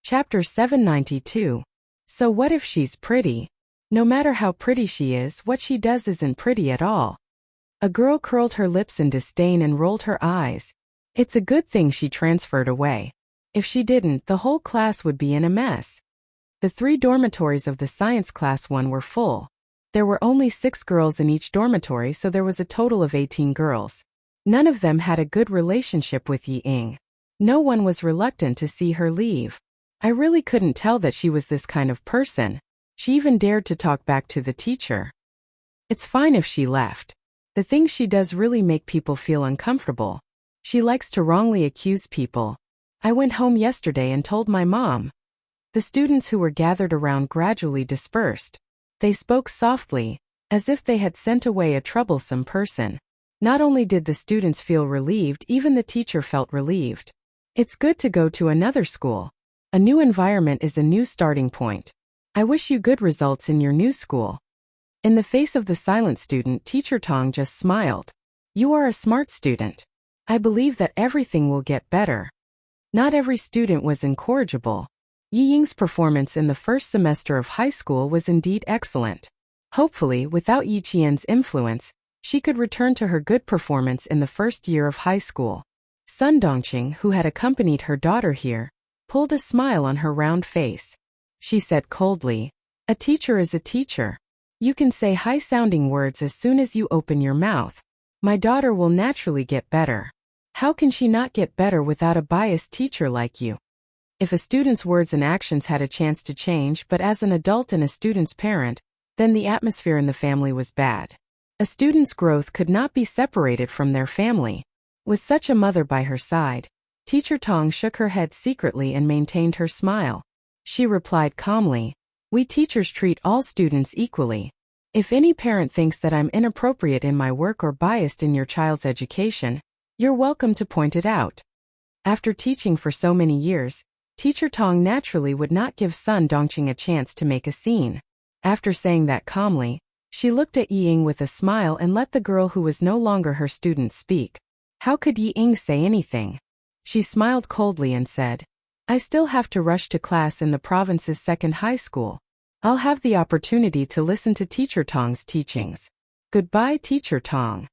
Chapter 792. So what if she's pretty? No matter how pretty she is, what she does isn't pretty at all. A girl curled her lips in disdain and rolled her eyes. It's a good thing she transferred away. If she didn't, the whole class would be in a mess. The 3 dormitories of the science class 1 were full. There were only 6 girls in each dormitory, so there was a total of 18 girls. None of them had a good relationship with Yi Ying. No one was reluctant to see her leave. I really couldn't tell that she was this kind of person. She even dared to talk back to the teacher. It's fine if she left. The things she does really make people feel uncomfortable. She likes to wrongly accuse people. I went home yesterday and told my mom. The students who were gathered around gradually dispersed. They spoke softly, as if they had sent away a troublesome person. Not only did the students feel relieved, even the teacher felt relieved. It's good to go to another school. A new environment is a new starting point. I wish you good results in your new school. In the face of the silent student, Teacher Tong just smiled. You are a smart student. I believe that everything will get better. Not every student was incorrigible. Yi Ying's performance in the first semester of high school was indeed excellent. Hopefully, without Yi Qian's influence, she could return to her good performance in the first year of high school. Sun Dongqing, who had accompanied her daughter here, pulled a smile on her round face. She said coldly, "A teacher is a teacher. You can say high-sounding words as soon as you open your mouth. My daughter will naturally get better. How can she not get better without a biased teacher like you?" If a student's words and actions had a chance to change, but as an adult and a student's parent, then the atmosphere in the family was bad. A student's growth could not be separated from their family. With such a mother by her side, Teacher Tong shook her head secretly and maintained her smile. She replied calmly, "We teachers treat all students equally. If any parent thinks that I'm inappropriate in my work or biased in your child's education, you're welcome to point it out." After teaching for so many years, Teacher Tong naturally would not give Sun Dongqing a chance to make a scene. After saying that calmly, she looked at Yi Ying with a smile and let the girl who was no longer her student speak. How could Yi Ying say anything? She smiled coldly and said, "I still have to rush to class in the province's second high school. I'll have the opportunity to listen to Teacher Tong's teachings. Goodbye, Teacher Tong."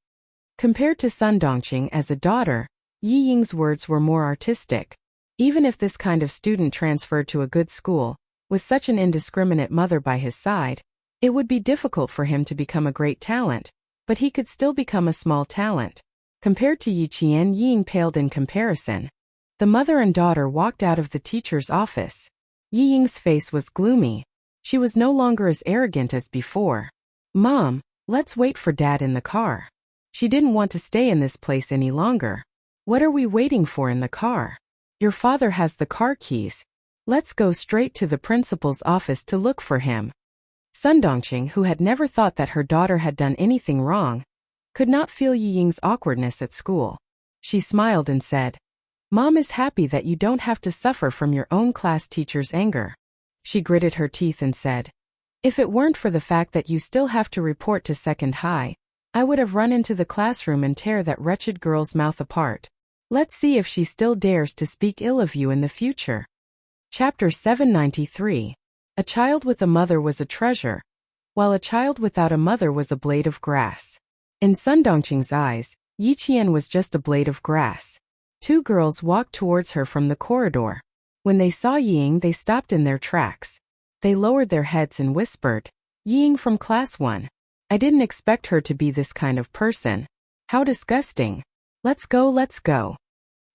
Compared to Sun Dongqing as a daughter, Yi Ying's words were more artistic. Even if this kind of student transferred to a good school, with such an indiscriminate mother by his side, it would be difficult for him to become a great talent, but he could still become a small talent. Compared to Yi Qian, Yi Ying paled in comparison. The mother and daughter walked out of the teacher's office. Yi Ying's face was gloomy. She was no longer as arrogant as before. "Mom, let's wait for Dad in the car." She didn't want to stay in this place any longer. "What are we waiting for in the car? Your father has the car keys. Let's go straight to the principal's office to look for him." Sun Dongqing, who had never thought that her daughter had done anything wrong, could not feel Yi Ying's awkwardness at school. She smiled and said, "Mom is happy that you don't have to suffer from your own class teacher's anger." She gritted her teeth and said, "If it weren't for the fact that you still have to report to second high, I would have run into the classroom and tear that wretched girl's mouth apart. Let's see if she still dares to speak ill of you in the future." Chapter 793. A child with a mother was a treasure, while a child without a mother was a blade of grass. In Sun Dongqing's eyes, Yi Qian was just a blade of grass. 2 girls walked towards her from the corridor. When they saw Yi Ying, they stopped in their tracks. They lowered their heads and whispered, "Yi Ying from class 1. I didn't expect her to be this kind of person. How disgusting. Let's go, let's go."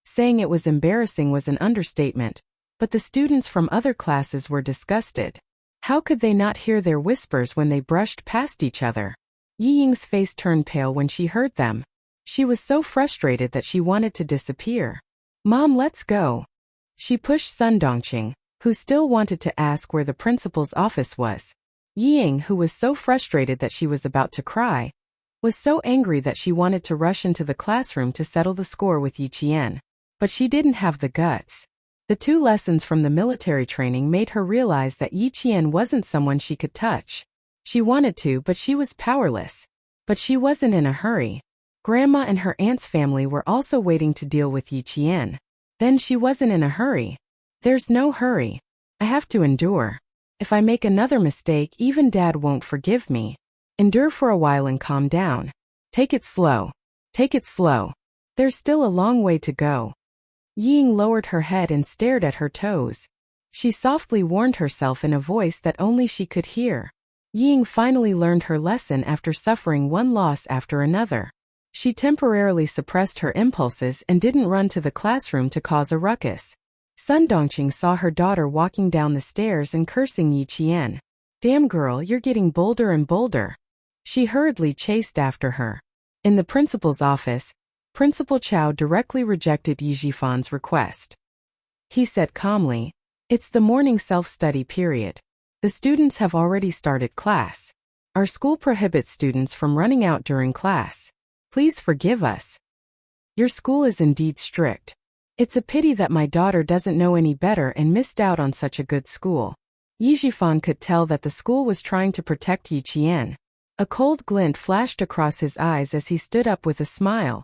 Saying it was embarrassing was an understatement, but the students from other classes were disgusted. How could they not hear their whispers when they brushed past each other? Yi Ying's face turned pale when she heard them. She was so frustrated that she wanted to disappear. "Mom, let's go." She pushed Sun Dongqing, who still wanted to ask where the principal's office was. Yi Ying, who was so frustrated that she was about to cry, was so angry that she wanted to rush into the classroom to settle the score with Yi Qian. But she didn't have the guts. The 2 lessons from the military training made her realize that Yi Qian wasn't someone she could touch. She wanted to, but she was powerless. But she wasn't in a hurry. Grandma and her aunt's family were also waiting to deal with Yi Qian. Then she wasn't in a hurry. There's no hurry. I have to endure. If I make another mistake, even Dad won't forgive me. Endure for a while and calm down. Take it slow. Take it slow. There's still a long way to go. Ying lowered her head and stared at her toes. She softly warned herself in a voice that only she could hear. Ying finally learned her lesson after suffering one loss after another. She temporarily suppressed her impulses and didn't run to the classroom to cause a ruckus. Sun Dongqing saw her daughter walking down the stairs and cursing Yi Qian. Damn girl, you're getting bolder and bolder. She hurriedly chased after her. In the principal's office, Principal Chow directly rejected Yi Jifan's request. He said calmly, "It's the morning self-study period. The students have already started class. Our school prohibits students from running out during class. Please forgive us. Your school is indeed strict. It's a pity that my daughter doesn't know any better and missed out on such a good school." Yi Jifan could tell that the school was trying to protect Yi Qian. A cold glint flashed across his eyes as he stood up with a smile.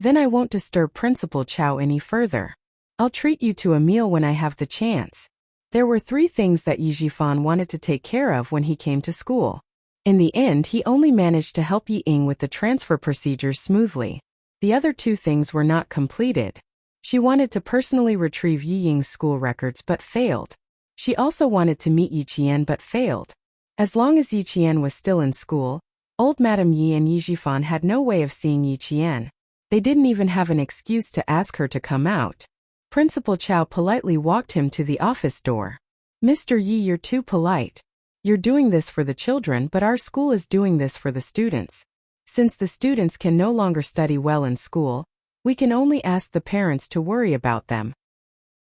"Then I won't disturb Principal Chow any further. I'll treat you to a meal when I have the chance." There were 3 things that Yi Jifan wanted to take care of when he came to school. In the end, he only managed to help Yi Ying with the transfer procedures smoothly. The other 2 things were not completed. She wanted to personally retrieve Yi Ying's school records but failed. She also wanted to meet Yi Qian but failed. As long as Yi Qian was still in school, old Madame Yi and Yi Jifan had no way of seeing Yi Qian. They didn't even have an excuse to ask her to come out. Principal Chow politely walked him to the office door. "Mr. Yi, you're too polite. You're doing this for the children, but our school is doing this for the students. Since the students can no longer study well in school, we can only ask the parents to worry about them.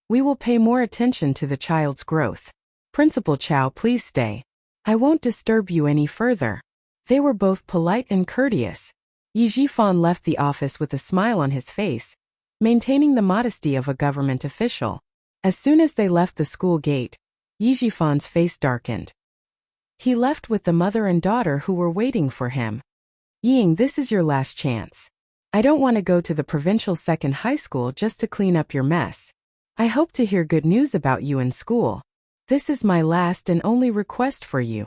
We will pay more attention to the child's growth. Principal Chow, please stay. I won't disturb you any further." They were both polite and courteous. Yi Jifan left the office with a smile on his face, maintaining the modesty of a government official. As soon as they left the school gate, Yi Jifan's face darkened. He left with the mother and daughter who were waiting for him. "Ying, this is your last chance. I don't want to go to the provincial second high school just to clean up your mess. I hope to hear good news about you in school. This is my last and only request for you."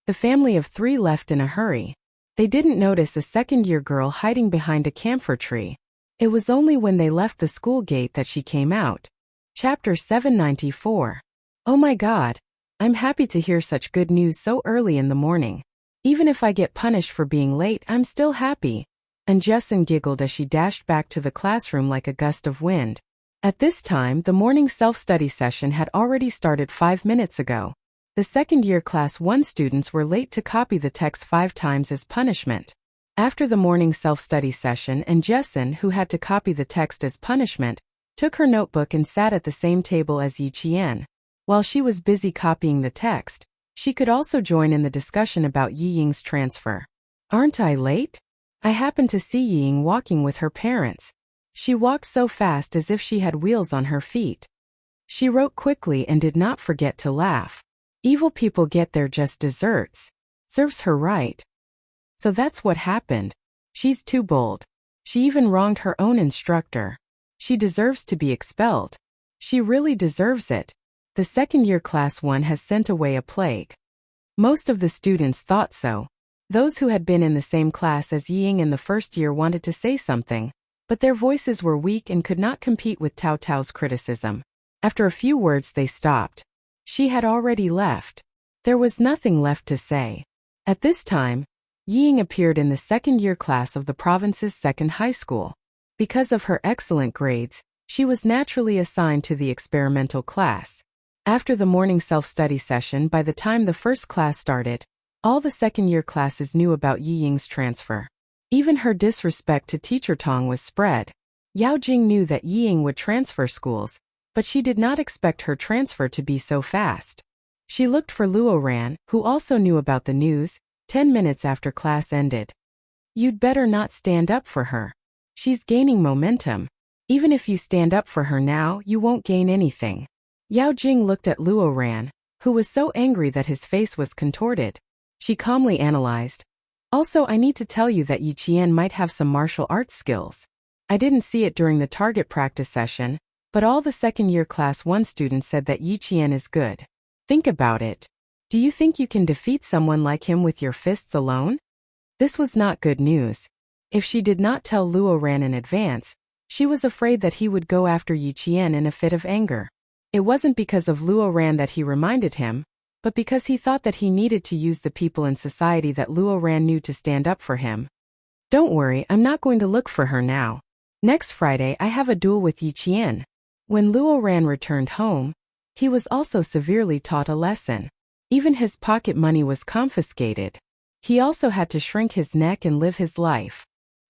The family of 3 left in a hurry. They didn't notice a second-year girl hiding behind a camphor tree. It was only when they left the school gate that she came out. Chapter 794. Oh my God. I'm happy to hear such good news so early in the morning. Even if I get punished for being late, I'm still happy. And Jessin giggled as she dashed back to the classroom like a gust of wind. At this time, the morning self-study session had already started 5 minutes ago. The second-year Class 1 students were late to copy the text 5 times as punishment. After the morning self-study session, and Jessin, who had to copy the text as punishment, took her notebook and sat at the same table as Yi Qian. While she was busy copying the text, she could also join in the discussion about Yi Ying's transfer. "Aren't I late? I happened to see Yi Ying walking with her parents. She walked so fast as if she had wheels on her feet." She wrote quickly and did not forget to laugh. Evil people get their just desserts. Serves her right. So that's what happened. She's too bold. She even wronged her own instructor. She deserves to be expelled. She really deserves it. The second-year Class 1 has sent away a plague. Most of the students thought so. Those who had been in the same class as Yi Ying in the first year wanted to say something, but their voices were weak and could not compete with Tao Tao's criticism. After a few words they stopped. She had already left. There was nothing left to say. At this time, Yi Ying appeared in the second-year class of the province's second high school. Because of her excellent grades, she was naturally assigned to the experimental class. After the morning self-study session, by the time the first class started, all the second-year classes knew about Yi Ying's transfer. Even her disrespect to Teacher Tong was spread. Yao Jing knew that Yi Ying would transfer schools, but she did not expect her transfer to be so fast. She looked for Luo Ran, who also knew about the news, 10 minutes after class ended. "You'd better not stand up for her. She's gaining momentum. Even if you stand up for her now, you won't gain anything." Yao Jing looked at Luo Ran, who was so angry that his face was contorted. She calmly analyzed. "Also, I need to tell you that Yi Qian might have some martial arts skills. I didn't see it during the target practice session, But all the second-year Class 1 students said that Yi Qian is good. Think about it. Do you think you can defeat someone like him with your fists alone? This was not good news. If she did not tell Luo Ran in advance, she was afraid that he would go after Yi Qian in a fit of anger. It wasn't because of Luo Ran that he reminded him, but because he thought that he needed to use the people in society that Luo Ran knew to stand up for him. Don't worry, I'm not going to look for her now. Next Friday I have a duel with Yi Qian. When Luo Ran returned home, he was also severely taught a lesson. Even his pocket money was confiscated. He also had to shrink his neck and live his life.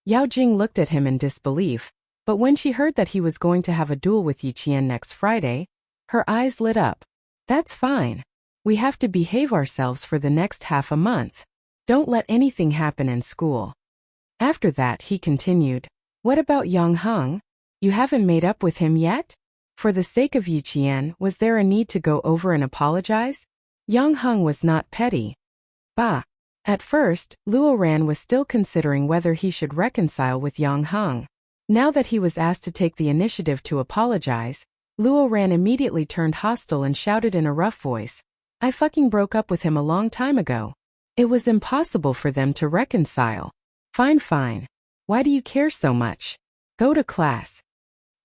Yao Jing looked at him in disbelief, but when she heard that he was going to have a duel with Yi Qian next Friday, her eyes lit up. That's fine. We have to behave ourselves for the next half a month. Don't let anything happen in school. After that he continued, what about Yang Heng? You haven't made up with him yet? For the sake of Yi Qian, was there a need to go over and apologize? Yang Heng was not petty. Bah. At first, Luo Ran was still considering whether he should reconcile with Yang Heng. Now that he was asked to take the initiative to apologize, Luo Ran immediately turned hostile and shouted in a rough voice, I fucking broke up with him a long time ago. It was impossible for them to reconcile. Fine. Why do you care so much? Go to class.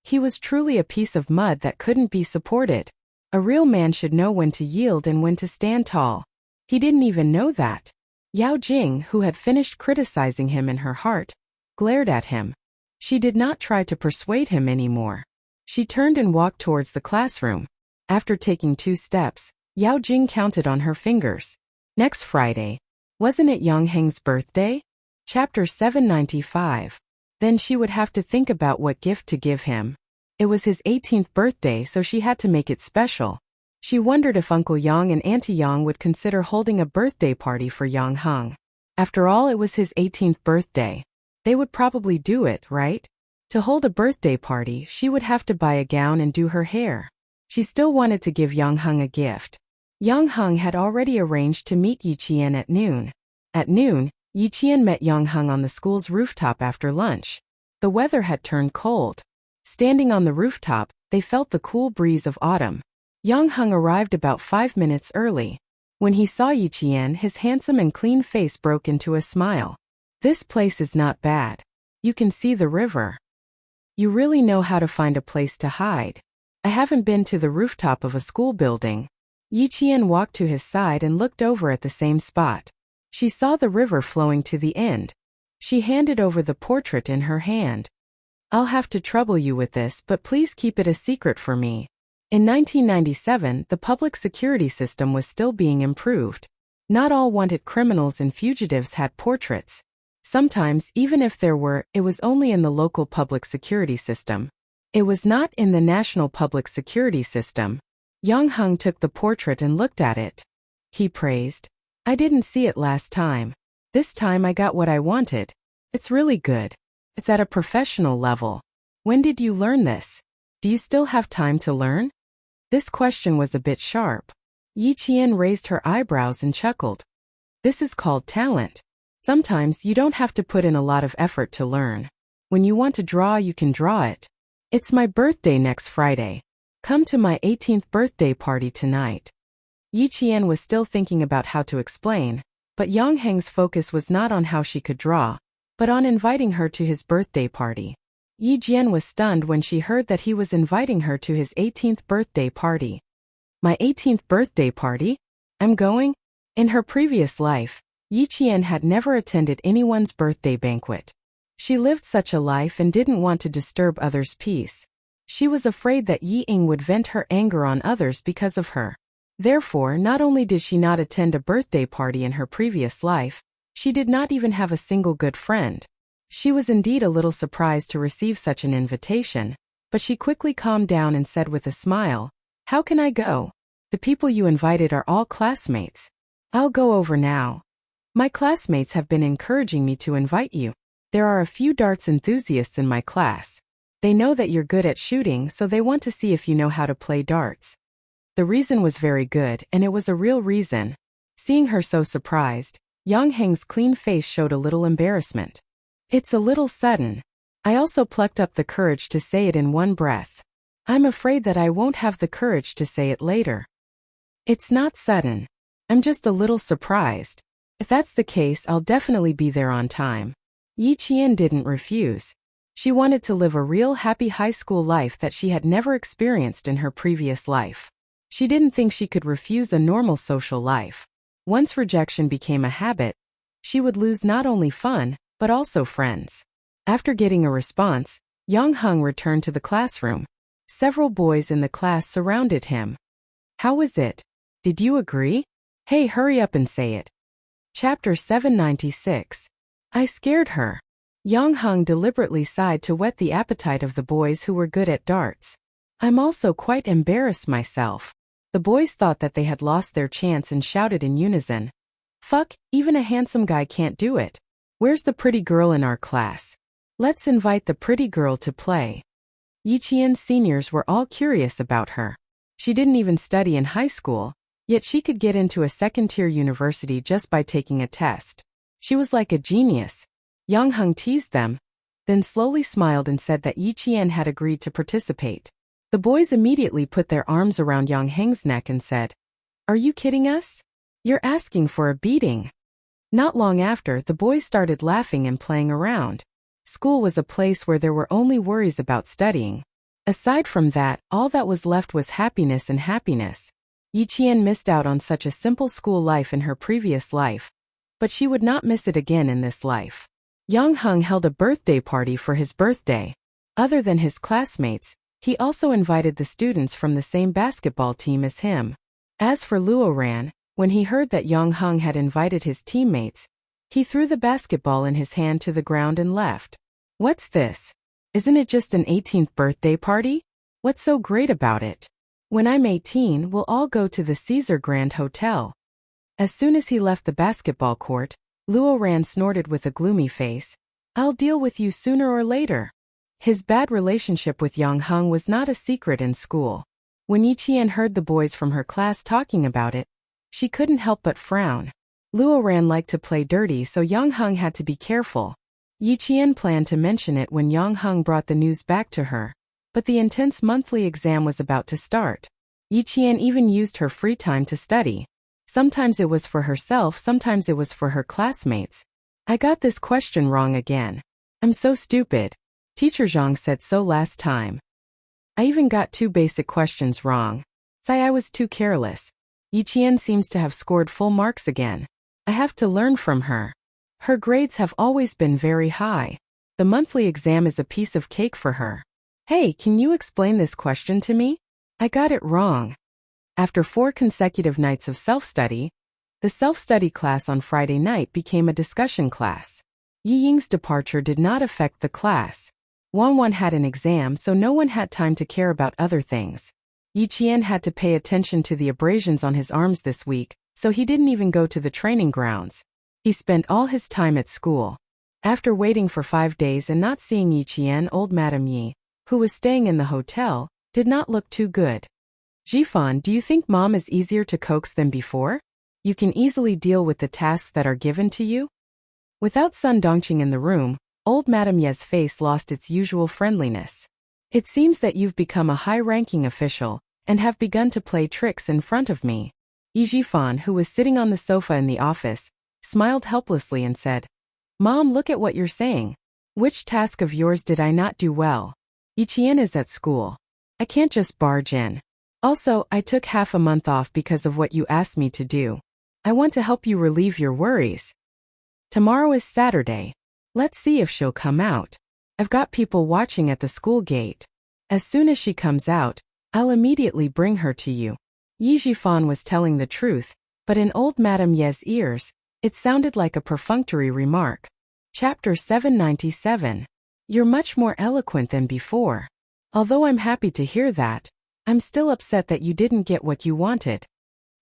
He was truly a piece of mud that couldn't be supported. A real man should know when to yield and when to stand tall. He didn't even know that. Yao Jing, who had finished criticizing him in her heart, glared at him. She did not try to persuade him anymore. She turned and walked towards the classroom. After taking 2 steps, Yao Jing counted on her fingers. Next Friday. Wasn't it Yang Heng's birthday? Chapter 795. Then she would have to think about what gift to give him. It was his 18th birthday, so she had to make it special. She wondered if Uncle Yang and Auntie Yang would consider holding a birthday party for Yang Heng. After all, it was his 18th birthday. They would probably do it, right? To hold a birthday party, she would have to buy a gown and do her hair. She still wanted to give Yang Heng a gift. Yang Heng had already arranged to meet Yi Qian at noon. At noon, Yi Qian met Yang Heng on the school's rooftop after lunch. The weather had turned cold. Standing on the rooftop, they felt the cool breeze of autumn. Yang Heng arrived about 5 minutes early. When he saw Yi Qian, his handsome and clean face broke into a smile. This place is not bad. You can see the river. You really know how to find a place to hide. I haven't been to the rooftop of a school building. Yi Qian walked to his side and looked over at the same spot. She saw the river flowing to the end. She handed over the portrait in her hand. I'll have to trouble you with this, but please keep it a secret for me. In 1997, the public security system was still being improved. Not all wanted criminals and fugitives had portraits. Sometimes, even if there were, it was only in the local public security system. It was not in the national public security system. Yang Heng took the portrait and looked at it. He praised. I didn't see it last time. This time I got what I wanted. It's really good. It's at a professional level. When did you learn this? Do you still have time to learn? This question was a bit sharp. Yi Qian raised her eyebrows and chuckled. This is called talent. Sometimes you don't have to put in a lot of effort to learn. When you want to draw, you can draw it. It's my birthday next Friday. Come to my 18th birthday party tonight. Yi Qian was still thinking about how to explain, but Yang Heng's focus was not on how she could draw, but on inviting her to his birthday party. Yi Jian was stunned when she heard that he was inviting her to his 18th birthday party. My 18th birthday party? I'm going? In her previous life, Yi Qian had never attended anyone's birthday banquet. She lived such a life and didn't want to disturb others' peace. She was afraid that Yi Ying would vent her anger on others because of her. Therefore, not only did she not attend a birthday party in her previous life, she did not even have a single good friend. She was indeed a little surprised to receive such an invitation, but she quickly calmed down and said with a smile, How can I go? The people you invited are all classmates. I'll go over now. My classmates have been encouraging me to invite you. There are a few darts enthusiasts in my class. They know that you're good at shooting, so they want to see if you know how to play darts. The reason was very good, and it was a real reason. Seeing her so surprised, Yang Heng's clean face showed a little embarrassment. It's a little sudden. I also plucked up the courage to say it in one breath. I'm afraid that I won't have the courage to say it later. It's not sudden. I'm just a little surprised. If that's the case, I'll definitely be there on time. Yi Qian didn't refuse. She wanted to live a real happy high school life that she had never experienced in her previous life. She didn't think she could refuse a normal social life. Once rejection became a habit, she would lose not only fun, but also friends. After getting a response, Yang Heng returned to the classroom. Several boys in the class surrounded him. How was it? Did you agree? Hey, hurry up and say it. Chapter 796. I scared her. Yang Heng deliberately sighed to whet the appetite of the boys who were good at darts. I'm also quite embarrassed myself. The boys thought that they had lost their chance and shouted in unison. Fuck, even a handsome guy can't do it. Where's the pretty girl in our class? Let's invite the pretty girl to play. Yi Qian's seniors were all curious about her. She didn't even study in high school, yet she could get into a second-tier university just by taking a test. She was like a genius. Yang Heng teased them, then slowly smiled and said that Yi Qian had agreed to participate. The boys immediately put their arms around Yang Heng's neck and said, Are you kidding us? You're asking for a beating. Not long after, the boys started laughing and playing around. School was a place where there were only worries about studying. Aside from that, all that was left was happiness and happiness. Yi Qian missed out on such a simple school life in her previous life, but she would not miss it again in this life. Yang Heng held a birthday party for his birthday. Other than his classmates, he also invited the students from the same basketball team as him. As for Luo Ran, when he heard that Yang Heng had invited his teammates, he threw the basketball in his hand to the ground and left. What's this? Isn't it just an 18th birthday party? What's so great about it? When I'm 18, we'll all go to the Caesar Grand Hotel. As soon as he left the basketball court, Luo Ran snorted with a gloomy face. I'll deal with you sooner or later. His bad relationship with Yang Heng was not a secret in school. When Yi Qian heard the boys from her class talking about it, she couldn't help but frown. Luo Ran liked to play dirty, so Yang Heng had to be careful. Yi Qian planned to mention it when Yang Heng brought the news back to her, but the intense monthly exam was about to start. Yi Qian even used her free time to study. Sometimes it was for herself, sometimes it was for her classmates. I got this question wrong again. I'm so stupid. Teacher Zhang said so last time. I even got 2 basic questions wrong. Say I was too careless. Yi Qian seems to have scored full marks again. I have to learn from her. Her grades have always been very high. The monthly exam is a piece of cake for her. Hey, can you explain this question to me? I got it wrong. After 4 consecutive nights of self-study, the self-study class on Friday night became a discussion class. Yi Ying's departure did not affect the class. Wan had an exam, so no one had time to care about other things. Yi Qian had to pay attention to the abrasions on his arms this week, so he didn't even go to the training grounds. He spent all his time at school. After waiting for 5 days and not seeing Yi Qian, old Madame Yi, who was staying in the hotel, did not look too good. Jifan, do you think Mom is easier to coax than before? You can easily deal with the tasks that are given to you? Without Sun Dongqing in the room, old Madame Ye's face lost its usual friendliness. It seems that you've become a high-ranking official and have begun to play tricks in front of me. Yi Jifan, who was sitting on the sofa in the office, smiled helplessly and said, Mom, look at what you're saying. Which task of yours did I not do well? Yi Qian is at school. I can't just barge in. Also, I took half a month off because of what you asked me to do. I want to help you relieve your worries. Tomorrow is Saturday. Let's see if she'll come out. I've got people watching at the school gate. As soon as she comes out, I'll immediately bring her to you. Yi Jifan was telling the truth, but in old Madame Ye's ears, it sounded like a perfunctory remark. Chapter 797. You're much more eloquent than before. Although I'm happy to hear that, I'm still upset that you didn't get what you wanted.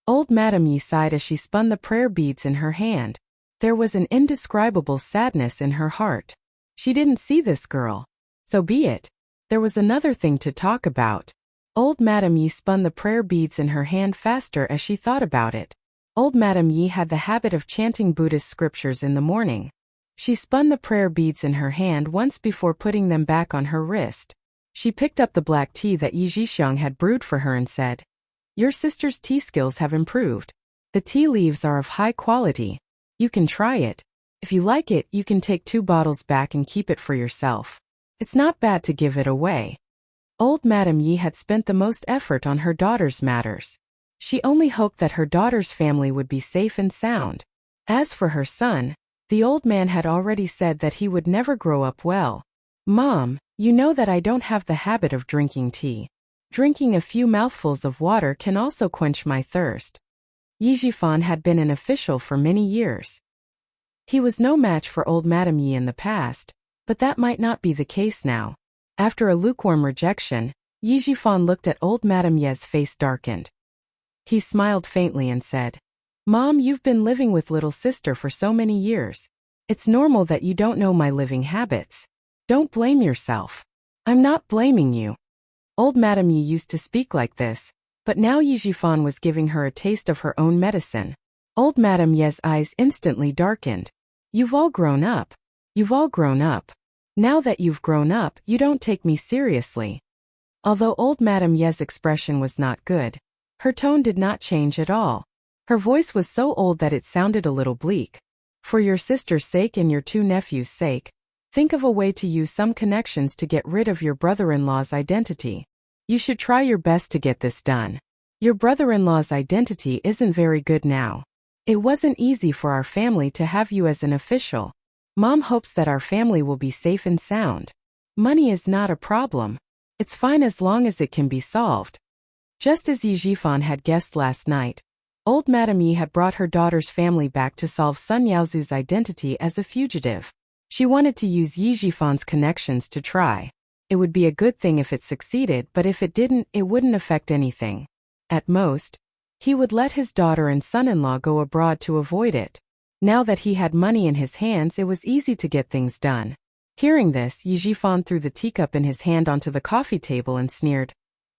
Old Madame Yi sighed as she spun the prayer beads in her hand. There was an indescribable sadness in her heart. She didn't see this girl. So be it. There was another thing to talk about. Old Madame Yi spun the prayer beads in her hand faster as she thought about it. Old Madame Yi had the habit of chanting Buddhist scriptures in the morning. She spun the prayer beads in her hand once before putting them back on her wrist. She picked up the black tea that Yi Zhixiang had brewed for her and said, "Your sister's tea skills have improved. The tea leaves are of high quality. You can try it. If you like it, you can take 2 bottles back and keep it for yourself. It's not bad to give it away." Old Madame Yi had spent the most effort on her daughter's matters. She only hoped that her daughter's family would be safe and sound. As for her son, the old man had already said that he would never grow up well. "Mom, you know that I don't have the habit of drinking tea. Drinking a few mouthfuls of water can also quench my thirst." Yi Zhifan had been an official for many years. He was no match for old Madame Yi in the past, but that might not be the case now. After a lukewarm rejection, Yi Zhifan looked at old Madame Ye's face darkened. He smiled faintly and said, "Mom, you've been living with little sister for so many years. It's normal that you don't know my living habits. Don't blame yourself." "I'm not blaming you." Old Madame Yi used to speak like this, but now Yi Zhifan was giving her a taste of her own medicine. Old Madame Ye's eyes instantly darkened. "You've all grown up. You've all grown up. Now that you've grown up, you don't take me seriously." Although old Madame Ye's expression was not good, her tone did not change at all. Her voice was so old that it sounded a little bleak. "For your sister's sake and your 2 nephews' sake, think of a way to use some connections to get rid of your brother-in-law's identity. You should try your best to get this done. Your brother-in-law's identity isn't very good now. It wasn't easy for our family to have you as an official. Mom hopes that our family will be safe and sound. Money is not a problem. It's fine as long as it can be solved." Just as Yi Zhifan had guessed last night, old Madame Yi had brought her daughter's family back to solve Sun Yaozu's identity as a fugitive. She wanted to use Yi Zhifan's connections to try. It would be a good thing if it succeeded, but if it didn't, it wouldn't affect anything. At most, he would let his daughter and son-in-law go abroad to avoid it. Now that he had money in his hands, it was easy to get things done. Hearing this, Yi Zhifan threw the teacup in his hand onto the coffee table and sneered,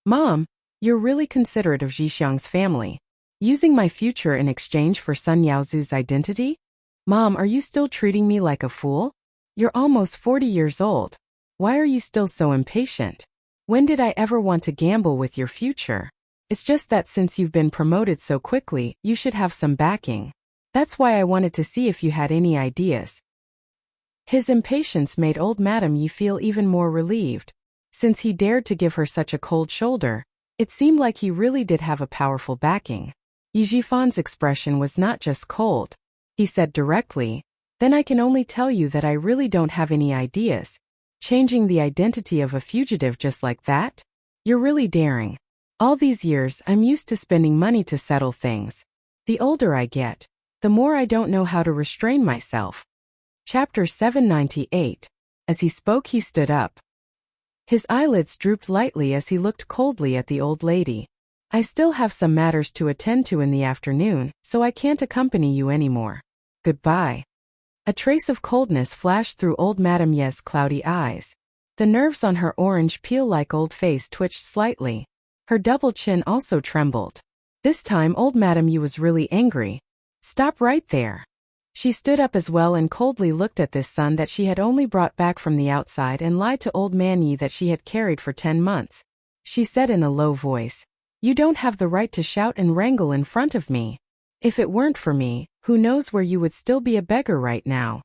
"Mom, you're really considerate of Zhixiang's family. Using my future in exchange for Sun Yaozu's identity? Mom, are you still treating me like a fool? You're almost 40 years old. Why are you still so impatient? When did I ever want to gamble with your future? It's just that since you've been promoted so quickly, you should have some backing. That's why I wanted to see if you had any ideas." His impatience made old Madame Yi feel even more relieved. Since he dared to give her such a cold shoulder, it seemed like he really did have a powerful backing. Yi Zhifan's expression was not just cold. He said directly, "Then I can only tell you that I really don't have any ideas. Changing the identity of a fugitive just like that? You're really daring. All these years, I'm used to spending money to settle things. The older I get, the more I don't know how to restrain myself." Chapter 798. As he spoke, he stood up. His eyelids drooped lightly as he looked coldly at the old lady. "I still have some matters to attend to in the afternoon, so I can't accompany you anymore. Goodbye." A trace of coldness flashed through old Madame Ye's cloudy eyes. The nerves on her orange peel-like old face twitched slightly. Her double chin also trembled. This time old Madame Yi was really angry. "Stop right there." She stood up as well and coldly looked at this son that she had only brought back from the outside and lied to old Man Yi that she had carried for 10 months. She said in a low voice, "You don't have the right to shout and wrangle in front of me. If it weren't for me, who knows where you would still be a beggar right now."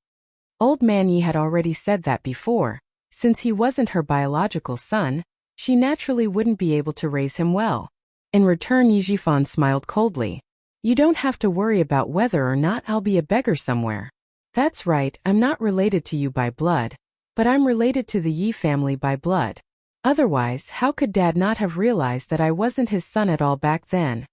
Old Man Yi had already said that before. Since he wasn't her biological son, she naturally wouldn't be able to raise him well. In return, Yi Zhifan smiled coldly. "You don't have to worry about whether or not I'll be a beggar somewhere. That's right, I'm not related to you by blood, but I'm related to the Yi family by blood. Otherwise, how could Dad not have realized that I wasn't his son at all back then?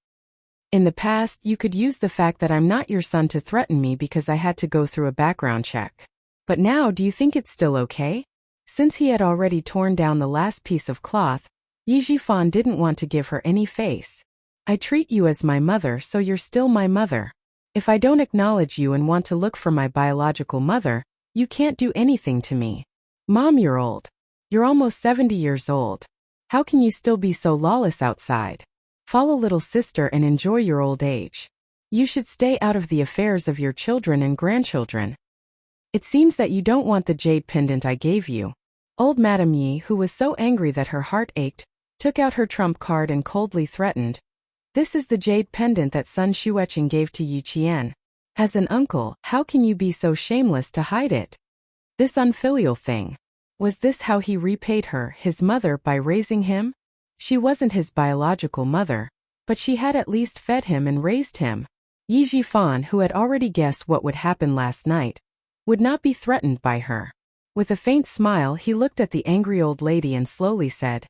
In the past, you could use the fact that I'm not your son to threaten me because I had to go through a background check. But now, do you think it's still okay?" Since he had already torn down the last piece of cloth, Yi Zhifan didn't want to give her any face. "I treat you as my mother, so you're still my mother. If I don't acknowledge you and want to look for my biological mother, you can't do anything to me. Mom, you're old. You're almost 70 years old. How can you still be so lawless outside? Follow little sister and enjoy your old age. You should stay out of the affairs of your children and grandchildren. It seems that you don't want the jade pendant I gave you." Old Madame Yi, who was so angry that her heart ached, took out her trump card and coldly threatened, "This is the jade pendant that Sun Xueqing gave to Yi Qian. As an uncle, how can you be so shameless to hide it? This unfilial thing. Was this how he repaid her, his mother, by raising him? She wasn't his biological mother, but she had at least fed him and raised him." Yi Jifan, who had already guessed what would happen last night, would not be threatened by her. With a faint smile, he looked at the angry old lady and slowly said,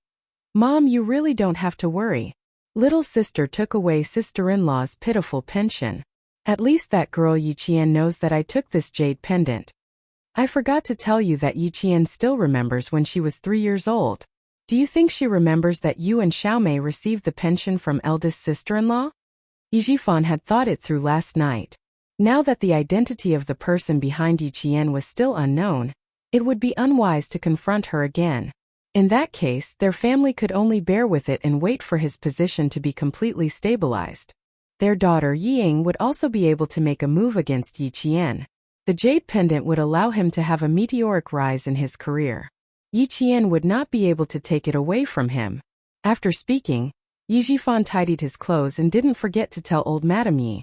"Mom, you really don't have to worry. Little sister took away sister-in-law's pitiful pension. At least that girl Yi Qian knows that I took this jade pendant. I forgot to tell you that Yi Qian still remembers when she was 3 years old. Do you think she remembers that you and Xiaomei received the pension from eldest sister-in-law?" Yi Jifan had thought it through last night. Now that the identity of the person behind Yi Qian was still unknown, it would be unwise to confront her again. In that case, their family could only bear with it and wait for his position to be completely stabilized. Their daughter Ying would also be able to make a move against Yi Qian. The jade pendant would allow him to have a meteoric rise in his career. Yi Qian would not be able to take it away from him. After speaking, Yi Jifan tidied his clothes and didn't forget to tell old Madame Yi,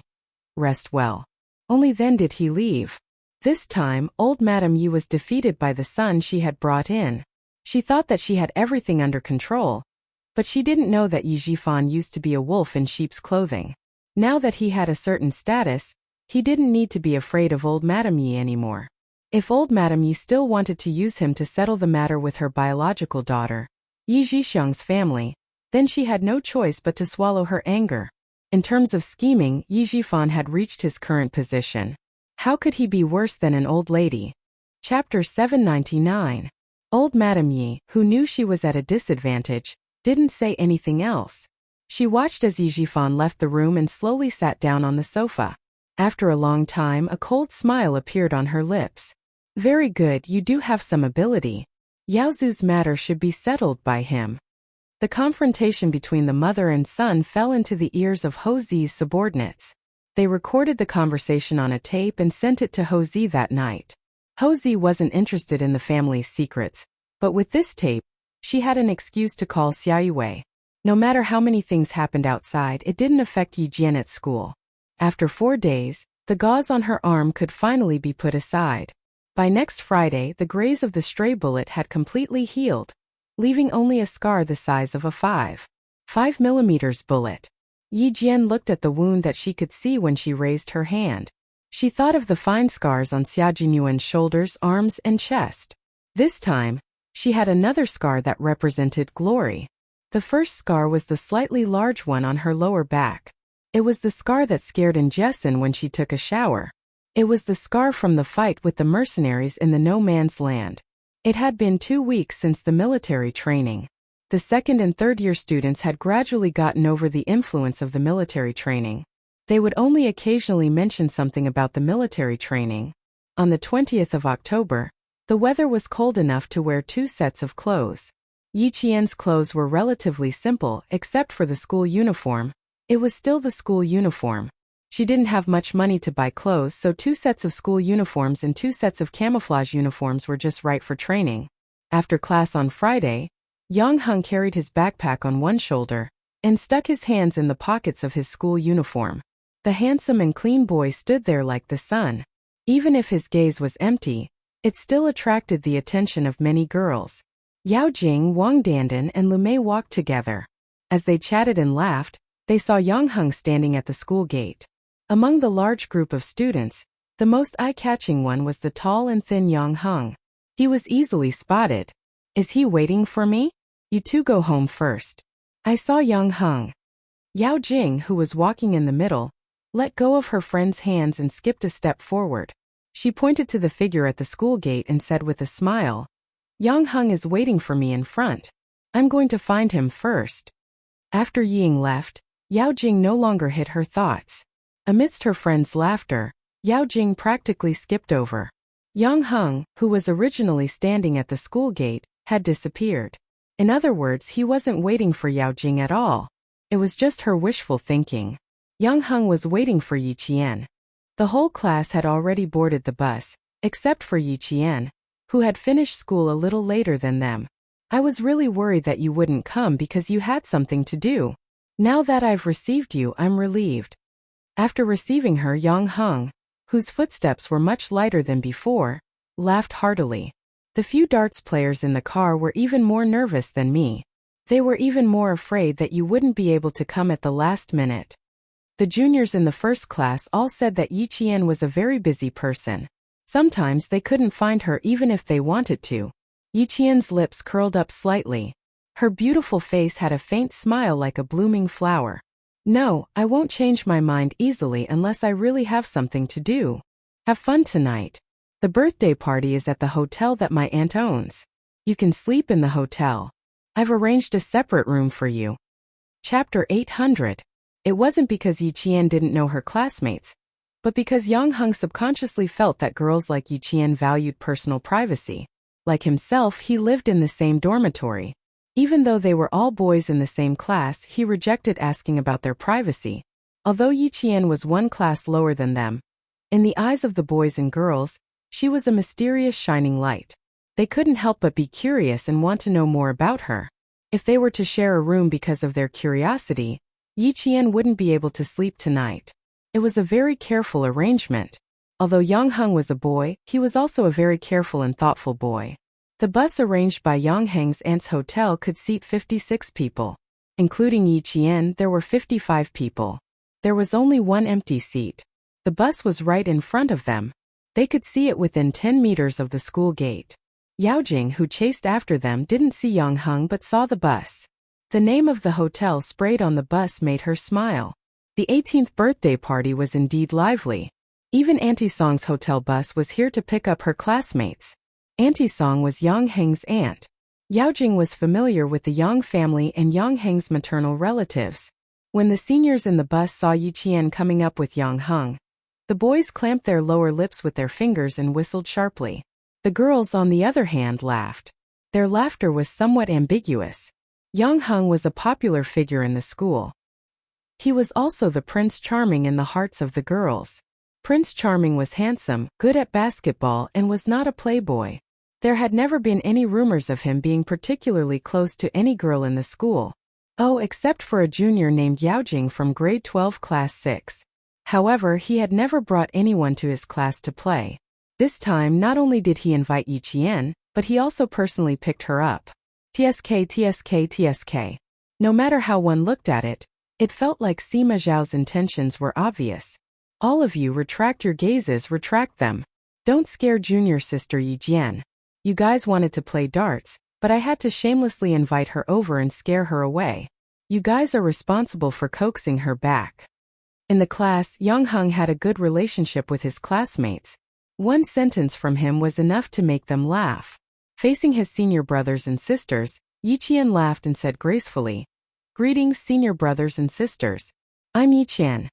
"Rest well." Only then did he leave. This time, old Madame Yi was defeated by the son she had brought in. She thought that she had everything under control, but she didn't know that Yi Jifan used to be a wolf in sheep's clothing. Now that he had a certain status, he didn't need to be afraid of old Madame Yi anymore. If old Madame Yi still wanted to use him to settle the matter with her biological daughter, Yi Zhixiang's family, then she had no choice but to swallow her anger. In terms of scheming, Yi Jifan had reached his current position. How could he be worse than an old lady? Chapter 799. Old Madame Yi, who knew she was at a disadvantage, didn't say anything else. She watched as Yi Jifan left the room and slowly sat down on the sofa. After a long time, a cold smile appeared on her lips. "Very good, you do have some ability. Yao Zu's matter should be settled by him." The confrontation between the mother and son fell into the ears of Ho Zi's subordinates. They recorded the conversation on a tape and sent it to Ho Zi that night. Ho Zi wasn't interested in the family's secrets, but with this tape, she had an excuse to call Xia Yue. No matter how many things happened outside, it didn't affect Yi Jian at school. After 4 days, the gauze on her arm could finally be put aside. By next Friday, the graze of the stray bullet had completely healed, leaving only a scar the size of a 5 millimeters bullet. Yi Jian looked at the wound that she could see when she raised her hand. She thought of the fine scars on Xia Jinyuan's shoulders, arms, and chest. This time, she had another scar that represented glory. The first scar was the slightly large one on her lower back. It was the scar that scared Jessen when she took a shower. It was the scar from the fight with the mercenaries in the no man's land. It had been 2 weeks since the military training. The second and third year students had gradually gotten over the influence of the military training. They would only occasionally mention something about the military training. On the 20th of October, the weather was cold enough to wear 2 sets of clothes. Yi Qian's clothes were relatively simple except for the school uniform. It was still the school uniform. She didn't have much money to buy clothes, so 2 sets of school uniforms and 2 sets of camouflage uniforms were just right for training. After class on Friday, Yang Heng carried his backpack on one shoulder and stuck his hands in the pockets of his school uniform. The handsome and clean boy stood there like the sun. Even if his gaze was empty, it still attracted the attention of many girls. Yao Jing, Wang Dandan, and Lu Mei walked together. As they chatted and laughed, they saw Yang Heng standing at the school gate. Among the large group of students, the most eye-catching one was the tall and thin Yang Heng. He was easily spotted. "Is he waiting for me? You two go home first." I saw Yang Heng. Yao Jing, who was walking in the middle, let go of her friend's hands and skipped a step forward. She pointed to the figure at the school gate and said with a smile, "Yang Heng is waiting for me in front. I'm going to find him first." After Ying left, Yao Jing no longer hid her thoughts. Amidst her friend's laughter, Yao Jing practically skipped over. Yang Heng, who was originally standing at the school gate, had disappeared. In other words, he wasn't waiting for Yao Jing at all. It was just her wishful thinking. Yang Heng was waiting for Yi Qian. The whole class had already boarded the bus, except for Yi Qian. who had finished school a little later than them. I was really worried that you wouldn't come because you had something to do. Now that I've received you, I'm relieved. After receiving her, Yang Hung, whose footsteps were much lighter than before, laughed heartily. The few darts players in the car were even more nervous than me. They were even more afraid that you wouldn't be able to come at the last minute. The juniors in the first class all said that Yi Qian was a very busy person. Sometimes they couldn't find her even if they wanted to. Yi Qian's lips curled up slightly. Her beautiful face had a faint smile like a blooming flower. No, I won't change my mind easily unless I really have something to do. Have fun tonight. The birthday party is at the hotel that my aunt owns. You can sleep in the hotel. I've arranged a separate room for you. Chapter 800. It wasn't because Yi Qian didn't know her classmates, but because Yang Hung subconsciously felt that girls like Yi Qian valued personal privacy. Like himself, he lived in the same dormitory. Even though they were all boys in the same class, he rejected asking about their privacy. Although Yi Qian was one class lower than them, in the eyes of the boys and girls, she was a mysterious shining light. They couldn't help but be curious and want to know more about her. If they were to share a room because of their curiosity, Yi Qian wouldn't be able to sleep tonight. It was a very careful arrangement. Although Yang Hung was a boy, he was also a very careful and thoughtful boy. The bus arranged by Yang Heng's aunt's hotel could seat 56 people. Including Yi Qian, there were 55 people. There was only one empty seat. The bus was right in front of them. They could see it within 10 meters of the school gate. Yao Jing, who chased after them, didn't see Yang Hung but saw the bus. The name of the hotel sprayed on the bus made her smile. The 18th birthday party was indeed lively. Even Auntie Song's hotel bus was here to pick up her classmates. Auntie Song was Yang Heng's aunt. Yao Jing was familiar with the Yang family and Yang Heng's maternal relatives. When the seniors in the bus saw Yi Qian coming up with Yang Hung, the boys clamped their lower lips with their fingers and whistled sharply. The girls, on the other hand, laughed. Their laughter was somewhat ambiguous. Yang Hung was a popular figure in the school. He was also the Prince Charming in the hearts of the girls. Prince Charming was handsome, good at basketball, and was not a playboy. There had never been any rumors of him being particularly close to any girl in the school. Oh, except for a junior named Yao Jing from grade 12 class 6. However, he had never brought anyone to his class to play. This time, not only did he invite Yi Qian, but he also personally picked her up. TSK. No matter how one looked at it, it felt like Sima Zhao's intentions were obvious. All of you, retract your gazes, retract them. Don't scare junior sister Yi Jian. You guys wanted to play darts, but I had to shamelessly invite her over and scare her away. You guys are responsible for coaxing her back. In the class, Yang Hung had a good relationship with his classmates. One sentence from him was enough to make them laugh. Facing his senior brothers and sisters, Yi Qian laughed and said gracefully, "Greetings, senior brothers and sisters. I'm Yi Qian."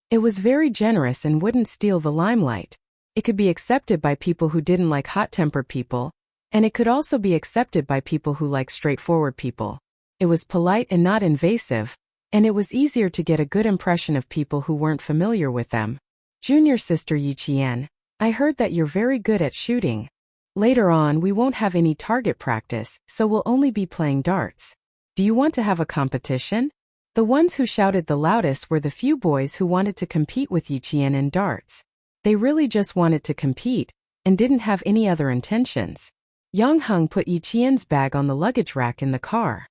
It was very generous and wouldn't steal the limelight. It could be accepted by people who didn't like hot-tempered people, and it could also be accepted by people who like straightforward people. It was polite and not invasive, and it was easier to get a good impression of people who weren't familiar with them. Junior sister Yi Qian, I heard that you're very good at shooting. Later on, we won't have any target practice, so we'll only be playing darts. Do you want to have a competition? The ones who shouted the loudest were the few boys who wanted to compete with Yi Qian in darts. They really just wanted to compete, and didn't have any other intentions. Yang Hung put Yi Qian's bag on the luggage rack in the car.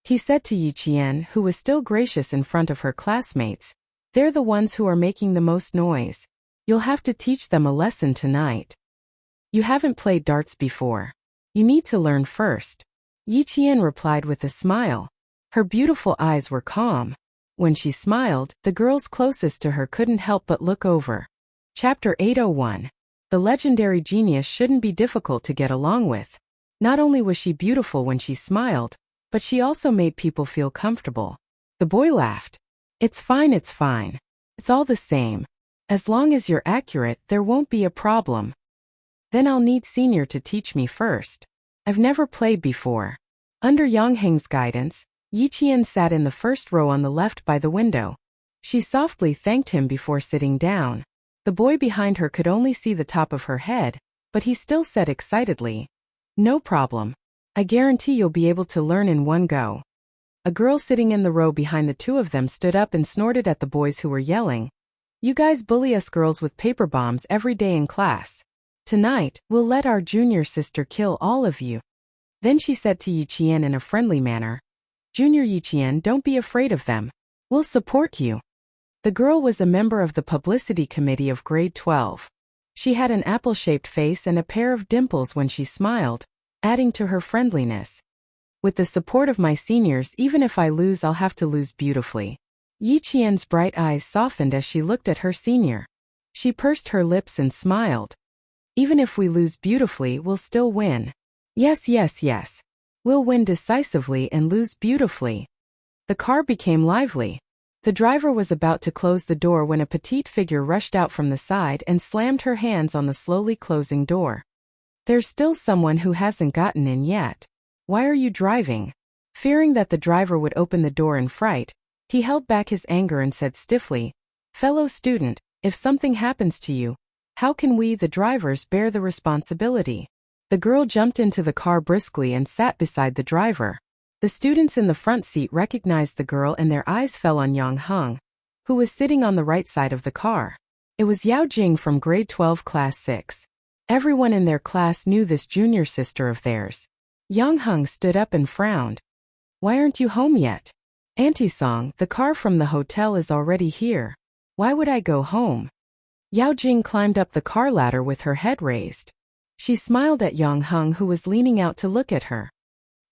He said to Yi Qian, who was still gracious in front of her classmates, "They're the ones who are making the most noise. You'll have to teach them a lesson tonight. You haven't played darts before. You need to learn first." Yi Qian replied with a smile. Her beautiful eyes were calm. When she smiled, the girls closest to her couldn't help but look over. Chapter 801. The legendary genius shouldn't be difficult to get along with. Not only was she beautiful when she smiled, but she also made people feel comfortable. The boy laughed. It's fine. It's all the same. As long as you're accurate, there won't be a problem. Then I'll need senior to teach me first. I've never played before. Under Yang Heng's guidance, Yi Qian sat in the first row on the left by the window. She softly thanked him before sitting down. The boy behind her could only see the top of her head, but he still said excitedly, "No problem. I guarantee you'll be able to learn in one go." A girl sitting in the row behind the two of them stood up and snorted at the boys who were yelling, "You guys bully us girls with paper bombs every day in class. Tonight, we'll let our junior sister kill all of you." Then she said to Yi Qian in a friendly manner, "Junior Yi Qian, don't be afraid of them. We'll support you." The girl was a member of the publicity committee of grade 12. She had an apple-shaped face and a pair of dimples when she smiled, adding to her friendliness. "With the support of my seniors, even if I lose, I'll have to lose beautifully." Yi Qian's bright eyes softened as she looked at her senior. She pursed her lips and smiled. "Even if we lose beautifully, we'll still win. Yes, yes, yes. We'll win decisively and lose beautifully." The car became lively. The driver was about to close the door when a petite figure rushed out from the side and slammed her hands on the slowly closing door. "There's still someone who hasn't gotten in yet. Why are you driving?" Fearing that the driver would open the door in fright, he held back his anger and said stiffly, "Fellow student, if something happens to you, how can we, the drivers, bear the responsibility?" The girl jumped into the car briskly and sat beside the driver. The students in the front seat recognized the girl and their eyes fell on Yang Heng, who was sitting on the right side of the car. It was Yao Jing from grade 12 class 6. Everyone in their class knew this junior sister of theirs. Yang Heng stood up and frowned. "Why aren't you home yet?" "Auntie Song, the car from the hotel is already here. Why would I go home?" Yao Jing climbed up the car ladder with her head raised. She smiled at Yang Heng, who was leaning out to look at her.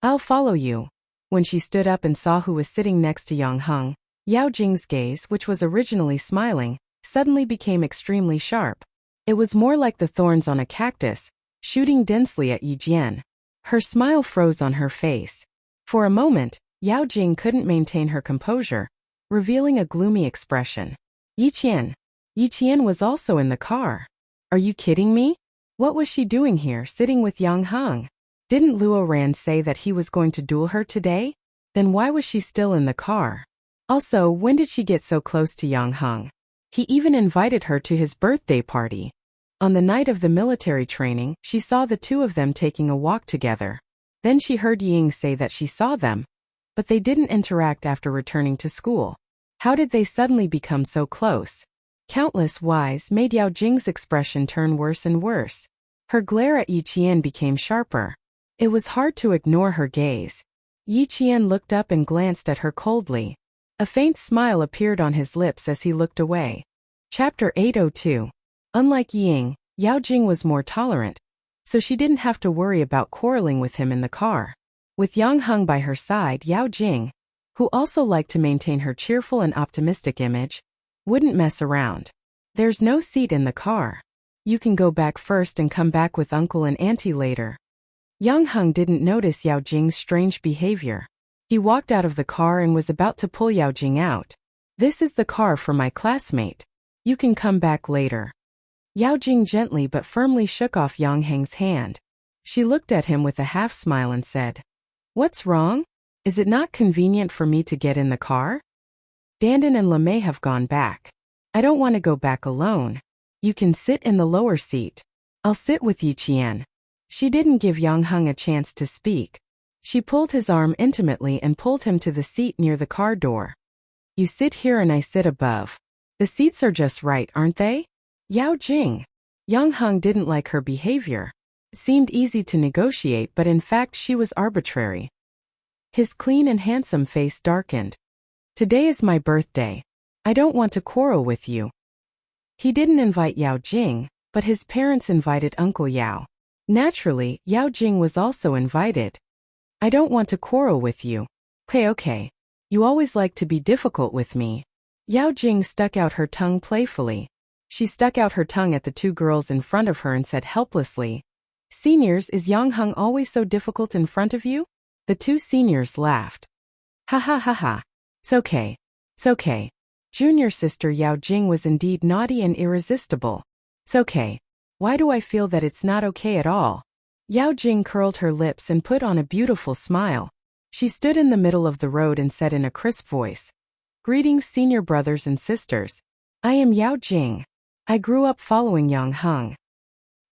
"I'll follow you." When she stood up and saw who was sitting next to Yang Heng, Yao Jing's gaze, which was originally smiling, suddenly became extremely sharp. It was more like the thorns on a cactus, shooting densely at Yi Jian. Her smile froze on her face. For a moment, Yao Jing couldn't maintain her composure, revealing a gloomy expression. Yi Qian. Yi Qian was also in the car. "Are you kidding me? What was she doing here, sitting with Yang Heng? Didn't Luo Ran say that he was going to duel her today? Then why was she still in the car? Also, when did she get so close to Yang Heng? He even invited her to his birthday party. On the night of the military training, she saw the two of them taking a walk together. Then she heard Ying say that she saw them, but they didn't interact after returning to school. How did they suddenly become so close?" Countless whys made Yao Jing's expression turn worse and worse. Her glare at Yi Qian became sharper. It was hard to ignore her gaze. Yi Qian looked up and glanced at her coldly. A faint smile appeared on his lips as he looked away. Chapter 802. Unlike Ying, Yao Jing was more tolerant, so she didn't have to worry about quarreling with him in the car. With Yang Heng by her side, Yao Jing, who also liked to maintain her cheerful and optimistic image, wouldn't mess around. "There's no seat in the car. You can go back first and come back with uncle and auntie later." Yang Heng didn't notice Yao Jing's strange behavior. He walked out of the car and was about to pull Yao Jing out. "This is the car for my classmate. You can come back later." Yao Jing gently but firmly shook off Yang Heng's hand. She looked at him with a half-smile and said, "What's wrong? Is it not convenient for me to get in the car? Dandan and Lemay have gone back. I don't want to go back alone. You can sit in the lower seat. I'll sit with Yi Qian." She didn't give Yang Heng a chance to speak. She pulled his arm intimately and pulled him to the seat near the car door. "You sit here and I sit above. The seats are just right, aren't they?" Yao Jing. Yang Heng didn't like her behavior. It seemed easy to negotiate, but in fact she was arbitrary. His clean and handsome face darkened. "Today is my birthday. I don't want to quarrel with you." He didn't invite Yao Jing, but his parents invited Uncle Yao. Naturally, Yao Jing was also invited. "I don't want to quarrel with you." Okay. You always like to be difficult with me." Yao Jing stuck out her tongue playfully. She stuck out her tongue at the two girls in front of her and said helplessly, "Seniors, is Yang Heng always so difficult in front of you?" The two seniors laughed. "Ha ha ha ha. It's okay. It's okay." Junior sister Yao Jing was indeed naughty and irresistible. "It's okay. Why do I feel that it's not okay at all?" Yao Jing curled her lips and put on a beautiful smile. She stood in the middle of the road and said in a crisp voice, "Greetings, senior brothers and sisters. I am Yao Jing. I grew up following Yang Heng.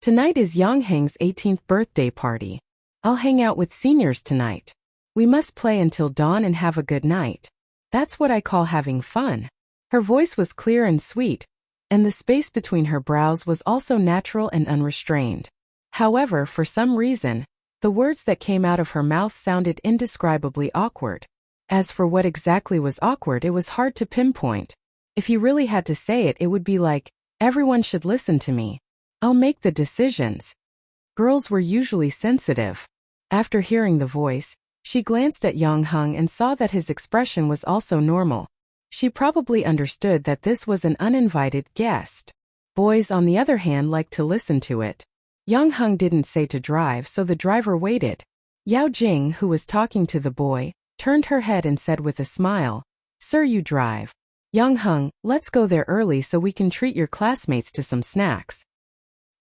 Tonight is Yonghang's 18th birthday party. I'll hang out with seniors tonight. We must play until dawn and have a good night. That's what I call having fun. Her voice was clear and sweet, and the space between her brows was also natural and unrestrained. However, for some reason, the words that came out of her mouth sounded indescribably awkward. As for what exactly was awkward, it was hard to pinpoint. If you really had to say it, it would be like, everyone should listen to me. I'll make the decisions. Girls were usually sensitive. After hearing the voice, she glanced at Yonghang and saw that his expression was also normal. She probably understood that this was an uninvited guest. Boys, on the other hand, liked to listen to it. Yonghang didn't say to drive, so the driver waited. Yao Jing, who was talking to the boy, turned her head and said with a smile, "Sir, you drive. Yonghang, let's go there early so we can treat your classmates to some snacks."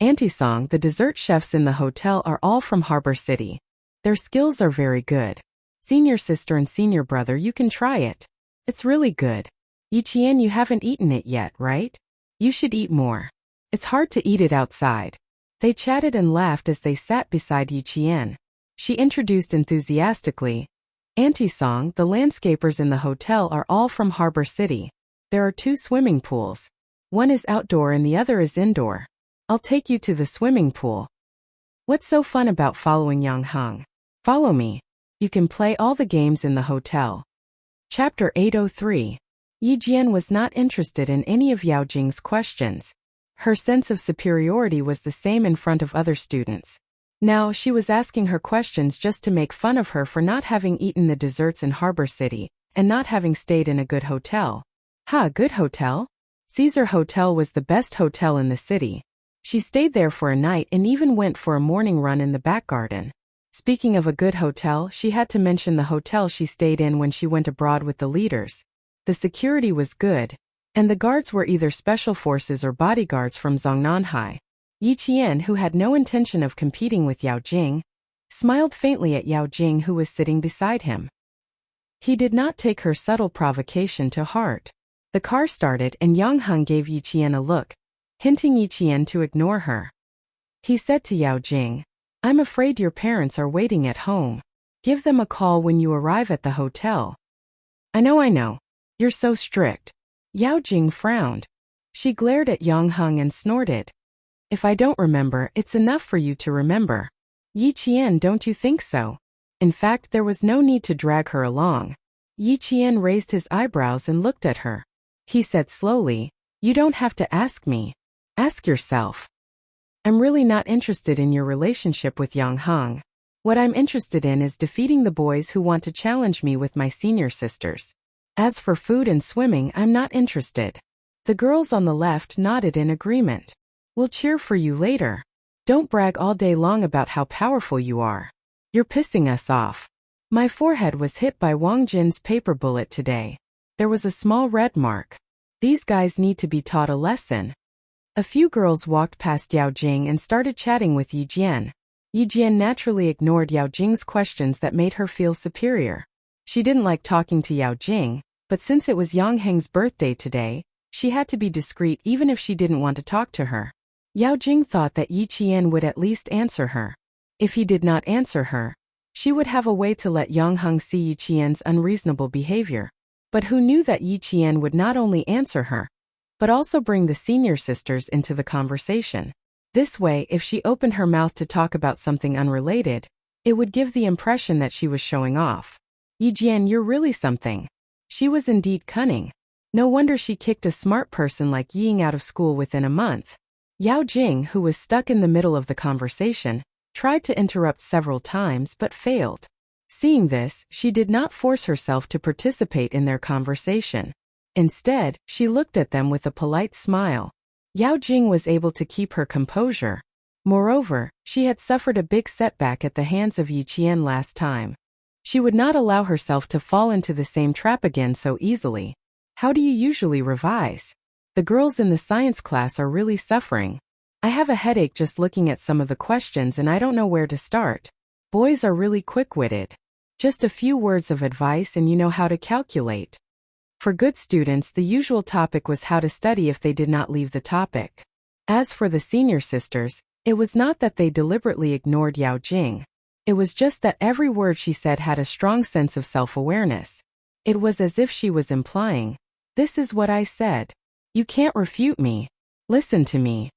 Auntie Song, the dessert chefs in the hotel are all from Harbor City. Their skills are very good. Senior sister and senior brother, you can try it. It's really good. Yiqian, you haven't eaten it yet, right? You should eat more. It's hard to eat it outside. They chatted and laughed as they sat beside Yiqian. She introduced enthusiastically, "Auntie Song, the landscapers in the hotel are all from Harbor City. There are 2 swimming pools. One is outdoor and the other is indoor. I'll take you to the swimming pool. What's so fun about following Yonghang? Follow me. You can play all the games in the hotel." Chapter 803. Yi Jian was not interested in any of Yao Jing's questions. Her sense of superiority was the same in front of other students. Now, she was asking her questions just to make fun of her for not having eaten the desserts in Harbor City, and not having stayed in a good hotel. Good hotel? Caesar Hotel was the best hotel in the city. She stayed there for a night and even went for a morning run in the back garden. Speaking of a good hotel, she had to mention the hotel she stayed in when she went abroad with the leaders. The security was good, and the guards were either special forces or bodyguards from Zongnanhai. Yi Qian, who had no intention of competing with Yao Jing, smiled faintly at Yao Jing, who was sitting beside him. He did not take her subtle provocation to heart. The car started and Yonghang gave Yi Qian a look, hinting Yi Qian to ignore her. He said to Yao Jing, "I'm afraid your parents are waiting at home. Give them a call when you arrive at the hotel." I know. You're so strict." Yao Jing frowned. She glared at Yonghang and snorted. "If I don't remember, it's enough for you to remember. Yi Qian, don't you think so?" In fact, there was no need to drag her along. Yi Qian raised his eyebrows and looked at her. He said slowly, "You don't have to ask me. Ask yourself. I'm really not interested in your relationship with Yonghang. What I'm interested in is defeating the boys who want to challenge me with my senior sisters. As for food and swimming, I'm not interested." The girls on the left nodded in agreement. "We'll cheer for you later. Don't brag all day long about how powerful you are. You're pissing us off." My forehead was hit by Wang Jin's paper bullet today. There was a small red mark. These guys need to be taught a lesson. A few girls walked past Yao Jing and started chatting with Yi Jian. Yi Jian naturally ignored Yao Jing's questions that made her feel superior. She didn't like talking to Yao Jing, but since it was Yonghang's birthday today, she had to be discreet even if she didn't want to talk to her. Yao Jing thought that Yi Qian would at least answer her. If he did not answer her, she would have a way to let Yonghang see Yi Qian's unreasonable behavior. But who knew that Yi Qian would not only answer her, but also bring the senior sisters into the conversation. This way, if she opened her mouth to talk about something unrelated, it would give the impression that she was showing off. "Yi Jian, you're really something." She was indeed cunning. No wonder she kicked a smart person like Ying out of school within a month. Yao Jing, who was stuck in the middle of the conversation, tried to interrupt several times but failed. Seeing this, she did not force herself to participate in their conversation. Instead, she looked at them with a polite smile. Yao Jing was able to keep her composure. Moreover, she had suffered a big setback at the hands of Yi Qian last time. She would not allow herself to fall into the same trap again so easily. "How do you usually revise? The girls in the science class are really suffering. I have a headache just looking at some of the questions and I don't know where to start. Boys are really quick-witted. Just a few words of advice and you know how to calculate." For good students, the usual topic was how to study if they did not leave the topic. As for the senior sisters, It was not that they deliberately ignored Yao Jing. It was just that every word she said had a strong sense of self-awareness. It was as if she was implying, "This is what I said. You can't refute me. Listen to me."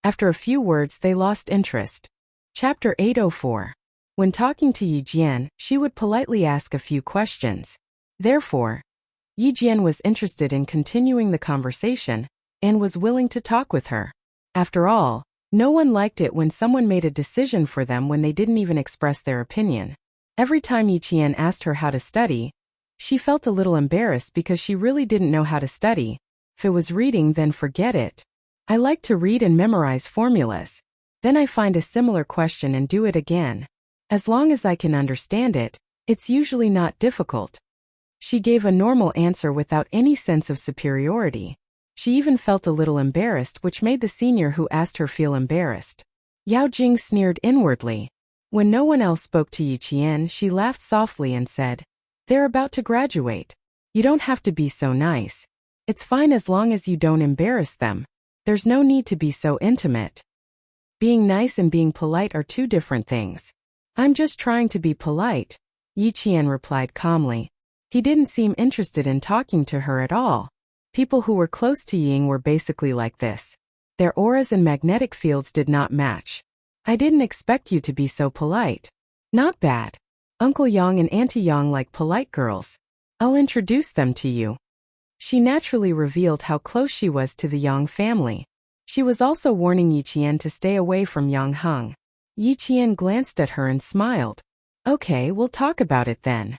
After a few words they lost interest. Chapter 804. When talking to Yi Jian, she would politely ask a few questions. Therefore, Yi Jian was interested in continuing the conversation and was willing to talk with her. After all, no one liked it when someone made a decision for them when they didn't even express their opinion. Every time Yi Jian asked her how to study, she felt a little embarrassed because she really didn't know how to study. If it was reading, then forget it. I like to read and memorize formulas. Then I find a similar question and do it again. As long as I can understand it, it's usually not difficult. She gave a normal answer without any sense of superiority. She even felt a little embarrassed, which made the senior who asked her feel embarrassed. Yao Jing sneered inwardly. When no one else spoke to Yi Jian, she laughed softly and said, "They're about to graduate. You don't have to be so nice. It's fine as long as you don't embarrass them. There's no need to be so intimate." Being nice and being polite are two different things. "I'm just trying to be polite," Yi Jian replied calmly. He didn't seem interested in talking to her at all. People who were close to Ying were basically like this. Their auras and magnetic fields did not match. "I didn't expect you to be so polite." "Not bad. Uncle Yang and Auntie Yang like polite girls. I'll introduce them to you." She naturally revealed how close she was to the Yang family. She was also warning Yi Jian to stay away from Yang Heng. Yi Jian glanced at her and smiled. "Okay, we'll talk about it then.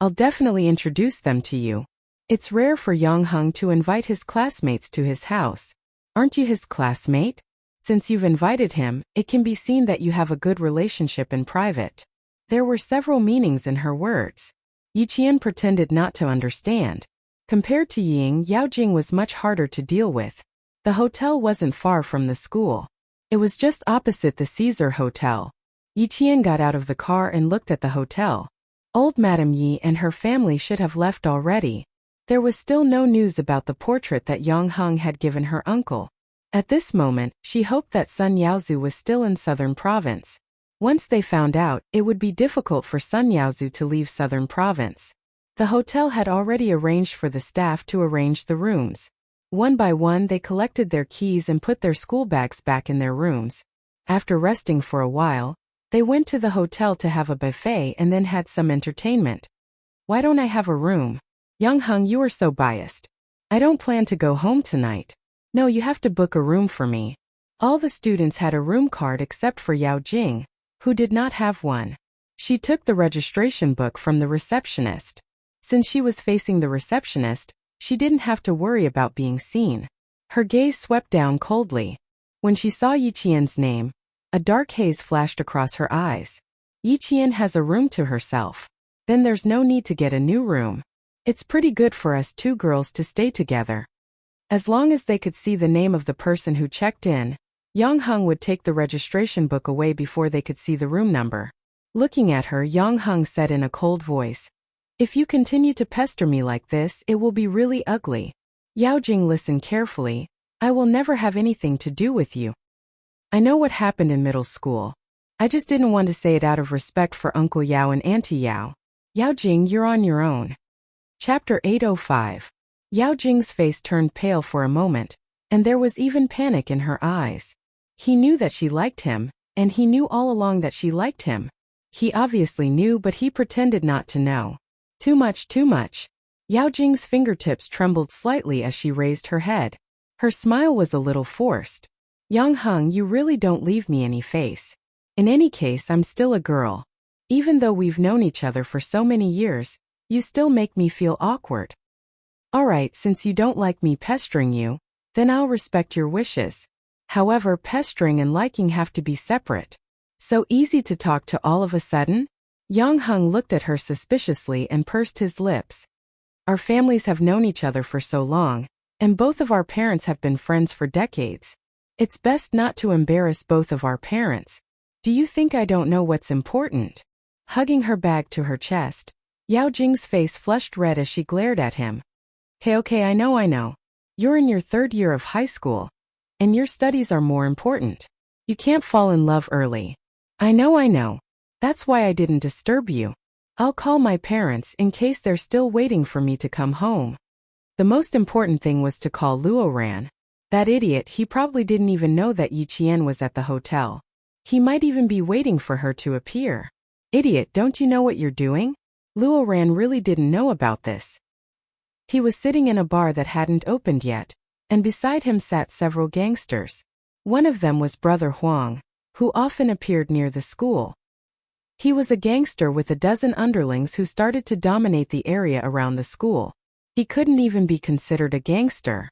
I'll definitely introduce them to you. It's rare for Yang Heng to invite his classmates to his house. Aren't you his classmate? Since you've invited him, it can be seen that you have a good relationship in private." There were several meanings in her words. Yi Jian pretended not to understand. Compared to Ying, Yao Jing was much harder to deal with. The hotel wasn't far from the school. It was just opposite the Caesar Hotel. Yi Jian got out of the car and looked at the hotel. Old Madame Yi and her family should have left already. There was still no news about the portrait that Yang Heng had given her uncle. At this moment, she hoped that Sun Yaozu was still in Southern Province. Once they found out, it would be difficult for Sun Yaozu to leave Southern Province. The hotel had already arranged for the staff to arrange the rooms. One by one they collected their keys and put their school bags back in their rooms. After resting for a while, they went to the hotel to have a buffet and then had some entertainment. "Why don't I have a room? Yang Heng, you are so biased. I don't plan to go home tonight." "No, you have to book a room for me." All the students had a room card except for Yao Jing, who did not have one. She took the registration book from the receptionist. Since she was facing the receptionist, she didn't have to worry about being seen. Her gaze swept down coldly. When she saw Yi Qian's name, a dark haze flashed across her eyes. Yi Qian has a room to herself. Then there's no need to get a new room. It's pretty good for us two girls to stay together. As long as they could see the name of the person who checked in, Yang Heng would take the registration book away before they could see the room number. Looking at her, Yang Heng said in a cold voice, "If you continue to pester me like this, it will be really ugly." Yao Jing listened carefully. "I will never have anything to do with you. I know what happened in middle school. I just didn't want to say it out of respect for Uncle Yao and Auntie Yao. Yao Jing, you're on your own." Chapter 805. Yao Jing's face turned pale for a moment, and there was even panic in her eyes. He knew that she liked him, and he knew all along that she liked him. He obviously knew, but he pretended not to know. Too much, too much. Yao Jing's fingertips trembled slightly as she raised her head. Her smile was a little forced. "Yang Heng, you really don't leave me any face. In any case, I'm still a girl. Even though we've known each other for so many years, you still make me feel awkward. Alright, since you don't like me pestering you, then I'll respect your wishes. However, pestering and liking have to be separate. So easy to talk to all of a sudden?" Yang Heng looked at her suspiciously and pursed his lips. "Our families have known each other for so long, and both of our parents have been friends for decades. It's best not to embarrass both of our parents. Do you think I don't know what's important?" Hugging her bag to her chest, Yao Jing's face flushed red as she glared at him. Okay, I know. You're in your third year of high school, and your studies are more important. You can't fall in love early. I know. That's why I didn't disturb you. I'll call my parents in case they're still waiting for me to come home. The most important thing was to call Luo Ran. That idiot, he probably didn't even know that Yi Qian was at the hotel. He might even be waiting for her to appear. Idiot, don't you know what you're doing? Luo Ran really didn't know about this. He was sitting in a bar that hadn't opened yet, and beside him sat several gangsters. One of them was Brother Huang, who often appeared near the school. He was a gangster with a dozen underlings who started to dominate the area around the school. He couldn't even be considered a gangster.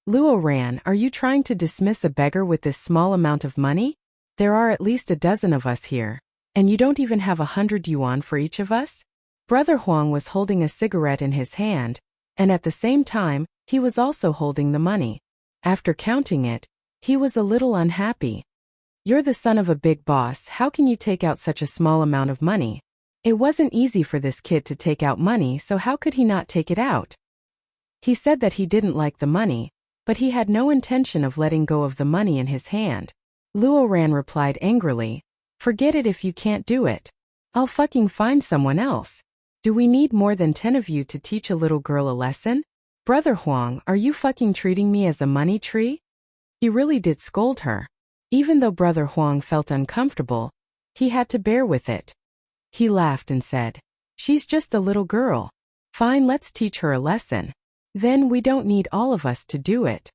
Luo Ran, are you trying to dismiss a beggar with this small amount of money? There are at least a dozen of us here, and you don't even have 100 yuan for each of us? Brother Huang was holding a cigarette in his hand, and at the same time, he was also holding the money. After counting it, he was a little unhappy. You're the son of a big boss, how can you take out such a small amount of money? It wasn't easy for this kid to take out money, so how could he not take it out? He said that he didn't like the money, but he had no intention of letting go of the money in his hand. Luo Ran replied angrily, forget it if you can't do it. I'll fucking find someone else. Do we need more than 10 of you to teach a little girl a lesson? Brother Huang, are you fucking treating me as a money tree? He really did scold her. Even though Brother Huang felt uncomfortable, he had to bear with it. He laughed and said, she's just a little girl. Fine, let's teach her a lesson. Then we don't need all of us to do it.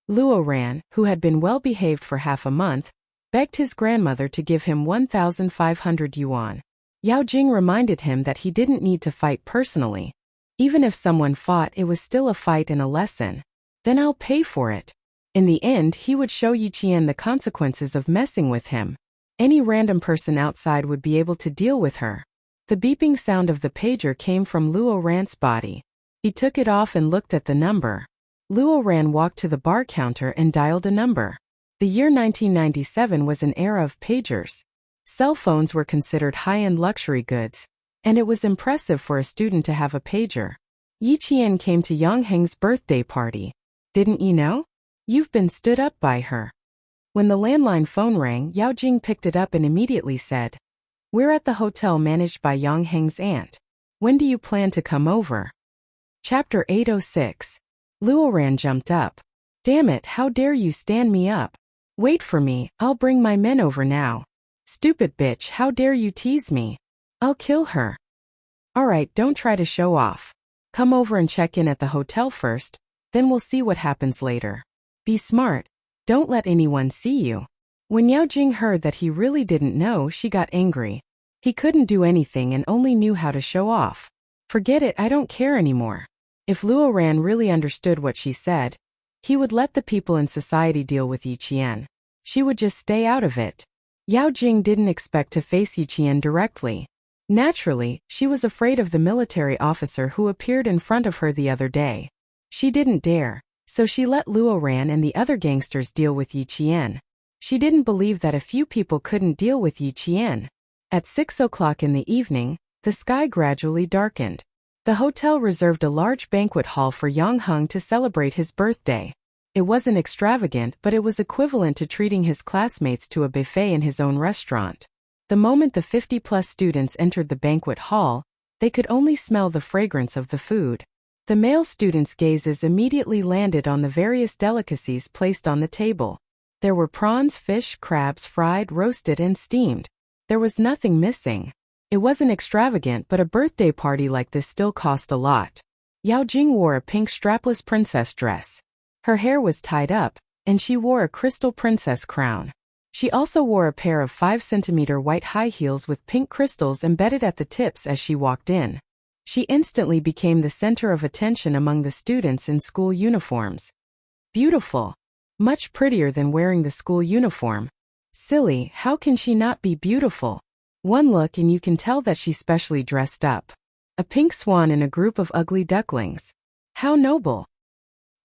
Luo Ran, who had been well behaved for half a month, begged his grandmother to give him 1,500 yuan. Yao Jing reminded him that he didn't need to fight personally. Even if someone fought, it was still a fight and a lesson. Then I'll pay for it. In the end, he would show Yi Qian the consequences of messing with him. Any random person outside would be able to deal with her. The beeping sound of the pager came from Luo Ran's body. He took it off and looked at the number. Luo Ran walked to the bar counter and dialed a number. The year 1997 was an era of pagers. Cell phones were considered high-end luxury goods, and it was impressive for a student to have a pager. Yi Qian came to Yang Heng's birthday party. Didn't you know? You've been stood up by her. When the landline phone rang, Yao Jing picked it up and immediately said, we're at the hotel managed by Yang Heng's aunt. When do you plan to come over? Chapter 806. Luo Ran jumped up. Damn it, how dare you stand me up? Wait for me, I'll bring my men over now. Stupid bitch, how dare you tease me? I'll kill her. Alright, don't try to show off. Come over and check in at the hotel first, then we'll see what happens later. Be smart. Don't let anyone see you. When Yao Jing heard that he really didn't know, she got angry. He couldn't do anything and only knew how to show off. Forget it, I don't care anymore. If Luo Ran really understood what she said, he would let the people in society deal with Yi Qian. She would just stay out of it. Yao Jing didn't expect to face Yi Qian directly. Naturally, she was afraid of the military officer who appeared in front of her the other day. She didn't dare, so she let Luo Ran and the other gangsters deal with Yi Qian. She didn't believe that a few people couldn't deal with Yi Qian. At 6 o'clock in the evening, the sky gradually darkened. The hotel reserved a large banquet hall for Yang Heng to celebrate his birthday. It wasn't extravagant, but it was equivalent to treating his classmates to a buffet in his own restaurant. The moment the 50-plus students entered the banquet hall, they could only smell the fragrance of the food. The male students' gazes immediately landed on the various delicacies placed on the table. There were prawns, fish, crabs, fried, roasted, and steamed. There was nothing missing. It wasn't extravagant, but a birthday party like this still cost a lot. Yao Jing wore a pink strapless princess dress. Her hair was tied up, and she wore a crystal princess crown. She also wore a pair of 5-centimeter white high heels with pink crystals embedded at the tips as she walked in. She instantly became the center of attention among the students in school uniforms. Beautiful. Much prettier than wearing the school uniform. Silly, how can she not be beautiful? One look and you can tell that she's specially dressed up. A pink swan in a group of ugly ducklings. How noble.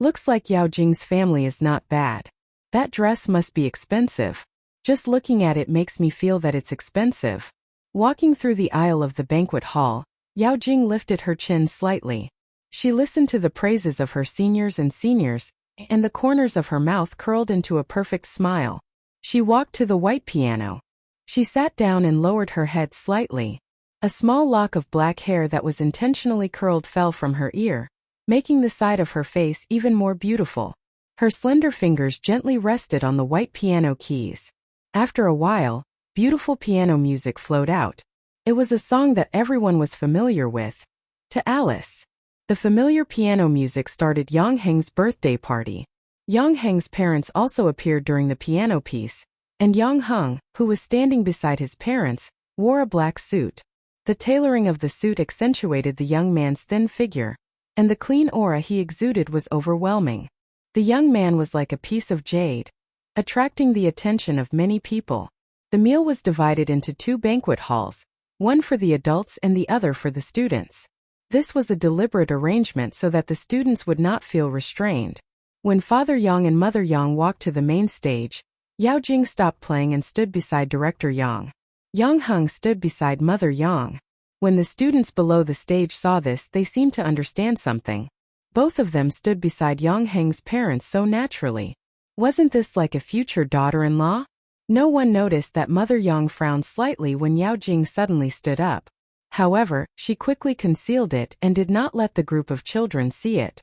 Looks like Yao Jing's family is not bad. That dress must be expensive. Just looking at it makes me feel that it's expensive. Walking through the aisle of the banquet hall, Yao Jing lifted her chin slightly. She listened to the praises of her seniors, and the corners of her mouth curled into a perfect smile. She walked to the white piano. She sat down and lowered her head slightly. A small lock of black hair that was intentionally curled fell from her ear, making the side of her face even more beautiful. Her slender fingers gently rested on the white piano keys. After a while, beautiful piano music flowed out. It was a song that everyone was familiar with. To Alice. The familiar piano music started Yang Heng's birthday party. Yang Heng's parents also appeared during the piano piece, and Yang Heng, who was standing beside his parents, wore a black suit. The tailoring of the suit accentuated the young man's thin figure, and the clean aura he exuded was overwhelming. The young man was like a piece of jade, attracting the attention of many people. The meal was divided into 2 banquet halls, one for the adults and the other for the students. This was a deliberate arrangement so that the students would not feel restrained. When Father Yang and Mother Yang walked to the main stage, Yao Jing stopped playing and stood beside Director Yang. Yang Heng stood beside Mother Yang. When the students below the stage saw this, they seemed to understand something. Both of them stood beside Yang Heng's parents so naturally. Wasn't this like a future daughter-in-law? No one noticed that Mother Yang frowned slightly when Yao Jing suddenly stood up. However, she quickly concealed it and did not let the group of children see it.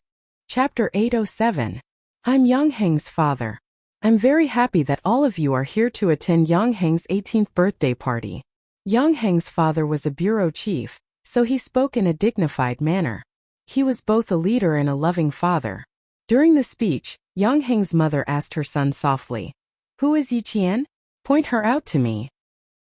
Chapter 807. I'm Yang Heng's father. I'm very happy that all of you are here to attend Yang Heng's 18th birthday party. Yang Heng's father was a bureau chief, so he spoke in a dignified manner. He was both a leader and a loving father. During the speech, Yang Heng's mother asked her son softly, "Who is Yiqian? Point her out to me."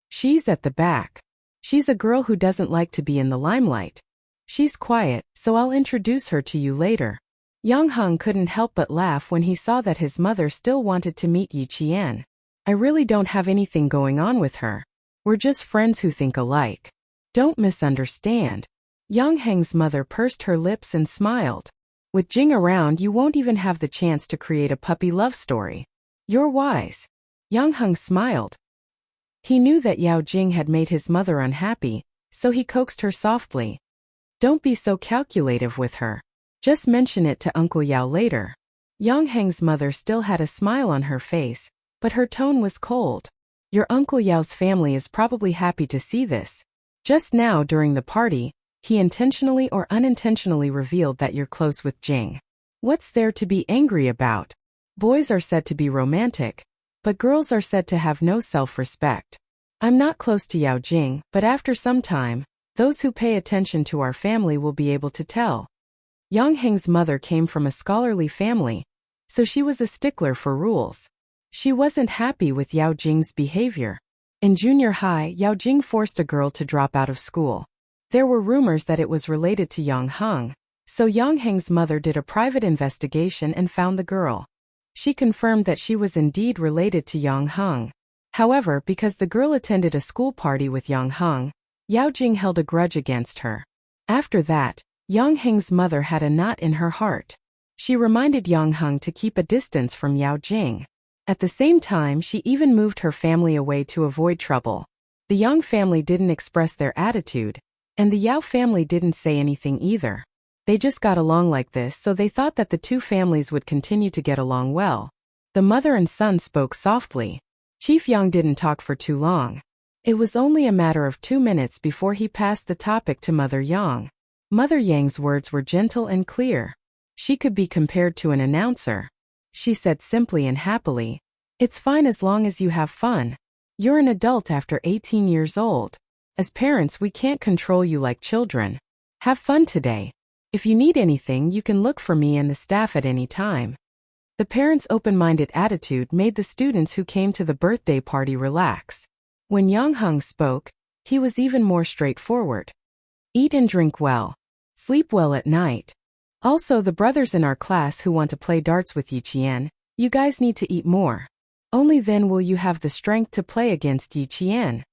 "She's at the back. She's a girl who doesn't like to be in the limelight. She's quiet, so I'll introduce her to you later." Yang Heng couldn't help but laugh when he saw that his mother still wanted to meet Yiqian. "I really don't have anything going on with her. We're just friends who think alike. Don't misunderstand." Yang Heng's mother pursed her lips and smiled. "With Jing around, you won't even have the chance to create a puppy love story. You're wise." Yang Heng smiled. He knew that Yao Jing had made his mother unhappy, so he coaxed her softly. "Don't be so calculative with her. Just mention it to Uncle Yao later." Yang Heng's mother still had a smile on her face, but her tone was cold. "Your Uncle Yao's family is probably happy to see this. Just now during the party, he intentionally or unintentionally revealed that you're close with Jing. What's there to be angry about? Boys are said to be romantic, but girls are said to have no self-respect. I'm not close to Yao Jing, but after some time, those who pay attention to our family will be able to tell." Yang Heng's mother came from a scholarly family, so she was a stickler for rules. She wasn't happy with Yao Jing's behavior. In junior high, Yao Jing forced a girl to drop out of school. There were rumors that it was related to Yang Heng, so Yang Heng's mother did a private investigation and found the girl. She confirmed that she was indeed related to Yang Heng. However, because the girl attended a school party with Yang Heng, Yao Jing held a grudge against her. After that, Yang Heng's mother had a knot in her heart. She reminded Yang Heng to keep a distance from Yao Jing. At the same time, she even moved her family away to avoid trouble. The Yang family didn't express their attitude, and the Yao family didn't say anything either. They just got along like this, so they thought that the two families would continue to get along well. The mother and son spoke softly. Chief Yang didn't talk for too long. It was only a matter of 2 minutes before he passed the topic to Mother Yang. Mother Yang's words were gentle and clear. She could be compared to an announcer. She said simply and happily, "It's fine as long as you have fun. You're an adult after 18 years old. As parents, we can't control you like children. Have fun today. If you need anything, you can look for me and the staff at any time." The parents' open-minded attitude made the students who came to the birthday party relax. When Yang Heng spoke, he was even more straightforward. "Eat and drink well. Sleep well at night. Also, the brothers in our class who want to play darts with Yiqian, you guys need to eat more. Only then will you have the strength to play against Yiqian."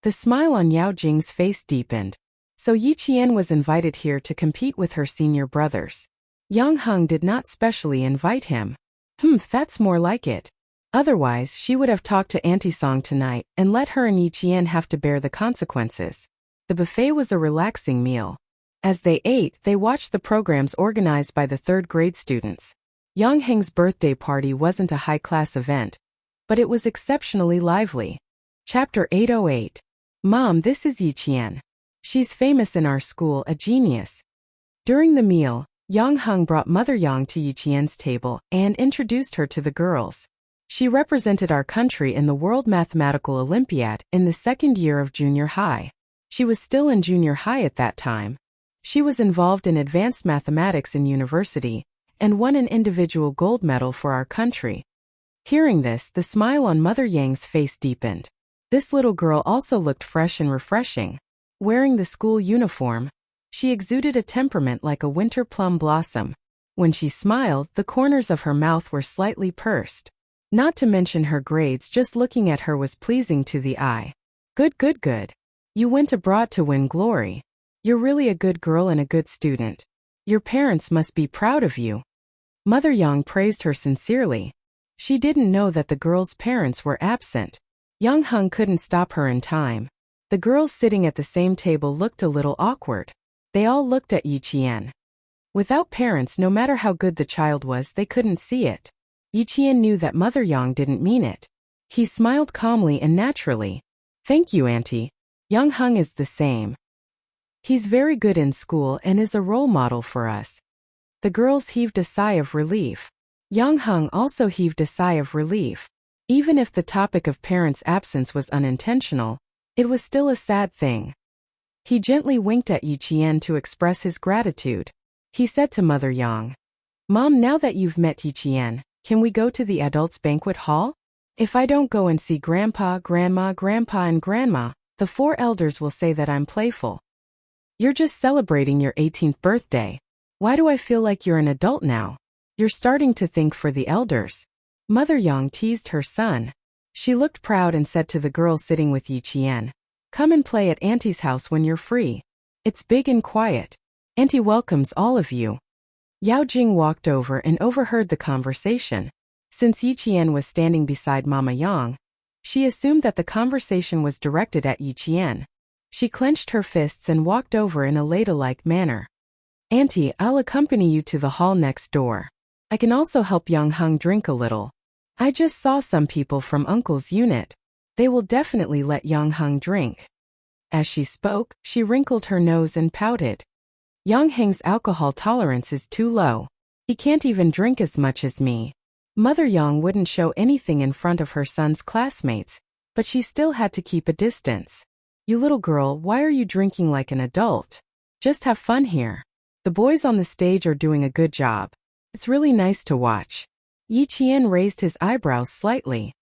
The smile on Yao Jing's face deepened. So Yiqian was invited here to compete with her senior brothers. Yang Heng did not specially invite him. That's more like it. Otherwise, she would have talked to Auntie Song tonight and let her and Yiqian have to bear the consequences. The buffet was a relaxing meal. As they ate, they watched the programs organized by the third grade students. Yang Heng's birthday party wasn't a high-class event. but it was exceptionally lively. Chapter 808. Mom, this is Yiqian. She's famous in our school, a genius. During the meal, Yang Heng brought Mother Yang to Yiqian's table and introduced her to the girls. She represented our country in the World Mathematical Olympiad in the second year of junior high. She was still in junior high at that time. She was involved in advanced mathematics in university and won an individual gold medal for our country. Hearing this, the smile on Mother Yang's face deepened. This little girl also looked fresh and refreshing. Wearing the school uniform, she exuded a temperament like a winter plum blossom. When she smiled, the corners of her mouth were slightly pursed. Not to mention her grades, just looking at her was pleasing to the eye. Good, good, good. You went abroad to win glory. You're really a good girl and a good student. Your parents must be proud of you. Mother Yang praised her sincerely. She didn't know that the girl's parents were absent. Yang Heng couldn't stop her in time. The girls sitting at the same table looked a little awkward. They all looked at Yiqian. Without parents, no matter how good the child was, they couldn't see it. Yiqian knew that Mother Yang didn't mean it. He smiled calmly and naturally. Thank you, Auntie. Yang Heng is the same. He's very good in school and is a role model for us. The girls heaved a sigh of relief. Yang Heng also heaved a sigh of relief. Even if the topic of parents' absence was unintentional, it was still a sad thing. He gently winked at Yiqian to express his gratitude. He said to Mother Yang, Mom, now that you've met Yiqian, can we go to the adults' banquet hall? If I don't go and see Grandpa, Grandma, Grandpa, and Grandma, the 4 elders will say that I'm playful. You're just celebrating your 18th birthday. Why do I feel like you're an adult now? You're starting to think for the elders. Mother Yang teased her son. She looked proud and said to the girl sitting with Yiqian, Come and play at Auntie's house when you're free. It's big and quiet. Auntie welcomes all of you. Yao Jing walked over and overheard the conversation. Since Yiqian was standing beside Mama Yang, she assumed that the conversation was directed at Yiqian. She clenched her fists and walked over in a ladylike manner. Auntie, I'll accompany you to the hall next door. I can also help Yang Heng drink a little. I just saw some people from Uncle's unit. They will definitely let Yang Heng drink. As she spoke, she wrinkled her nose and pouted. Yang Heng's alcohol tolerance is too low. He can't even drink as much as me. Mother Yang wouldn't show anything in front of her son's classmates, but she still had to keep a distance. You little girl, why are you drinking like an adult? Just have fun here. The boys on the stage are doing a good job. It's really nice to watch. Yiqian raised his eyebrows slightly.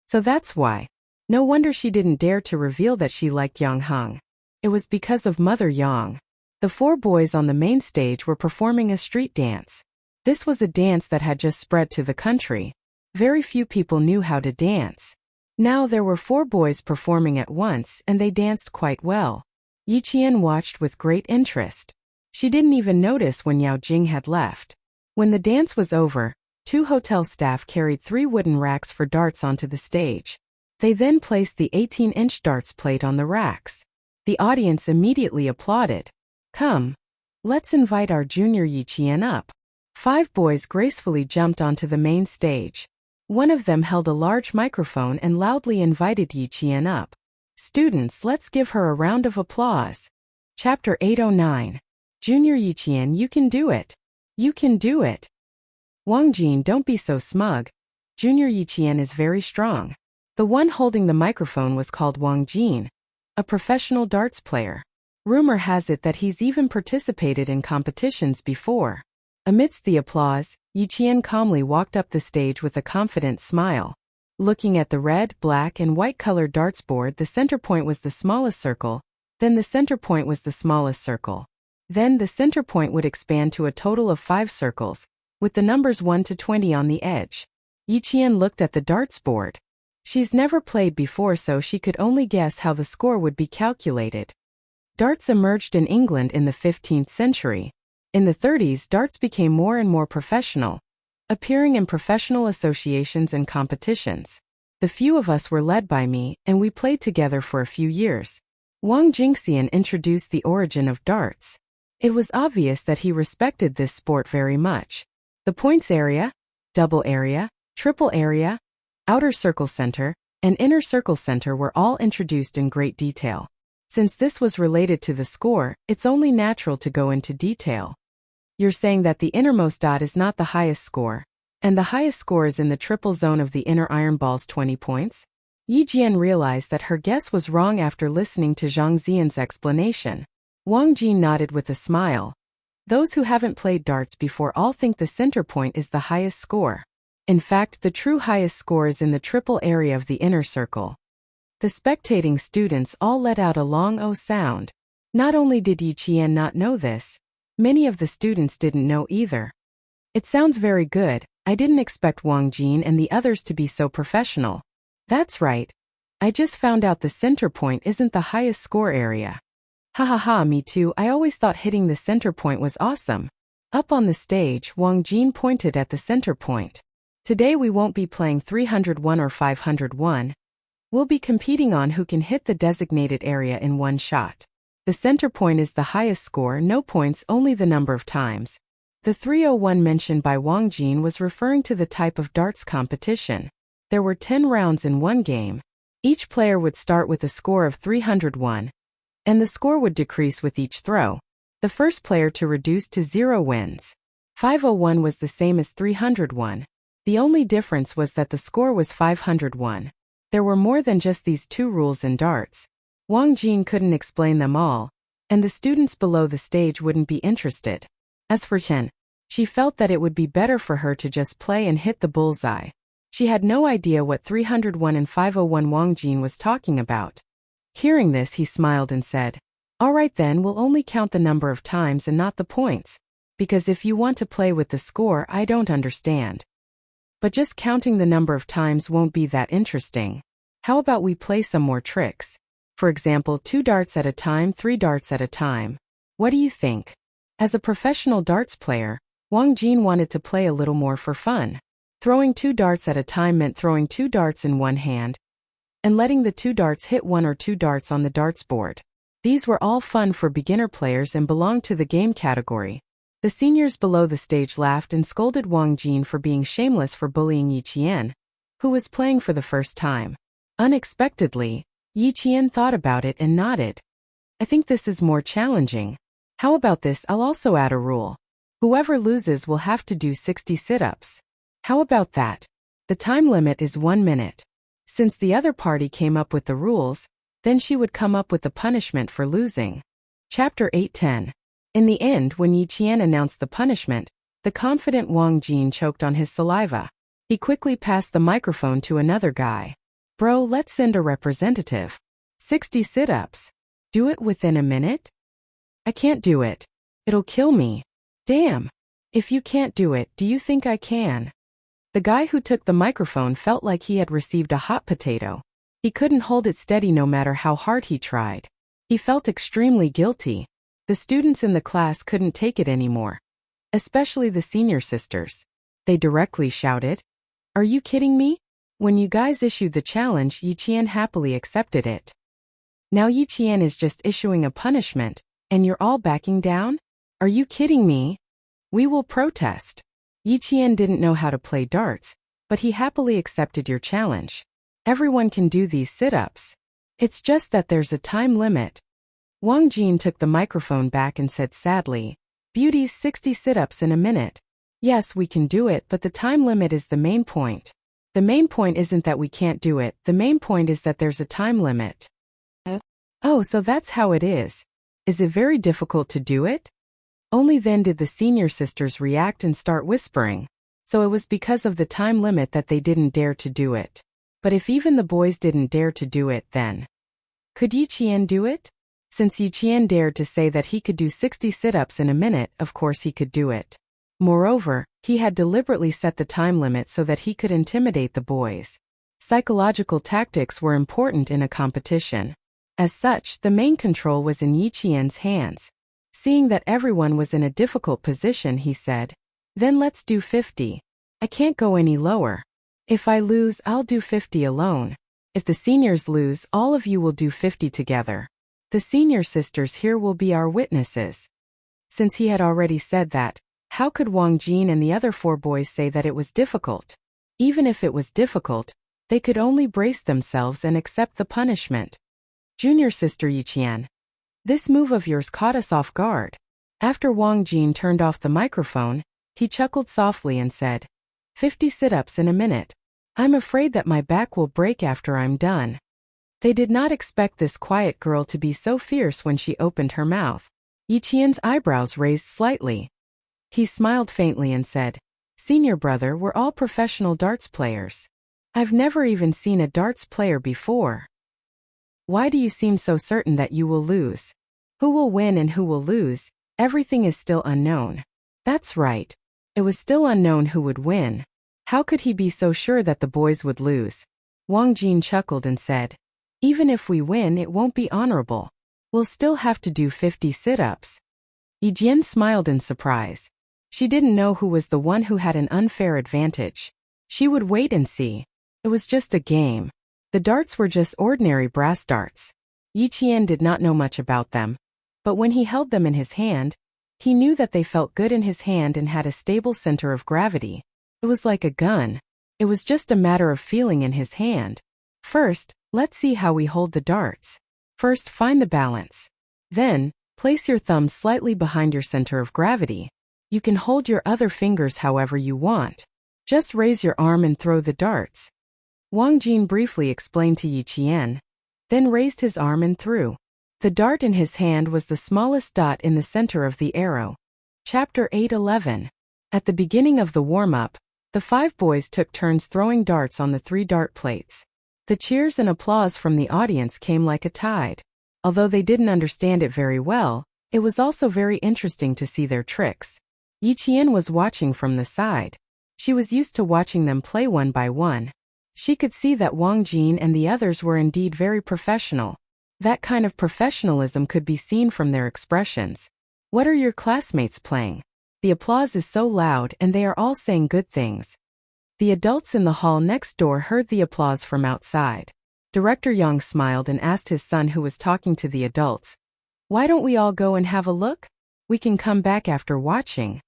So that's why. No wonder she didn't dare to reveal that she liked Yang Heng. It was because of Mother Yang. The 4 boys on the main stage were performing a street dance. This was a dance that had just spread to the country. Very few people knew how to dance. Now there were 4 boys performing at once and they danced quite well. Yiqian watched with great interest. She didn't even notice when Yao Jing had left. When the dance was over, 2 hotel staff carried 3 wooden racks for darts onto the stage. They then placed the 18-inch darts plate on the racks. The audience immediately applauded. Come. Let's invite our junior Yiqian up. 5 boys gracefully jumped onto the main stage. One of them held a large microphone and loudly invited Yiqian up. Students, let's give her a round of applause. Chapter 809. Junior Yiqian, you can do it. You can do it. Wang Jin, don't be so smug. Junior Yiqian is very strong. The one holding the microphone was called Wang Jin, a professional darts player. Rumor has it that he's even participated in competitions before. Amidst the applause, Yiqian calmly walked up the stage with a confident smile. Looking at the red, black, and white-colored darts board, the center point was the smallest circle, then the center point was the smallest circle. Then the center point would expand to a total of 5 circles, with the numbers 1 to 20 on the edge. Yiqian looked at the darts board. She's never played before, so she could only guess how the score would be calculated. Darts emerged in England in the 15th century. In the 30s, darts became more and more professional, appearing in professional associations and competitions. The few of us were led by me, and we played together for a few years. Wang Jingxian introduced the origin of darts. It was obvious that he respected this sport very much. The points area, double area, triple area. outer circle center, and inner circle center were all introduced in great detail. Since this was related to the score, it's only natural to go into detail. You're saying that the innermost dot is not the highest score, and the highest score is in the triple zone of the inner iron ball's 20 points? Yi Jian realized that her guess was wrong after listening to Zhang Xian's explanation. Wang Jin nodded with a smile. Those who haven't played darts before all think the center point is the highest score. In fact, the true highest score is in the triple area of the inner circle. The spectating students all let out a long "oh" sound. Not only did Yi Qian not know this, many of the students didn't know either. It sounds very good. I didn't expect Wang Jin and the others to be so professional. That's right. I just found out the center point isn't the highest score area. Ha ha ha, me too. I always thought hitting the center point was awesome. Up on the stage, Wang Jin pointed at the center point. Today we won't be playing 301 or 501. We'll be competing on who can hit the designated area in one shot. The center point is the highest score, no points, only the number of times. The 301 mentioned by Wang Jin was referring to the type of darts competition. There were 10 rounds in one game. Each player would start with a score of 301, and the score would decrease with each throw. The first player to reduce to 0 wins. 501 was the same as 301. The only difference was that the score was 501. There were more than just these two rules in darts. Wang Jin couldn't explain them all, and the students below the stage wouldn't be interested. As for Chen, she felt that it would be better for her to just play and hit the bullseye. She had no idea what 301 and 501 Wang Jin was talking about. Hearing this, he smiled and said, "All right then, we'll only count the number of times and not the points. Because if you want to play with the score, I don't understand. But just counting the number of times won't be that interesting. How about we play some more tricks? For example, 2 darts at a time, 3 darts at a time. What do you think?" As a professional darts player, Wang Jin wanted to play a little more for fun. Throwing 2 darts at a time meant throwing 2 darts in one hand and letting the 2 darts hit 1 or 2 darts on the darts board. These were all fun for beginner players and belonged to the game category. The seniors below the stage laughed and scolded Wang Jin for being shameless for bullying Yi Qian, who was playing for the first time. Unexpectedly, Yi Qian thought about it and nodded. "I think this is more challenging. How about this? I'll also add a rule. Whoever loses will have to do 60 sit-ups. How about that? The time limit is 1 minute. Since the other party came up with the rules, then she would come up with the punishment for losing." Chapter 8:10. In the end, when Yi Qian announced the punishment, the confident Wang Jin choked on his saliva. He quickly passed the microphone to another guy. "Bro, let's send a representative. 60 sit-ups. Do it within a minute?" "I can't do it. It'll kill me." "Damn. If you can't do it, do you think I can?" The guy who took the microphone felt like he had received a hot potato. He couldn't hold it steady no matter how hard he tried. He felt extremely guilty. The students in the class couldn't take it anymore. Especially the senior sisters. They directly shouted, "Are you kidding me?" When you guys issued the challenge, Yi Qian happily accepted it. Now Yi Qian is just issuing a punishment, and you're all backing down? Are you kidding me? We will protest. Yi Qian didn't know how to play darts, but he happily accepted your challenge. Everyone can do these sit-ups. It's just that there's a time limit. Wang Jin took the microphone back and said sadly, "Beauties, 60 sit-ups in a minute. Yes, we can do it, but the time limit is the main point. The main point isn't that we can't do it, the main point is that there's a time limit." Oh, so that's how it is. Is it very difficult to do it? Only then did the senior sisters react and start whispering. So it was because of the time limit that they didn't dare to do it. But if even the boys didn't dare to do it, then could Yi Qian do it? Since Yi Qian dared to say that he could do 60 sit-ups in a minute, of course he could do it. Moreover, he had deliberately set the time limit so that he could intimidate the boys. Psychological tactics were important in a competition. As such, the main control was in Yi Qian's hands. Seeing that everyone was in a difficult position, he said, "Then let's do 50. I can't go any lower. If I lose, I'll do 50 alone. If the seniors lose, all of you will do 50 together. The senior sisters here will be our witnesses." Since he had already said that, how could Wang Jin and the other 4 boys say that it was difficult? Even if it was difficult, They could only brace themselves and accept the punishment. Junior sister Yiqian. This move of yours caught us off guard. After Wang Jin turned off the microphone, he chuckled softly and said, 50 sit-ups in a minute. I'm afraid that my back will break after I'm done. They did not expect this quiet girl to be so fierce when she opened her mouth. Yiqian's eyebrows raised slightly. He smiled faintly and said, Senior brother, we're all professional darts players. I've never even seen a darts player before. Why do you seem so certain that you will lose? Who will win and who will lose? Everything is still unknown. That's right. It was still unknown who would win. How could he be so sure that the boys would lose? Wang Jin chuckled and said, Even if we win, it won't be honorable. We'll still have to do 50 sit-ups. Yijian smiled in surprise. She didn't know who was the one who had an unfair advantage. She would wait and see. It was just a game. The darts were just ordinary brass darts. Yiqian did not know much about them. But when he held them in his hand, he knew that they felt good in his hand and had a stable center of gravity. It was like a gun. It was just a matter of feeling in his hand. First, let's see how we hold the darts. First, find the balance. Then, place your thumb slightly behind your center of gravity. You can hold your other fingers however you want. Just raise your arm and throw the darts. Wang Jin briefly explained to Yiqian, then raised his arm and threw. The dart in his hand was the smallest dot in the center of the arrow. Chapter 8:11. At the beginning of the warm-up, the 5 boys took turns throwing darts on the 3 dart plates. The cheers and applause from the audience came like a tide. Although they didn't understand it very well, it was also very interesting to see their tricks. Yiqian was watching from the side. She was used to watching them play one by one. She could see that Wang Jin and the others were indeed very professional. That kind of professionalism could be seen from their expressions. What are your classmates playing? The applause is so loud and they are all saying good things. The adults in the hall next door heard the applause from outside. Director Yang smiled and asked his son who was talking to the adults, Why don't we all go and have a look? We can come back after watching.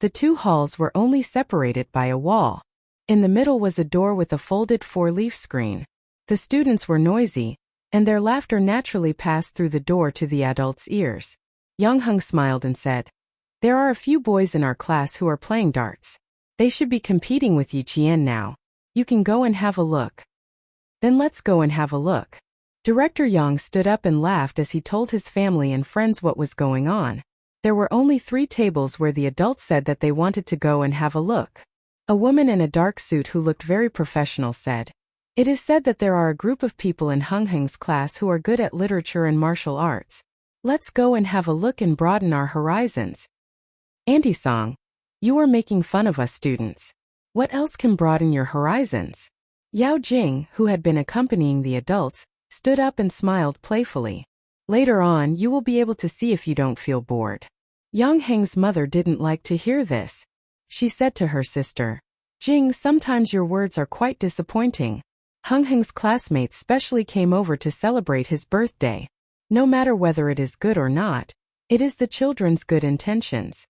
The 2 halls were only separated by a wall. In the middle was a door with a folded 4-leaf screen. The students were noisy, and their laughter naturally passed through the door to the adults' ears. Yang Heng smiled and said, There are a few boys in our class who are playing darts. They should be competing with Yiqian now. You can go and have a look. Then let's go and have a look. Director Yang stood up and laughed as he told his family and friends what was going on. There were only 3 tables where the adults said that they wanted to go and have a look. A woman in a dark suit who looked very professional said, It is said that there are a group of people in Heng Heng's class who are good at literature and martial arts. Let's go and have a look and broaden our horizons. Auntie Song, you are making fun of us students. What else can broaden your horizons? Yao Jing, who had been accompanying the adults, stood up and smiled playfully. Later on, you will be able to see if you don't feel bored. Yang Heng's mother didn't like to hear this. She said to her sister, Jing, sometimes your words are quite disappointing. Heng Heng's classmates specially came over to celebrate his birthday. No matter whether it is good or not, it is the children's good intentions.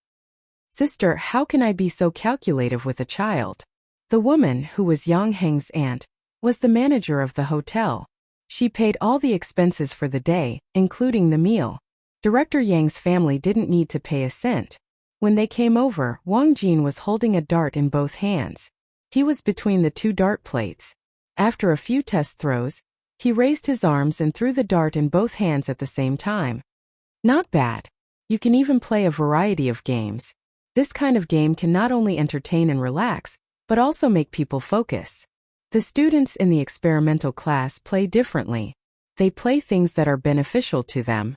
Sister, how can I be so calculative with a child? The woman, who was Yang Heng's aunt, was the manager of the hotel. She paid all the expenses for the day, including the meal. Director Yang's family didn't need to pay a cent. When they came over, Wang Jin was holding a dart in both hands. He was between the 2 dart plates. After a few test throws, he raised his arms and threw the dart in both hands at the same time. Not bad. You can even play a variety of games. This kind of game can not only entertain and relax, but also make people focus. The students in the experimental class play differently. They play things that are beneficial to them.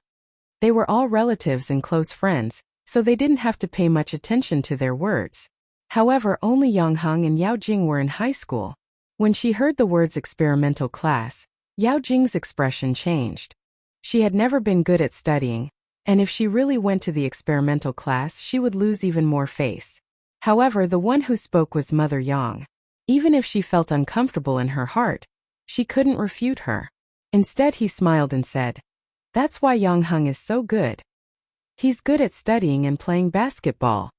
They were all relatives and close friends, so they didn't have to pay much attention to their words. However, only Yang Heng and Yao Jing were in high school. When she heard the words experimental class, Yao Jing's expression changed. She had never been good at studying, and if she really went to the experimental class, she would lose even more face. However, the one who spoke was Mother Yang. Even if she felt uncomfortable in her heart, she couldn't refute her. Instead, he smiled and said, That's why Yang Heng is so good. He's good at studying and playing basketball.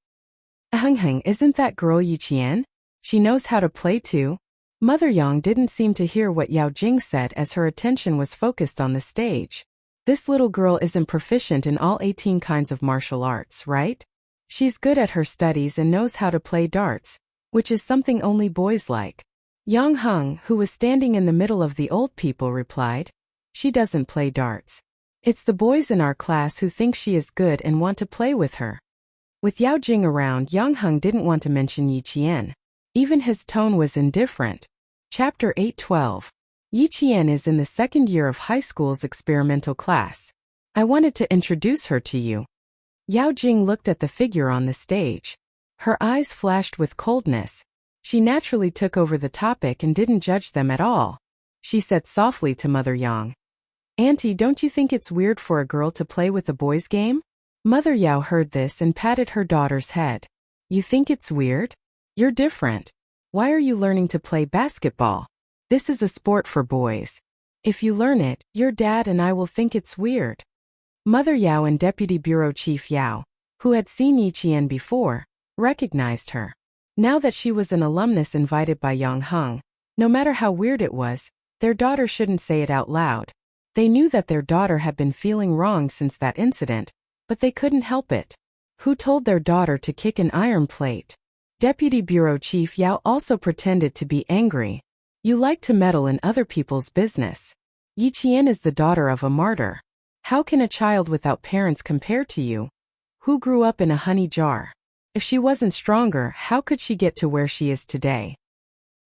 Heng Heng, isn't that girl Yiqian? She knows how to play too. Mother Yang didn't seem to hear what Yao Jing said as her attention was focused on the stage. This little girl isn't proficient in all 18 kinds of martial arts, right? She's good at her studies and knows how to play darts, which is something only boys like. Yang Heng, who was standing in the middle of the old people, replied, "She doesn't play darts. It's the boys in our class who think she is good and want to play with her." With Yao Jing around, Yang Heng didn't want to mention Yi Qian. Even his tone was indifferent. Chapter 8:12. Yi Qian is in the second year of high school's experimental class. I wanted to introduce her to you. Yao Jing looked at the figure on the stage. Her eyes flashed with coldness. She naturally took over the topic and didn't judge them at all. She said softly to Mother Yang, "Auntie, don't you think it's weird for a girl to play with a boy's game?" Mother Yao heard this and patted her daughter's head. "You think it's weird? You're different. Why are you learning to play basketball? This is a sport for boys. If you learn it, your dad and I will think it's weird." Mother Yao and Deputy Bureau Chief Yao, who had seen Yi Qian before, recognized her. Now that she was an alumnus invited by Yang Heng, no matter how weird it was, their daughter shouldn't say it out loud. They knew that their daughter had been feeling wrong since that incident, but they couldn't help it. Who told their daughter to kick an iron plate? Deputy Bureau Chief Yao also pretended to be angry. "You like to meddle in other people's business. Yi Qian is the daughter of a martyr. How can a child without parents compare to you? Who grew up in a honey jar? If she wasn't stronger, how could she get to where she is today?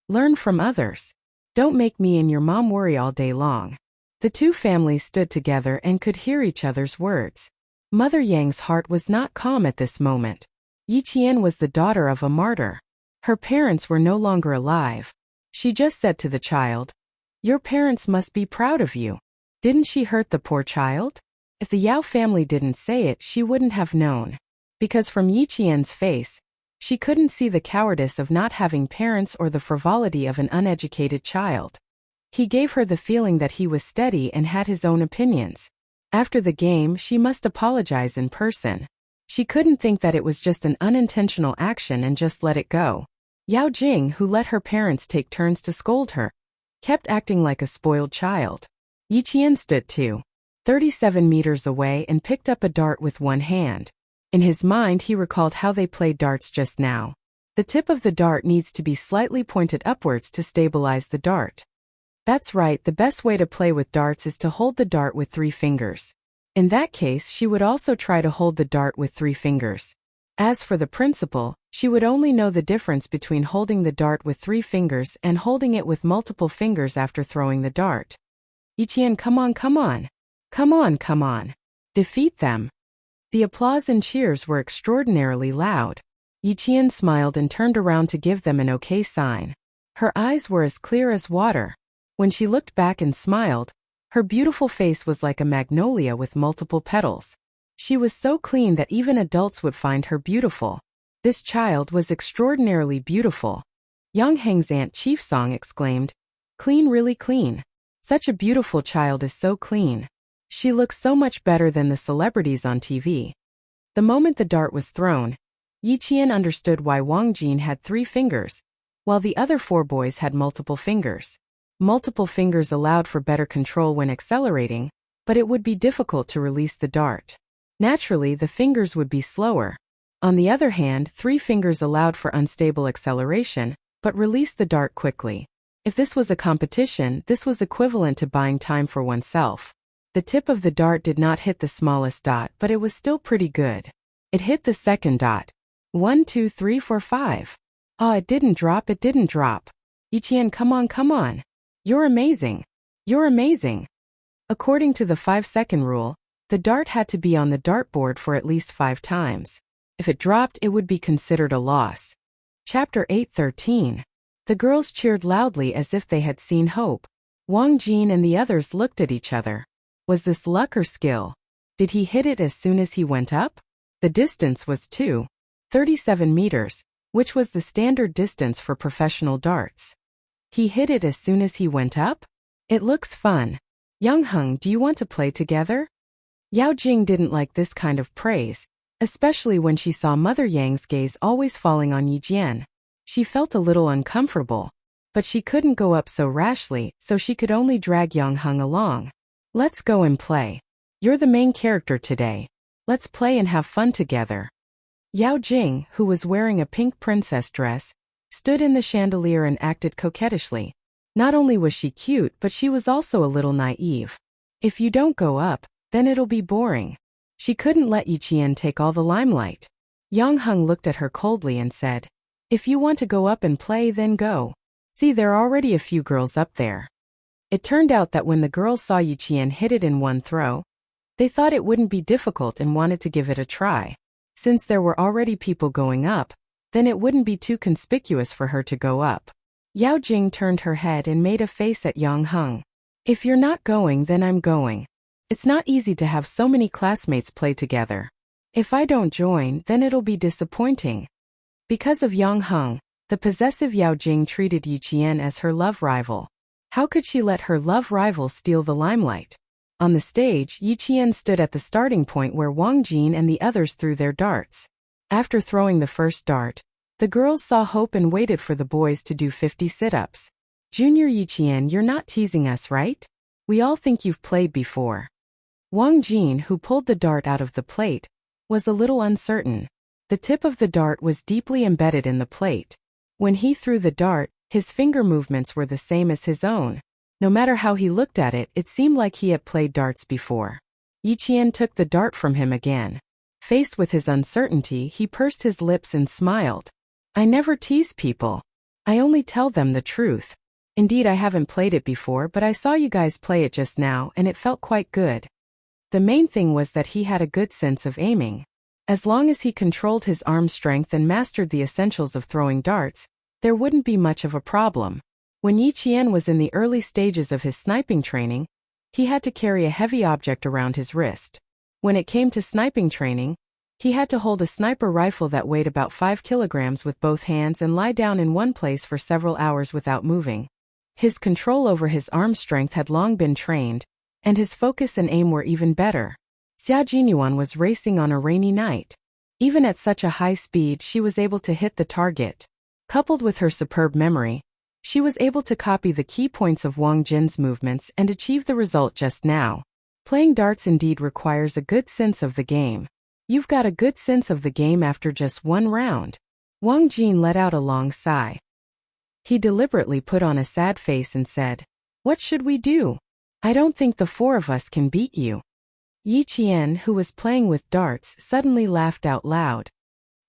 Learn from others. Don't make me and your mom worry all day long." The two families stood together and could hear each other's words. Mother Yang's heart was not calm at this moment. Yi Qian was the daughter of a martyr. Her parents were no longer alive. She just said to the child, "Your parents must be proud of you." Didn't she hurt the poor child? If the Yao family didn't say it, she wouldn't have known. Because from Yi Qian's face, she couldn't see the cowardice of not having parents or the frivolity of an uneducated child. He gave her the feeling that he was steady and had his own opinions. After the game, she must apologize in person. She couldn't think that it was just an unintentional action and just let it go. Yao Jing, who let her parents take turns to scold her, kept acting like a spoiled child. Yi Qian stood 37 meters away and picked up a dart with one hand. In his mind, he recalled how they played darts just now. The tip of the dart needs to be slightly pointed upwards to stabilize the dart. That's right, the best way to play with darts is to hold the dart with 3 fingers. In that case, she would also try to hold the dart with 3 fingers. As for the principle, she would only know the difference between holding the dart with 3 fingers and holding it with multiple fingers after throwing the dart. "Yi Qian, come on, come on. Come on, come on. Defeat them." The applause and cheers were extraordinarily loud. Yi Qian smiled and turned around to give them an okay sign. Her eyes were as clear as water. When she looked back and smiled, her beautiful face was like a magnolia with multiple petals. She was so clean that even adults would find her beautiful. This child was extraordinarily beautiful. Yang Heng's Aunt Chief Song exclaimed, "Clean, really clean. Such a beautiful child is so clean. She looks so much better than the celebrities on TV." The moment the dart was thrown, Yi Qian understood why Wang Jin had 3 fingers, while the other 4 boys had multiple fingers. Multiple fingers allowed for better control when accelerating, but it would be difficult to release the dart. Naturally, the fingers would be slower. On the other hand, 3 fingers allowed for unstable acceleration, but released the dart quickly. If this was a competition, this was equivalent to buying time for oneself. The tip of the dart did not hit the smallest dot, but it was still pretty good. It hit the second dot. 1, 2, 3, 4, 5. Ah, it didn't drop, it didn't drop. Yi Qian, come on, come on. You're amazing. You're amazing. According to the 5-second rule, the dart had to be on the dartboard for at least 5 times. If it dropped, it would be considered a loss. Chapter 8:13. The girls cheered loudly as if they had seen hope. Wang Jin and the others looked at each other. Was this luck or skill? Did he hit it as soon as he went up? The distance was 37 meters, which was the standard distance for professional darts. He hit it as soon as he went up? It looks fun. Yang Heng, do you want to play together? Yao Jing didn't like this kind of praise, especially when she saw Mother Yang's gaze always falling on Yi Jian. She felt a little uncomfortable. But she couldn't go up so rashly, so she could only drag Yang Hung along. Let's go and play. You're the main character today. Let's play and have fun together. Yao Jing, who was wearing a pink princess dress, stood in the chandelier and acted coquettishly. Not only was she cute, but she was also a little naive. If you don't go up, then it'll be boring. She couldn't let Yi Qian take all the limelight. Yang Hung looked at her coldly and said, "If you want to go up and play, then go. See, there are already a few girls up there." It turned out that when the girls saw Yi Qian hit it in one throw, they thought it wouldn't be difficult and wanted to give it a try. Since there were already people going up, then it wouldn't be too conspicuous for her to go up. Yao Jing turned her head and made a face at Yang Hung. "If you're not going, then I'm going. It's not easy to have so many classmates play together. If I don't join, then it'll be disappointing." Because of Yang Hung, the possessive Yao Jing treated Yi Qian as her love rival. How could she let her love rival steal the limelight? On the stage, Yi Qian stood at the starting point where Wang Jin and the others threw their darts. After throwing the first dart, the girls saw hope and waited for the boys to do 50 sit-ups. "Junior Yi Qian, you're not teasing us, right? We all think you've played before." Wang Jin, who pulled the dart out of the plate, was a little uncertain. The tip of the dart was deeply embedded in the plate. When he threw the dart, his finger movements were the same as his own. No matter how he looked at it, it seemed like he had played darts before. Yi Qian took the dart from him again. Faced with his uncertainty, he pursed his lips and smiled. "I never tease people. I only tell them the truth. Indeed, I haven't played it before, but I saw you guys play it just now and it felt quite good." The main thing was that he had a good sense of aiming. As long as he controlled his arm strength and mastered the essentials of throwing darts, there wouldn't be much of a problem. When Yi Qian was in the early stages of his sniping training, he had to carry a heavy object around his wrist. When it came to sniping training, he had to hold a sniper rifle that weighed about 5 kilograms with both hands and lie down in one place for several hours without moving. His control over his arm strength had long been trained, and his focus and aim were even better. Xia Jinyuan was racing on a rainy night. Even at such a high speed, she was able to hit the target. Coupled with her superb memory, she was able to copy the key points of Wang Jin's movements and achieve the result just now. Playing darts indeed requires a good sense of the game. You've got a good sense of the game after just one round. Wang Jin let out a long sigh. He deliberately put on a sad face and said, "What should we do? I don't think the four of us can beat you." Yi Qian, who was playing with darts, suddenly laughed out loud.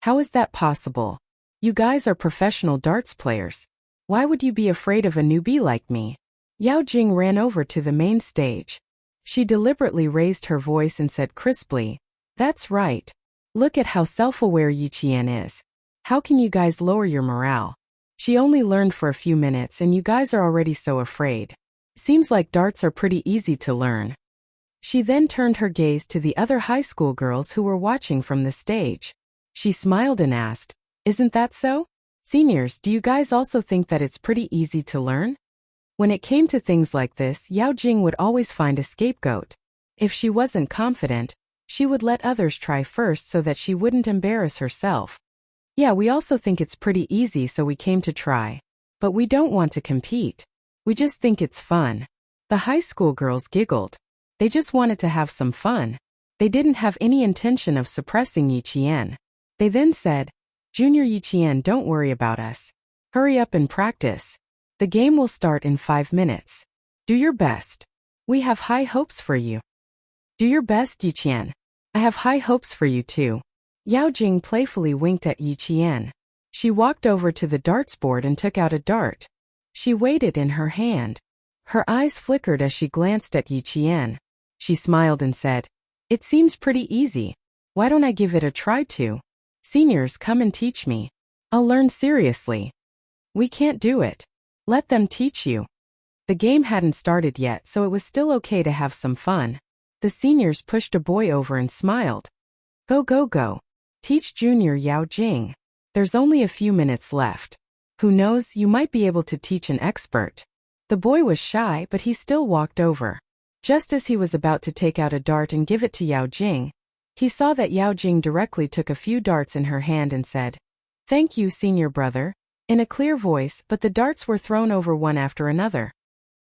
"How is that possible? You guys are professional darts players. Why would you be afraid of a newbie like me?" Yao Jing ran over to the main stage. She deliberately raised her voice and said crisply, "That's right. Look at how self-aware Yi Qian is. How can you guys lower your morale? She only learned for a few minutes and you guys are already so afraid. Seems like darts are pretty easy to learn." She then turned her gaze to the other high school girls who were watching from the stage. She smiled and asked, "Isn't that so? Seniors, do you guys also think that it's pretty easy to learn?" When it came to things like this, Yao Jing would always find a scapegoat. If she wasn't confident, she would let others try first so that she wouldn't embarrass herself. "Yeah, we also think it's pretty easy, so we came to try. But we don't want to compete. We just think it's fun." The high school girls giggled. They just wanted to have some fun. They didn't have any intention of suppressing Yi Qian. They then said, "Junior Yi Qian, don't worry about us. Hurry up and practice. The game will start in 5 minutes. Do your best. We have high hopes for you." "Do your best, Yi Qian. I have high hopes for you too." Yao Jing playfully winked at Yi Qian. She walked over to the darts board and took out a dart. She weighed it in her hand. Her eyes flickered as she glanced at Yi Qian. She smiled and said, "It seems pretty easy. Why don't I give it a try too? Seniors, come and teach me. I'll learn seriously." "We can't do it. Let them teach you." The game hadn't started yet, so it was still okay to have some fun. The seniors pushed a boy over and smiled. "Go, go, go. Teach Junior Yao Jing. There's only a few minutes left. Who knows, you might be able to teach an expert." The boy was shy, but he still walked over. Just as he was about to take out a dart and give it to Yao Jing, he saw that Yao Jing directly took a few darts in her hand and said, "Thank you, senior brother. in a clear voice, but the darts were thrown over one after another.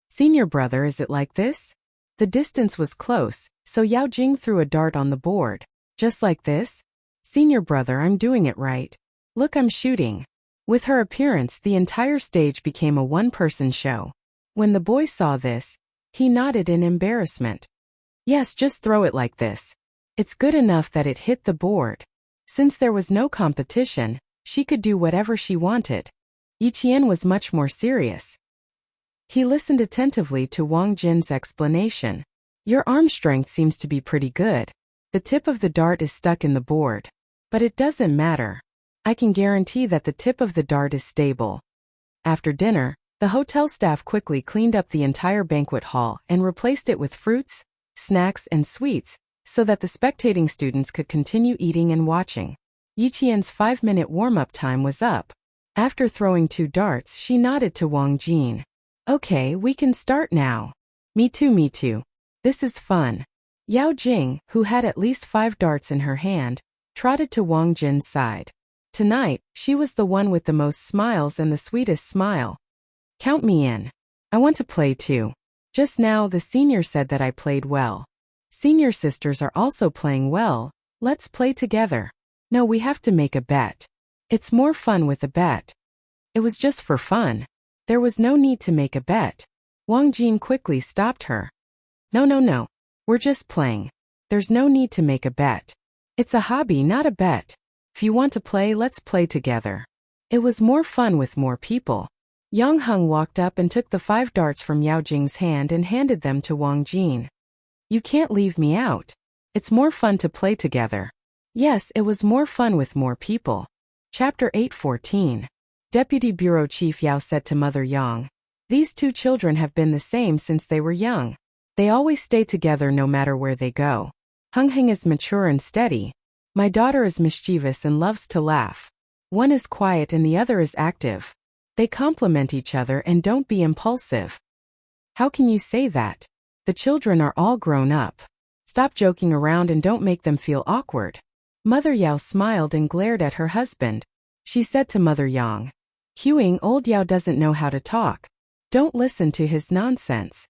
Senior brother, is it like this? The distance was close, so Yao Jing threw a dart on the board. Just like this? Senior brother, I'm doing it right. Look, I'm shooting. With her appearance, the entire stage became a one-person show. When the boy saw this, he nodded in embarrassment. Yes, just throw it like this. It's good enough that it hit the board. Since there was no competition, she could do whatever she wanted. Yi Qian was much more serious. He listened attentively to Wang Jin's explanation. Your arm strength seems to be pretty good. The tip of the dart is stuck in the board. But it doesn't matter. I can guarantee that the tip of the dart is stable. After dinner, the hotel staff quickly cleaned up the entire banquet hall and replaced it with fruits, snacks, and sweets, so that the spectating students could continue eating and watching. Yi Qian's 5-minute warm-up time was up. After throwing 2 darts, she nodded to Wang Jin. Okay, we can start now. Me too, me too. This is fun. Yao Jing, who had at least 5 darts in her hand, trotted to Wang Jin's side. Tonight, she was the one with the most smiles and the sweetest smile. Count me in. I want to play too. Just now the senior said that I played well. Senior sisters are also playing well. Let's play together. No, we have to make a bet. It's more fun with a bet. It was just for fun. There was no need to make a bet. Wang Jin quickly stopped her. No. We're just playing. There's no need to make a bet. It's a hobby, not a bet. If you want to play, let's play together. It was more fun with more people. Yang Heng walked up and took the 5 darts from Yao Jing's hand and handed them to Wang Jin. You can't leave me out. It's more fun to play together. Yes, it was more fun with more people. Chapter 8:14. Deputy Bureau Chief Yao said to Mother Yang, these 2 children have been the same since they were young. They always stay together no matter where they go. Heng Heng is mature and steady. My daughter is mischievous and loves to laugh. One is quiet and the other is active. They complement each other and don't be impulsive. How can you say that? The children are all grown up. Stop joking around and don't make them feel awkward. Mother Yao smiled and glared at her husband. She said to Mother Yang, Huing, old Yao doesn't know how to talk. Don't listen to his nonsense.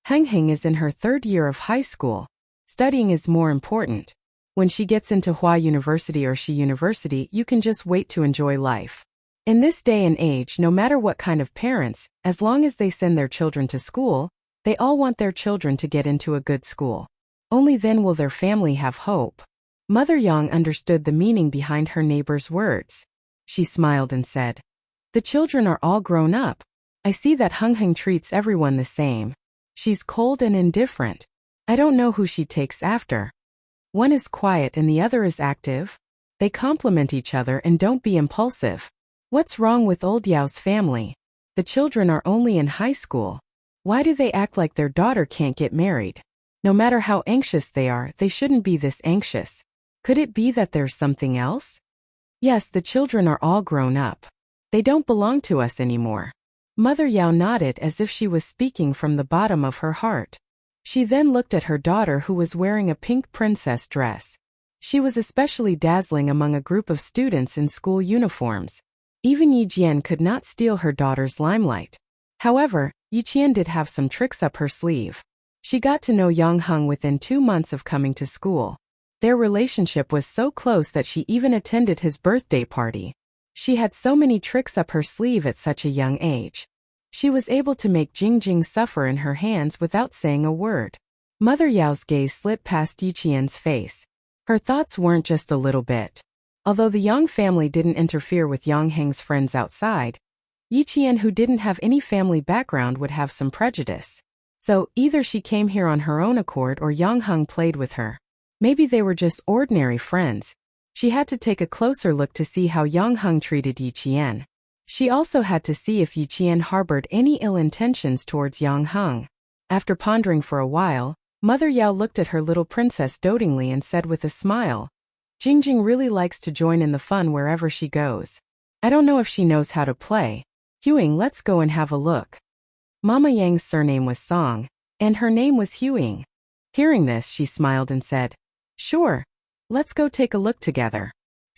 Heng Heng is in her 3rd year of high school. Studying is more important. When she gets into Hua University or Shi University, you can just wait to enjoy life. In this day and age, no matter what kind of parents, as long as they send their children to school, they all want their children to get into a good school. Only then will their family have hope. Mother Yang understood the meaning behind her neighbor's words. She smiled and said, the children are all grown up. I see that Heng Heng treats everyone the same. She's cold and indifferent. I don't know who she takes after. One is quiet and the other is active. They complement each other and don't be impulsive. What's wrong with old Yao's family? The children are only in high school. Why do they act like their daughter can't get married? No matter how anxious they are, they shouldn't be this anxious. Could it be that there's something else? Yes, the children are all grown up. They don't belong to us anymore. Mother Yao nodded as if she was speaking from the bottom of her heart. She then looked at her daughter who was wearing a pink princess dress. She was especially dazzling among a group of students in school uniforms. Even Yi Jian could not steal her daughter's limelight. However, Yi Qian did have some tricks up her sleeve. She got to know Yang Heng within 2 months of coming to school. Their relationship was so close that she even attended his birthday party. She had so many tricks up her sleeve at such a young age. She was able to make Jing Jing suffer in her hands without saying a word. Mother Yao's gaze slit past Yi Qian's face. Her thoughts weren't just a little bit. Although the Yang family didn't interfere with Yang Heng's friends outside, Yi Qian, who didn't have any family background, would have some prejudice. So, either she came here on her own accord or Yang Heng played with her. Maybe they were just ordinary friends. She had to take a closer look to see how Yang Heng treated Yi Qian. She also had to see if Yi Qian harbored any ill intentions towards Yang Heng. After pondering for a while, Mother Yao looked at her little princess dotingly and said with a smile, Jing Jing really likes to join in the fun wherever she goes. I don't know if she knows how to play. Huing, let's go and have a look. Mama Yang's surname was Song, and her name was Huing. Hearing this, she smiled and said, Sure. Let's go take a look together.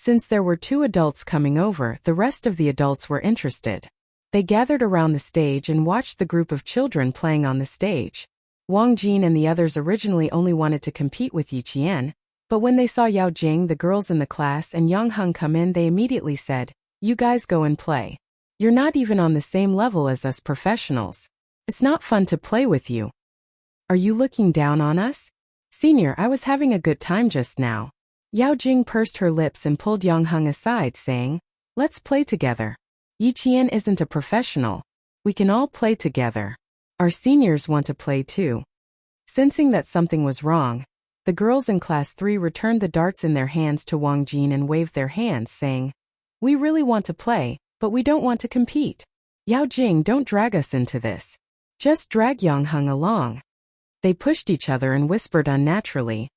Since there were 2 adults coming over, the rest of the adults were interested. They gathered around the stage and watched the group of children playing on the stage. Wang Jin and the others originally only wanted to compete with Yi Qian, but when they saw Yao Jing, the girls in the class, and Yang Heng come in, they immediately said, "You guys go and play. You're not even on the same level as us professionals. It's not fun to play with you. Are you looking down on us? Senior, I was having a good time just now." Yao Jing pursed her lips and pulled Yang Heng aside, saying, "Let's play together. Yi Qian isn't a professional. We can all play together. Our seniors want to play too." Sensing that something was wrong, the girls in Class 3 returned the darts in their hands to Wang Jin and waved their hands, saying, "We really want to play, but we don't want to compete. Yao Jing, don't drag us into this. Just drag Yang Heng along." They pushed each other and whispered unnaturally,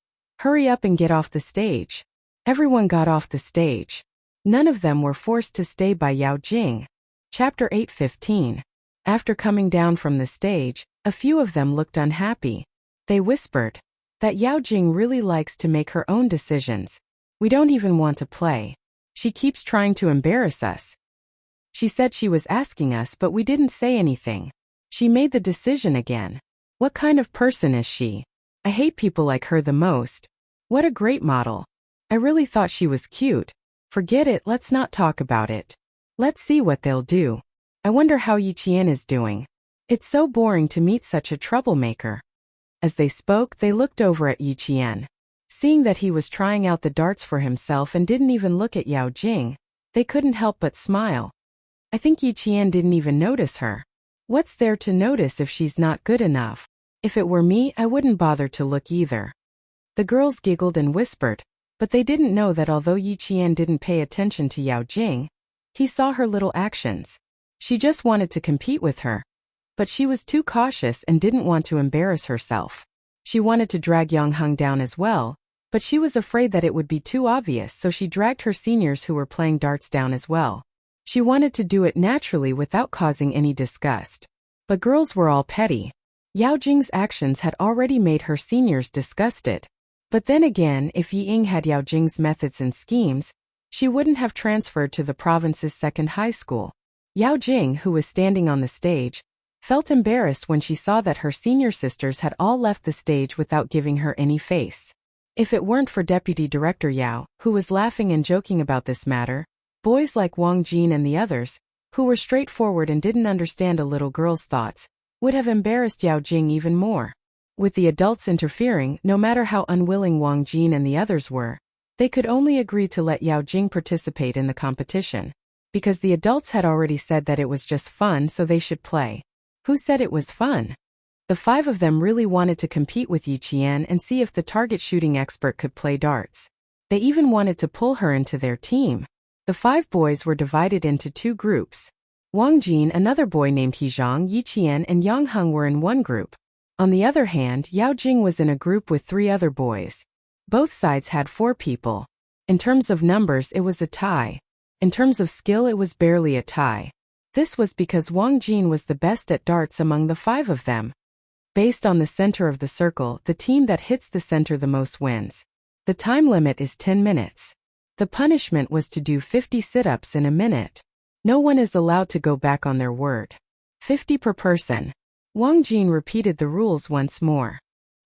"Hurry up and get off the stage." Everyone got off the stage. None of them were forced to stay by Yao Jing. Chapter 8:15. After coming down from the stage, a few of them looked unhappy. They whispered that Yao Jing really likes to make her own decisions. "We don't even want to play. She keeps trying to embarrass us. She said she was asking us, but we didn't say anything. She made the decision again. What kind of person is she? I hate people like her the most. What a great model. I really thought she was cute. Forget it, let's not talk about it. Let's see what they'll do. I wonder how Yi Qian is doing. It's so boring to meet such a troublemaker." As they spoke, they looked over at Yi Qian. Seeing that he was trying out the darts for himself and didn't even look at Yao Jing, they couldn't help but smile. I think Yi Qian didn't even notice her. What's there to notice if she's not good enough? If it were me, I wouldn't bother to look either. The girls giggled and whispered, but they didn't know that although Yi Qian didn't pay attention to Yao Jing, he saw her little actions. She just wanted to compete with her. But she was too cautious and didn't want to embarrass herself. She wanted to drag Yang Heng down as well, but she was afraid that it would be too obvious, so she dragged her seniors who were playing darts down as well. She wanted to do it naturally without causing any disgust. But girls were all petty. Yao Jing's actions had already made her seniors disgusted. But then again, if Yi Ying had Yao Jing's methods and schemes, she wouldn't have transferred to the province's second high school. Yao Jing, who was standing on the stage, felt embarrassed when she saw that her senior sisters had all left the stage without giving her any face. If it weren't for Deputy Director Yao, who was laughing and joking about this matter, boys like Wang Jin and the others, who were straightforward and didn't understand a little girl's thoughts, would have embarrassed Yao Jing even more. With the adults interfering, no matter how unwilling Wang Jin and the others were, they could only agree to let Yao Jing participate in the competition. Because the adults had already said that it was just fun, so they should play. Who said it was fun? The 5 of them really wanted to compete with Yi Qian and see if the target shooting expert could play darts. They even wanted to pull her into their team. The 5 boys were divided into 2 groups. Wang Jin, another boy named Hezhang, Yi Qian, and Yang Heng were in one group. On the other hand, Yao Jing was in a group with 3 other boys. Both sides had 4 people. In terms of numbers, it was a tie. In terms of skill, it was barely a tie. This was because Wang Jin was the best at darts among the 5 of them. Based on the center of the circle, the team that hits the center the most wins. The time limit is 10 minutes. The punishment was to do 50 sit-ups in a minute. No one is allowed to go back on their word. 50 per person. Wang Jin repeated the rules once more.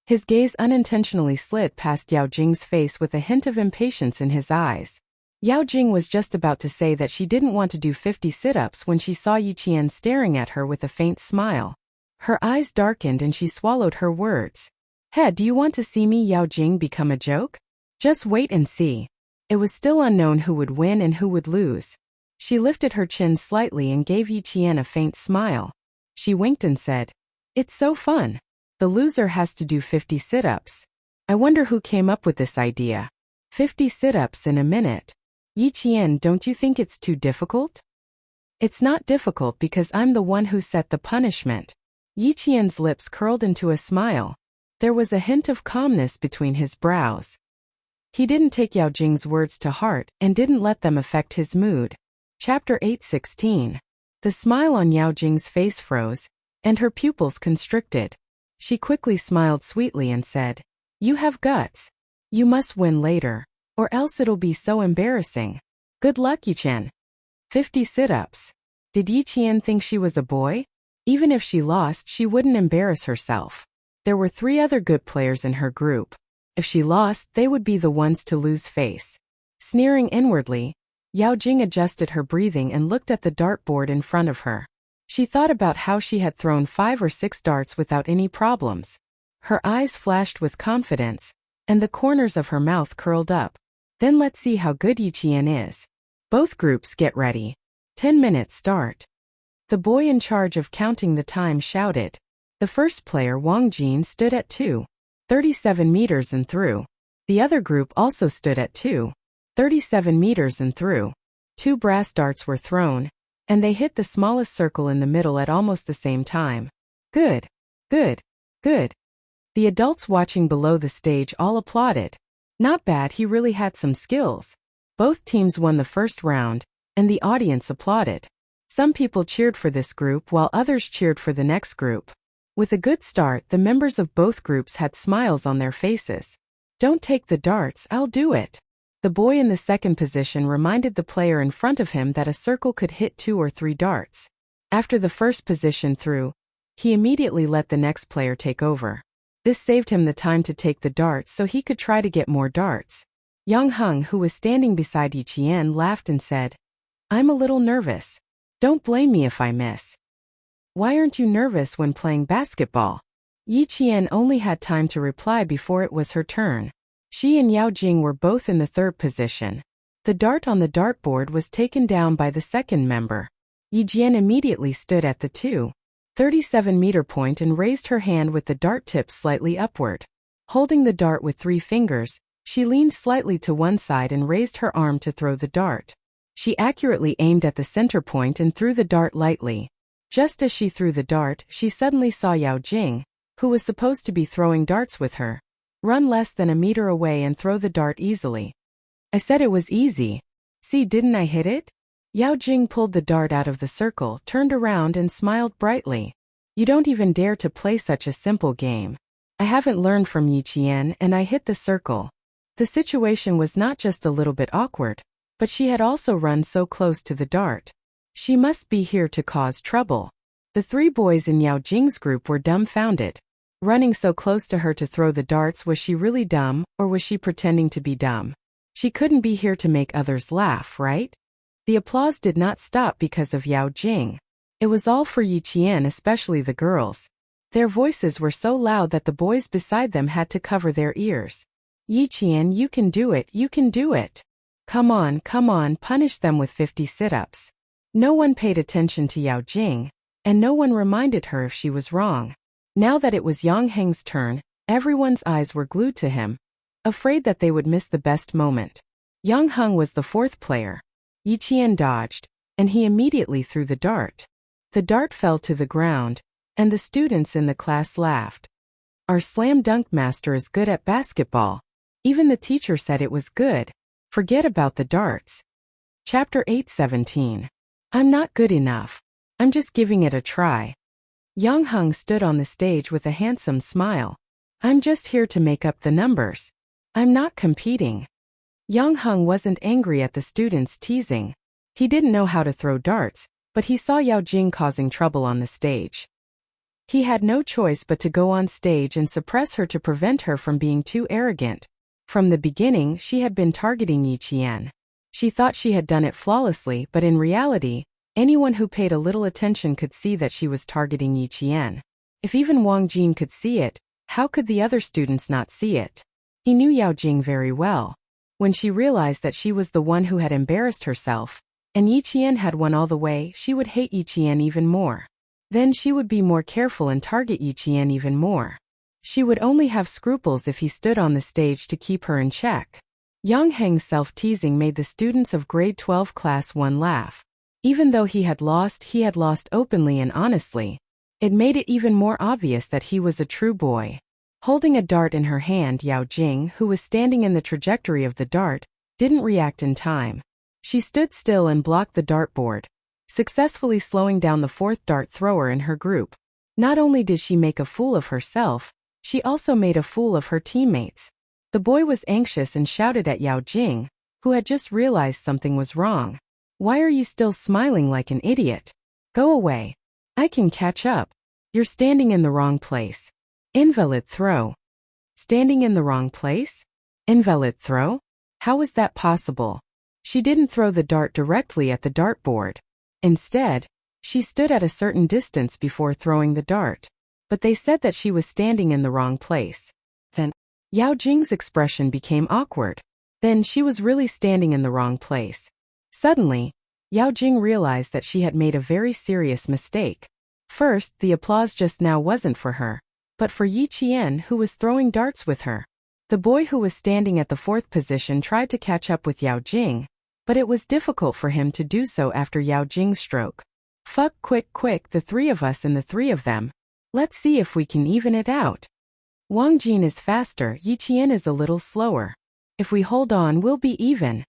His gaze unintentionally slid past Yao Jing's face with a hint of impatience in his eyes. Yao Jing was just about to say that she didn't want to do 50 sit-ups when she saw Yi Qian staring at her with a faint smile. Her eyes darkened and she swallowed her words. "Hey, do you want to see me, Yao Jing, become a joke? Just wait and see." It was still unknown who would win and who would lose. She lifted her chin slightly and gave Yi Qian a faint smile. She winked and said, "It's so fun. The loser has to do 50 sit-ups. I wonder who came up with this idea. 50 sit-ups in a minute. Yi Qian, don't you think it's too difficult?" "It's not difficult because I'm the one who set the punishment." Yi Qian's lips curled into a smile. There was a hint of calmness between his brows. He didn't take Yao Jing's words to heart and didn't let them affect his mood. Chapter 8:16. The smile on Yao Jing's face froze, and her pupils constricted. She quickly smiled sweetly and said, "You have guts. You must win later. Or else it'll be so embarrassing. Good luck, Yichen. 50 sit-ups. Did Yichen think she was a boy? Even if she lost, she wouldn't embarrass herself. There were 3 other good players in her group. If she lost, they would be the ones to lose face. Sneering inwardly, Yao Jing adjusted her breathing and looked at the dartboard in front of her. She thought about how she had thrown 5 or 6 darts without any problems. Her eyes flashed with confidence, and the corners of her mouth curled up. Then let's see how good Yichen is. Both groups get ready. 10 minutes start. The boy in charge of counting the time shouted. The first player, Wang Jin, stood at 2:37 meters and threw. The other group also stood at 2:37 meters and threw. 2 brass darts were thrown, and they hit the smallest circle in the middle at almost the same time. Good, good, good. The adults watching below the stage all applauded. Not bad, he really had some skills. Both teams won the first round, and the audience applauded. Some people cheered for this group while others cheered for the next group. With a good start, the members of both groups had smiles on their faces. Don't take the darts, I'll do it. The boy in the second position reminded the player in front of him that a circle could hit 2 or 3 darts. After the first position threw, he immediately let the next player take over. This saved him the time to take the darts so he could try to get more darts. Yang Heng, who was standing beside Yichen, laughed and said, I'm a little nervous. Don't blame me if I miss. Why aren't you nervous when playing basketball? Yichen only had time to reply before it was her turn. She and Yao Jing were both in the third position. The dart on the dartboard was taken down by the second member. Yichen immediately stood at the 2:37-meter point and raised her hand with the dart tip slightly upward. Holding the dart with 3 fingers, she leaned slightly to one side and raised her arm to throw the dart. She accurately aimed at the center point and threw the dart lightly. Just as she threw the dart, she suddenly saw Yao Jing, who was supposed to be throwing darts with her, run less than a meter away and throw the dart easily. I said it was easy. See, didn't I hit it? Yao Jing pulled the dart out of the circle, turned around and smiled brightly. You don't even dare to play such a simple game. I haven't learned from Yichen and I hit the circle. The situation was not just a little bit awkward, but she had also run so close to the dart. She must be here to cause trouble. The 3 boys in Yao Jing's group were dumbfounded. Running so close to her to throw the darts, was she really dumb, or was she pretending to be dumb? She couldn't be here to make others laugh, right? The applause did not stop because of Yao Jing. It was all for Yichen, especially the girls. Their voices were so loud that the boys beside them had to cover their ears. Yichen, you can do it, you can do it. Come on, punish them with 50 sit-ups. No one paid attention to Yao Jing, and no one reminded her if she was wrong. Now that it was Yang Heng's turn, everyone's eyes were glued to him, afraid that they would miss the best moment. Yang Heng was the 4th player. Yichen dodged, and he immediately threw the dart. The dart fell to the ground, and the students in the class laughed. Our slam dunk master is good at basketball. Even the teacher said it was good. Forget about the darts. Chapter 8:17. I'm not good enough. I'm just giving it a try. Yang Heng stood on the stage with a handsome smile. I'm just here to make up the numbers. I'm not competing. Yang Heng wasn't angry at the students teasing. He didn't know how to throw darts, but he saw Yao Jing causing trouble on the stage. He had no choice but to go on stage and suppress her to prevent her from being too arrogant. From the beginning, she had been targeting Yichen. She thought she had done it flawlessly, but in reality, anyone who paid a little attention could see that she was targeting Yichen. If even Wang Jin could see it, how could the other students not see it? He knew Yao Jing very well. When she realized that she was the one who had embarrassed herself, and Yichen had won all the way, she would hate Yichen even more. Then she would be more careful and target Yichen even more. She would only have scruples if he stood on the stage to keep her in check. Yang Heng's self-teasing made the students of grade 12 class 1 laugh. Even though he had lost openly and honestly. It made it even more obvious that he was a true boy. Holding a dart in her hand, Yao Jing, who was standing in the trajectory of the dart, didn't react in time. She stood still and blocked the dartboard, successfully slowing down the 4th dart thrower in her group. Not only did she make a fool of herself, she also made a fool of her teammates. The boy was anxious and shouted at Yao Jing, who had just realized something was wrong. Why are you still smiling like an idiot? Go away. I can catch up. You're standing in the wrong place. Invalid throw. Standing in the wrong place? Invalid throw? How is that possible? She didn't throw the dart directly at the dartboard. Instead, she stood at a certain distance before throwing the dart. But they said that she was standing in the wrong place. Then, Yao Jing's expression became awkward. Then she was really standing in the wrong place. Suddenly, Yao Jing realized that she had made a very serious mistake. First, the applause just now wasn't for her, but for Yi Qian, who was throwing darts with her. The boy who was standing at the fourth position tried to catch up with Yao Jing, but it was difficult for him to do so after Yao Jing's stroke. Fuck, quick, the three of us and the three of them. Let's see if we can even it out. Wang Jin is faster, Yi Qian is a little slower. If we hold on, we'll be even.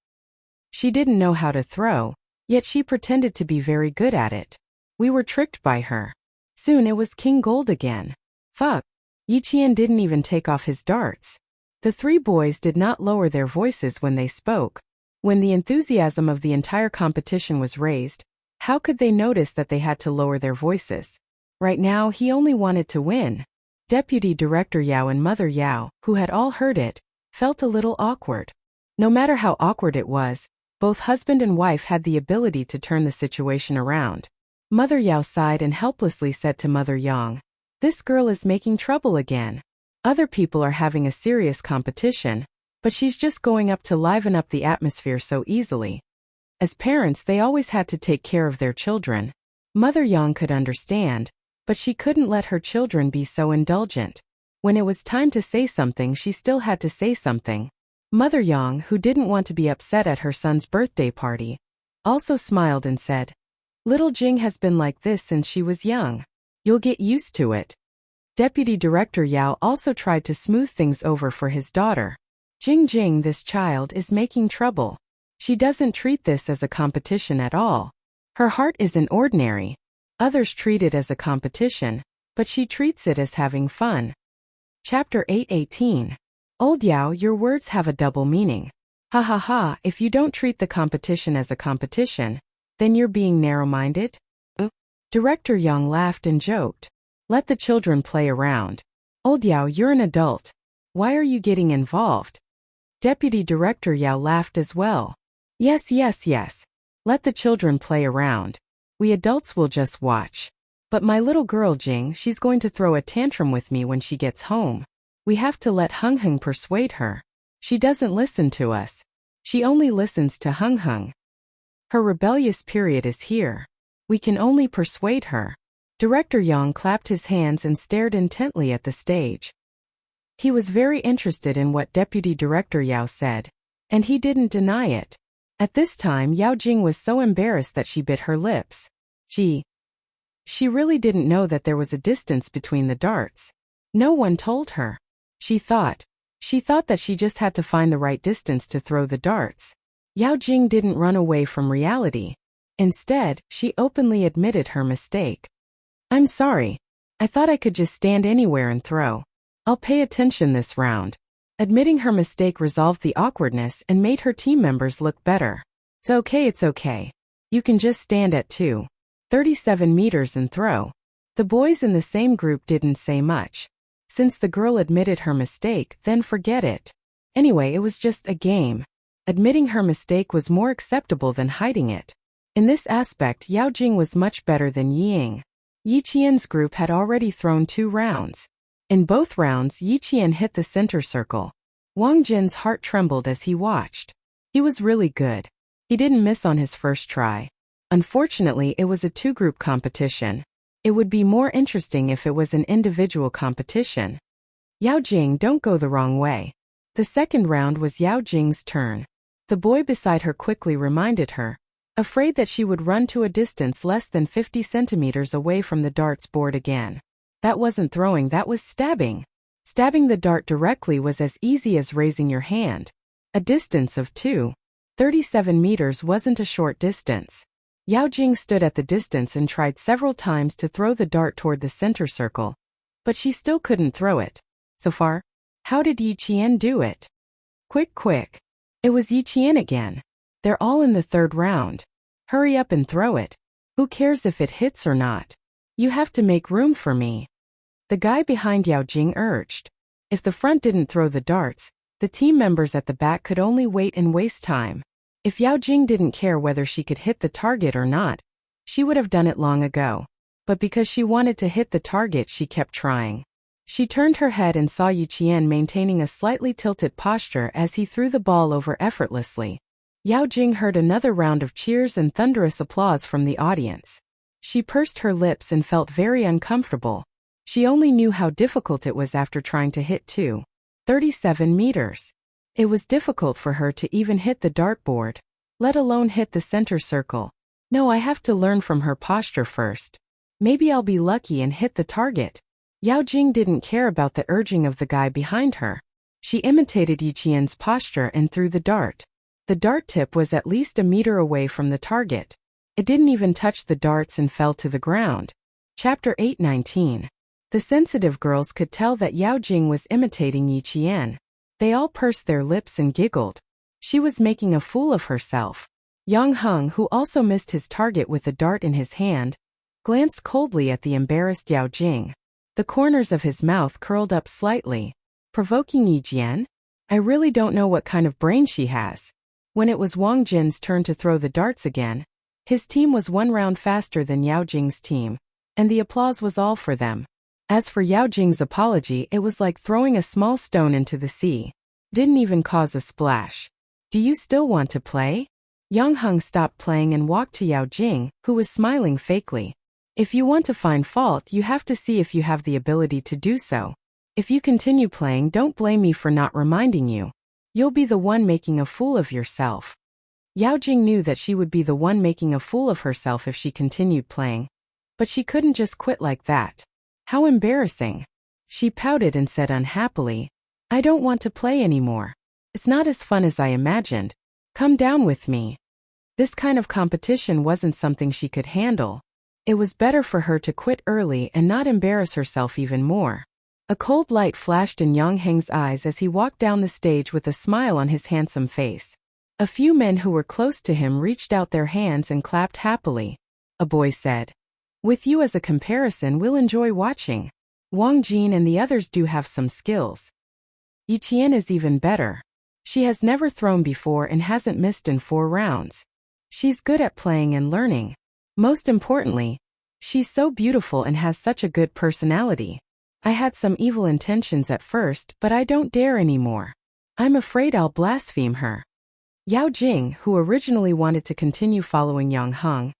She didn't know how to throw, yet she pretended to be very good at it. We were tricked by her. Soon it was King Gold again. Fuck. Yi Qian didn't even take off his darts. The three boys did not lower their voices when they spoke. When the enthusiasm of the entire competition was raised, how could they notice that they had to lower their voices? Right now, he only wanted to win. Deputy Director Yao and Mother Yao, who had all heard it, felt a little awkward. No matter how awkward it was, both husband and wife had the ability to turn the situation around. Mother Yao sighed and helplessly said to Mother Yang, "This girl is making trouble again. Other people are having a serious competition, but she's just going up to liven up the atmosphere so easily." As parents, they always had to take care of their children. Mother Yang could understand, but she couldn't let her children be so indulgent. When it was time to say something, she still had to say something. Mother Yang, who didn't want to be upset at her son's birthday party, also smiled and said, "Little Jing has been like this since she was young. You'll get used to it." Deputy Director Yao also tried to smooth things over for his daughter. Jing, this child is making trouble. She doesn't treat this as a competition at all. Her heart isn't ordinary. Others treat it as a competition, but she treats it as having fun. Chapter 8:18. Old Yao, your words have a double meaning. Ha ha ha, if you don't treat the competition as a competition, then you're being narrow-minded? Director Yang laughed and joked. Let the children play around. Old Yao, you're an adult. Why are you getting involved? Deputy Director Yao laughed as well. Yes. Let the children play around. We adults will just watch. But my little girl Jing, she's going to throw a tantrum with me when she gets home. We have to let Hung persuade her. She doesn't listen to us. She only listens to Hung. Her rebellious period is here. We can only persuade her. Director Yang clapped his hands and stared intently at the stage. He was very interested in what Deputy Director Yao said, and he didn't deny it. At this time, Yao Jing was so embarrassed that she bit her lips. She really didn't know that there was a distance between the darts. No one told her. She thought that she just had to find the right distance to throw the darts. Yao Jing didn't run away from reality. Instead, she openly admitted her mistake. I'm sorry. I thought I could just stand anywhere and throw. I'll pay attention this round. Admitting her mistake resolved the awkwardness and made her team members look better. It's okay. You can just stand at 37 meters and throw. The boys in the same group didn't say much. Since the girl admitted her mistake, then forget it. Anyway, it was just a game. Admitting her mistake was more acceptable than hiding it. In this aspect, Yao Jing was much better than Ying. Yi Qian's group had already thrown 2 rounds. In both rounds, Yi Qian hit the center circle. Wang Jin's heart trembled as he watched. He was really good. He didn't miss on his first try. Unfortunately, it was a 2-group competition. It would be more interesting if it was an individual competition. Yao Jing, don't go the wrong way. The second round was Yao Jing's turn. The boy beside her quickly reminded her, afraid that she would run to a distance less than 50 centimeters away from the darts board again. That wasn't throwing, that was stabbing. Stabbing the dart directly was as easy as raising your hand. A distance of 37 meters wasn't a short distance. Yao Jing stood at the distance and tried several times to throw the dart toward the center circle, but she still couldn't throw it. So far, how did Yi Qian do it? Quick, quick. It was Yiqian again. They're all in the third round. Hurry up and throw it. Who cares if it hits or not? You have to make room for me. The guy behind Yao Jing urged. If the front didn't throw the darts, the team members at the back could only wait and waste time. If Yao Jing didn't care whether she could hit the target or not, she would have done it long ago. But because she wanted to hit the target, she kept trying. She turned her head and saw Yiqian maintaining a slightly tilted posture as he threw the ball over effortlessly. Yao Jing heard another round of cheers and thunderous applause from the audience. She pursed her lips and felt very uncomfortable. She only knew how difficult it was after trying to hit 37 meters. It was difficult for her to even hit the dartboard, let alone hit the center circle. No, I have to learn from her posture first. Maybe I'll be lucky and hit the target. Yao Jing didn't care about the urging of the guy behind her. She imitated Yiqian's posture and threw the dart. The dart tip was at least a meter away from the target. It didn't even touch the darts and fell to the ground. Chapter 8:19. The sensitive girls could tell that Yao Jing was imitating Yiqian. They all pursed their lips and giggled. She was making a fool of herself. Yang Heng, who also missed his target with a dart in his hand, glanced coldly at the embarrassed Yao Jing. The corners of his mouth curled up slightly. Provoking Yiqian? I really don't know what kind of brain she has. When it was Wang Jin's turn to throw the darts again, his team was one round faster than Yao Jing's team, and the applause was all for them. As for Yao Jing's apology, it was like throwing a small stone into the sea. Didn't even cause a splash. Do you still want to play? Yang Heng stopped playing and walked to Yao Jing, who was smiling fakely. If you want to find fault, you have to see if you have the ability to do so. If you continue playing, don't blame me for not reminding you. You'll be the one making a fool of yourself. Yao Jing knew that she would be the one making a fool of herself if she continued playing. But she couldn't just quit like that. How embarrassing. She pouted and said unhappily, I don't want to play anymore. It's not as fun as I imagined. Come down with me. This kind of competition wasn't something she could handle. It was better for her to quit early and not embarrass herself even more. A cold light flashed in Yang Heng's eyes as he walked down the stage with a smile on his handsome face. A few men who were close to him reached out their hands and clapped happily. A boy said, With you as a comparison, we'll enjoy watching. Wang Jin and the others do have some skills. Yiqian is even better. She has never thrown before and hasn't missed in 4 rounds. She's good at playing and learning. Most importantly, she's so beautiful and has such a good personality. I had some evil intentions at first, but I don't dare anymore. I'm afraid I'll blaspheme her. Yao Jing, who originally wanted to continue following Yang Heng,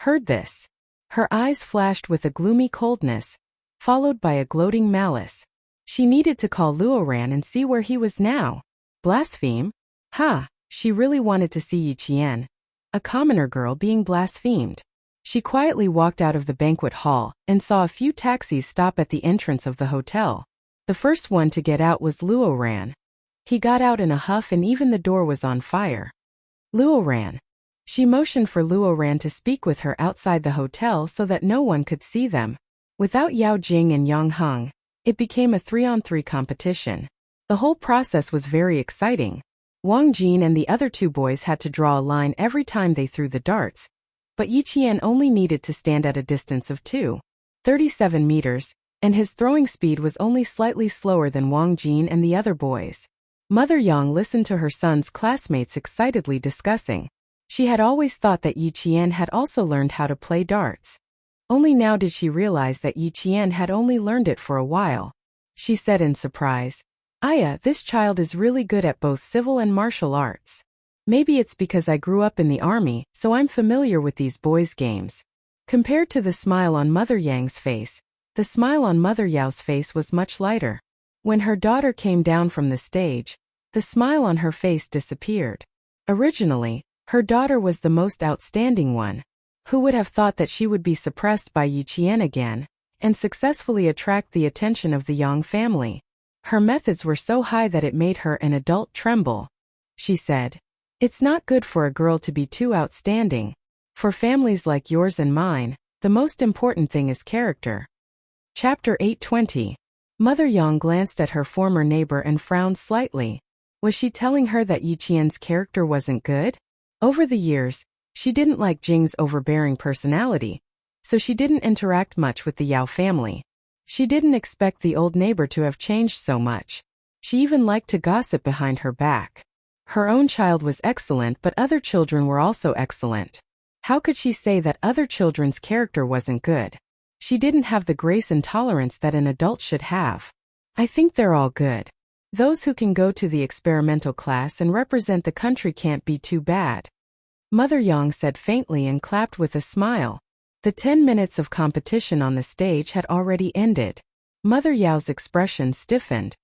heard this. Her eyes flashed with a gloomy coldness, followed by a gloating malice. She needed to call Luoran and see where he was now. Blaspheme? Ha! She really wanted to see Yiqian, a commoner girl, being blasphemed. She quietly walked out of the banquet hall and saw a few taxis stop at the entrance of the hotel. The first one to get out was Luoran. He got out in a huff and even the door was on fire. Luoran. She motioned for Luoran to speak with her outside the hotel so that no one could see them. Without Yao Jing and Yang Heng, it became a 3-on-3 competition. The whole process was very exciting. Wang Jin and the other 2 boys had to draw a line every time they threw the darts, but Yiqian only needed to stand at a distance of 37 meters, and his throwing speed was only slightly slower than Wang Jin and the other boys. Mother Yang listened to her son's classmates excitedly discussing. She had always thought that Yiqian had also learned how to play darts. Only now did she realize that Yiqian had only learned it for a while. She said in surprise, Aya, this child is really good at both civil and martial arts. Maybe it's because I grew up in the army, so I'm familiar with these boys' games. Compared to the smile on Mother Yang's face, the smile on Mother Yao's face was much lighter. When her daughter came down from the stage, the smile on her face disappeared. Originally, her daughter was the most outstanding one. Who would have thought that she would be suppressed by Yiqian again, and successfully attract the attention of the Yang family? Her methods were so high that it made her an adult tremble. She said, It's not good for a girl to be too outstanding. For families like yours and mine, the most important thing is character. Chapter 8:20. Mother Yang glanced at her former neighbor and frowned slightly. Was she telling her that Yiqian's character wasn't good? Over the years, she didn't like Jing's overbearing personality, so she didn't interact much with the Yao family. She didn't expect the old neighbor to have changed so much. She even liked to gossip behind her back. Her own child was excellent, but other children were also excellent. How could she say that other children's character wasn't good? She didn't have the grace and tolerance that an adult should have. I think they're all good. Those who can go to the experimental class and represent the country can't be too bad. Mother Yang said faintly and clapped with a smile. The 10 minutes of competition on the stage had already ended. Mother Yao's expression stiffened.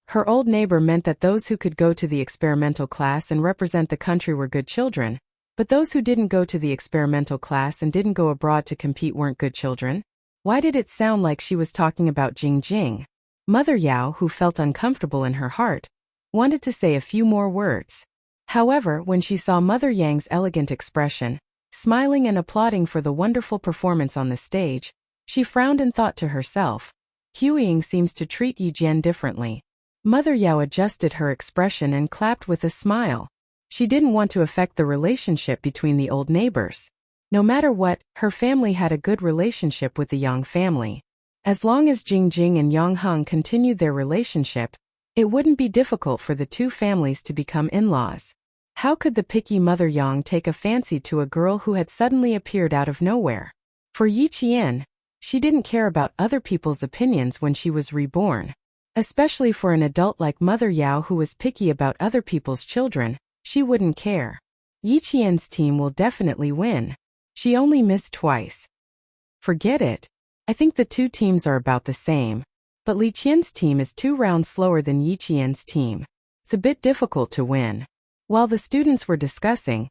Her old neighbor meant that those who could go to the experimental class and represent the country were good children, but those who didn't go to the experimental class and didn't go abroad to compete weren't good children. Why did it sound like she was talking about Jing? Mother Yao, who felt uncomfortable in her heart, wanted to say a few more words. However, when she saw Mother Yang's elegant expression, smiling and applauding for the wonderful performance on the stage, she frowned and thought to herself, Huiying seems to treat Yijian differently. Mother Yao adjusted her expression and clapped with a smile. She didn't want to affect the relationship between the old neighbors. No matter what, her family had a good relationship with the Yang family. As long as Jing and Yang Heng continued their relationship, it wouldn't be difficult for the two families to become in-laws. How could the picky Mother Yang take a fancy to a girl who had suddenly appeared out of nowhere? For Yiqian, she didn't care about other people's opinions when she was reborn. Especially for an adult like Mother Yao who was picky about other people's children, she wouldn't care. Yiqian's team will definitely win. She only missed twice. Forget it. I think the two teams are about the same, but Li Qian's team is 2 rounds slower than Yiqian's team. It's a bit difficult to win. While the students were discussing,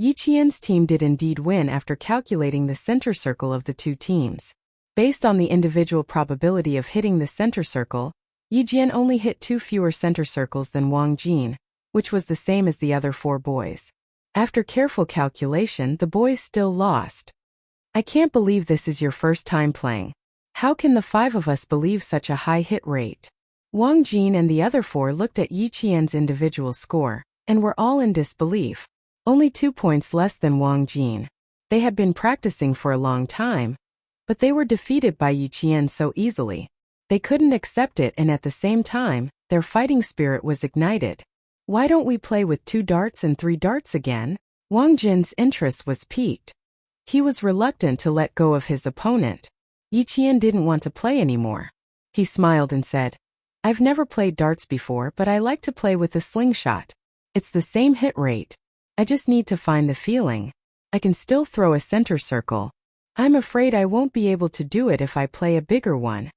Yiqian's team did indeed win after calculating the center circle of the two teams. Based on the individual probability of hitting the center circle, Yijian only hit 2 fewer center circles than Wang Jin, which was the same as the other 4 boys. After careful calculation, the boys still lost. I can't believe this is your first time playing. How can the 5 of us believe such a high hit rate? Wang Jin and the other 4 looked at Yiqian's individual score, and were all in disbelief. Only 2 points less than Wang Jin. They had been practicing for a long time, but they were defeated by Yiqian so easily. They couldn't accept it, and at the same time, their fighting spirit was ignited. Why don't we play with 2 darts and 3 darts again? Wang Jin's interest was piqued. He was reluctant to let go of his opponent. Yiqian didn't want to play anymore. He smiled and said, I've never played darts before, but I like to play with a slingshot. It's the same hit rate. I just need to find the feeling. I can still throw a center circle. I'm afraid I won't be able to do it if I play a bigger one.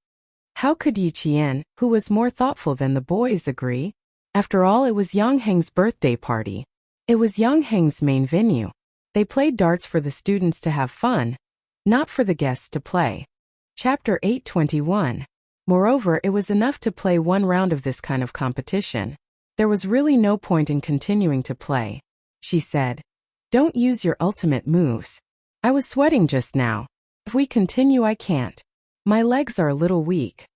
How could Yiqian, who was more thoughtful than the boys, agree? After all, it was Yang Heng's birthday party. It was Yang Heng's main venue. They played darts for the students to have fun, not for the guests to play. Chapter 8:21. Moreover, it was enough to play 1 round of this kind of competition. There was really no point in continuing to play. She said, Don't use your ultimate moves. I was sweating just now. If we continue, I can't. My legs are a little weak.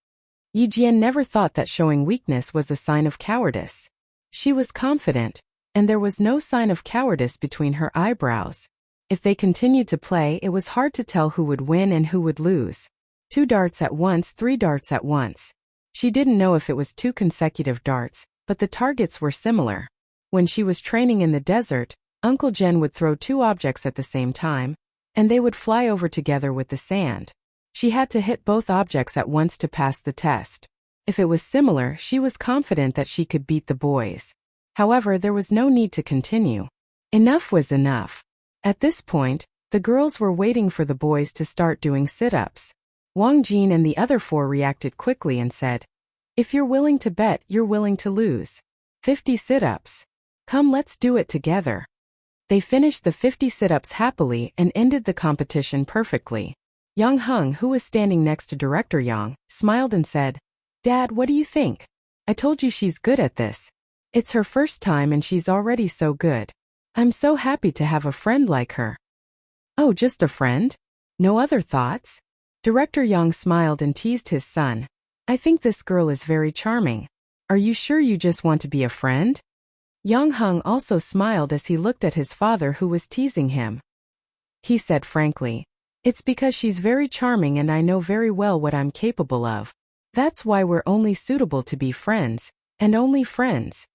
Yijian never thought that showing weakness was a sign of cowardice. She was confident, and there was no sign of cowardice between her eyebrows. If they continued to play, it was hard to tell who would win and who would lose. 2 darts at once, 3 darts at once. She didn't know if it was 2 consecutive darts, but the targets were similar. When she was training in the desert, Uncle Jen would throw 2 objects at the same time, and they would fly over together with the sand. She had to hit both objects at once to pass the test. If it was similar, she was confident that she could beat the boys. However, there was no need to continue. Enough was enough. At this point, the girls were waiting for the boys to start doing sit-ups. Wang Jin and the other 4 reacted quickly and said, If you're willing to bet, you're willing to lose. 50 sit-ups. Come, let's do it together. They finished the 50 sit-ups happily and ended the competition perfectly. Yang Heng, who was standing next to Director Yang, smiled and said, Dad, what do you think? I told you she's good at this. It's her first time and she's already so good. I'm so happy to have a friend like her. Oh, just a friend? No other thoughts? Director Yang smiled and teased his son. I think this girl is very charming. Are you sure you just want to be a friend? Yang Heng also smiled as he looked at his father who was teasing him. He said frankly, "It's because she's very charming and I know very well what I'm capable of. That's why we're only suitable to be friends, and only friends."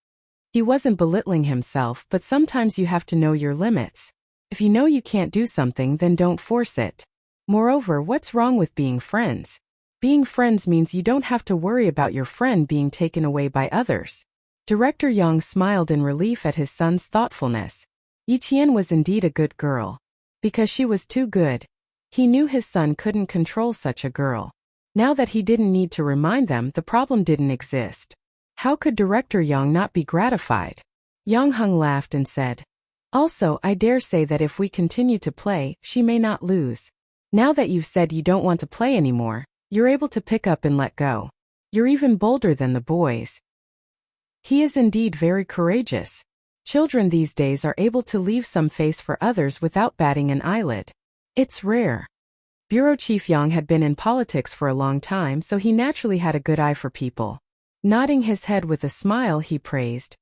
He wasn't belittling himself, but sometimes you have to know your limits. If you know you can't do something, then don't force it. Moreover, what's wrong with being friends? Being friends means you don't have to worry about your friend being taken away by others. Director Yang smiled in relief at his son's thoughtfulness. Yiqian was indeed a good girl. Because she was too good. He knew his son couldn't control such a girl. Now that he didn't need to remind them, the problem didn't exist. How could Director Yang not be gratified? Yang Heng laughed and said, "Also, I dare say that if we continue to play, she may not lose. Now that you've said you don't want to play anymore, you're able to pick up and let go. You're even bolder than the boys." He is indeed very courageous. Children these days are able to leave some face for others without batting an eyelid. It's rare. Bureau Chief Yang had been in politics for a long time, so he naturally had a good eye for people. Nodding his head with a smile, he praised.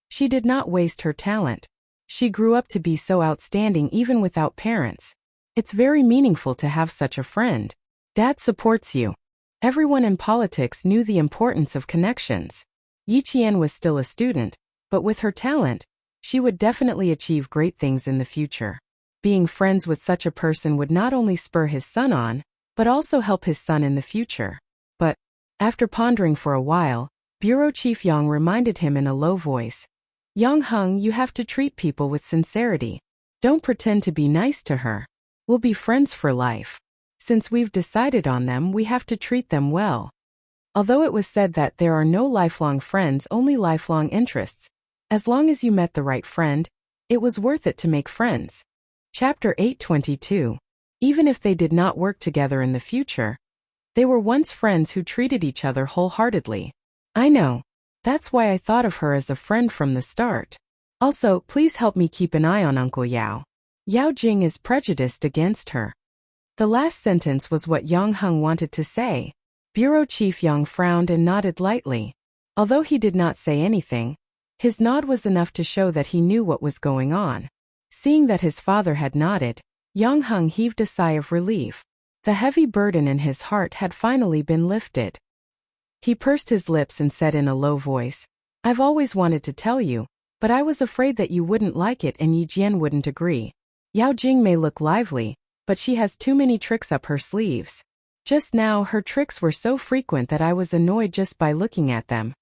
She did not waste her talent. She grew up to be so outstanding even without parents. It's very meaningful to have such a friend. Dad supports you. Everyone in politics knew the importance of connections. Yiqian was still a student, but with her talent, she would definitely achieve great things in the future. Being friends with such a person would not only spur his son on, but also help his son in the future. But, after pondering for a while, Bureau Chief Yang reminded him in a low voice, "Yang Heng, you have to treat people with sincerity. Don't pretend to be nice to her. We'll be friends for life. Since we've decided on them, we have to treat them well." Although it was said that there are no lifelong friends, only lifelong interests. As long as you met the right friend, it was worth it to make friends. Chapter 822. Even if they did not work together in the future, they were once friends who treated each other wholeheartedly. I know. That's why I thought of her as a friend from the start. Also, please help me keep an eye on Uncle Yao. Yao Jing is prejudiced against her. The last sentence was what Yang Heng wanted to say. Bureau Chief Yang frowned and nodded lightly. Although he did not say anything, his nod was enough to show that he knew what was going on. Seeing that his father had nodded, Yang Heng heaved a sigh of relief. The heavy burden in his heart had finally been lifted. He pursed his lips and said in a low voice, "I've always wanted to tell you, but I was afraid that you wouldn't like it and Yijian wouldn't agree. Yao Jing may look lively, but she has too many tricks up her sleeves. Just now her tricks were so frequent that I was annoyed just by looking at them."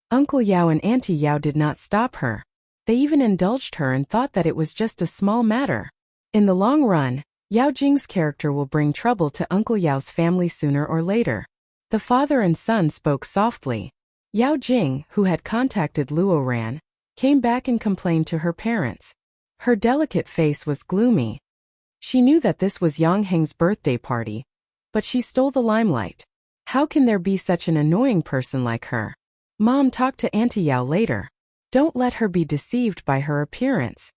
Uncle Yao and Auntie Yao did not stop her. They even indulged her and thought that it was just a small matter. In the long run, Yao Jing's character will bring trouble to Uncle Yao's family sooner or later. The father and son spoke softly. Yao Jing, who had contacted Luo Ran, came back and complained to her parents. Her delicate face was gloomy. She knew that this was Yang Heng's birthday party, but she stole the limelight. How can there be such an annoying person like her? Mom, talk to Auntie Yao later. Don't let her be deceived by her appearance.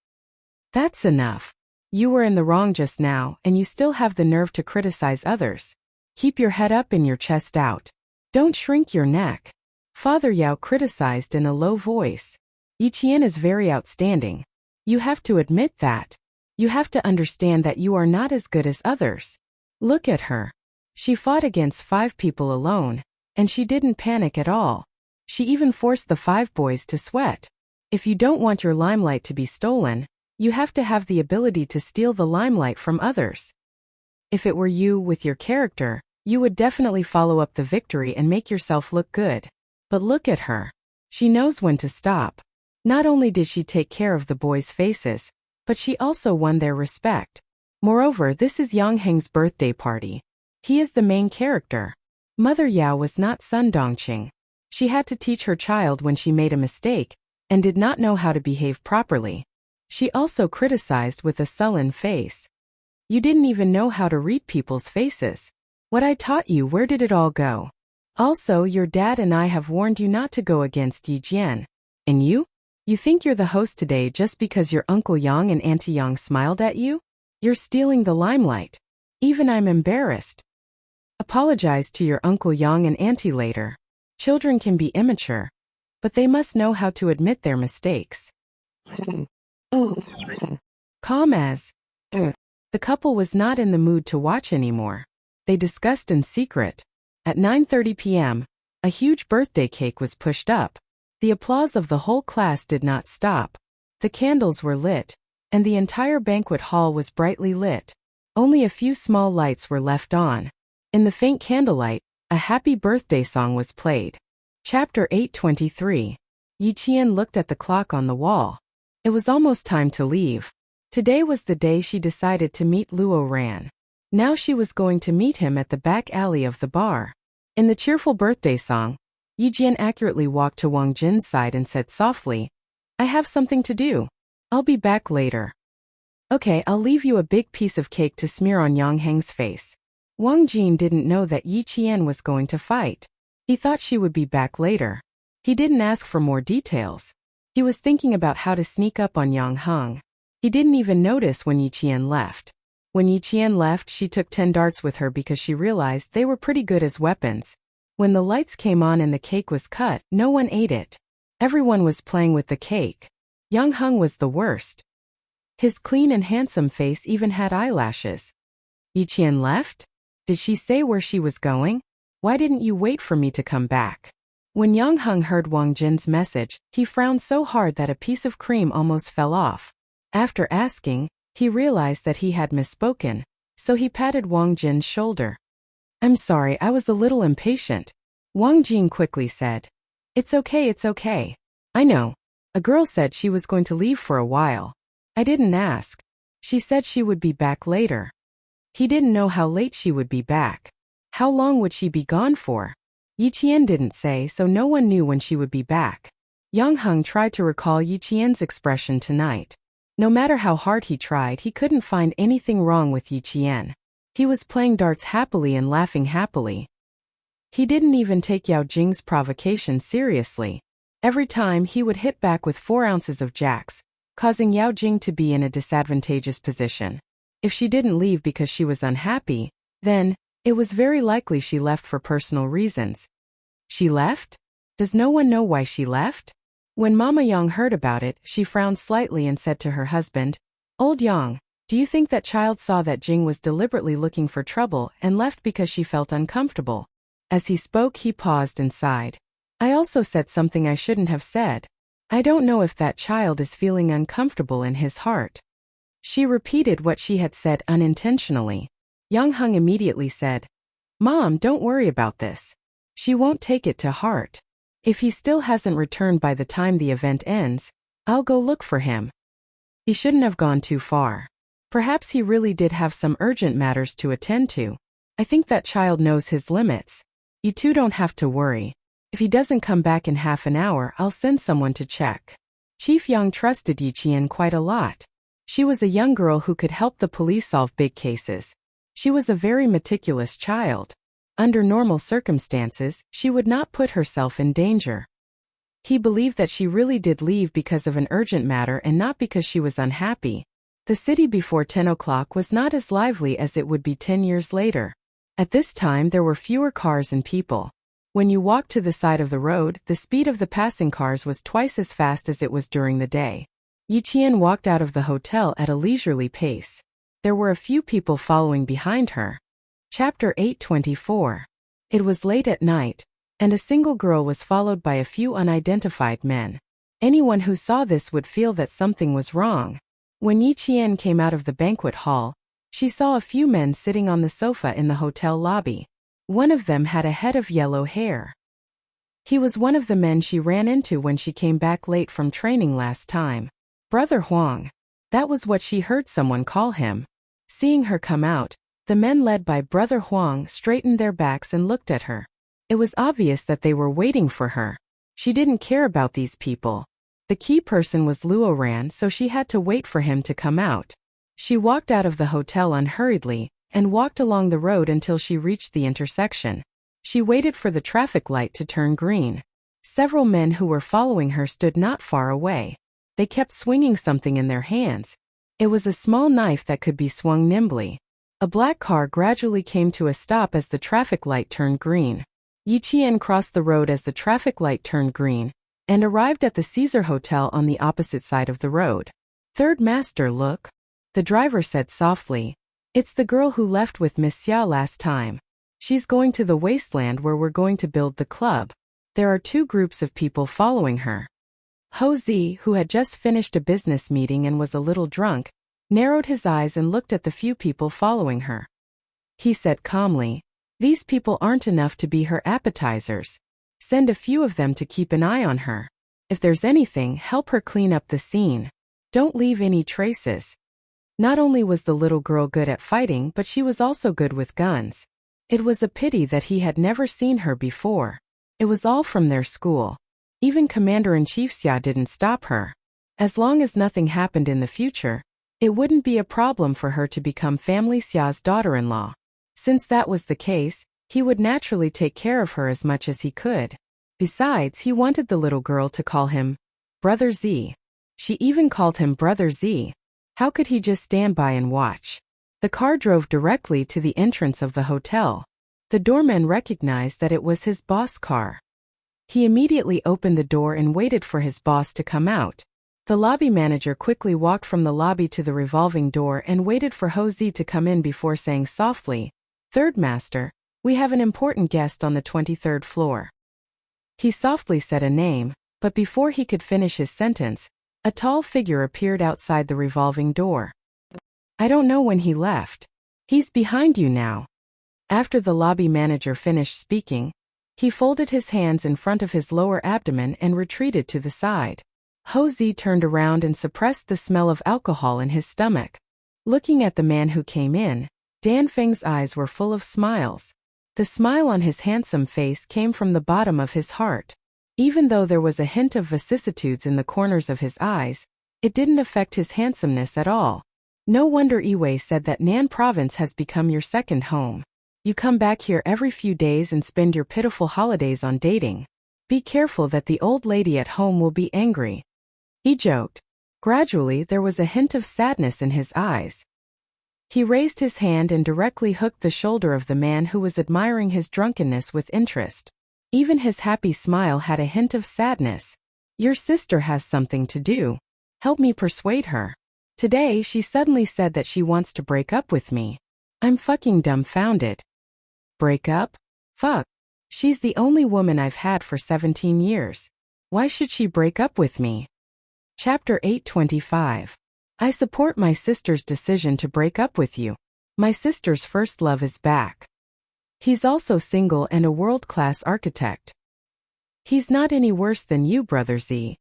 That's enough. You were in the wrong just now, and you still have the nerve to criticize others. Keep your head up and your chest out. Don't shrink your neck. Father Yao criticized in a low voice. Yiqian is very outstanding. You have to admit that. You have to understand that you are not as good as others. Look at her. She fought against 5 people alone, and she didn't panic at all. She even forced the 5 boys to sweat. If you don't want your limelight to be stolen, you have to have the ability to steal the limelight from others. If it were you with your character, you would definitely follow up the victory and make yourself look good. But look at her. She knows when to stop. Not only did she take care of the boys' faces, but she also won their respect. Moreover, this is Yang Heng's birthday party. He is the main character. Mother Yao was not Sun Dongqing. She had to teach her child when she made a mistake, and did not know how to behave properly. She also criticized with a sullen face. You didn't even know how to read people's faces. What I taught you, where did it all go? Also, your dad and I have warned you not to go against Yi Jian. And you? You think you're the host today just because your Uncle Yang and Auntie Yang smiled at you? You're stealing the limelight. Even I'm embarrassed. Apologize to your Uncle Yang and Auntie later. Children can be immature, but they must know how to admit their mistakes. Calm as. The couple was not in the mood to watch anymore. They discussed in secret. At 9:30 p.m., a huge birthday cake was pushed up. The applause of the whole class did not stop. The candles were lit, and the entire banquet hall was brightly lit. Only a few small lights were left on. In the faint candlelight, a happy birthday song was played. Chapter 8:23. Yi Qian looked at the clock on the wall. It was almost time to leave. Today was the day she decided to meet Luo Ran. Now she was going to meet him at the back alley of the bar. In the cheerful birthday song, Yi Jian accurately walked to Wang Jin's side and said softly, "I have something to do. I'll be back later." "Okay, I'll leave you a big piece of cake to smear on Yang Heng's face." Wang Jin didn't know that Yi Qian was going to fight. He thought she would be back later. He didn't ask for more details. He was thinking about how to sneak up on Yang Heng. He didn't even notice when Yi Qian left. When Yi Qian left, she took 10 darts with her because she realized they were pretty good as weapons. When the lights came on and the cake was cut, no one ate it. Everyone was playing with the cake. Yang Heng was the worst. His clean and handsome face even had eyelashes. Yi Qian left? Did she say where she was going? Why didn't you wait for me to come back? When Yang Heng heard Wang Jin's message, he frowned so hard that a piece of cream almost fell off. After asking, he realized that he had misspoken, so he patted Wang Jin's shoulder. "I'm sorry, I was a little impatient," Wang Jin quickly said. It's okay. I know. A girl said she was going to leave for a while. I didn't ask. She said she would be back later." He didn't know how late she would be back. How long would she be gone for? Yi Qian didn't say, so no one knew when she would be back. Yang Heng tried to recall Yi Qian's expression tonight. No matter how hard he tried, he couldn't find anything wrong with Yi Qian. He was playing darts happily and laughing happily. He didn't even take Yao Jing's provocation seriously. Every time he would hit back with 4 ounces of jacks, causing Yao Jing to be in a disadvantageous position. If she didn't leave because she was unhappy, then it was very likely she left for personal reasons. She left? Does no one know why she left? When Mama Yang heard about it, she frowned slightly and said to her husband, "Old Yang, do you think that child saw that Jing was deliberately looking for trouble and left because she felt uncomfortable?" As he spoke, he paused and sighed. "I also said something I shouldn't have said. I don't know if that child is feeling uncomfortable in his heart." She repeated what she had said unintentionally. Yang Heng immediately said, "Mom, don't worry about this. She won't take it to heart. If he still hasn't returned by the time the event ends, I'll go look for him." He shouldn't have gone too far. Perhaps he really did have some urgent matters to attend to. I think that child knows his limits. You two don't have to worry. If he doesn't come back in half an hour, I'll send someone to check. Chief Yang trusted Yi Qian quite a lot. She was a young girl who could help the police solve big cases. She was a very meticulous child. Under normal circumstances, she would not put herself in danger. He believed that she really did leave because of an urgent matter and not because she was unhappy. The city before 10 o'clock was not as lively as it would be 10 years later. At this time there were fewer cars and people. When you walked to the side of the road, the speed of the passing cars was twice as fast as it was during the day. Yi Qian walked out of the hotel at a leisurely pace. There were a few people following behind her. Chapter 8:24. It was late at night, and a single girl was followed by a few unidentified men. Anyone who saw this would feel that something was wrong. When Yi Qian came out of the banquet hall, she saw a few men sitting on the sofa in the hotel lobby. One of them had a head of yellow hair. He was one of the men she ran into when she came back late from training last time. Brother Huang. That was what she heard someone call him. Seeing her come out, the men led by Brother Huang straightened their backs and looked at her. It was obvious that they were waiting for her. She didn't care about these people. The key person was Luo Ran, so she had to wait for him to come out. She walked out of the hotel unhurriedly and walked along the road until she reached the intersection. She waited for the traffic light to turn green. Several men who were following her stood not far away. They kept swinging something in their hands. It was a small knife that could be swung nimbly. A black car gradually came to a stop as the traffic light turned green. Yi Qian crossed the road as the traffic light turned green, and arrived at the Caesar Hotel on the opposite side of the road. "Third master, look," the driver said softly. "It's the girl who left with Miss Xia last time. She's going to the wasteland where we're going to build the club. There are two groups of people following her." Ho Zi, who had just finished a business meeting and was a little drunk, narrowed his eyes and looked at the few people following her. He said calmly, "These people aren't enough to be her appetizers. Send a few of them to keep an eye on her. If there's anything, help her clean up the scene. Don't leave any traces." Not only was the little girl good at fighting, but she was also good with guns. It was a pity that he had never seen her before. It was all from their school. Even Commander-in-Chief Xia didn't stop her. As long as nothing happened in the future, it wouldn't be a problem for her to become Family Xia's daughter-in-law. Since that was the case, he would naturally take care of her as much as he could. Besides, he wanted the little girl to call him Brother Z. She even called him Brother Z. How could he just stand by and watch? The car drove directly to the entrance of the hotel. The doorman recognized that it was his boss' car. He immediately opened the door and waited for his boss to come out. The lobby manager quickly walked from the lobby to the revolving door and waited for Ho Zi to come in before saying softly, "Third master, we have an important guest on the 23rd floor." He softly said a name, but before he could finish his sentence, a tall figure appeared outside the revolving door. "I don't know when he left. He's behind you now." After the lobby manager finished speaking, he folded his hands in front of his lower abdomen and retreated to the side. Ho Zi turned around and suppressed the smell of alcohol in his stomach. Looking at the man who came in, Dan Feng's eyes were full of smiles. The smile on his handsome face came from the bottom of his heart. Even though there was a hint of vicissitudes in the corners of his eyes, it didn't affect his handsomeness at all. No wonder Yiwei said that Nan Province has become your second home. You come back here every few days and spend your pitiful holidays on dating. Be careful that the old lady at home will be angry. He joked. Gradually, there was a hint of sadness in his eyes. He raised his hand and directly hooked the shoulder of the man who was admiring his drunkenness with interest. Even his happy smile had a hint of sadness. "Your sister has something to do. Help me persuade her. Today she suddenly said that she wants to break up with me. I'm fucking dumbfounded." "Break up? Fuck. She's the only woman I've had for 17 years. Why should she break up with me?" Chapter 825. I support my sister's decision to break up with you. My sister's first love is back. He's also single and a world-class architect. He's not any worse than you, Brother Z.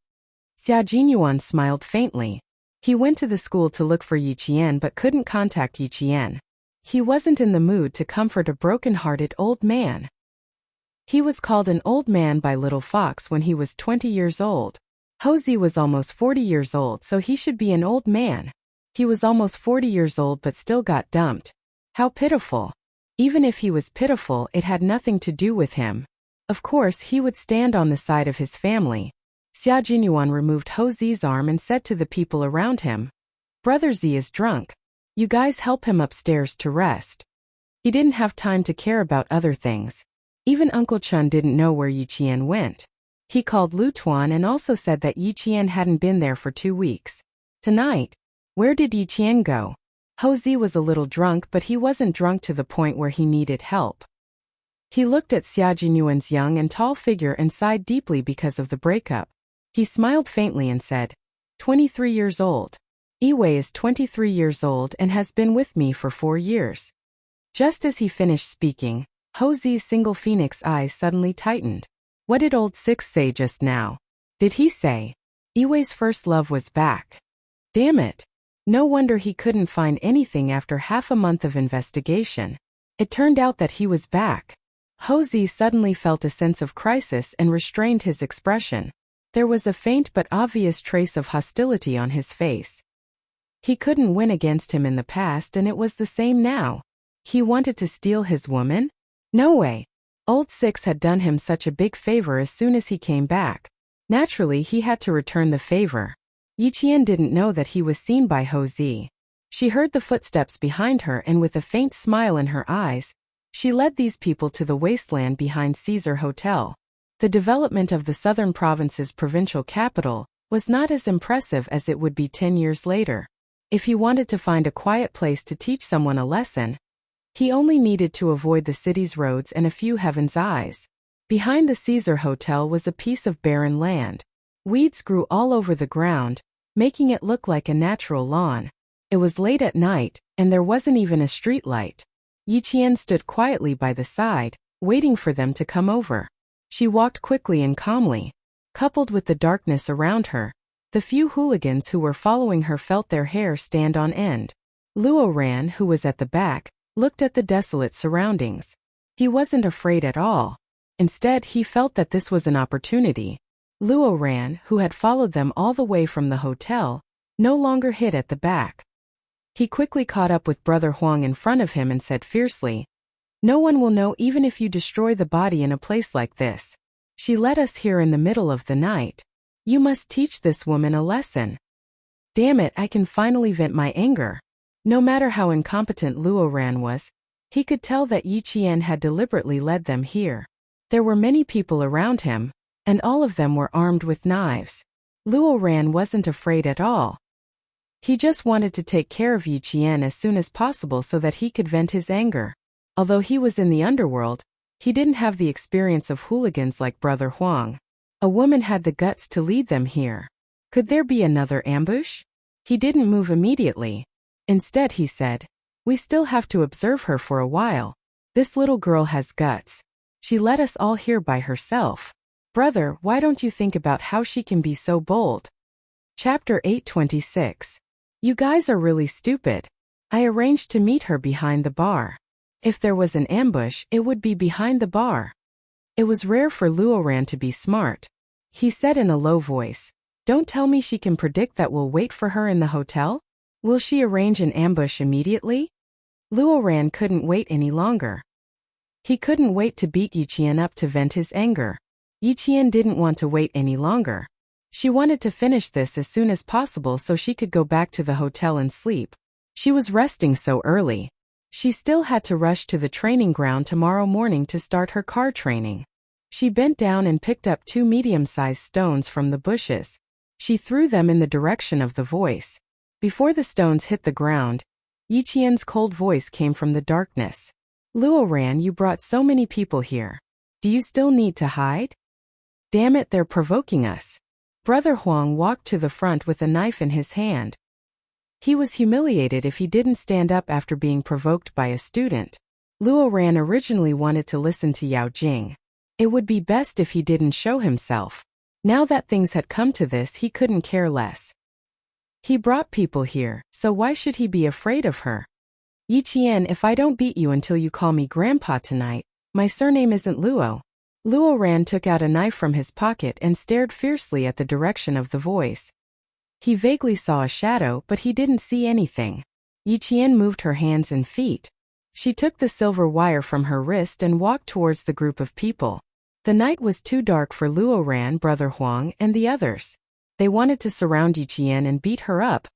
Xia Jinyuan smiled faintly. He went to the school to look for Yi Qian but couldn't contact Yi Qian. He wasn't in the mood to comfort a broken-hearted old man. He was called an old man by Little Fox when he was 20 years old. Ho Zi was almost 40 years old, so he should be an old man. He was almost 40 years old but still got dumped. How pitiful. Even if he was pitiful, it had nothing to do with him. Of course, he would stand on the side of his family. Xia Jinyuan removed Ho Zi's arm and said to the people around him, "Brother Z is drunk. You guys help him upstairs to rest." He didn't have time to care about other things. Even Uncle Chun didn't know where Yi Qian went. He called Lu Tuan and also said that Yi Qian hadn't been there for 2 weeks. Tonight, where did Yi Qian go? Ho Zi was a little drunk, but he wasn't drunk to the point where he needed help. He looked at Xia Jinyuan's young and tall figure and sighed deeply because of the breakup. He smiled faintly and said, 23 years old. Yiwei is 23 years old and has been with me for 4 years. Just as he finished speaking, Ho Zi's single phoenix eyes suddenly tightened. What did old Six say just now? Did he say Yiwei's first love was back? Damn it. No wonder he couldn't find anything after half a month of investigation. It turned out that he was back. Ho Zi suddenly felt a sense of crisis and restrained his expression. There was a faint but obvious trace of hostility on his face. He couldn't win against him in the past and it was the same now. He wanted to steal his woman? No way. Old Six had done him such a big favor as soon as he came back. Naturally, he had to return the favor. Yi Qian didn't know that he was seen by Ho Zi. She heard the footsteps behind her and with a faint smile in her eyes, she led these people to the wasteland behind Caesar Hotel. The development of the southern province's provincial capital was not as impressive as it would be 10 years later. If he wanted to find a quiet place to teach someone a lesson, he only needed to avoid the city's roads and a few heaven's eyes. Behind the Caesar Hotel was a piece of barren land. Weeds grew all over the ground, making it look like a natural lawn. It was late at night, and there wasn't even a street light. Yi Qian stood quietly by the side, waiting for them to come over. She walked quickly and calmly. Coupled with the darkness around her, the few hooligans who were following her felt their hair stand on end. Luo Ran, who was at the back, looked at the desolate surroundings. He wasn't afraid at all. Instead, he felt that this was an opportunity. Luo Ran, who had followed them all the way from the hotel, no longer hid at the back. He quickly caught up with Brother Huang in front of him and said fiercely, "No one will know even if you destroy the body in a place like this. She led us here in the middle of the night. You must teach this woman a lesson." Damn it, I can finally vent my anger. No matter how incompetent Luo Ran was, he could tell that Yi Qian had deliberately led them here. There were many people around him, and all of them were armed with knives. Luo Ran wasn't afraid at all. He just wanted to take care of Yi Qian as soon as possible so that he could vent his anger. Although he was in the underworld, he didn't have the experience of hooligans like Brother Huang. A woman had the guts to lead them here. Could there be another ambush? He didn't move immediately. Instead, he said, "We still have to observe her for a while. This little girl has guts. She led us all here by herself. Brother, why don't you think about how she can be so bold?" Chapter 826. You guys are really stupid. I arranged to meet her behind the bar. If there was an ambush, it would be behind the bar. It was rare for Luo Ran to be smart. He said in a low voice, "Don't tell me she can predict that we'll wait for her in the hotel? Will she arrange an ambush immediately?" Luo Ran couldn't wait any longer. He couldn't wait to beat Yi Qian up to vent his anger. Yi Qian didn't want to wait any longer. She wanted to finish this as soon as possible so she could go back to the hotel and sleep. She was resting so early. She still had to rush to the training ground tomorrow morning to start her car training. She bent down and picked up 2 medium-sized stones from the bushes. She threw them in the direction of the voice. Before the stones hit the ground, Yi Qian's cold voice came from the darkness. "Luo Ran, you brought so many people here. Do you still need to hide? Damn it, they're provoking us." Brother Huang walked to the front with a knife in his hand. He was humiliated if he didn't stand up after being provoked by a student. Luo Ran originally wanted to listen to Yao Jing. It would be best if he didn't show himself. Now that things had come to this, he couldn't care less. He brought people here, so why should he be afraid of her? "Yi Qian, if I don't beat you until you call me Grandpa tonight, my surname isn't Luo." Luo Ran took out a knife from his pocket and stared fiercely at the direction of the voice. He vaguely saw a shadow, but he didn't see anything. Yi Qian moved her hands and feet. She took the silver wire from her wrist and walked towards the group of people. The night was too dark for Luo Ran, Brother Huang, and the others. They wanted to surround Yi Qian and beat her up,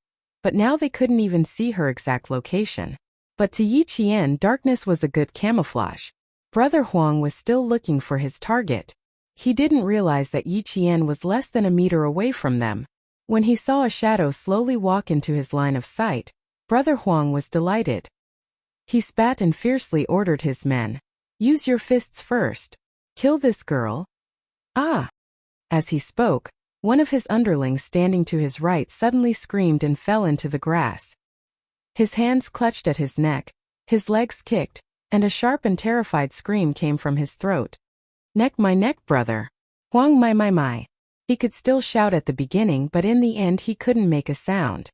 but now they couldn't even see her exact location. But to Yi Qian, darkness was a good camouflage. Brother Huang was still looking for his target. He didn't realize that Yi Qian was less than a meter away from them. When he saw a shadow slowly walk into his line of sight, Brother Huang was delighted. He spat and fiercely ordered his men, "Use your fists first. Kill this girl." "Ah!" As he spoke, one of his underlings standing to his right suddenly screamed and fell into the grass. His hands clutched at his neck, his legs kicked, and a sharp and terrified scream came from his throat. "Neck, my neck, brother. Huang my. He could still shout at the beginning, but in the end he couldn't make a sound.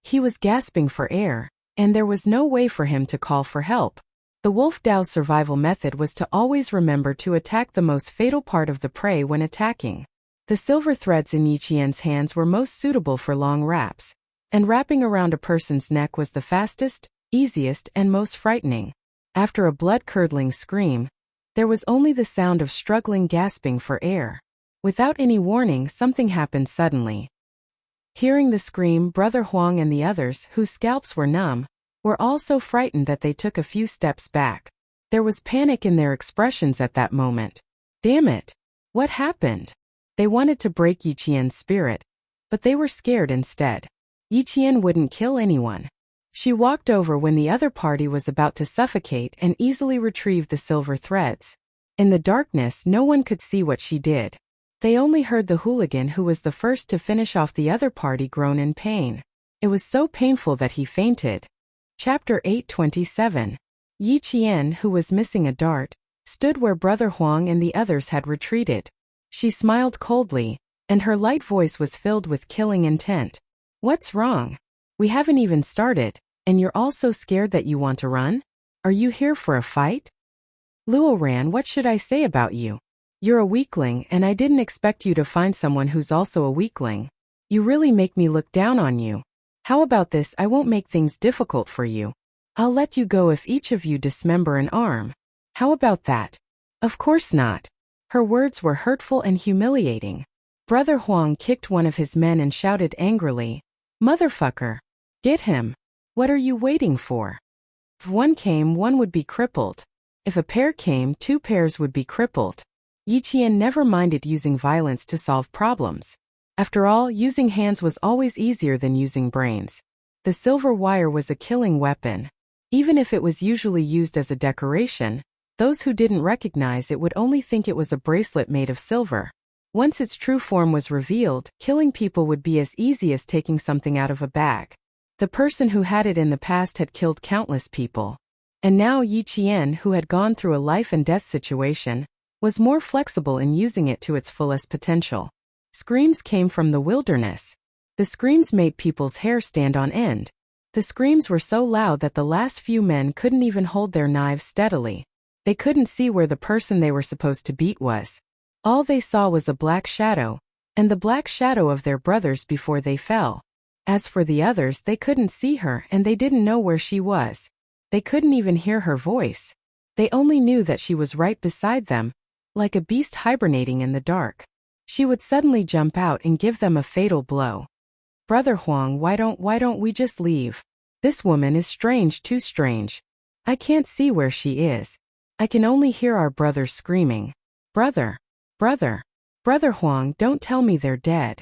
He was gasping for air, and there was no way for him to call for help. The wolf Dao's survival method was to always remember to attack the most fatal part of the prey when attacking. The silver threads in Yi Qian's hands were most suitable for long wraps, and wrapping around a person's neck was the fastest, easiest, and most frightening. After a blood-curdling scream, there was only the sound of struggling gasping for air. Without any warning, something happened suddenly. Hearing the scream, Brother Huang and the others, whose scalps were numb, were all so frightened that they took a few steps back. There was panic in their expressions at that moment. "Damn it! What happened? They wanted to break Yiqian's spirit, but they were scared instead. Yiqian wouldn't kill anyone. She walked over when the other party was about to suffocate and easily retrieved the silver threads. In the darkness, no one could see what she did. They only heard the hooligan who was the first to finish off the other party groan in pain. It was so painful that he fainted. Chapter 827. Yiqian, who was missing a dart, stood where Brother Huang and the others had retreated. She smiled coldly, and her light voice was filled with killing intent. What's wrong? We haven't even started, and you're all so scared that you want to run? Are you here for a fight? Luo Ran, what should I say about you? You're a weakling, and I didn't expect you to find someone who's also a weakling. You really make me look down on you. How about this? I won't make things difficult for you. I'll let you go if each of you dismember an arm. How about that? Of course not. Her words were hurtful and humiliating. Brother Huang kicked one of his men and shouted angrily, "Motherfucker! Get him! What are you waiting for?" If one came, one would be crippled. If a pair came, two pairs would be crippled. Yiqian never minded using violence to solve problems. After all, using hands was always easier than using brains. The silver wire was a killing weapon. Even if it was usually used as a decoration, those who didn't recognize it would only think it was a bracelet made of silver. Once its true form was revealed, killing people would be as easy as taking something out of a bag. The person who had it in the past had killed countless people. And now Yiqian, who had gone through a life and death situation, was more flexible in using it to its fullest potential. Screams came from the wilderness. The screams made people's hair stand on end. The screams were so loud that the last few men couldn't even hold their knives steadily. They couldn't see where the person they were supposed to beat was. All they saw was a black shadow, and the black shadow of their brothers before they fell. As for the others, they couldn't see her and they didn't know where she was. They couldn't even hear her voice. They only knew that she was right beside them, like a beast hibernating in the dark. She would suddenly jump out and give them a fatal blow. Brother Huang, why don't we just leave? This woman is strange, too strange. I can't see where she is. I can only hear our brothers screaming. Brother Huang, don't tell me they're dead.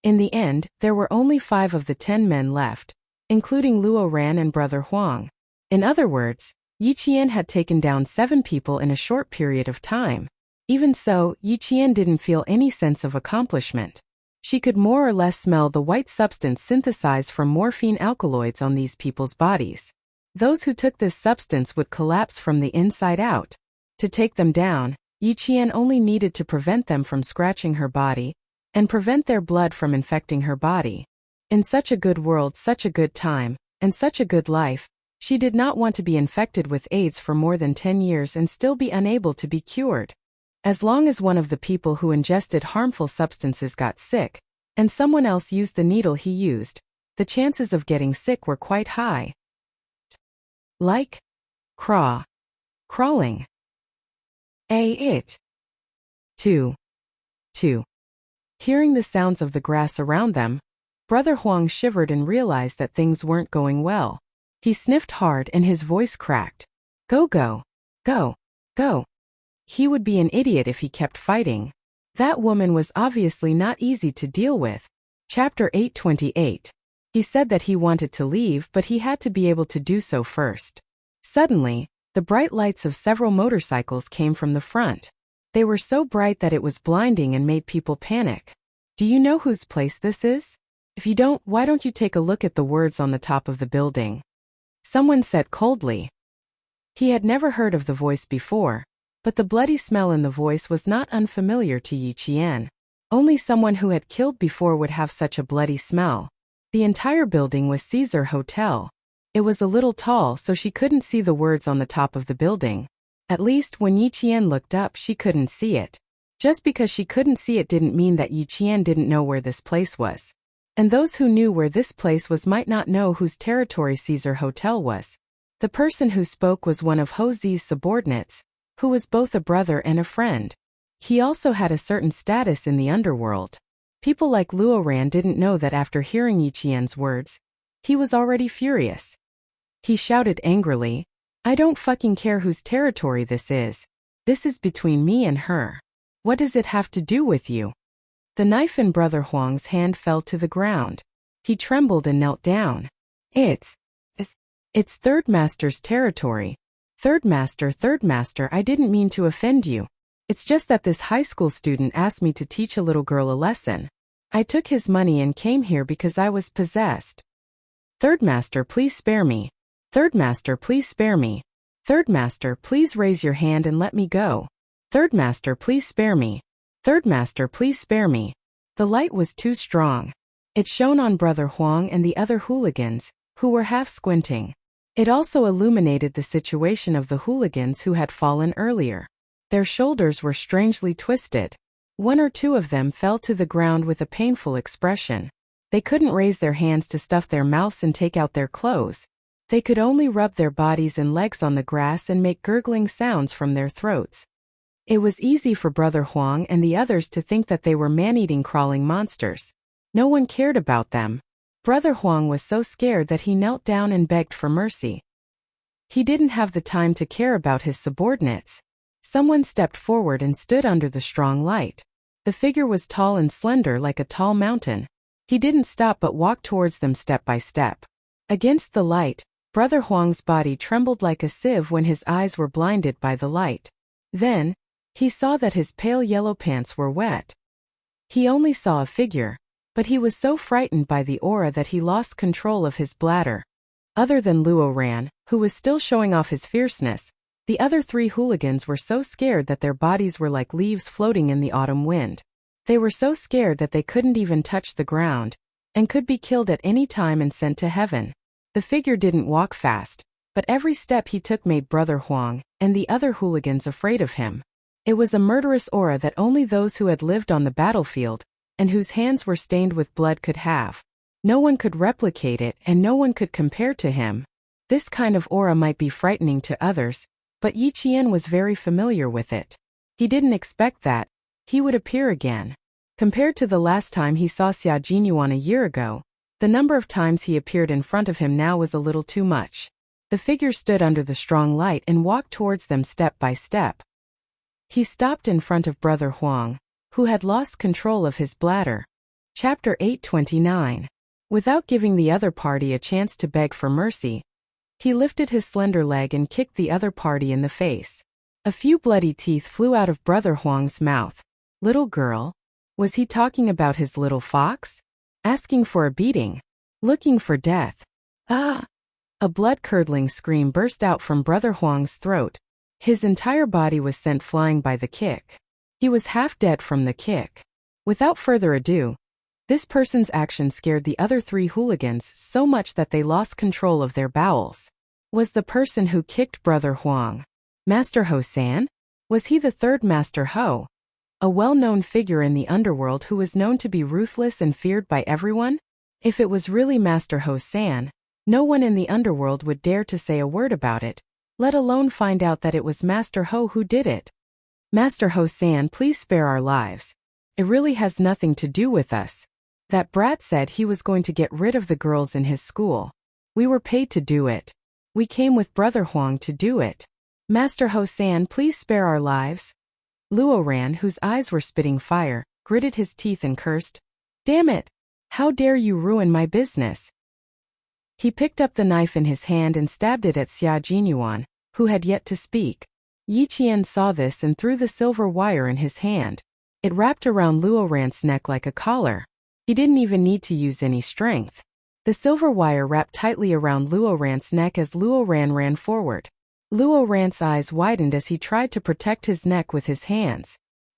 In the end, there were only 5 of the 10 men left, including Luo Ran and Brother Huang. In other words, Yiqian had taken down 7 people in a short period of time. Even so, Yiqian didn't feel any sense of accomplishment. She could more or less smell the white substance synthesized from morphine alkaloids on these people's bodies. Those who took this substance would collapse from the inside out. To take them down, Yiqian only needed to prevent them from scratching her body and prevent their blood from infecting her body. In such a good world, such a good time, and such a good life, she did not want to be infected with AIDS for more than 10 years and still be unable to be cured. As long as one of the people who ingested harmful substances got sick, and someone else used the needle he used, the chances of getting sick were quite high. Like crawling. It. 2. Hearing the sounds of the grass around them, Brother Huang shivered and realized that things weren't going well. He sniffed hard and his voice cracked. Go. He would be an idiot if he kept fighting. That woman was obviously not easy to deal with. Chapter 828. He said that he wanted to leave, but he had to be able to do so first. Suddenly, the bright lights of several motorcycles came from the front. They were so bright that it was blinding and made people panic. Do you know whose place this is? If you don't, why don't you take a look at the words on the top of the building? Someone said coldly. He had never heard of the voice before, but the bloody smell in the voice was not unfamiliar to Yiqian. Only someone who had killed before would have such a bloody smell. The entire building was Caesar Hotel. It was a little tall, so she couldn't see the words on the top of the building. At least when Yiqian looked up, she couldn't see it. Just because she couldn't see it didn't mean that Yiqian didn't know where this place was. And those who knew where this place was might not know whose territory Caesar Hotel was. The person who spoke was one of Ho Zi's subordinates, who was both a brother and a friend. He also had a certain status in the underworld. People like Luo Ran didn't know that after hearing Yiqian's words, he was already furious. He shouted angrily, I don't fucking care whose territory this is. This is between me and her. What does it have to do with you? The knife in Brother Huang's hand fell to the ground. He trembled and knelt down. It's Third Master's territory. Third Master, I didn't mean to offend you. It's just that this high school student asked me to teach a little girl a lesson. I took his money and came here because I was possessed. Third Master, please spare me. Third Master, please spare me. Third Master, please raise your hand and let me go. Third Master, please spare me. Third Master, please spare me. The light was too strong. It shone on Brother Huang and the other hooligans, who were half squinting. It also illuminated the situation of the hooligans who had fallen earlier. Their shoulders were strangely twisted. One or two of them fell to the ground with a painful expression. They couldn't raise their hands to stuff their mouths and take out their clothes. They could only rub their bodies and legs on the grass and make gurgling sounds from their throats. It was easy for Brother Huang and the others to think that they were man-eating crawling monsters. No one cared about them. Brother Huang was so scared that he knelt down and begged for mercy. He didn't have the time to care about his subordinates. Someone stepped forward and stood under the strong light. The figure was tall and slender like a tall mountain. He didn't stop but walked towards them step by step. Against the light, Brother Huang's body trembled like a sieve when his eyes were blinded by the light. Then, he saw that his pale yellow pants were wet. He only saw a figure, but he was so frightened by the aura that he lost control of his bladder. Other than Luo Ran, who was still showing off his fierceness, the other three hooligans were so scared that their bodies were like leaves floating in the autumn wind. They were so scared that they couldn't even touch the ground, and could be killed at any time and sent to heaven. The figure didn't walk fast, but every step he took made Brother Huang and the other hooligans afraid of him. It was a murderous aura that only those who had lived on the battlefield, and whose hands were stained with blood could have. No one could replicate it and no one could compare to him. This kind of aura might be frightening to others, but Yi Qian was very familiar with it. He didn't expect that he would appear again. Compared to the last time he saw Xia Jinyuan a year ago, the number of times he appeared in front of him now was a little too much. The figure stood under the strong light and walked towards them step by step. He stopped in front of Brother Huang, who had lost control of his bladder. Chapter 829. Without giving the other party a chance to beg for mercy, he lifted his slender leg and kicked the other party in the face. A few bloody teeth flew out of Brother Huang's mouth. Little girl? Was he talking about his little fox? Asking for a beating? Looking for death? Ah! A blood-curdling scream burst out from Brother Huang's throat. His entire body was sent flying by the kick. He was half dead from the kick. Without further ado, this person's action scared the other three hooligans so much that they lost control of their bowels. Was the person who kicked Brother Huang Master Ho-san? Was he the third Master Ho? A well-known figure in the underworld who was known to be ruthless and feared by everyone? If it was really Master Ho-san, no one in the underworld would dare to say a word about it, let alone find out that it was Master Ho who did it. Master Ho-san, please spare our lives. It really has nothing to do with us. That brat said he was going to get rid of the girls in his school. We were paid to do it. We came with Brother Huang to do it. Master Ho-san, please spare our lives. Luo Ran, whose eyes were spitting fire, gritted his teeth and cursed. Damn it! How dare you ruin my business? He picked up the knife in his hand and stabbed it at Xia Jinyuan, who had yet to speak. Yi Qian saw this and threw the silver wire in his hand. It wrapped around Luo Ran's neck like a collar. He didn't even need to use any strength. The silver wire wrapped tightly around Luo Ran's neck as Luo Ran ran forward. Luo Ran's eyes widened as he tried to protect his neck with his hands.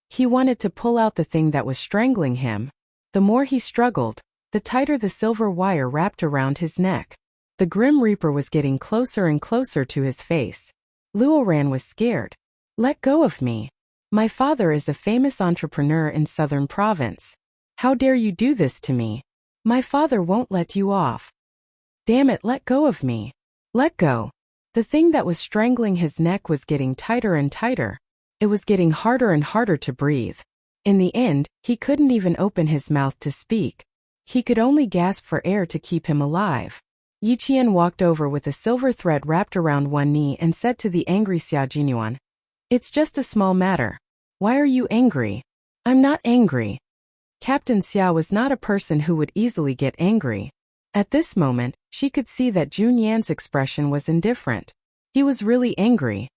He wanted to pull out the thing that was strangling him. The more he struggled, the tighter the silver wire wrapped around his neck. The Grim Reaper was getting closer and closer to his face. Luo Ran was scared. Let go of me. My father is a famous entrepreneur in Southern Province. How dare you do this to me? My father won't let you off. Damn it, let go of me. Let go. The thing that was strangling his neck was getting tighter and tighter. It was getting harder and harder to breathe. In the end, he couldn't even open his mouth to speak. He could only gasp for air to keep him alive. Yi Qian walked over with a silver thread wrapped around one knee and said to the angry Xia Jinyuan, It's just a small matter. Why are you angry? I'm not angry. Captain Xia was not a person who would easily get angry. At this moment, she could see that Jun Yan's expression was indifferent. He was really angry.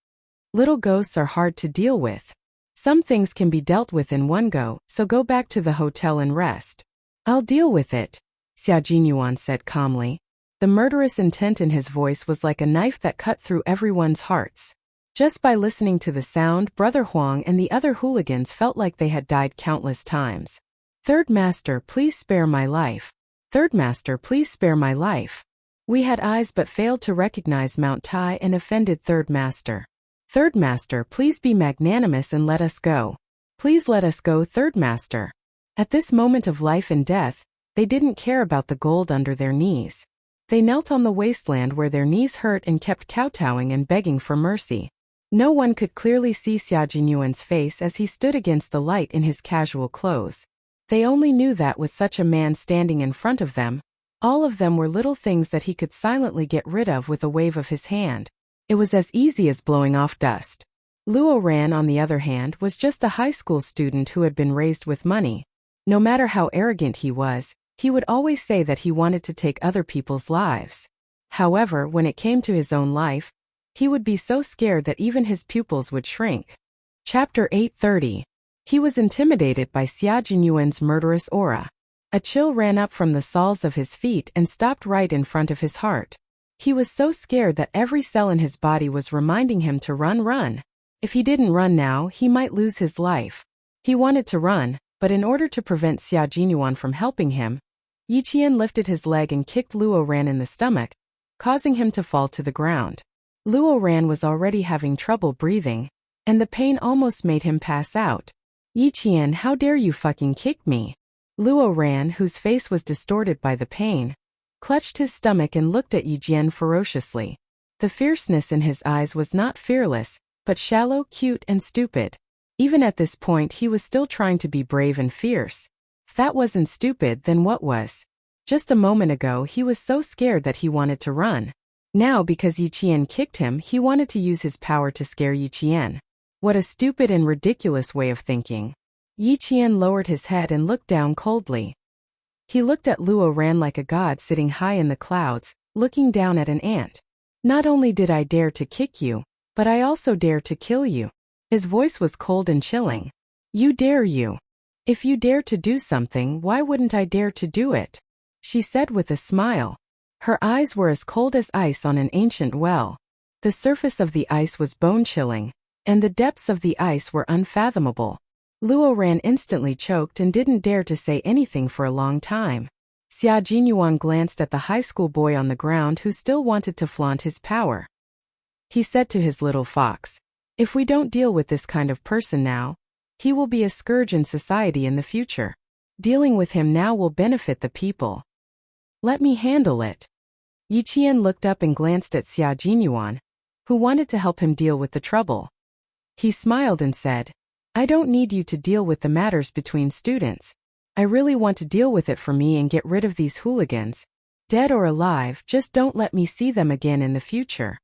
Little ghosts are hard to deal with. Some things can be dealt with in one go, so go back to the hotel and rest. I'll deal with it, Xia Jinyuan said calmly. The murderous intent in his voice was like a knife that cut through everyone's hearts. Just by listening to the sound, Brother Huang and the other hooligans felt like they had died countless times. Third Master, please spare my life. Third Master, please spare my life. We had eyes but failed to recognize Mount Tai and offended Third Master. Third Master, please be magnanimous and let us go. Please let us go, Third Master. At this moment of life and death, they didn't care about the gold under their knees. They knelt on the wasteland where their knees hurt and kept kowtowing and begging for mercy. No one could clearly see Xia Jinyuan's face as he stood against the light in his casual clothes. They only knew that with such a man standing in front of them, all of them were little things that he could silently get rid of with a wave of his hand. It was as easy as blowing off dust. Luo Ran, on the other hand, was just a high school student who had been raised with money. No matter how arrogant he was, he would always say that he wanted to take other people's lives. However, when it came to his own life, he would be so scared that even his pupils would shrink. Chapter 830. He was intimidated by Xia Jinyuan's murderous aura. A chill ran up from the soles of his feet and stopped right in front of his heart. He was so scared that every cell in his body was reminding him to run. If he didn't run now, he might lose his life. He wanted to run, but in order to prevent Xia Jinyuan from helping him, Yi Qian lifted his leg and kicked Luo Ran in the stomach, causing him to fall to the ground. Luo Ran was already having trouble breathing, and the pain almost made him pass out. Yi Qian, how dare you fucking kick me? Luo Ran, whose face was distorted by the pain, clutched his stomach and looked at Yi Jian ferociously. The fierceness in his eyes was not fearless, but shallow, cute, and stupid. Even at this point he was still trying to be brave and fierce. If that wasn't stupid, then what was? Just a moment ago he was so scared that he wanted to run. Now because Yi Qian kicked him, he wanted to use his power to scare Yi Qian. What a stupid and ridiculous way of thinking. Yi Qian lowered his head and looked down coldly. He looked at Luo Ran like a god sitting high in the clouds, looking down at an ant. Not only did I dare to kick you, but I also dare to kill you. His voice was cold and chilling. You dare you. If you dare to do something, why wouldn't I dare to do it? She said with a smile. Her eyes were as cold as ice on an ancient well. The surface of the ice was bone-chilling, and the depths of the ice were unfathomable. Luo Ran instantly choked and didn't dare to say anything for a long time. Xia Jinyuan glanced at the high school boy on the ground who still wanted to flaunt his power. He said to his little fox, if we don't deal with this kind of person now, he will be a scourge in society in the future. Dealing with him now will benefit the people. Let me handle it. Yi Qian looked up and glanced at Xia Jinyuan, who wanted to help him deal with the trouble. He smiled and said, I don't need you to deal with the matters between students. I really want to deal with it for me and get rid of these hooligans. Dead or alive, just don't let me see them again in the future.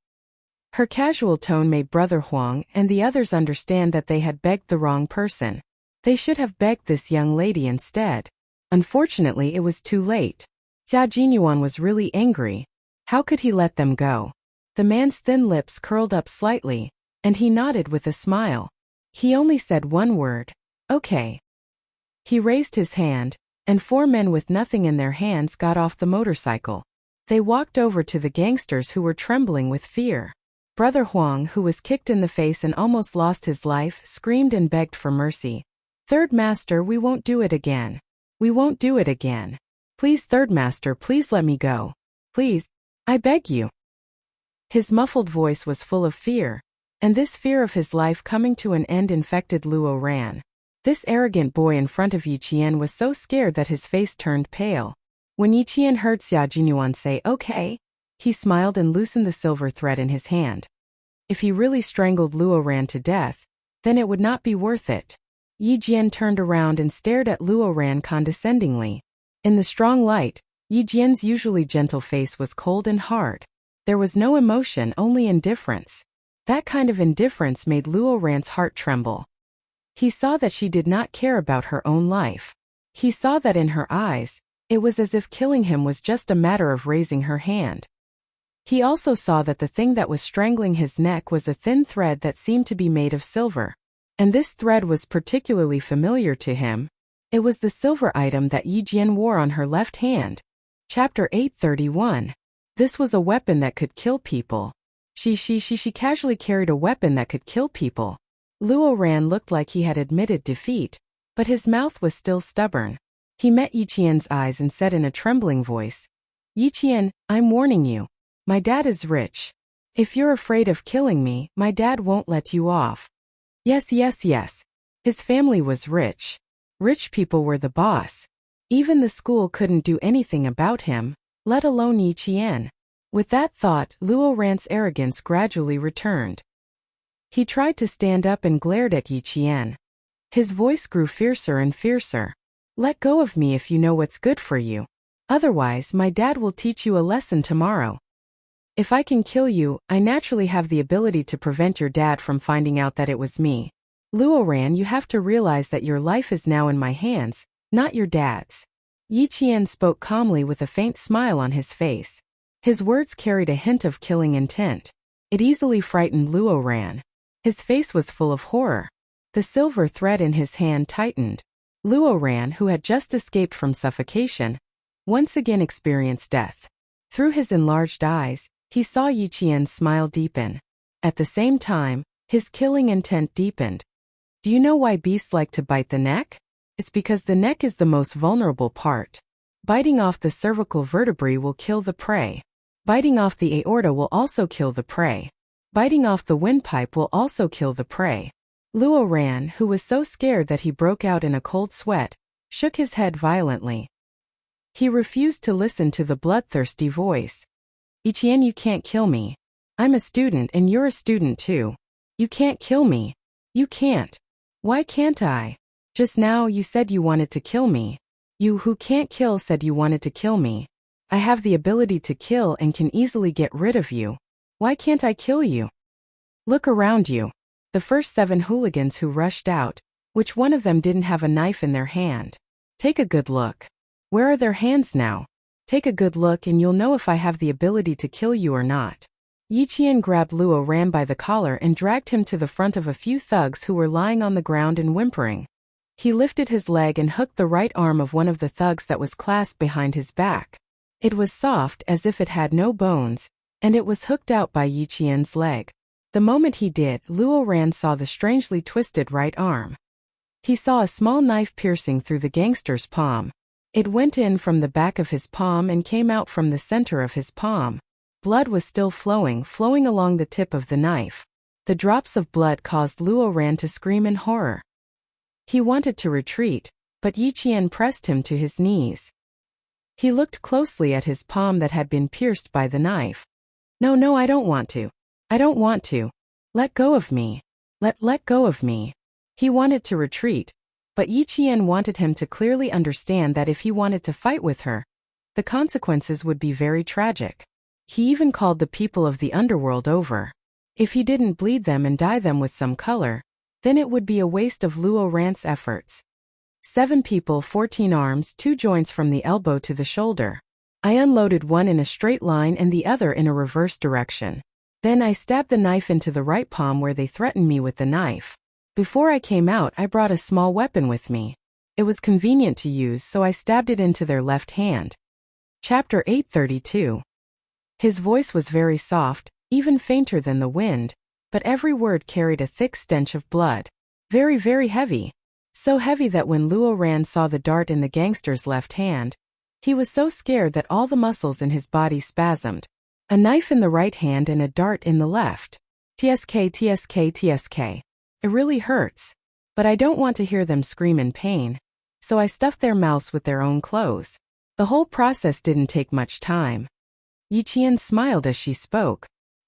Her casual tone made Brother Huang and the others understand that they had begged the wrong person. They should have begged this young lady instead. Unfortunately, it was too late. Xia Jinyuan was really angry. How could he let them go? The man's thin lips curled up slightly, and he nodded with a smile. He only said one word, okay. He raised his hand, and 4 men with nothing in their hands got off the motorcycle. They walked over to the gangsters who were trembling with fear. Brother Huang, who was kicked in the face and almost lost his life, screamed and begged for mercy. Third Master, we won't do it again. We won't do it again. Please, Third Master, please let me go. Please, I beg you. His muffled voice was full of fear, and this fear of his life coming to an end infected Luo Ran. This arrogant boy in front of Yi Qian was so scared that his face turned pale. When Yi Qian heard Xia Jinyuan say, okay, he smiled and loosened the silver thread in his hand. If he really strangled Luo Ran to death, then it would not be worth it. Yi Jian turned around and stared at Luo Ran condescendingly. In the strong light, Yi Jian's usually gentle face was cold and hard. There was no emotion, only indifference. That kind of indifference made Luo Ran's heart tremble. He saw that she did not care about her own life. He saw that in her eyes, it was as if killing him was just a matter of raising her hand. He also saw that the thing that was strangling his neck was a thin thread that seemed to be made of silver. And this thread was particularly familiar to him. It was the silver item that Yi Jian wore on her left hand. Chapter 831. This was a weapon that could kill people. She casually carried a weapon that could kill people. Luo Ran looked like he had admitted defeat, but his mouth was still stubborn. He met Yi Qian's eyes and said in a trembling voice, "Yi Qian, I'm warning you. My dad is rich. If you're afraid of killing me, my dad won't let you off." Yes. His family was rich. Rich people were the boss. Even the school couldn't do anything about him, let alone Yi Qian. With that thought, Luo Ran's arrogance gradually returned. He tried to stand up and glared at Yi Qian. His voice grew fiercer and fiercer. "Let go of me if you know what's good for you. Otherwise, my dad will teach you a lesson tomorrow. If I can kill you, I naturally have the ability to prevent your dad from finding out that it was me. Luo Ran, you have to realize that your life is now in my hands, not your dad's." Yi Qian spoke calmly with a faint smile on his face. His words carried a hint of killing intent. It easily frightened Luo Ran. His face was full of horror. The silver thread in his hand tightened. Luo Ran, who had just escaped from suffocation, once again experienced death. Through his enlarged eyes, he saw Yi Qian's smile deepen. At the same time, his killing intent deepened. Do you know why beasts like to bite the neck? It's because the neck is the most vulnerable part. Biting off the cervical vertebrae will kill the prey. Biting off the aorta will also kill the prey. Biting off the windpipe will also kill the prey. Luo Ran, who was so scared that he broke out in a cold sweat, shook his head violently. He refused to listen to the bloodthirsty voice. "Yi Qian, you can't kill me. I'm a student and you're a student too. You can't kill me. You can't." "Why can't I? Just now you said you wanted to kill me. You who can't kill said you wanted to kill me. I have the ability to kill and can easily get rid of you. Why can't I kill you? Look around you." The first 7 hooligans who rushed out, which one of them didn't have a knife in their hand? Take a good look. Where are their hands now? Take a good look and you'll know if I have the ability to kill you or not. Yi Qian grabbed Luo Ran by the collar and dragged him to the front of a few thugs who were lying on the ground and whimpering. He lifted his leg and hooked the right arm of one of the thugs that was clasped behind his back. It was soft as if it had no bones, and it was hooked out by Yi Qian's leg. The moment he did, Luo Ran saw the strangely twisted right arm. He saw a small knife piercing through the gangster's palm. It went in from the back of his palm and came out from the center of his palm. Blood was still flowing along the tip of the knife. The drops of blood caused Luo Ran to scream in horror. He wanted to retreat, but Yi Qian pressed him to his knees. He looked closely at his palm that had been pierced by the knife. No, I don't want to. I don't want to. Let go of me. Let go of me." He wanted to retreat, but Yi Qian wanted him to clearly understand that if he wanted to fight with her, the consequences would be very tragic. He even called the people of the underworld over. If he didn't bleed them and dye them with some color, then it would be a waste of Luo Ran's efforts. 7 people, 14 arms, 2 joints from the elbow to the shoulder. I unloaded one in a straight line and the other in a reverse direction. Then I stabbed the knife into the right palm where they threatened me with the knife. Before I came out, I brought a small weapon with me. It was convenient to use, so I stabbed it into their left hand. Chapter 832. His voice was very soft, even fainter than the wind, but every word carried a thick stench of blood. Very, very heavy. So heavy that when Luo Ran saw the dart in the gangster's left hand, he was so scared that all the muscles in his body spasmed. A knife in the right hand and a dart in the left. TSK. It really hurts. But I don't want to hear them scream in pain. So I stuffed their mouths with their own clothes. The whole process didn't take much time. Yi Qian smiled as she spoke.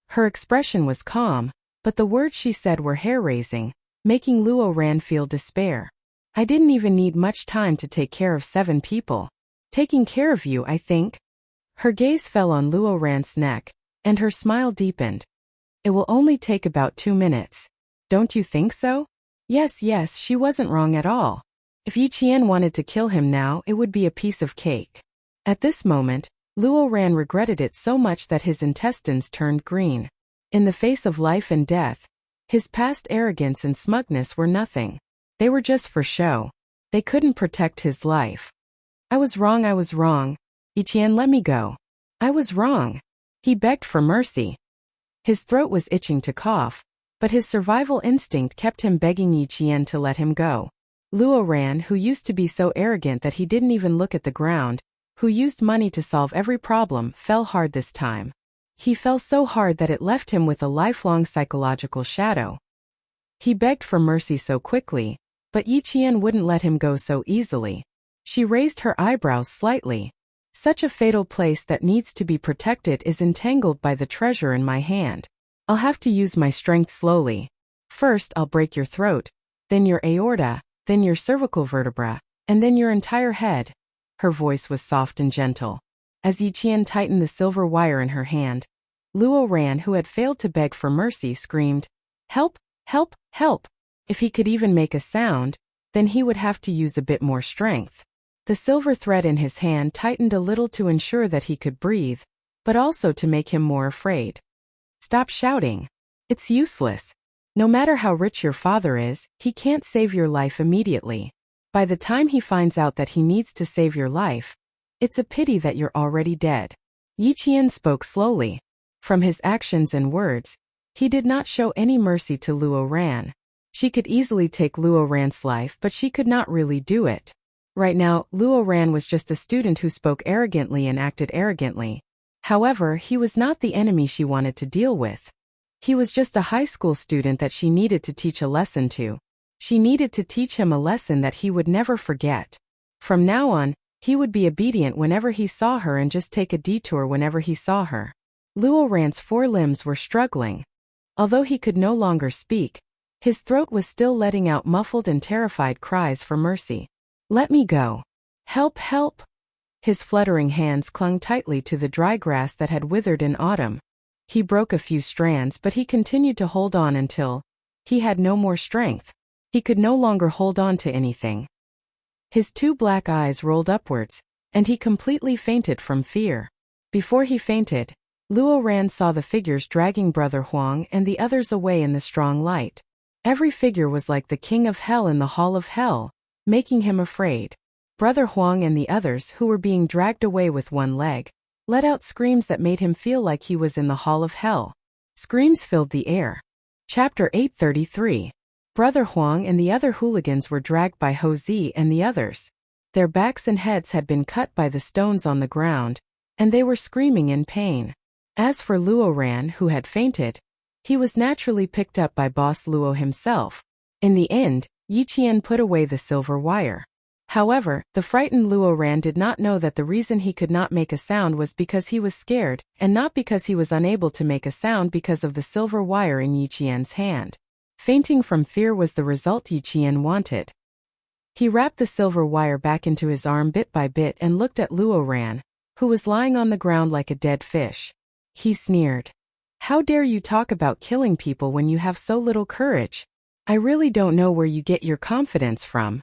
Her expression was calm, but the words she said were hair-raising, making Luo Ran feel despair. I didn't even need much time to take care of 7 people. Taking care of you, I think. Her gaze fell on Luo Ran's neck, and her smile deepened. It will only take about 2 minutes. Don't you think so? Yes, she wasn't wrong at all. If Yi Qian wanted to kill him now, it would be a piece of cake. At this moment, Luo Ran regretted it so much that his intestines turned green. In the face of life and death, his past arrogance and smugness were nothing. They were just for show. They couldn't protect his life. I was wrong. Yi Qian, let me go. I was wrong. He begged for mercy. His throat was itching to cough, but his survival instinct kept him begging Yi Qian to let him go. Luo Ran, who used to be so arrogant that he didn't even look at the ground, who used money to solve every problem, fell hard this time. He fell so hard that it left him with a lifelong psychological shadow. He begged for mercy so quickly, but Yi Qian wouldn't let him go so easily. She raised her eyebrows slightly. Such a fatal place that needs to be protected is entangled by the treasure in my hand. I'll have to use my strength slowly. First I'll break your throat, then your aorta, then your cervical vertebra, and then your entire head. Her voice was soft and gentle. As Yi Qian tightened the silver wire in her hand, Luo Ran, who had failed to beg for mercy, screamed, "Help! Help! Help!" If he could even make a sound, then he would have to use a bit more strength. The silver thread in his hand tightened a little to ensure that he could breathe, but also to make him more afraid. Stop shouting. It's useless. No matter how rich your father is, he can't save your life immediately. By the time he finds out that he needs to save your life, it's a pity that you're already dead. Yi Qian spoke slowly. From his actions and words, he did not show any mercy to Luo Ran. She could easily take Luo Ran's life, but she could not really do it. Right now, Luo Ran was just a student who spoke arrogantly and acted arrogantly. However, he was not the enemy she wanted to deal with. He was just a high school student that she needed to teach a lesson to. She needed to teach him a lesson that he would never forget. From now on, he would be obedient whenever he saw her and just take a detour whenever he saw her. Luo Ran's 4 limbs were struggling. Although he could no longer speak, his throat was still letting out muffled and terrified cries for mercy. "Let me go. Help, help!" His fluttering hands clung tightly to the dry grass that had withered in autumn. He broke a few strands, but he continued to hold on until he had no more strength. He could no longer hold on to anything. His 2 black eyes rolled upwards, and he completely fainted from fear. Before he fainted, Luo Ran saw the figures dragging Brother Huang and the others away in the strong light. Every figure was like the king of hell in the hall of hell, making him afraid. Brother Huang and the others, who were being dragged away with one leg, let out screams that made him feel like he was in the hall of hell. Screams filled the air. Chapter 833. Brother Huang and the other hooligans were dragged by Ho Zi and the others. Their backs and heads had been cut by the stones on the ground, and they were screaming in pain. As for Luo Ran, who had fainted, he was naturally picked up by Boss Luo himself. In the end, Yi Qian put away the silver wire. However, the frightened Luo Ran did not know that the reason he could not make a sound was because he was scared, and not because he was unable to make a sound because of the silver wire in Yi Qian's hand. Fainting from fear was the result Yi Qian wanted. He wrapped the silver wire back into his arm bit by bit and looked at Luo Ran, who was lying on the ground like a dead fish. He sneered. "How dare you talk about killing people when you have so little courage? I really don't know where you get your confidence from.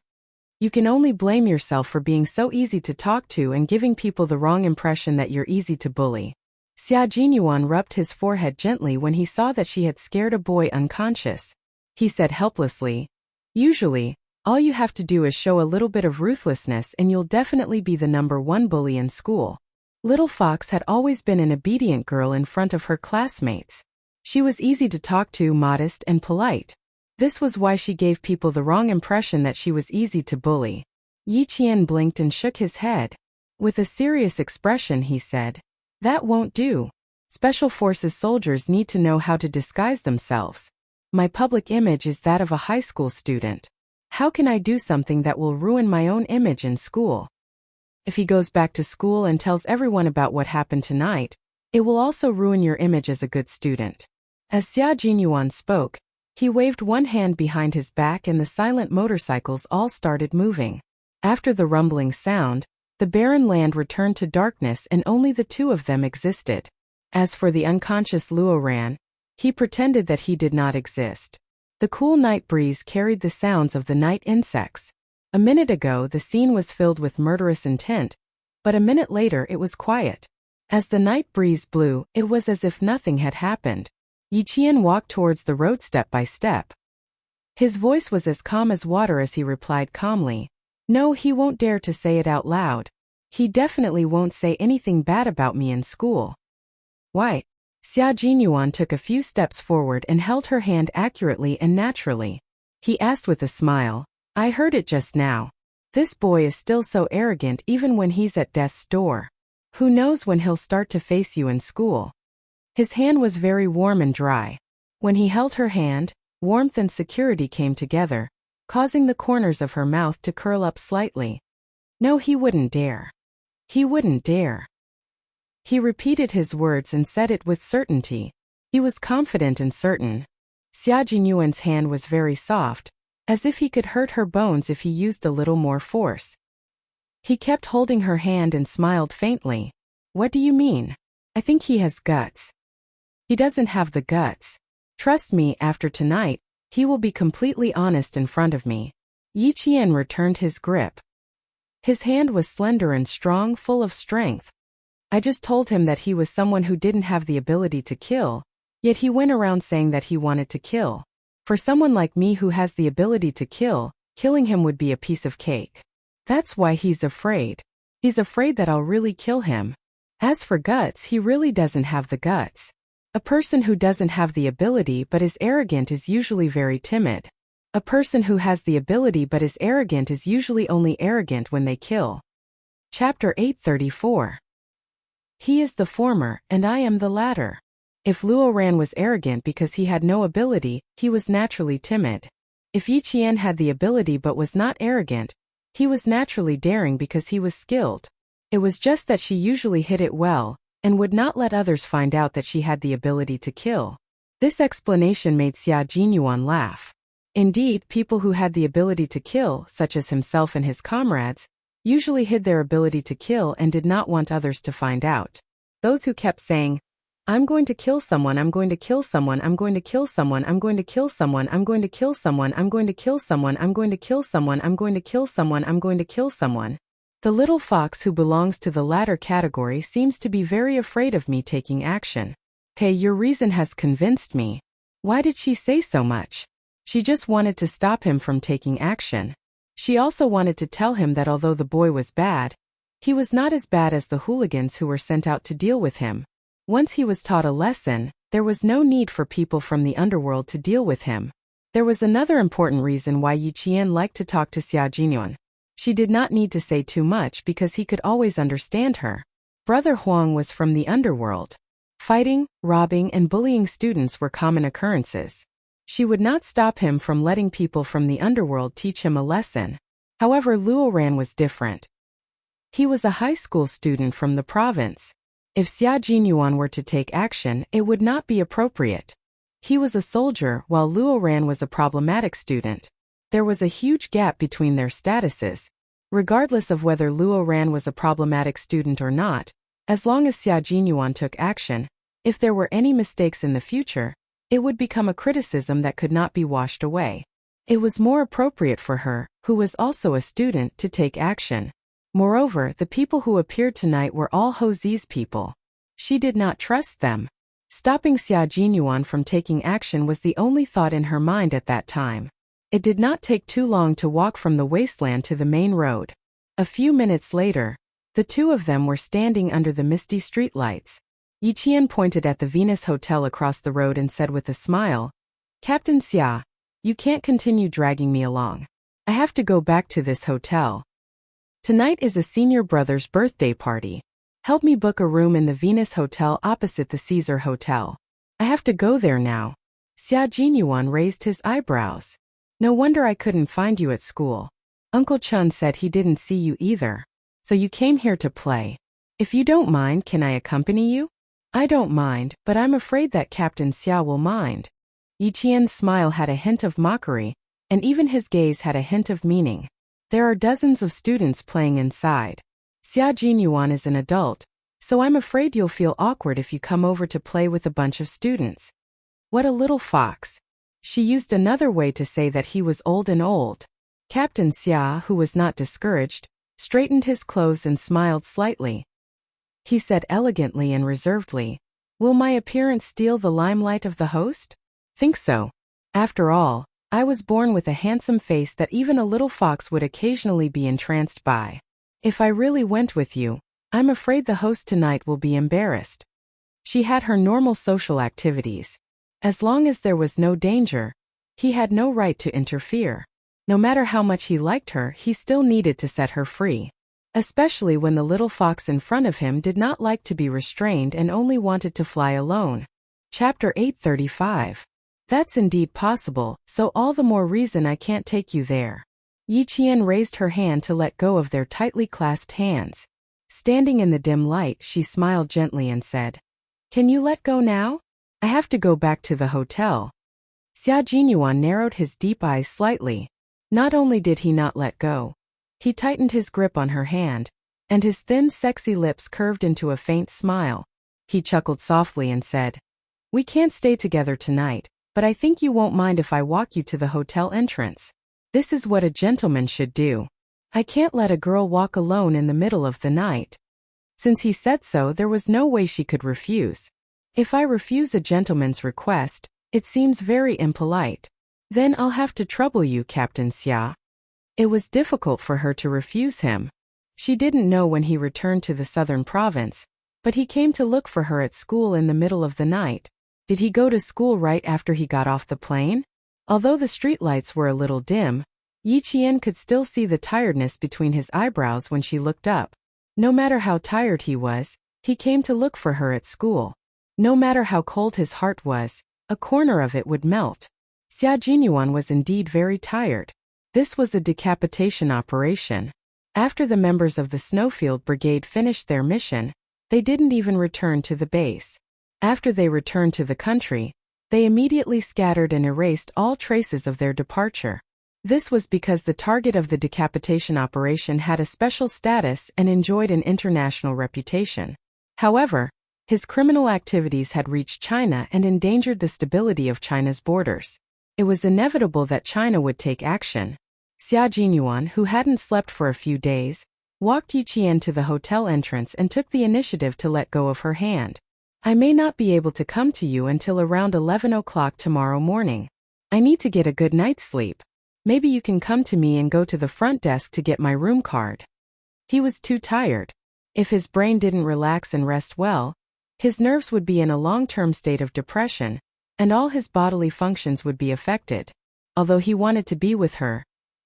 You can only blame yourself for being so easy to talk to and giving people the wrong impression that you're easy to bully." Xia Jinyuan rubbed his forehead gently when he saw that she had scared a boy unconscious. He said helplessly, "Usually, all you have to do is show a little bit of ruthlessness and you'll definitely be the #1 bully in school." Little Fox had always been an obedient girl in front of her classmates. She was easy to talk to, modest and polite. This was why she gave people the wrong impression that she was easy to bully. Yi Qian blinked and shook his head. With a serious expression he said, "That won't do. Special Forces soldiers need to know how to disguise themselves. My public image is that of a high school student. How can I do something that will ruin my own image in school? If he goes back to school and tells everyone about what happened tonight, it will also ruin your image as a good student." As Xia Jinyuan spoke, he waved one hand behind his back and the silent motorcycles all started moving. After the rumbling sound, the barren land returned to darkness and only the 2 of them existed. As for the unconscious Luo Ran, he pretended that he did not exist. The cool night breeze carried the sounds of the night insects. A minute ago the scene was filled with murderous intent, but a minute later it was quiet. As the night breeze blew, it was as if nothing had happened. Yi Qian walked towards the road step by step. His voice was as calm as water as he replied calmly, "No, he won't dare to say it out loud. He definitely won't say anything bad about me in school." "Why?" Xia Jinyuan took a few steps forward and held her hand accurately and naturally. He asked with a smile, "I heard it just now. This boy is still so arrogant even when he's at death's door. Who knows when he'll start to face you in school." His hand was very warm and dry. When he held her hand, warmth and security came together, causing the corners of her mouth to curl up slightly. No, he wouldn't dare. He wouldn't dare. He repeated his words and said it with certainty. He was confident and certain. Xia Jinyuan's hand was very soft, as if he could hurt her bones if he used a little more force. He kept holding her hand and smiled faintly. "What do you mean? I think he has guts." "He doesn't have the guts. Trust me, after tonight, he will be completely honest in front of me." Yi Qian returned his grip. His hand was slender and strong, full of strength. "I just told him that he was someone who didn't have the ability to kill, yet he went around saying that he wanted to kill. For someone like me who has the ability to kill, killing him would be a piece of cake. That's why he's afraid. He's afraid that I'll really kill him. As for guts, he really doesn't have the guts. A person who doesn't have the ability but is arrogant is usually very timid. A person who has the ability but is arrogant is usually only arrogant when they kill." Chapter 834. He is the former, and I am the latter. If Luo Ran was arrogant because he had no ability, he was naturally timid. If Yi Qian had the ability but was not arrogant, he was naturally daring because he was skilled. It was just that she usually hid it well, and would not let others find out that she had the ability to kill. This explanation made Xia Jinyuan laugh. Indeed, people who had the ability to kill, such as himself and his comrades, usually hid their ability to kill and did not want others to find out. Those who kept saying, "I'm going to kill someone, I'm going to kill someone, I'm going to kill someone, I'm going to kill someone, I'm going to kill someone, I'm going to kill someone, I'm going to kill someone, I'm going to kill someone, I'm going to kill someone." The little fox who belongs to the latter category seems to be very afraid of me taking action. "Okay, your reason has convinced me. Why did she say so much?" She just wanted to stop him from taking action. She also wanted to tell him that although the boy was bad, he was not as bad as the hooligans who were sent out to deal with him. Once he was taught a lesson, there was no need for people from the underworld to deal with him. There was another important reason why Yi Qian liked to talk to Xia Jinyuan. She did not need to say too much because he could always understand her. Brother Huang was from the underworld. Fighting, robbing, and bullying students were common occurrences. She would not stop him from letting people from the underworld teach him a lesson. However, Luo Ran was different. He was a high school student from the province. If Xia Jinyuan were to take action, it would not be appropriate. He was a soldier, while Luo Ran was a problematic student. There was a huge gap between their statuses. Regardless of whether Luo Ran was a problematic student or not, as long as Xia Jinyuan took action, if there were any mistakes in the future, it would become a criticism that could not be washed away. It was more appropriate for her, who was also a student, to take action. Moreover, the people who appeared tonight were all Hozi's people. She did not trust them. Stopping Xia Jinyuan from taking action was the only thought in her mind at that time. It did not take too long to walk from the wasteland to the main road. A few minutes later, the two of them were standing under the misty streetlights. Yi Qian pointed at the Venus Hotel across the road and said with a smile, "Captain Xia, you can't continue dragging me along. I have to go back to this hotel. Tonight is a senior brother's birthday party. Help me book a room in the Venus Hotel opposite the Caesar Hotel. I have to go there now." Xia Jinyuan raised his eyebrows. "No wonder I couldn't find you at school. Uncle Chun said he didn't see you either. So you came here to play. If you don't mind, can I accompany you?" "I don't mind, but I'm afraid that Captain Xia will mind." Yi Qian's smile had a hint of mockery, and even his gaze had a hint of meaning. "There are dozens of students playing inside. Xia Jinyuan is an adult, so I'm afraid you'll feel awkward if you come over to play with a bunch of students." What a little fox. She used another way to say that he was old and old. Captain Xia, who was not discouraged, straightened his clothes and smiled slightly. He said elegantly and reservedly, "Will my appearance steal the limelight of the host? Think so. After all, I was born with a handsome face that even a little fox would occasionally be entranced by. If I really went with you, I'm afraid the host tonight will be embarrassed." She had her normal social activities. As long as there was no danger, he had no right to interfere. No matter how much he liked her, he still needed to set her free. Especially when the little fox in front of him did not like to be restrained and only wanted to fly alone. Chapter 835. That's indeed possible, so all the more reason I can't take you there. Yi Qian raised her hand to let go of their tightly clasped hands. Standing in the dim light, she smiled gently and said, "Can you let go now? I have to go back to the hotel." Xia Jinyuan narrowed his deep eyes slightly. Not only did he not let go, he tightened his grip on her hand, and his thin, sexy lips curved into a faint smile. He chuckled softly and said, "We can't stay together tonight, but I think you won't mind if I walk you to the hotel entrance. This is what a gentleman should do. I can't let a girl walk alone in the middle of the night." Since he said so, there was no way she could refuse. If I refuse a gentleman's request, it seems very impolite. Then I'll have to trouble you, Captain Xia. It was difficult for her to refuse him. She didn't know when he returned to the southern province, but he came to look for her at school in the middle of the night. Did he go to school right after he got off the plane? Although the streetlights were a little dim, Yi Qian could still see the tiredness between his eyebrows when she looked up. No matter how tired he was, he came to look for her at school. No matter how cold his heart was, a corner of it would melt. Xia Jinyuan was indeed very tired. This was a decapitation operation. After the members of the Snowfield Brigade finished their mission, they didn't even return to the base. After they returned to the country, they immediately scattered and erased all traces of their departure. This was because the target of the decapitation operation had a special status and enjoyed an international reputation. However, his criminal activities had reached China and endangered the stability of China's borders. It was inevitable that China would take action. Xia Jinyuan, who hadn't slept for a few days, walked Yi Qian to the hotel entrance and took the initiative to let go of her hand. "I may not be able to come to you until around 11 o'clock tomorrow morning. I need to get a good night's sleep. Maybe you can come to me and go to the front desk to get my room card." He was too tired. If his brain didn't relax and rest well, his nerves would be in a long-term state of depression, and all his bodily functions would be affected. Although he wanted to be with her,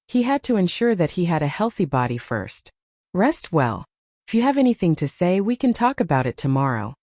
he had to ensure that he had a healthy body first. "Rest well. If you have anything to say, we can talk about it tomorrow."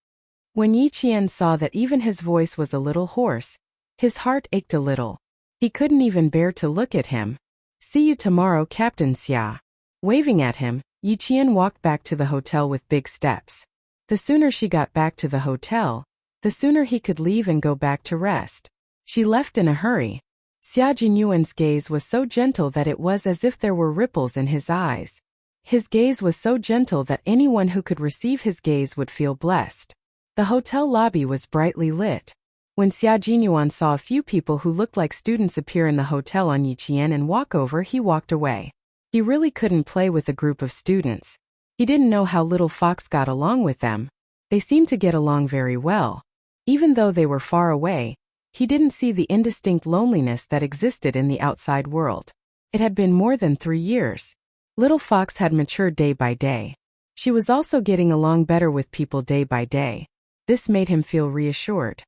When Yi Qian saw that even his voice was a little hoarse, his heart ached a little. He couldn't even bear to look at him. "See you tomorrow, Captain Xia." Waving at him, Yi Qian walked back to the hotel with big steps. The sooner she got back to the hotel, the sooner he could leave and go back to rest. She left in a hurry. Xia Jinyuan's gaze was so gentle that it was as if there were ripples in his eyes. His gaze was so gentle that anyone who could receive his gaze would feel blessed. The hotel lobby was brightly lit. When Xia Jinyuan saw a few people who looked like students appear in the hotel on Yi Qian and walk over, he walked away. He really couldn't play with a group of students. He didn't know how little Fox got along with them. They seemed to get along very well. Even though they were far away, he didn't see the indistinct loneliness that existed in the outside world. It had been more than 3 years. Little Fox had matured day by day. She was also getting along better with people day by day. This made him feel reassured.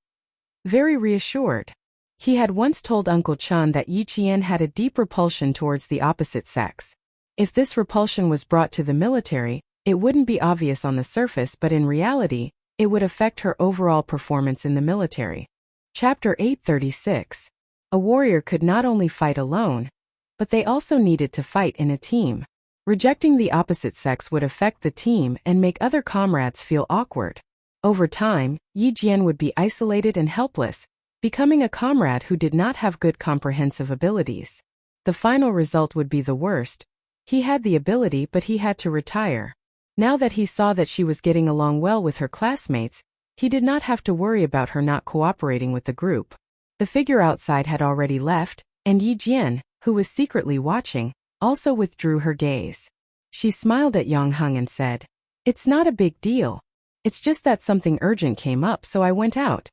Very reassured. He had once told Uncle Chun that Yi Qian had a deep repulsion towards the opposite sex. If this repulsion was brought to the military, it wouldn't be obvious on the surface, but in reality, it would affect her overall performance in the military. Chapter 836. A warrior could not only fight alone, but they also needed to fight in a team. Rejecting the opposite sex would affect the team and make other comrades feel awkward. Over time, Yi Jian would be isolated and helpless, becoming a comrade who did not have good comprehensive abilities. The final result would be the worst. He had the ability, but he had to retire. Now that he saw that she was getting along well with her classmates, he did not have to worry about her not cooperating with the group. The figure outside had already left, and Yi Jian, who was secretly watching, also withdrew her gaze. She smiled at Yang Heng and said, "It's not a big deal. It's just that something urgent came up, so I went out.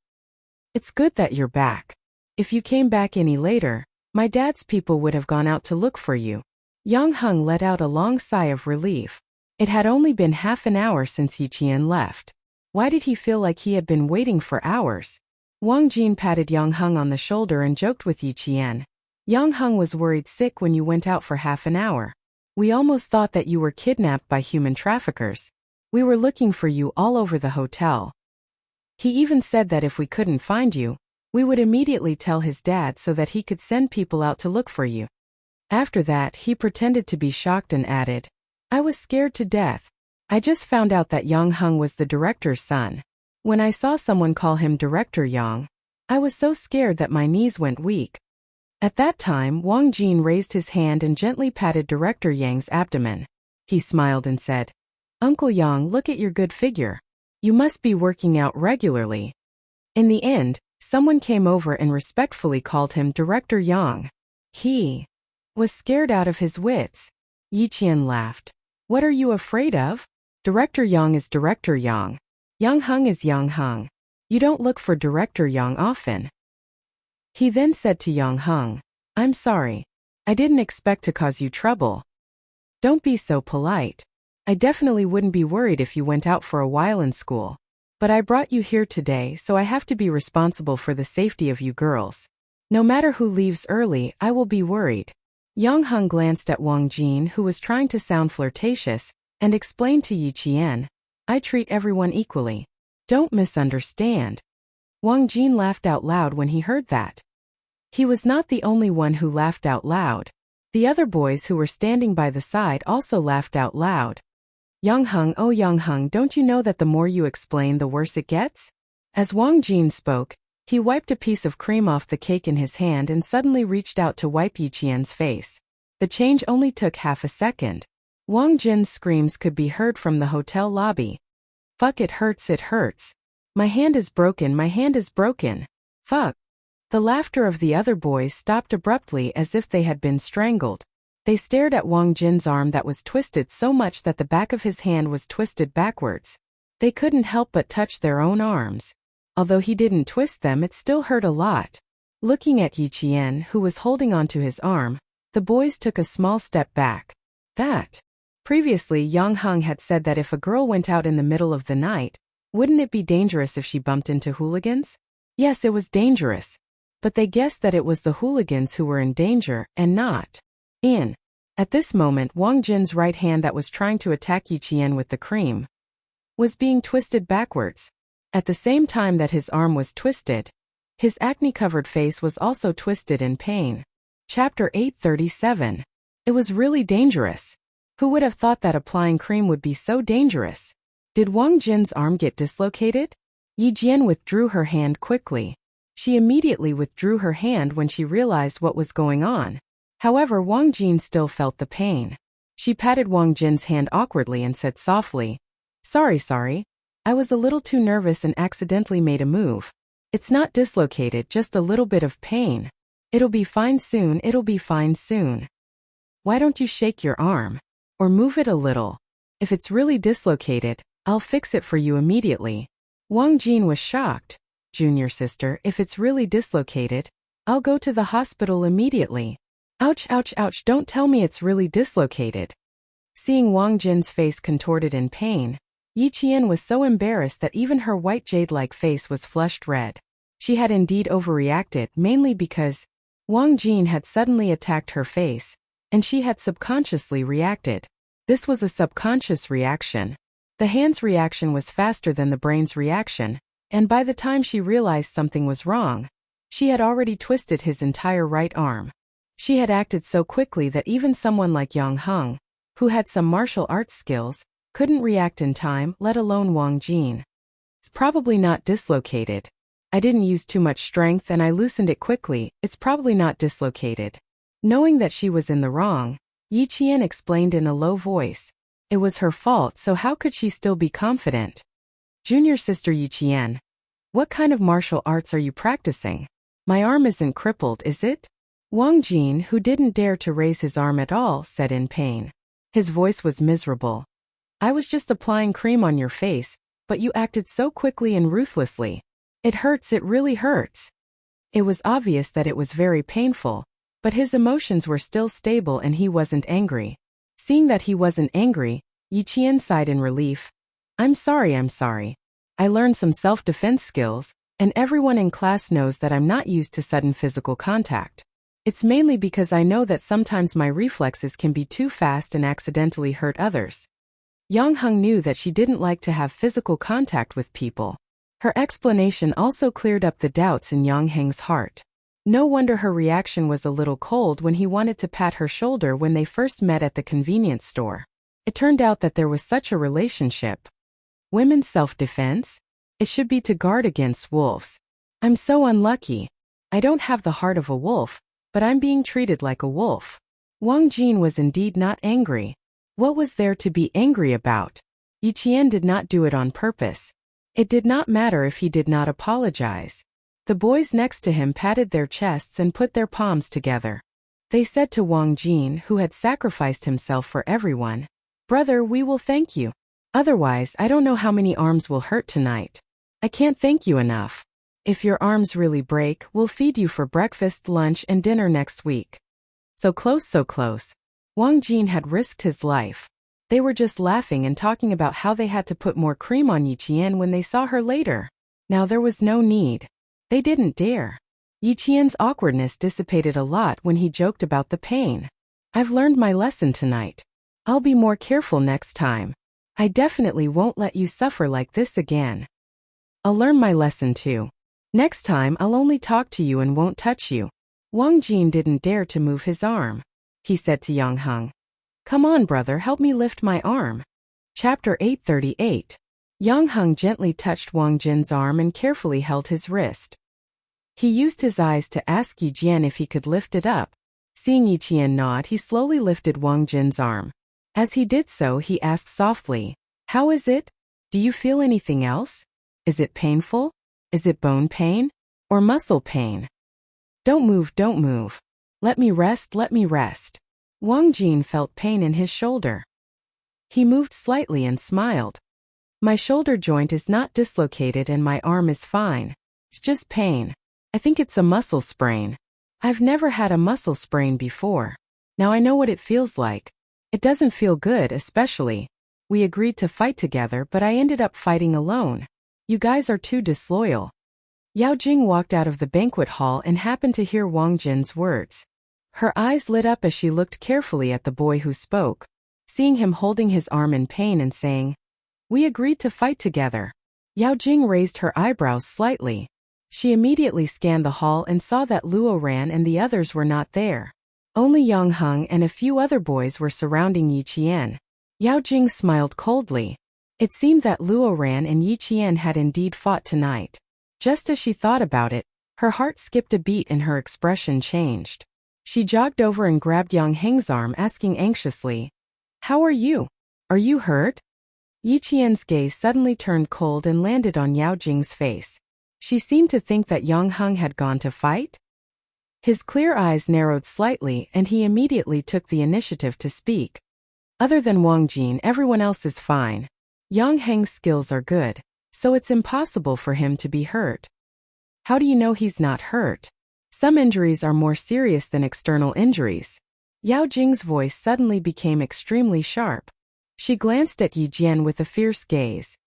It's good that you're back. If you came back any later, my dad's people would have gone out to look for you." Yang Heng let out a long sigh of relief. It had only been half an hour since Yi Jian left. Why did he feel like he had been waiting for hours? Wang Jin patted Yang Heng on the shoulder and joked with Yi Jian. "Yang Heng was worried sick when you went out for half an hour. We almost thought that you were kidnapped by human traffickers. We were looking for you all over the hotel. He even said that if we couldn't find you, we would immediately tell his dad so that he could send people out to look for you." After that, he pretended to be shocked and added, "I was scared to death. I just found out that Yang Heng was the director's son. When I saw someone call him Director Yang, I was so scared that my knees went weak." At that time, Wang Jin raised his hand and gently patted Director Yang's abdomen. He smiled and said, "Uncle Yang, look at your good figure. You must be working out regularly." In the end, someone came over and respectfully called him Director Yang. He was scared out of his wits. Yi Qian laughed. "What are you afraid of? Director Yang is Director Yang. Yang Heng is Yang Heng. You don't look for Director Yang often." He then said to Yang Heng, "I'm sorry. I didn't expect to cause you trouble. Don't be so polite. I definitely wouldn't be worried if you went out for a while in school. But I brought you here today, so I have to be responsible for the safety of you girls. No matter who leaves early, I will be worried." Yang Heng glanced at Wang Jin, who was trying to sound flirtatious, and explained to Yi Qian, "I treat everyone equally. Don't misunderstand." Wang Jin laughed out loud when he heard that. He was not the only one who laughed out loud. The other boys who were standing by the side also laughed out loud. "Yang Heng, oh Yang Heng, don't you know that the more you explain, the worse it gets?" As Wang Jin spoke, he wiped a piece of cream off the cake in his hand and suddenly reached out to wipe Yi Qian's face. The change only took half a second. Wang Jin's screams could be heard from the hotel lobby. "Fuck, it hurts, it hurts. My hand is broken, my hand is broken. Fuck." The laughter of the other boys stopped abruptly as if they had been strangled. They stared at Wang Jin's arm that was twisted so much that the back of his hand was twisted backwards. They couldn't help but touch their own arms. Although he didn't twist them, it still hurt a lot. Looking at Yi Qian, who was holding onto his arm, the boys took a small step back. Previously, Yang Heng had said that if a girl went out in the middle of the night, wouldn't it be dangerous if she bumped into hooligans? Yes, it was dangerous. But they guessed that it was the hooligans who were in danger, and not in. At this moment, Wang Jin's right hand that was trying to attack Yi Qian with the cream was being twisted backwards. At the same time that his arm was twisted, his acne-covered face was also twisted in pain. Chapter 837. It was really dangerous. Who would have thought that applying cream would be so dangerous? Did Wang Jin's arm get dislocated? Yi Jian withdrew her hand quickly. She immediately withdrew her hand when she realized what was going on. However, Wang Jin still felt the pain. She patted Wang Jin's hand awkwardly and said softly, Sorry. I was a little too nervous and accidentally made a move. It's not dislocated, just a little bit of pain. It'll be fine soon, it'll be fine soon. Why don't you shake your arm? Or move it a little. If it's really dislocated, I'll fix it for you immediately." Wang Jin was shocked. "Junior sister, if it's really dislocated, I'll go to the hospital immediately." Ouch, don't tell me it's really dislocated." Seeing Wang Jin's face contorted in pain, Yi Qian was so embarrassed that even her white jade-like face was flushed red. She had indeed overreacted, mainly because Wang Jin had suddenly attacked her face, and she had subconsciously reacted. This was a subconscious reaction. The hand's reaction was faster than the brain's reaction, and by the time she realized something was wrong, she had already twisted his entire right arm. She had acted so quickly that even someone like Yang Heng, who had some martial arts skills, couldn't react in time, let alone Wang Jin. "It's probably not dislocated. I didn't use too much strength and I loosened it quickly, it's probably not dislocated." Knowing that she was in the wrong, Yi Qian explained in a low voice. It was her fault, so how could she still be confident? "Junior sister Yi Qian, what kind of martial arts are you practicing?" My arm isn't crippled, is it? Wang Jin, who didn't dare to raise his arm at all, said in pain. His voice was miserable. I was just applying cream on your face, but you acted so quickly and ruthlessly. It hurts, it really hurts. It was obvious that it was very painful, but his emotions were still stable and he wasn't angry. Seeing that he wasn't angry, Yi Qian sighed in relief. I'm sorry. I learned some self-defense skills, and everyone in class knows that I'm not used to sudden physical contact. It's mainly because I know that sometimes my reflexes can be too fast and accidentally hurt others. Yang Heng knew that she didn't like to have physical contact with people. Her explanation also cleared up the doubts in Yang Heng's heart. No wonder her reaction was a little cold when he wanted to pat her shoulder when they first met at the convenience store. It turned out that there was such a relationship. Women's self-defense? It should be to guard against wolves. I'm so unlucky. I don't have the heart of a wolf, but I'm being treated like a wolf. Wang Jin was indeed not angry. What was there to be angry about? Yi Qian did not do it on purpose. It did not matter if he did not apologize. The boys next to him patted their chests and put their palms together. They said to Wang Jin, who had sacrificed himself for everyone, Brother, we will thank you. Otherwise, I don't know how many arms will hurt tonight. I can't thank you enough. If your arms really break, we'll feed you for breakfast, lunch, and dinner next week. So close, so close. Wang Jin had risked his life. They were just laughing and talking about how they had to put more cream on Yi Qian when they saw her later. Now there was no need. They didn't dare. Yi Qian's awkwardness dissipated a lot when he joked about the pain. I've learned my lesson tonight. I'll be more careful next time. I definitely won't let you suffer like this again. I'll learn my lesson too. Next time I'll only talk to you and won't touch you. Wang Jin didn't dare to move his arm. He said to Yang Heng, Come on, brother, help me lift my arm. Chapter 838. Yang Heng gently touched Wang Jin's arm and carefully held his wrist. He used his eyes to ask Yi Jian if he could lift it up. Seeing Yi Qian nod, he slowly lifted Wang Jin's arm. As he did so, he asked softly, How is it? Do you feel anything else? Is it painful? Is it bone pain? Or muscle pain? Don't move, don't move. Let me rest, let me rest. Wang Jin felt pain in his shoulder. He moved slightly and smiled. My shoulder joint is not dislocated and my arm is fine. It's just pain. I think it's a muscle sprain. I've never had a muscle sprain before. Now I know what it feels like. It doesn't feel good, especially. We agreed to fight together, but I ended up fighting alone. You guys are too disloyal. Yao Jing walked out of the banquet hall and happened to hear Wang Jin's words. Her eyes lit up as she looked carefully at the boy who spoke, seeing him holding his arm in pain and saying, We agreed to fight together. Yao Jing raised her eyebrows slightly. She immediately scanned the hall and saw that Luo Ran and the others were not there. Only Yang Heng and a few other boys were surrounding Yi Qian. Yao Jing smiled coldly. It seemed that Luo Ran and Yi Qian had indeed fought tonight. Just as she thought about it, her heart skipped a beat and her expression changed. She jogged over and grabbed Yang Heng's arm, asking anxiously, How are you? Are you hurt? Yi Qian's gaze suddenly turned cold and landed on Yao Jing's face. She seemed to think that Yang Heng had gone to fight. His clear eyes narrowed slightly and he immediately took the initiative to speak. Other than Wang Jin, everyone else is fine. Yang Heng's skills are good, so it's impossible for him to be hurt. How do you know he's not hurt? Some injuries are more serious than external injuries. Yao Jing's voice suddenly became extremely sharp. She glanced at Yi Jian with a fierce gaze.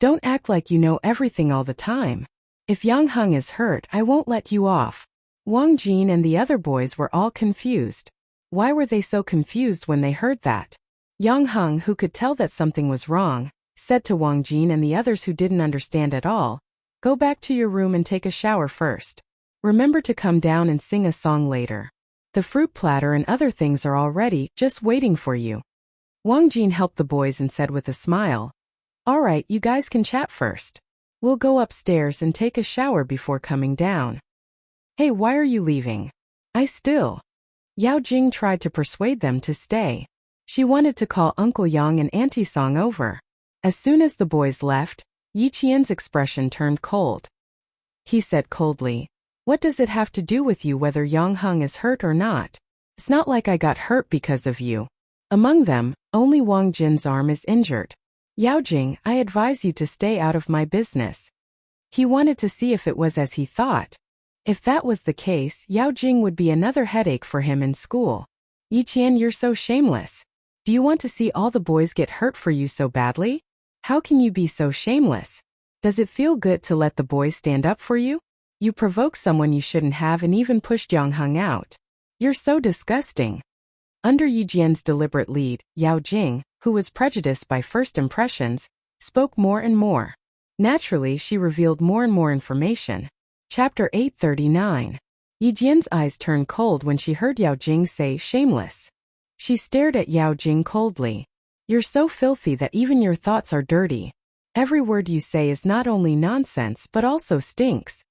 Don't act like you know everything all the time. If Yang Heng is hurt, I won't let you off. Wang Jin and the other boys were all confused. Why were they so confused when they heard that? Yang Heng, who could tell that something was wrong, said to Wang Jin and the others who didn't understand at all, Go back to your room and take a shower first. Remember to come down and sing a song later. The fruit platter and other things are all ready, just waiting for you. Wang Jin helped the boys and said with a smile, All right, you guys can chat first. We'll go upstairs and take a shower before coming down. Hey, why are you leaving? Yao Jing tried to persuade them to stay. She wanted to call Uncle Yang and Auntie Song over. As soon as the boys left, Yi Qian's expression turned cold. He said coldly, What does it have to do with you whether Yang Heng is hurt or not? It's not like I got hurt because of you. Among them, only Wang Jin's arm is injured. Yao Jing, I advise you to stay out of my business. He wanted to see if it was as he thought. If that was the case, Yao Jing would be another headache for him in school. Yi Qian, you're so shameless. Do you want to see all the boys get hurt for you so badly? How can you be so shameless? Does it feel good to let the boys stand up for you? You provoke someone you shouldn't have and even pushed Yang Heng out. You're so disgusting. Under Yi Jian's deliberate lead, Yao Jing, who was prejudiced by first impressions, spoke more and more. Naturally, she revealed more and more information. Chapter 839. Yi Jian's eyes turned cold when she heard Yao Jing say shameless. She stared at Yao Jing coldly. You're so filthy that even your thoughts are dirty. Every word you say is not only nonsense but also stinks.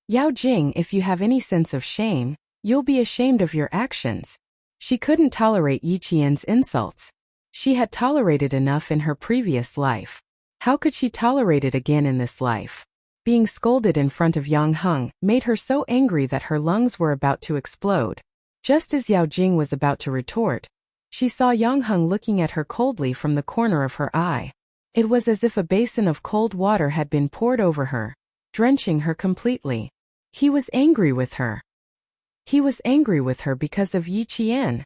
Yao Jing, if you have any sense of shame, you'll be ashamed of your actions. She couldn't tolerate Yi Qian's insults. She had tolerated enough in her previous life. How could she tolerate it again in this life? Being scolded in front of Yang Heng made her so angry that her lungs were about to explode. Just as Yao Jing was about to retort, she saw Yang Heng looking at her coldly from the corner of her eye. It was as if a basin of cold water had been poured over her, drenching her completely. He was angry with her. He was angry with her because of Yi Qian.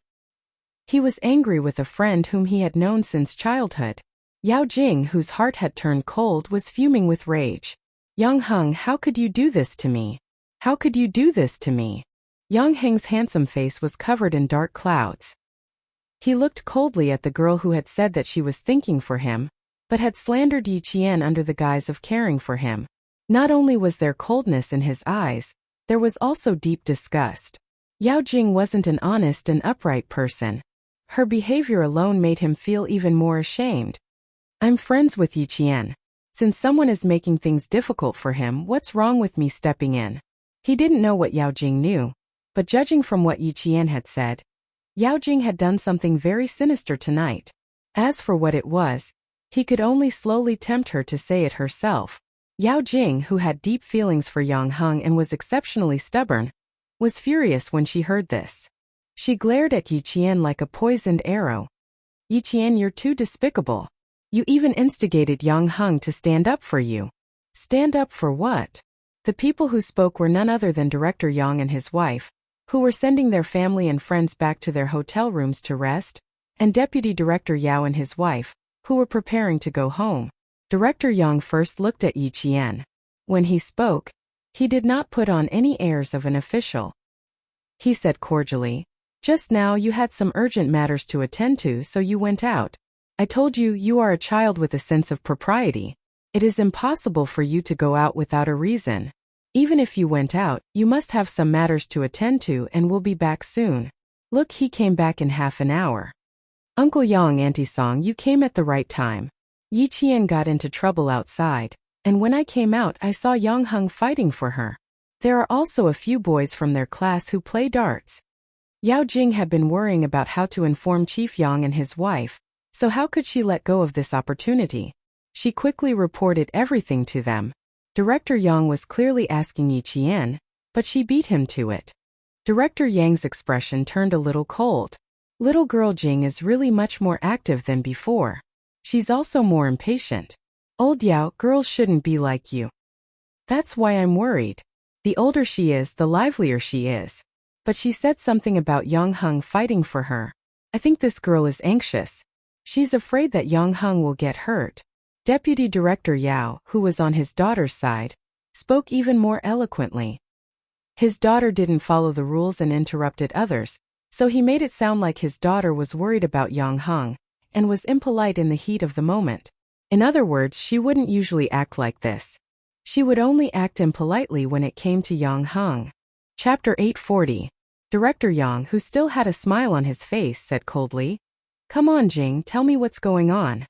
He was angry with a friend whom he had known since childhood. Yao Jing, whose heart had turned cold, was fuming with rage. Yang Heng, how could you do this to me? How could you do this to me? Yang Heng's handsome face was covered in dark clouds. He looked coldly at the girl who had said that she was thinking for him, but had slandered Yi Qian under the guise of caring for him. Not only was there coldness in his eyes, there was also deep disgust. Yao Jing wasn't an honest and upright person. Her behavior alone made him feel even more ashamed. I'm friends with Yi Qian. Since someone is making things difficult for him, what's wrong with me stepping in? He didn't know what Yao Jing knew, but judging from what Yi Qian had said, Yao Jing had done something very sinister tonight. As for what it was, he could only slowly tempt her to say it herself. Yao Jing, who had deep feelings for Yang Heng and was exceptionally stubborn, was furious when she heard this. She glared at Yi Qian like a poisoned arrow. Yi Qian, you're too despicable. You even instigated Yang Heng to stand up for you. Stand up for what? The people who spoke were none other than Director Yang and his wife, who were sending their family and friends back to their hotel rooms to rest, and Deputy Director Yao and his wife, who were preparing to go home. Director Yang first looked at Yi Qian. When he spoke, he did not put on any airs of an official. He said cordially, just now you had some urgent matters to attend to, so you went out. I told you, you are a child with a sense of propriety. It is impossible for you to go out without a reason. Even if you went out, you must have some matters to attend to and will be back soon. Look, he came back in half an hour. Uncle Yang, Auntie Song, you came at the right time. Yi Qian got into trouble outside, and when I came out I saw Yang Heng fighting for her. There are also a few boys from their class who play darts. Yao Jing had been worrying about how to inform Chief Yang and his wife, so how could she let go of this opportunity? She quickly reported everything to them. Director Yang was clearly asking Yi Qian, but she beat him to it. Director Yang's expression turned a little cold. Little girl Jing is really much more active than before. She's also more impatient. Old Yao, girls shouldn't be like you. That's why I'm worried. The older she is, the livelier she is. But she said something about Yang Heng fighting for her. I think this girl is anxious. She's afraid that Yang Heng will get hurt. Deputy Director Yao, who was on his daughter's side, spoke even more eloquently. His daughter didn't follow the rules and interrupted others, so he made it sound like his daughter was worried about Yang Heng and was impolite in the heat of the moment. In other words, she wouldn't usually act like this. She would only act impolitely when it came to Yang Heng. Chapter 840. Director Yang, who still had a smile on his face, said coldly, Come on, Jing, tell me what's going on.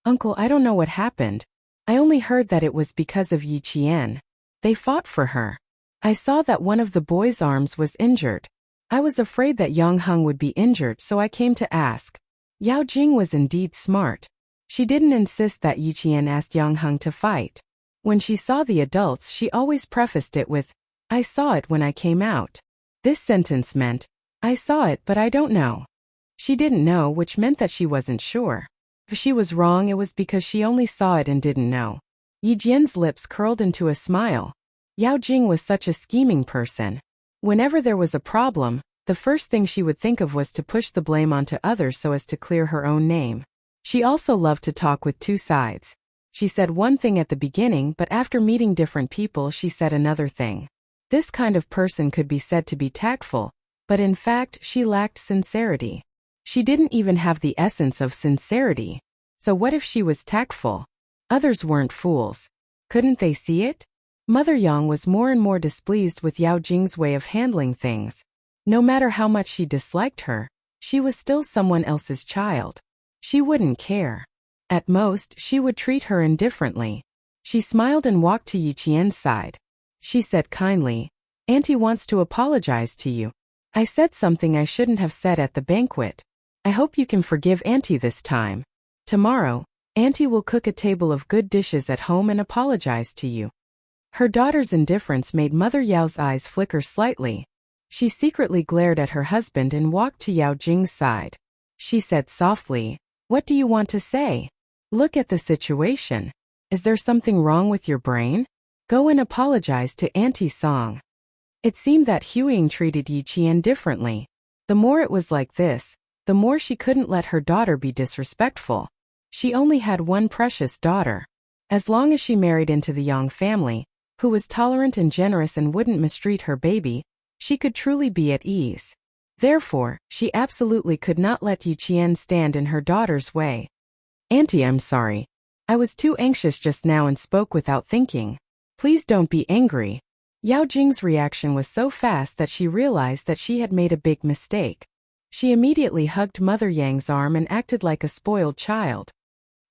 Uncle, I don't know what happened. I only heard that it was because of Yi Qian. They fought for her. I saw that one of the boys' arms was injured. I was afraid that Yang Heng would be injured, so I came to ask. Yao Jing was indeed smart. She didn't insist that Yi Qian asked Yang Heng to fight. When she saw the adults, she always prefaced it with, I saw it when I came out. This sentence meant, I saw it but I don't know. She didn't know, which meant that she wasn't sure. If she was wrong, it was because she only saw it and didn't know. Yi Jian's lips curled into a smile. Yao Jing was such a scheming person. Whenever there was a problem, the first thing she would think of was to push the blame onto others so as to clear her own name. She also loved to talk with two sides. She said one thing at the beginning, but after meeting different people she said another thing. This kind of person could be said to be tactful, but in fact she lacked sincerity. She didn't even have the essence of sincerity. So what if she was tactful? Others weren't fools. Couldn't they see it? Mother Yang was more and more displeased with Yao Jing's way of handling things. No matter how much she disliked her, she was still someone else's child. She wouldn't care. At most, she would treat her indifferently. She smiled and walked to Yi Qian's side. She said kindly, Auntie wants to apologize to you. I said something I shouldn't have said at the banquet. I hope you can forgive Auntie this time. Tomorrow, Auntie will cook a table of good dishes at home and apologize to you. Her daughter's indifference made Mother Yao's eyes flicker slightly. She secretly glared at her husband and walked to Yao Jing's side. She said softly, What do you want to say? Look at the situation. Is there something wrong with your brain? Go and apologize to Auntie Song. It seemed that Huiying treated Yi Qian differently. The more it was like this, the more she couldn't let her daughter be disrespectful. She only had one precious daughter. As long as she married into the Yang family, who was tolerant and generous and wouldn't mistreat her baby, she could truly be at ease. Therefore, she absolutely could not let Yi Qian stand in her daughter's way. Auntie, I'm sorry. I was too anxious just now and spoke without thinking. Please don't be angry. Yao Jing's reaction was so fast that she realized that she had made a big mistake. She immediately hugged Mother Yang's arm and acted like a spoiled child.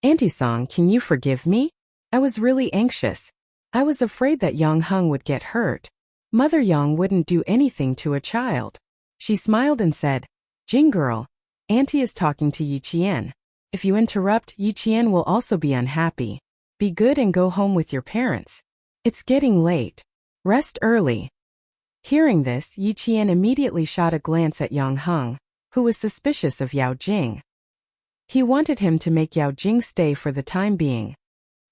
Auntie Song, can you forgive me? I was really anxious. I was afraid that Yang Heng would get hurt. Mother Yang wouldn't do anything to a child. She smiled and said, Jing girl, Auntie is talking to Yi Qian. If you interrupt, Yi Qian will also be unhappy. Be good and go home with your parents. It's getting late. Rest early. Hearing this, Yi Qian immediately shot a glance at Yang Heng, who was suspicious of Yao Jing. He wanted him to make Yao Jing stay for the time being.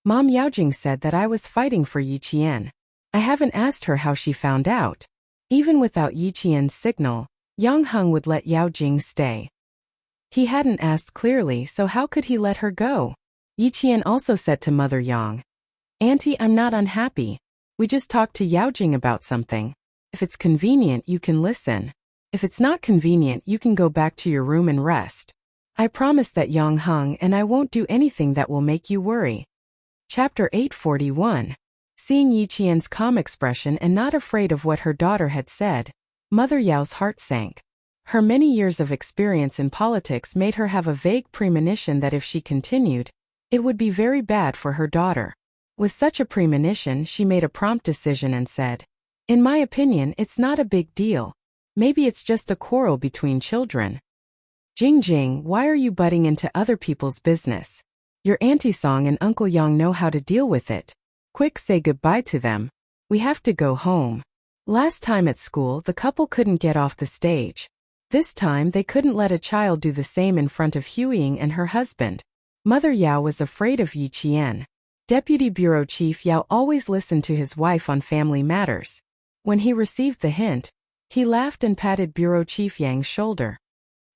Mom, Yao Jing said that I was fighting for Yi Qian. I haven't asked her how she found out. Even without Yi Qian's signal, Yang Heng would let Yao Jing stay. He hadn't asked clearly, so how could he let her go? Yi Qian also said to Mother Yang, Auntie, I'm not unhappy. We just talked to Yao Jing about something. If it's convenient, you can listen. If it's not convenient, you can go back to your room and rest. I promise that, Yang Heng, and I won't do anything that will make you worry. Chapter 841. Seeing Yi Qian's calm expression and not afraid of what her daughter had said, Mother Yao's heart sank. Her many years of experience in politics made her have a vague premonition that if she continued, it would be very bad for her daughter. With such a premonition, she made a prompt decision and said, In my opinion, it's not a big deal. Maybe it's just a quarrel between children. Jing, why are you butting into other people's business? Your Auntie Song and Uncle Yang know how to deal with it. Quick, say goodbye to them. We have to go home. Last time at school, the couple couldn't get off the stage. This time, they couldn't let a child do the same in front of Huiying and her husband. Mother Yao was afraid of Yi Qian. Deputy Bureau Chief Yao always listened to his wife on family matters. When he received the hint, he laughed and patted Bureau Chief Yang's shoulder.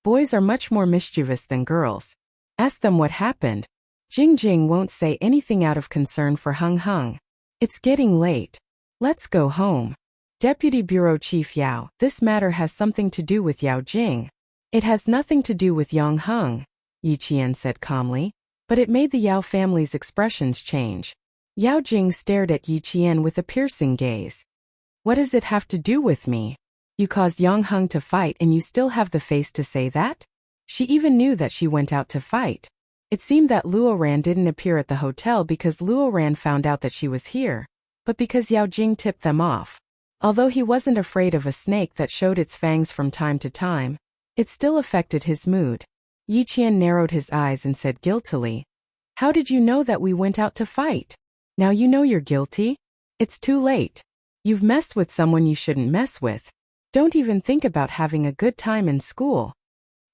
Boys are much more mischievous than girls. Ask them what happened. Jing won't say anything out of concern for Heng. It's getting late. Let's go home. Deputy Bureau Chief Yao, this matter has something to do with Yao Jing. It has nothing to do with Yang Heng, Yi Qian said calmly, but it made the Yao family's expressions change. Yao Jing stared at Yi Qian with a piercing gaze. What does it have to do with me? You caused Yang Heng to fight and you still have the face to say that? She even knew that she went out to fight. It seemed that Luo Ran didn't appear at the hotel because Luo Ran found out that she was here, but because Yao Jing tipped them off. Although he wasn't afraid of a snake that showed its fangs from time to time, it still affected his mood. Yi Qian narrowed his eyes and said guiltily, How did you know that we went out to fight? Now you know you're guilty? It's too late. You've messed with someone you shouldn't mess with. Don't even think about having a good time in school.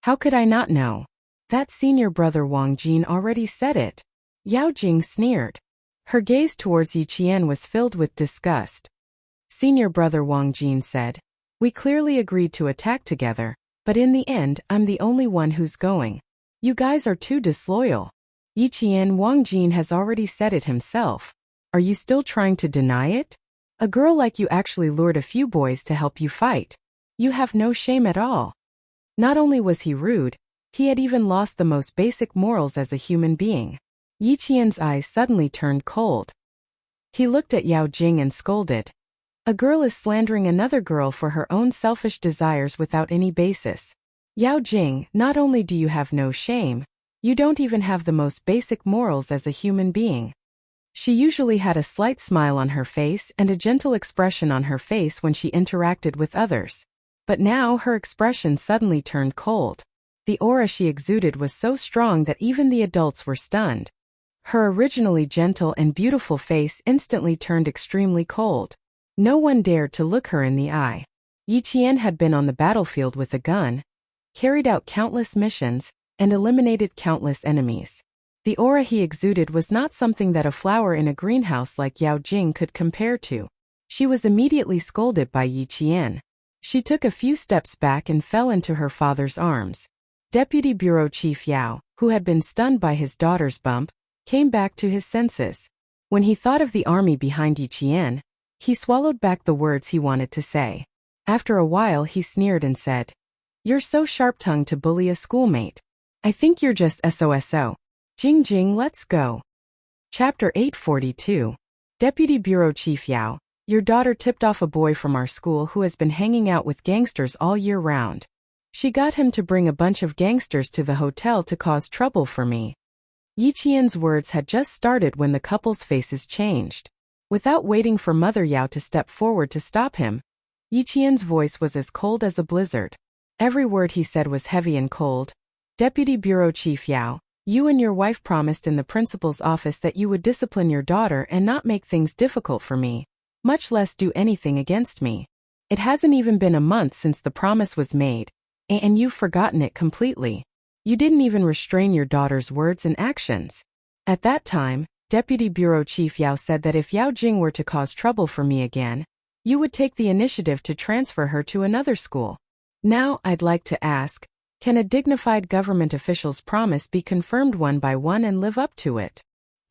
How could I not know? That senior brother Wang Jin already said it. Yao Jing sneered. Her gaze towards Yi Qian was filled with disgust. Senior brother Wang Jin said, "We clearly agreed to attack together, but in the end I'm the only one who's going. You guys are too disloyal. Yi Qian, Wang Jin has already said it himself. Are you still trying to deny it? A girl like you actually lured a few boys to help you fight. You have no shame at all." Not only was he rude, he had even lost the most basic morals as a human being. Yi Qian's eyes suddenly turned cold. He looked at Yao Jing and scolded. A girl is slandering another girl for her own selfish desires without any basis. Yao Jing, not only do you have no shame, you don't even have the most basic morals as a human being. She usually had a slight smile on her face and a gentle expression on her face when she interacted with others. But now her expression suddenly turned cold. The aura she exuded was so strong that even the adults were stunned. Her originally gentle and beautiful face instantly turned extremely cold. No one dared to look her in the eye. Yi Qian had been on the battlefield with a gun, carried out countless missions, and eliminated countless enemies. The aura he exuded was not something that a flower in a greenhouse like Yao Jing could compare to. She was immediately scolded by Yi Qian. She took a few steps back and fell into her father's arms. Deputy Bureau Chief Yao, who had been stunned by his daughter's bump, came back to his senses. When he thought of the army behind Yi Qian, he swallowed back the words he wanted to say. After a while he sneered and said, "You're so sharp-tongued to bully a schoolmate. I think you're just SOSO. Jing Jing, let's go." Chapter 842. Deputy Bureau Chief Yao, your daughter tipped off a boy from our school who has been hanging out with gangsters all year round. She got him to bring a bunch of gangsters to the hotel to cause trouble for me. Yi Qian's words had just started when the couple's faces changed. Without waiting for Mother Yao to step forward to stop him, Yi Qian's voice was as cold as a blizzard. Every word he said was heavy and cold. "Deputy Bureau Chief Yao, you and your wife promised in the principal's office that you would discipline your daughter and not make things difficult for me, much less do anything against me. It hasn't even been a month since the promise was made, and you've forgotten it completely. You didn't even restrain your daughter's words and actions." At that time, Deputy Bureau Chief Yao said that if Yao Jing were to cause trouble for me again, you would take the initiative to transfer her to another school. Now, I'd like to ask, can a dignified government official's promise be confirmed one by one and live up to it?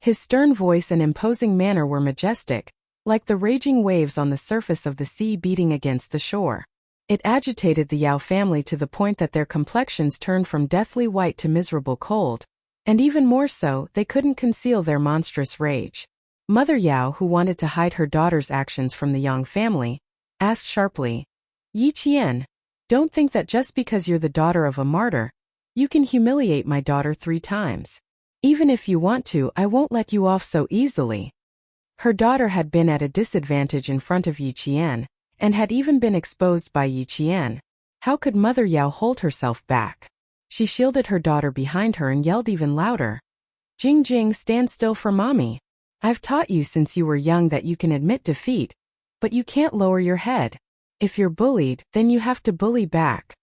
His stern voice and imposing manner were majestic, like the raging waves on the surface of the sea beating against the shore. It agitated the Yao family to the point that their complexions turned from deathly white to miserable cold, and even more so, they couldn't conceal their monstrous rage. Mother Yao, who wanted to hide her daughter's actions from the Yang family, asked sharply, "Yi Qian, don't think that just because you're the daughter of a martyr, you can humiliate my daughter 3 times. Even if you want to, I won't let you off so easily." Her daughter had been at a disadvantage in front of Yi Qian, and had even been exposed by Yi Qian. How could Mother Yao hold herself back? She shielded her daughter behind her and yelled even louder, "Jing Jing, stand still for mommy. I've taught you since you were young that you can admit defeat, but you can't lower your head. If you're bullied, then you have to bully back."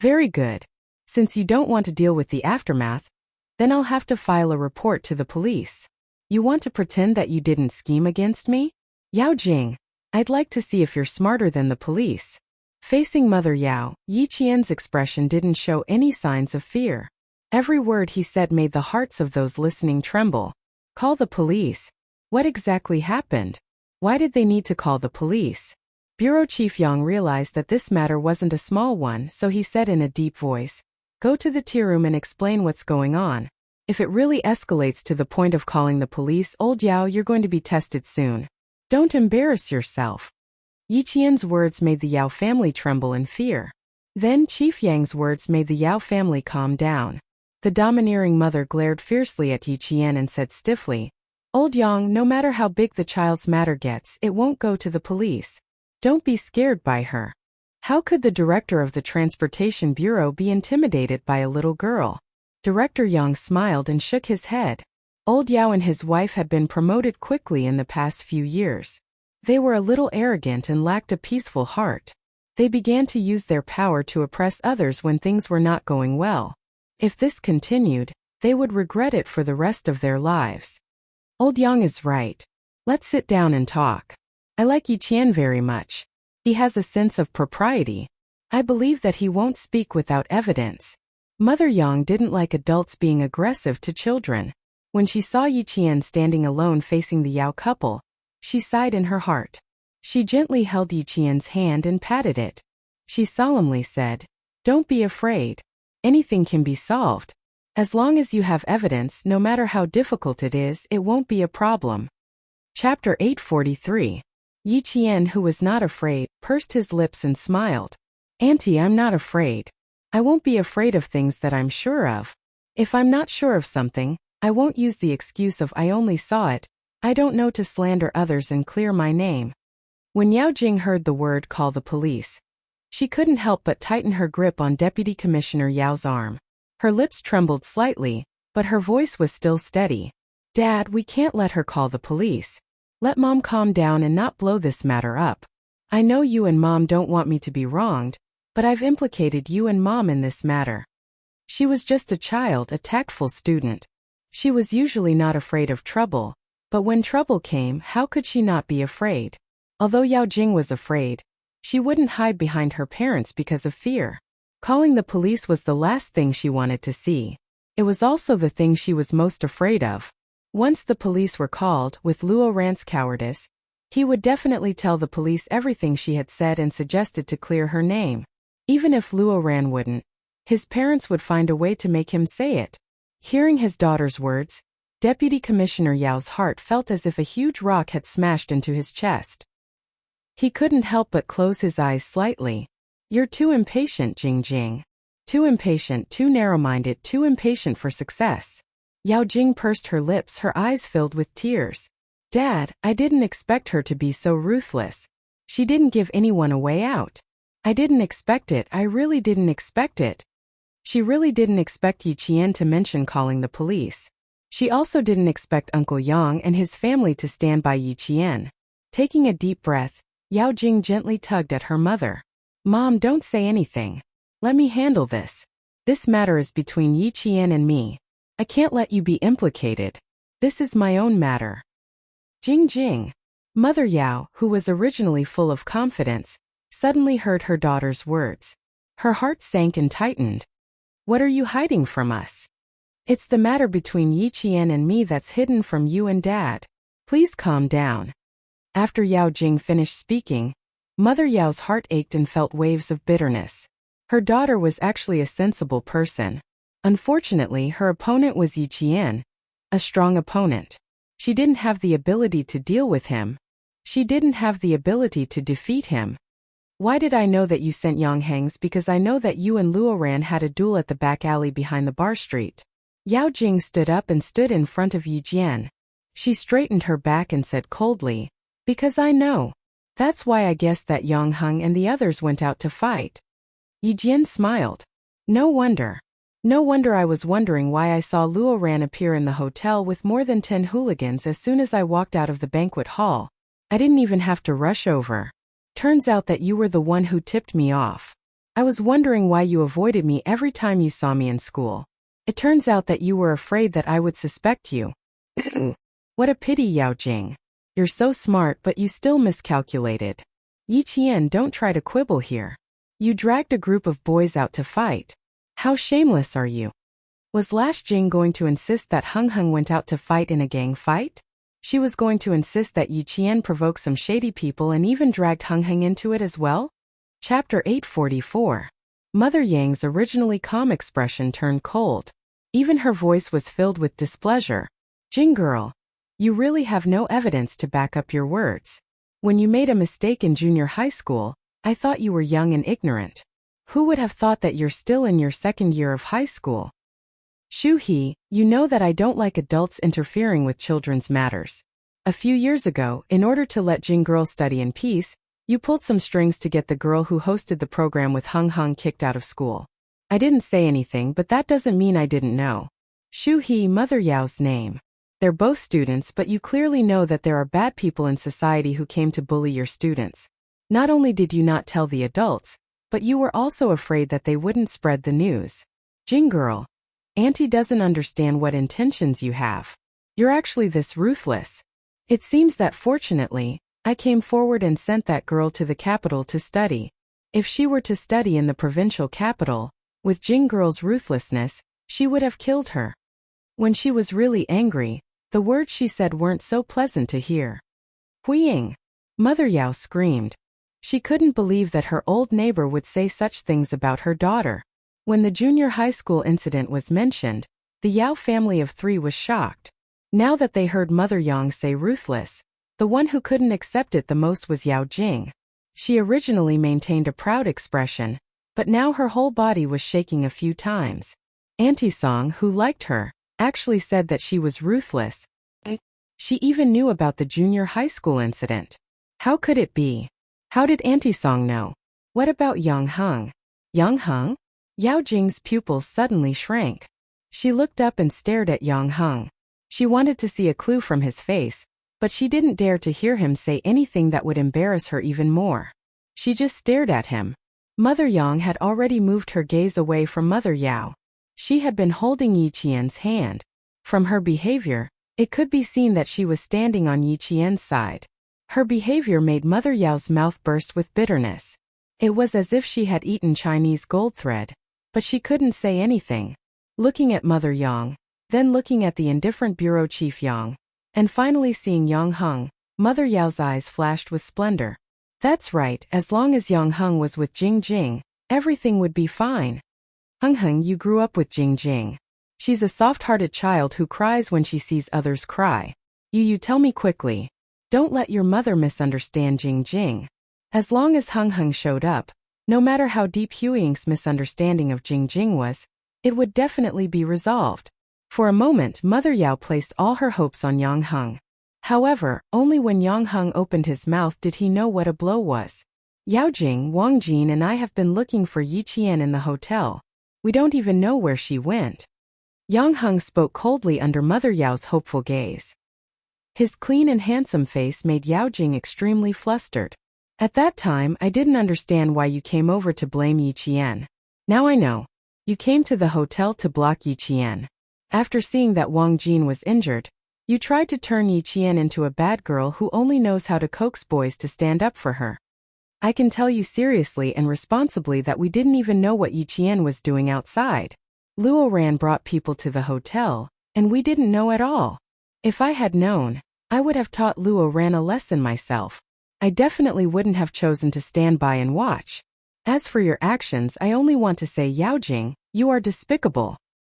"Very good. Since you don't want to deal with the aftermath, then I'll have to file a report to the police. You want to pretend that you didn't scheme against me? Yao Jing, I'd like to see if you're smarter than the police." Facing Mother Yao, Yi Qian's expression didn't show any signs of fear. Every word he said made the hearts of those listening tremble. Call the police? What exactly happened? Why did they need to call the police? Bureau Chief Yang realized that this matter wasn't a small one, so he said in a deep voice, "Go to the tea room and explain what's going on. If it really escalates to the point of calling the police, old Yao, you're going to be tested soon. Don't embarrass yourself." Yi Qian's words made the Yao family tremble in fear. Then Chief Yang's words made the Yao family calm down. The domineering mother glared fiercely at Yi Qian and said stiffly, "Old Yang, no matter how big the child's matter gets, it won't go to the police. Don't be scared by her." How could the director of the Transportation Bureau be intimidated by a little girl? Director Yang smiled and shook his head. Old Yao and his wife had been promoted quickly in the past few years. They were a little arrogant and lacked a peaceful heart. They began to use their power to oppress others when things were not going well. If this continued, they would regret it for the rest of their lives. Old Yang is right. Let's sit down and talk. I like Yi Qian very much. He has a sense of propriety. I believe that he won't speak without evidence. Mother Yang didn't like adults being aggressive to children. When she saw Yi Qian standing alone facing the Yao couple, she sighed in her heart. She gently held Yi Qian's hand and patted it. She solemnly said, "Don't be afraid. Anything can be solved. As long as you have evidence, no matter how difficult it is, it won't be a problem." Chapter 843. Yi Qian, who was not afraid, pursed his lips and smiled. "Auntie, I'm not afraid. I won't be afraid of things that I'm sure of. If I'm not sure of something, I won't use the excuse of I only saw it, I don't know, to slander others and clear my name." When Yao Jing heard the word "call the police," she couldn't help but tighten her grip on Deputy Commissioner Yao's arm. Her lips trembled slightly, but her voice was still steady. "Dad, we can't let her call the police. Let Mom calm down and not blow this matter up. I know you and Mom don't want me to be wronged, but I've implicated you and Mom in this matter." She was just a child, a tactful student. She was usually not afraid of trouble, but when trouble came, how could she not be afraid? Although Yao Jing was afraid, she wouldn't hide behind her parents because of fear. Calling the police was the last thing she wanted to see. It was also the thing she was most afraid of. Once the police were called, with Luo Ran's cowardice, he would definitely tell the police everything she had said and suggested to clear her name. Even if Luo Ran wouldn't, his parents would find a way to make him say it. Hearing his daughter's words, Deputy Commissioner Yao's heart felt as if a huge rock had smashed into his chest. He couldn't help but close his eyes slightly. "You're too impatient, Jing Jing. Too impatient, too narrow-minded, too impatient for success." Yao Jing pursed her lips, her eyes filled with tears. "Dad, I didn't expect her to be so ruthless. She didn't give anyone a way out. I didn't expect it, I really didn't expect it." She really didn't expect Yi Qian to mention calling the police. She also didn't expect Uncle Yang and his family to stand by Yi Qian. Taking a deep breath, Yao Jing gently tugged at her mother. "Mom, don't say anything. Let me handle this. This matter is between Yi Qian and me. I can't let you be implicated. This is my own matter." Jing Jing. Mother Yao, who was originally full of confidence, suddenly heard her daughter's words. Her heart sank and tightened. "What are you hiding from us? It's the matter between Yi Qian and me that's hidden from you and Dad. Please calm down." After Yao Jing finished speaking, Mother Yao's heart ached and felt waves of bitterness. Her daughter was actually a sensible person. Unfortunately, her opponent was Yi Qian, a strong opponent. She didn't have the ability to deal with him. She didn't have the ability to defeat him. "Why did I know that you sent Yonghangs? Because I know that you and Luo Ran had a duel at the back alley behind the bar street." Yao Jing stood up and stood in front of Yi Jian. She straightened her back and said coldly, "Because I know. That's why I guessed that Yang Heng and the others went out to fight." Yi Jian smiled. No wonder. No wonder I was wondering why I saw Luo Ran appear in the hotel with more than 10 hooligans as soon as I walked out of the banquet hall. I didn't even have to rush over. Turns out that you were the one who tipped me off. I was wondering why you avoided me every time you saw me in school. It turns out that you were afraid that I would suspect you. What a pity, Yao Jing. You're so smart, but you still miscalculated. Yi Qian, don't try to quibble here. You dragged a group of boys out to fight. How shameless are you? Was Lash Jing going to insist that Heng Heng went out to fight in a gang fight? She was going to insist that Yi Qian provoked some shady people and even dragged Heng Heng into it as well? Chapter 844. Mother Yang's originally calm expression turned cold. Even her voice was filled with displeasure. Jing girl, you really have no evidence to back up your words. When you made a mistake in junior high school, I thought you were young and ignorant. Who would have thought that you're still in your second year of high school? Shu He, you know that I don't like adults interfering with children's matters. A few years ago, in order to let Jing girl study in peace, you pulled some strings to get the girl who hosted the program with Heng Heng kicked out of school. I didn't say anything, but that doesn't mean I didn't know. Shu He, Mother Yao's name. They're both students, but you clearly know that there are bad people in society who came to bully your students. Not only did you not tell the adults, but you were also afraid that they wouldn't spread the news. Jing girl. Auntie doesn't understand what intentions you have. You're actually this ruthless. It seems that fortunately, I came forward and sent that girl to the capital to study. If she were to study in the provincial capital, with Jing girl's ruthlessness, she would have killed her. When she was really angry, the words she said weren't so pleasant to hear. Huiying! Mother Yao screamed. She couldn't believe that her old neighbor would say such things about her daughter. When the junior high school incident was mentioned, the Yao family of 3 was shocked. Now that they heard Mother Yang say ruthless, the one who couldn't accept it the most was Yao Jing. She originally maintained a proud expression, but now her whole body was shaking a few times. Auntie Song, who liked her, actually said that she was ruthless. She even knew about the junior high school incident. How could it be? How did Auntie Song know? What about Yang Heng? Yang Heng? Yao Jing's pupils suddenly shrank. She looked up and stared at Yang Heng. She wanted to see a clue from his face, but she didn't dare to hear him say anything that would embarrass her even more. She just stared at him. Mother Yang had already moved her gaze away from Mother Yao. She had been holding Yi Qian's hand. From her behavior, it could be seen that she was standing on Yi Qian's side. Her behavior made Mother Yao's mouth burst with bitterness. It was as if she had eaten Chinese gold thread, but she couldn't say anything. Looking at Mother Yang, then looking at the indifferent bureau chief Yang, and finally seeing Yang Heng, Mother Yao's eyes flashed with splendor. That's right, as long as Yang Heng was with Jing Jing, everything would be fine. Heng, you grew up with Jing Jing. She's a soft-hearted child who cries when she sees others cry. You tell me quickly. Don't let your mother misunderstand Jing Jing. As long as Heng showed up, no matter how deep Huiying's misunderstanding of Jing Jing was, it would definitely be resolved. For a moment, Mother Yao placed all her hopes on Yang Heng. However, only when Yang Heng opened his mouth did he know what a blow was. Yao Jing, Wang Jin and I have been looking for Yi Qian in the hotel. We don't even know where she went. Yang Heng spoke coldly under Mother Yao's hopeful gaze. His clean and handsome face made Yao Jing extremely flustered. At that time, I didn't understand why you came over to blame Yi Qian. Now I know. You came to the hotel to block Yi Qian. After seeing that Wang Jin was injured, you tried to turn Yi Qian into a bad girl who only knows how to coax boys to stand up for her. I can tell you seriously and responsibly that we didn't even know what Yi Qian was doing outside. Luo Ran brought people to the hotel, and we didn't know at all. If I had known, I would have taught Luo Ran a lesson myself. I definitely wouldn't have chosen to stand by and watch. As for your actions, I only want to say, Yao Jing, you are despicable.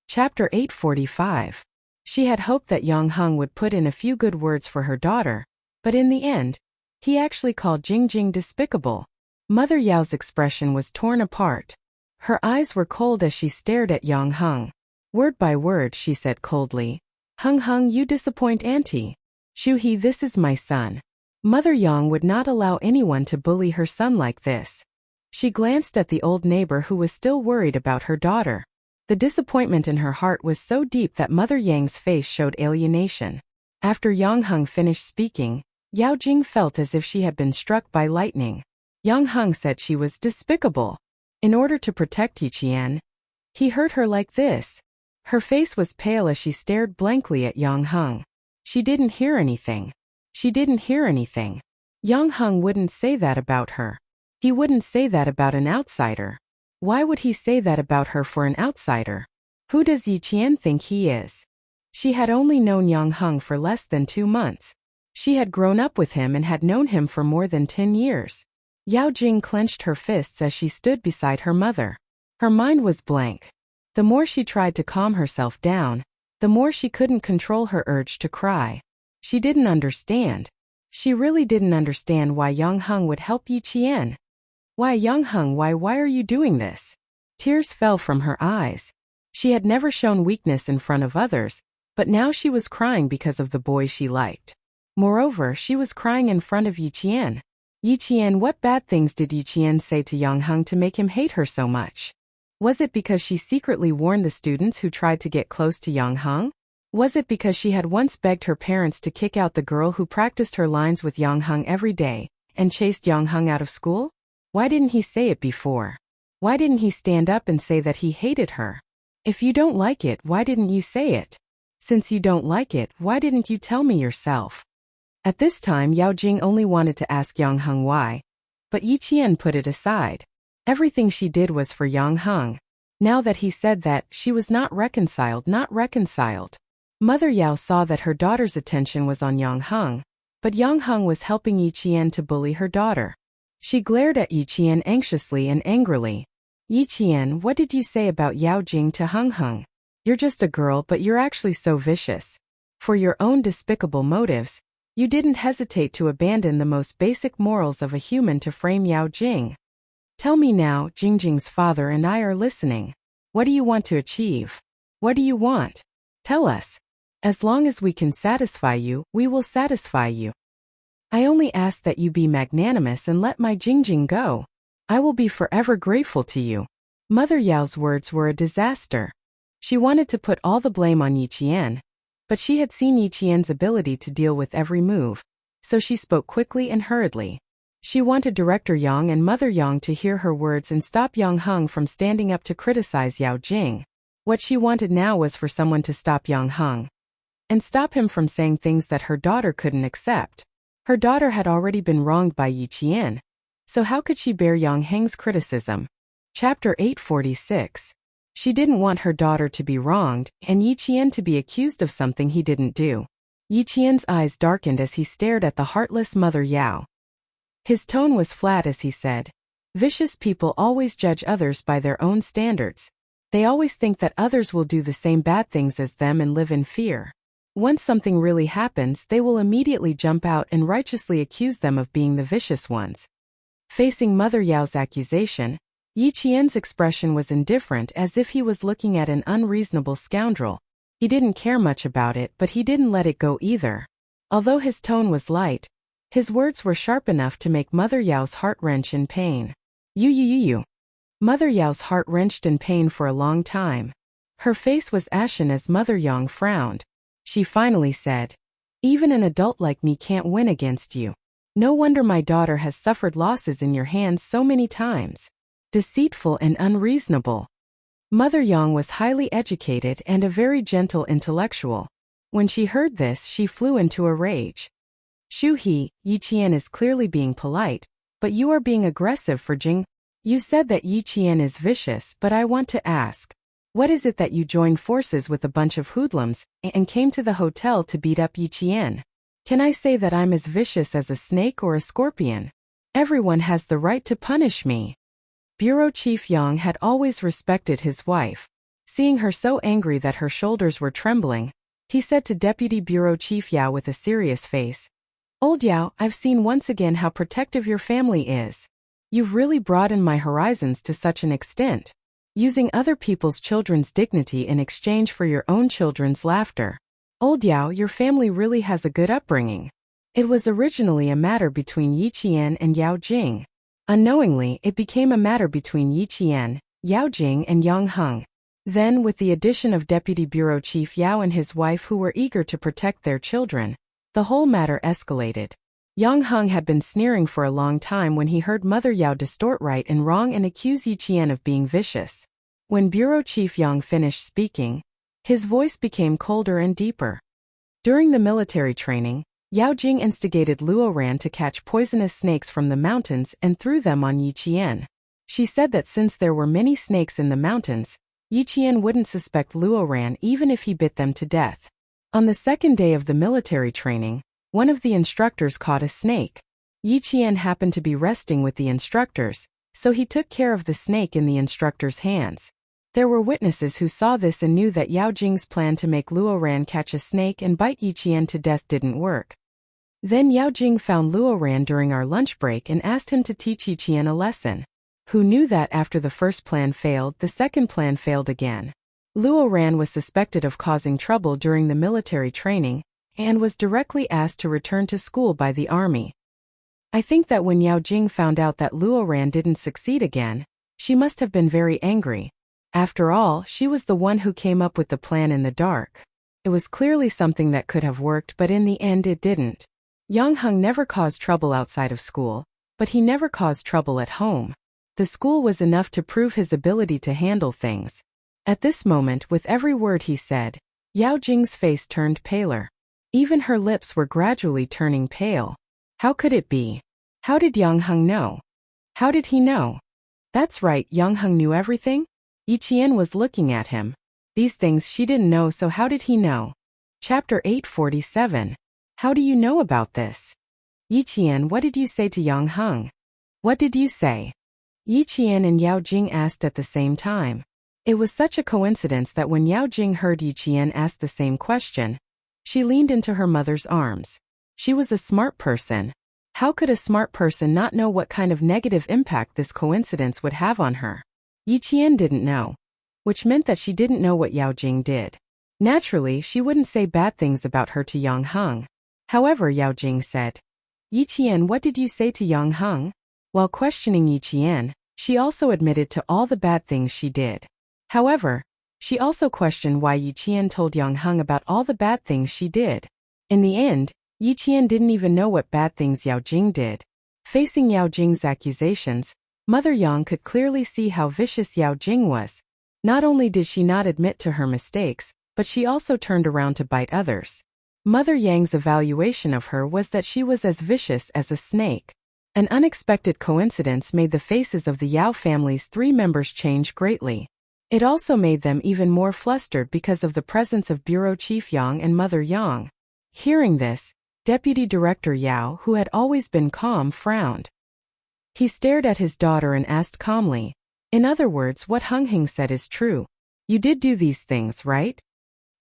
Chapter 845. She had hoped that Yang Heng would put in a few good words for her daughter, but in the end, he actually called Jing Jing despicable. Mother Yao's expression was torn apart. Her eyes were cold as she stared at Yang Heng. Word by word, she said coldly, Heng, you disappoint Auntie. Shu He, this is my son. Mother Yang would not allow anyone to bully her son like this. She glanced at the old neighbor who was still worried about her daughter. The disappointment in her heart was so deep that Mother Yang's face showed alienation. After Yang Heng finished speaking, Yao Jing felt as if she had been struck by lightning. Yang Heng said she was despicable. In order to protect Yi Qian, he hurt her like this. Her face was pale as she stared blankly at Yang Heng. She didn't hear anything. She didn't hear anything. Yang Heng wouldn't say that about her. He wouldn't say that about an outsider. Why would he say that about her for an outsider? Who does Yi Qian think he is? She had only known Yang Heng for less than 2 months. She had grown up with him and had known him for more than 10 years. Yao Jing clenched her fists as she stood beside her mother. Her mind was blank. The more she tried to calm herself down, the more she couldn't control her urge to cry. She didn't understand. She really didn't understand why Yang Heng would help Yi Qian. Why, Yang Heng, why are you doing this? Tears fell from her eyes. She had never shown weakness in front of others, but now she was crying because of the boy she liked. Moreover, she was crying in front of Yi Qian. Yi Qian, what bad things did Yi Qian say to Yang Heng to make him hate her so much? Was it because she secretly warned the students who tried to get close to Yang Heng? Was it because she had once begged her parents to kick out the girl who practiced her lines with Yang Hung every day, and chased Yang Hung out of school? Why didn't he say it before? Why didn't he stand up and say that he hated her? If you don't like it, why didn't you say it? Since you don't like it, why didn't you tell me yourself? At this time Yao Jing only wanted to ask Yang Hung why, but Yi Qian put it aside. Everything she did was for Yang Hung. Now that he said that, she was not reconciled. Mother Yao saw that her daughter's attention was on Yang Hung, but Yang Hung was helping Yi Qian to bully her daughter. She glared at Yi Qian anxiously and angrily. Yi Qian, what did you say about Yao Jing to Hung Hung? You're just a girl, but you're actually so vicious. For your own despicable motives, you didn't hesitate to abandon the most basic morals of a human to frame Yao Jing. Tell me now, Jingjing's father and I are listening. What do you want to achieve? What do you want? Tell us. As long as we can satisfy you, we will satisfy you. I only ask that you be magnanimous and let my Jingjing go. I will be forever grateful to you. Mother Yao's words were a disaster. She wanted to put all the blame on Yi Qian, but she had seen Yi Qian's ability to deal with every move, so she spoke quickly and hurriedly. She wanted Director Yang and Mother Yang to hear her words and stop Yang Hung from standing up to criticize Yao Jing. What she wanted now was for someone to stop Yang Hung and stop him from saying things that her daughter couldn't accept. Her daughter had already been wronged by Yi Qian, so how could she bear Yang Heng's criticism? Chapter 846. She didn't want her daughter to be wronged, and Yi Qian to be accused of something he didn't do. Yi Qian's eyes darkened as he stared at the heartless Mother Yao. His tone was flat as he said, "Vicious people always judge others by their own standards. They always think that others will do the same bad things as them and live in fear. Once something really happens, they will immediately jump out and righteously accuse them of being the vicious ones." Facing Mother Yao's accusation, Yi Qian's expression was indifferent, as if he was looking at an unreasonable scoundrel. He didn't care much about it, but he didn't let it go either. Although his tone was light, his words were sharp enough to make Mother Yao's heart wrench in pain. You. Mother Yao's heart wrenched in pain for a long time. Her face was ashen as Mother Yang frowned. She finally said, "Even an adult like me can't win against you. No wonder my daughter has suffered losses in your hands so many times. Deceitful and unreasonable." Mother Yang was highly educated and a very gentle intellectual. When she heard this, she flew into a rage. "Shu He, Yi Qian is clearly being polite, but you are being aggressive for Jing. You said that Yi Qian is vicious, but I want to ask, what is it that you joined forces with a bunch of hoodlums and came to the hotel to beat up Yi Qian? Can I say that I'm as vicious as a snake or a scorpion? Everyone has the right to punish me." Bureau Chief Yang had always respected his wife. Seeing her so angry that her shoulders were trembling, he said to Deputy Bureau Chief Yao with a serious face, "Old Yao, I've seen once again how protective your family is. You've really broadened my horizons to such an extent, using other people's children's dignity in exchange for your own children's laughter. Old Yao, your family really has a good upbringing. It was originally a matter between Yi Qian and Yao Jing. Unknowingly, it became a matter between Yi Qian, Yao Jing and Yang Hung. Then, with the addition of Deputy Bureau Chief Yao and his wife who were eager to protect their children, the whole matter escalated. Yang Hung had been sneering for a long time when he heard Mother Yao distort right and wrong and accuse Yi Qian of being vicious. When Bureau Chief Yang finished speaking, his voice became colder and deeper. During the military training, Yao Jing instigated Luo Ran to catch poisonous snakes from the mountains and threw them on Yi Qian. She said that since there were many snakes in the mountains, Yi Qian wouldn't suspect Luo Ran even if he bit them to death. On the second day of the military training, one of the instructors caught a snake. Yi Qian happened to be resting with the instructors, so he took care of the snake in the instructor's hands. There were witnesses who saw this and knew that Yao Jing's plan to make Luo Ran catch a snake and bite Yi Qian to death didn't work. Then Yao Jing found Luo Ran during our lunch break and asked him to teach Yi Qian a lesson. Who knew that after the first plan failed, the second plan failed again? Luo Ran was suspected of causing trouble during the military training and was directly asked to return to school by the army. I think that when Yao Jing found out that Luo Ran didn't succeed again, she must have been very angry. After all, she was the one who came up with the plan in the dark. It was clearly something that could have worked, but in the end it didn't. Yang Heng never caused trouble outside of school, but he never caused trouble at home. The school was enough to prove his ability to handle things. At this moment, with every word he said, Yao Jing's face turned paler. Even her lips were gradually turning pale. How could it be? How did Yang Heng know? How did he know? That's right, Yang Heng knew everything? Yi Qian was looking at him. These things she didn't know, so how did he know? Chapter 847. How do you know about this? Yi Qian, what did you say to Yang Heng? What did you say? Yi Qian and Yao Jing asked at the same time. It was such a coincidence that when Yao Jing heard Yi Qian ask the same question, she leaned into her mother's arms. She was a smart person. How could a smart person not know what kind of negative impact this coincidence would have on her? Yi Qian didn't know, which meant that she didn't know what Yao Jing did. Naturally, she wouldn't say bad things about her to Yang Heng. However, Yao Jing said, Yi Qian, what did you say to Yang Heng? While questioning Yi Qian, she also admitted to all the bad things she did. However, she also questioned why Yi Qian told Yang Heng about all the bad things she did. In the end, Yi Qian didn't even know what bad things Yao Jing did. Facing Yao Jing's accusations, Mother Yang could clearly see how vicious Yao Jing was. Not only did she not admit to her mistakes, but she also turned around to bite others. Mother Yang's evaluation of her was that she was as vicious as a snake. An unexpected coincidence made the faces of the Yao family's 3 members change greatly. It also made them even more flustered because of the presence of Bureau Chief Yang and Mother Yang. Hearing this, Deputy Director Yao, who had always been calm, frowned. He stared at his daughter and asked calmly, in other words, what Heng Heng said is true. You did do these things, right?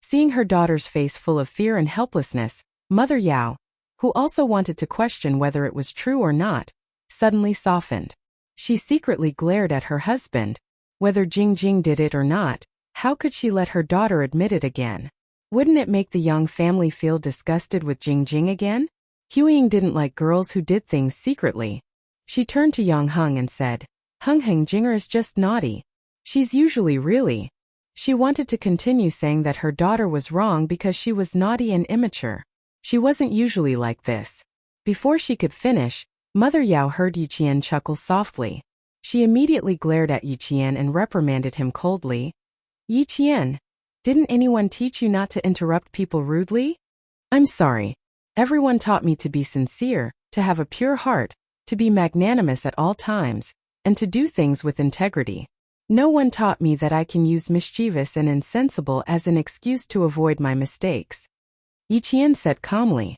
Seeing her daughter's face full of fear and helplessness, Mother Yao, who also wanted to question whether it was true or not, suddenly softened. She secretly glared at her husband. Whether Jing Jing did it or not, how could she let her daughter admit it again? Wouldn't it make the Yang family feel disgusted with Jing Jing again? Huiying didn't like girls who did things secretly. She turned to Yang Heng and said, Heng Heng Jinger is just naughty. She's usually really. She wanted to continue saying that her daughter was wrong because she was naughty and immature. She wasn't usually like this. Before she could finish, Mother Yao heard Yi Qian chuckle softly. She immediately glared at Yi Qian and reprimanded him coldly. Yi Qian, didn't anyone teach you not to interrupt people rudely? I'm sorry. Everyone taught me to be sincere, to have a pure heart, to be magnanimous at all times, and to do things with integrity. No one taught me that I can use mischievous and insensible as an excuse to avoid my mistakes. Yi Qian said calmly.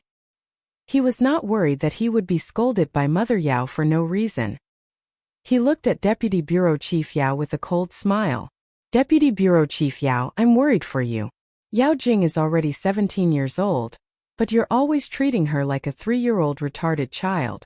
He was not worried that he would be scolded by Mother Yao for no reason. He looked at Deputy Bureau Chief Yao with a cold smile. Deputy Bureau Chief Yao, I'm worried for you. Yao Jing is already 17 years old, but you're always treating her like a 3-year-old retarded child.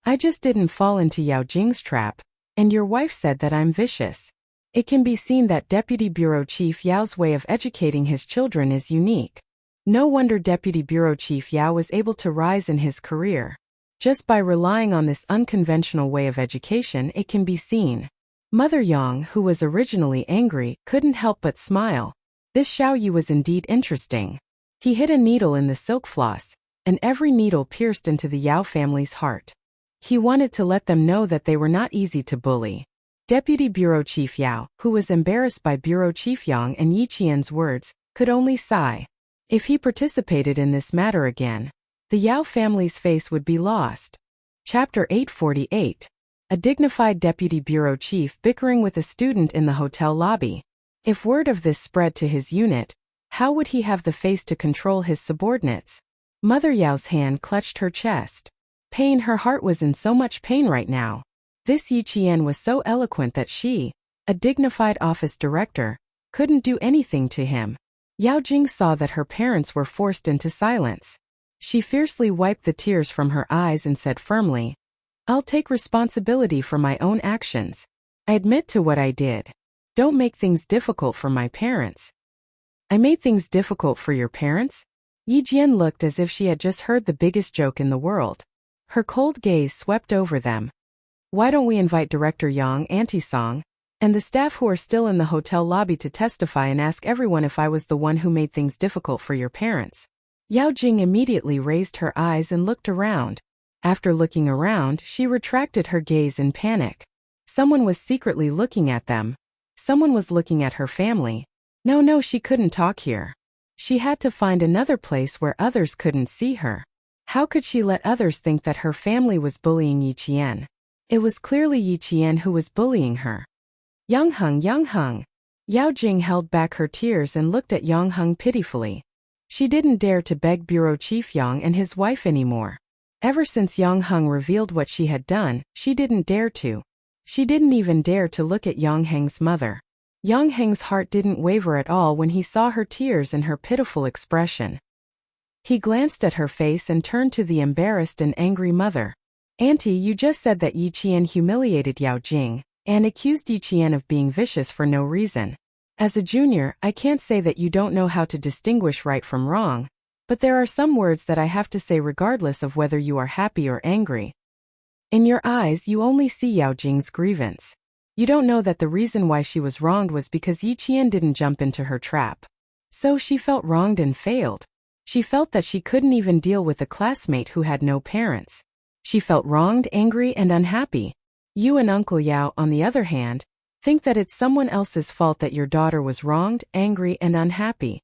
I just didn't fall into Yao Jing's trap, and your wife said that I'm vicious. It can be seen that Deputy Bureau Chief Yao's way of educating his children is unique. No wonder Deputy Bureau Chief Yao was able to rise in his career. Just by relying on this unconventional way of education, it can be seen. Mother Yang, who was originally angry, couldn't help but smile. This Xiao Yi was indeed interesting. He hid a needle in the silk floss, and every needle pierced into the Yao family's heart. He wanted to let them know that they were not easy to bully. Deputy Bureau Chief Yao, who was embarrassed by Bureau Chief Yang and Yi Qian's words, could only sigh. If he participated in this matter again, the Yao family's face would be lost. Chapter 848. A dignified deputy bureau chief bickering with a student in the hotel lobby. If word of this spread to his unit, how would he have the face to control his subordinates? Mother Yao's hand clutched her chest. Pain, her heart was in so much pain right now. This Yi Qian was so eloquent that she, a dignified office director, couldn't do anything to him. Yao Jing saw that her parents were forced into silence. She fiercely wiped the tears from her eyes and said firmly, I'll take responsibility for my own actions. I admit to what I did. Don't make things difficult for my parents. I made things difficult for your parents? Yi Jian looked as if she had just heard the biggest joke in the world. Her cold gaze swept over them. Why don't we invite Director Yang, Auntie Song, and the staff who are still in the hotel lobby to testify and ask everyone if I was the one who made things difficult for your parents." Yao Jing immediately raised her eyes and looked around. After looking around, she retracted her gaze in panic. Someone was secretly looking at them. Someone was looking at her family. No, she couldn't talk here. She had to find another place where others couldn't see her. How could she let others think that her family was bullying Yi Qian? It was clearly Yi Qian who was bullying her. Yang Heng. Yao Jing held back her tears and looked at Yang Heng pitifully. She didn't dare to beg Bureau Chief Yang and his wife anymore. Ever since Yang Heng revealed what she had done, she didn't dare to. She didn't even dare to look at Yang Heng's mother. Yang Heng's heart didn't waver at all when he saw her tears and her pitiful expression. He glanced at her face and turned to the embarrassed and angry mother. "Auntie, you just said that Yi Qian humiliated Yao Jing and accused Yi Qian of being vicious for no reason. As a junior, I can't say that you don't know how to distinguish right from wrong, but there are some words that I have to say regardless of whether you are happy or angry. In your eyes, you only see Yao Jing's grievance. You don't know that the reason why she was wronged was because Yi Qian didn't jump into her trap. So she felt wronged and failed. She felt that she couldn't even deal with a classmate who had no parents. She felt wronged, angry, and unhappy. You and Uncle Yao, on the other hand, think that it's someone else's fault that your daughter was wronged, angry, and unhappy.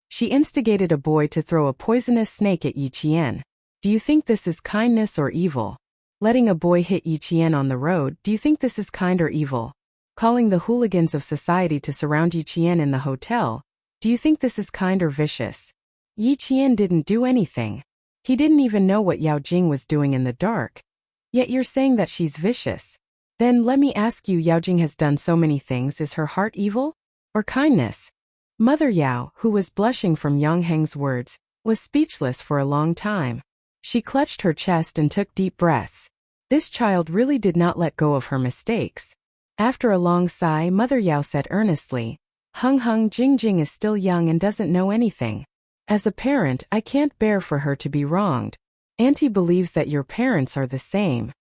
She instigated a boy to throw a poisonous snake at Yi Qian. Do you think this is kindness or evil? Letting a boy hit Yi Qian on the road, do you think this is kind or evil? Calling the hooligans of society to surround Yi Qian in the hotel, do you think this is kind or vicious? Yi Qian didn't do anything. He didn't even know what Yao Jing was doing in the dark. Yet you're saying that she's vicious. Then let me ask you, Yao Jing has done so many things, is her heart evil? Or kindness? Mother Yao, who was blushing from Yang Heng's words, was speechless for a long time. She clutched her chest and took deep breaths. This child really did not let go of her mistakes. After a long sigh, Mother Yao said earnestly, Heng Jing is still young and doesn't know anything. As a parent, I can't bear for her to be wronged. Auntie believes that your parents are the same.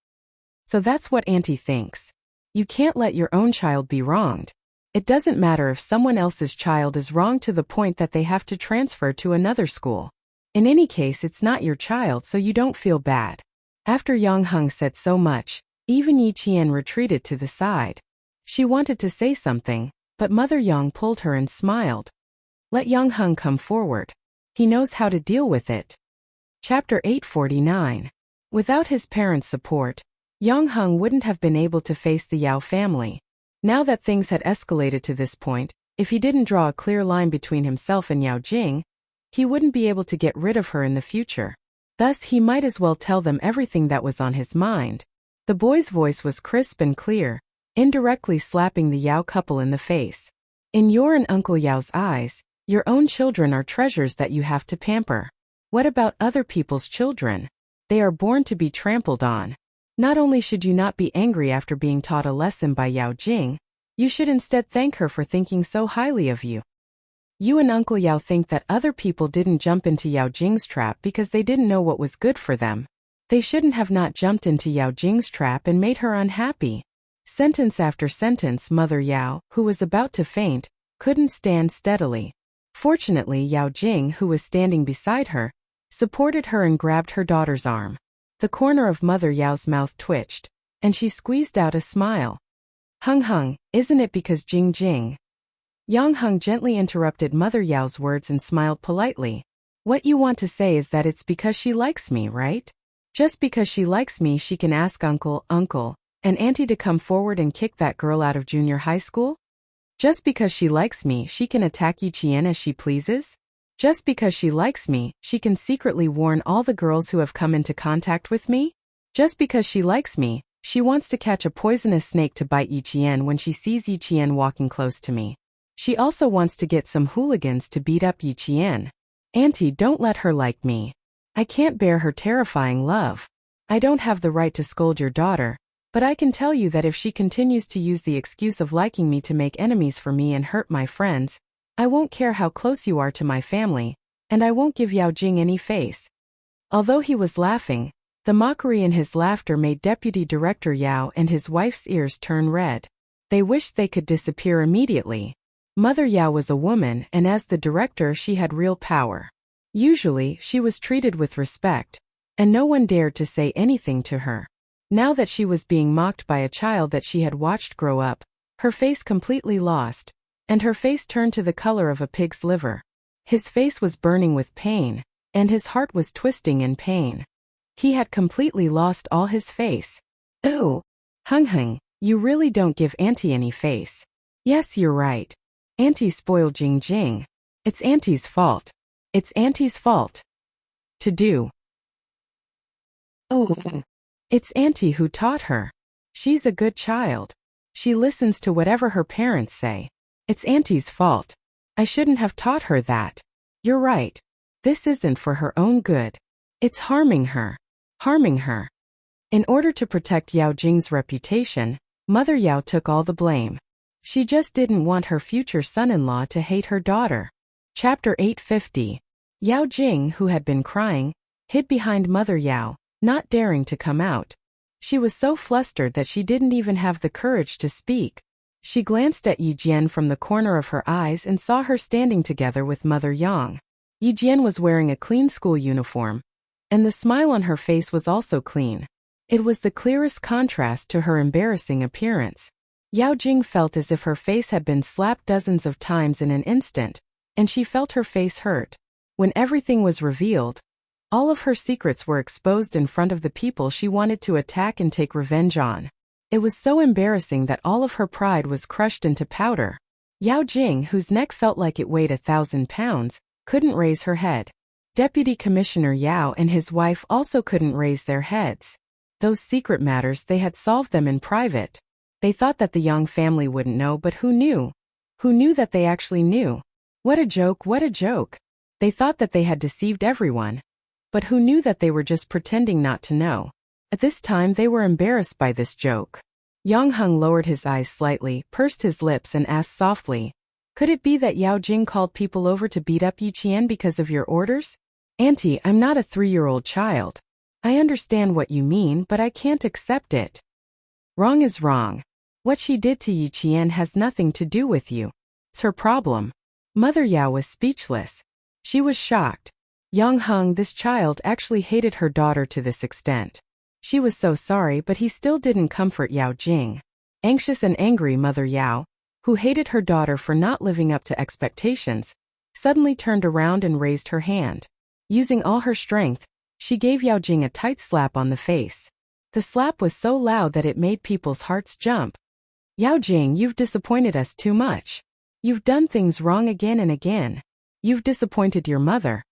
So that's what Auntie thinks. You can't let your own child be wronged. It doesn't matter if someone else's child is wronged to the point that they have to transfer to another school. In any case, it's not your child, so you don't feel bad. After Yang Heng said so much, even Yi Qian retreated to the side. She wanted to say something, but Mother Yang pulled her and smiled. Let Yang Heng come forward. He knows how to deal with it. Chapter 849. Without his parents' support, Yang Heng wouldn't have been able to face the Yao family. Now that things had escalated to this point, if he didn't draw a clear line between himself and Yao Jing, he wouldn't be able to get rid of her in the future. Thus, he might as well tell them everything that was on his mind. The boy's voice was crisp and clear, indirectly slapping the Yao couple in the face. In your and Uncle Yao's eyes, your own children are treasures that you have to pamper. What about other people's children? They are born to be trampled on. Not only should you not be angry after being taught a lesson by Yao Jing, you should instead thank her for thinking so highly of you. You and Uncle Yao think that other people didn't jump into Yao Jing's trap because they didn't know what was good for them. They shouldn't have not jumped into Yao Jing's trap and made her unhappy. Sentence after sentence, Mother Yao, who was about to faint, couldn't stand steadily. Fortunately, Yao Jing, who was standing beside her, supported her and grabbed her daughter's arm. The corner of Mother Yao's mouth twitched, and she squeezed out a smile. Heng, isn't it because Jing? Yang Heng gently interrupted Mother Yao's words and smiled politely. What you want to say is that it's because she likes me, right? Just because she likes me, she can ask Uncle, and Auntie to come forward and kick that girl out of junior high school? Just because she likes me, she can attack Yi Qian as she pleases? Just because she likes me, she can secretly warn all the girls who have come into contact with me? Just because she likes me, she wants to catch a poisonous snake to bite Yi Qian when she sees Yi Qian walking close to me. She also wants to get some hooligans to beat up Yi Qian. Auntie, don't let her like me. I can't bear her terrifying love. I don't have the right to scold your daughter, but I can tell you that if she continues to use the excuse of liking me to make enemies for me and hurt my friends, I won't care how close you are to my family, and I won't give Yao Jing any face. Although he was laughing, the mockery in his laughter made Deputy Director Yao and his wife's ears turn red. They wished they could disappear immediately. Mother Yao was a woman, and as the director she had real power. Usually, she was treated with respect, and no one dared to say anything to her. Now that she was being mocked by a child that she had watched grow up, her face completely lost, and her face turned to the color of a pig's liver. His face was burning with pain, and his heart was twisting in pain. He had completely lost all his face. "Oh, Hung, you really don't give Auntie any face." "Yes, you're right. Auntie spoiled Jing. It's Auntie's fault. It's Auntie's fault." To do. "Oh, it's Auntie who taught her. She's a good child. She listens to whatever her parents say. It's Auntie's fault. I shouldn't have taught her that. You're right. This isn't for her own good. It's harming her. Harming her." In order to protect Yao Jing's reputation, Mother Yao took all the blame. She just didn't want her future son-in-law to hate her daughter. Chapter 850. Yao Jing, who had been crying, hid behind Mother Yao, not daring to come out. She was so flustered that she didn't even have the courage to speak. She glanced at Yi Jian from the corner of her eyes and saw her standing together with Mother Yang. Yi Jian was wearing a clean school uniform, and the smile on her face was also clean. It was the clearest contrast to her embarrassing appearance. Yao Jing felt as if her face had been slapped dozens of times in an instant, and she felt her face hurt. When everything was revealed, all of her secrets were exposed in front of the people she wanted to attack and take revenge on. It was so embarrassing that all of her pride was crushed into powder. Yao Jing, whose neck felt like it weighed 1,000 pounds, couldn't raise her head. Deputy Commissioner Yao and his wife also couldn't raise their heads. Those secret matters, they had solved them in private. They thought that the Yang family wouldn't know, but who knew? Who knew that they actually knew? What a joke, what a joke. They thought that they had deceived everyone. But who knew that they were just pretending not to know? At this time they were embarrassed by this joke. Yang Hung lowered his eyes slightly, pursed his lips and asked softly, "Could it be that Yao Jing called people over to beat up Yi Qian because of your orders?" "Auntie, I'm not a 3-year-old child. I understand what you mean, but I can't accept it." "Wrong is wrong. What she did to Yi Qian has nothing to do with you. It's her problem." Mother Yao was speechless. She was shocked. Yang Hung, this child actually hated her daughter to this extent. She was so sorry, but he still didn't comfort Yao Jing. Anxious and angry Mother Yao, who hated her daughter for not living up to expectations, suddenly turned around and raised her hand. Using all her strength, she gave Yao Jing a tight slap on the face. The slap was so loud that it made people's hearts jump. "Yao Jing, you've disappointed us too much. You've done things wrong again and again. You've disappointed your mother.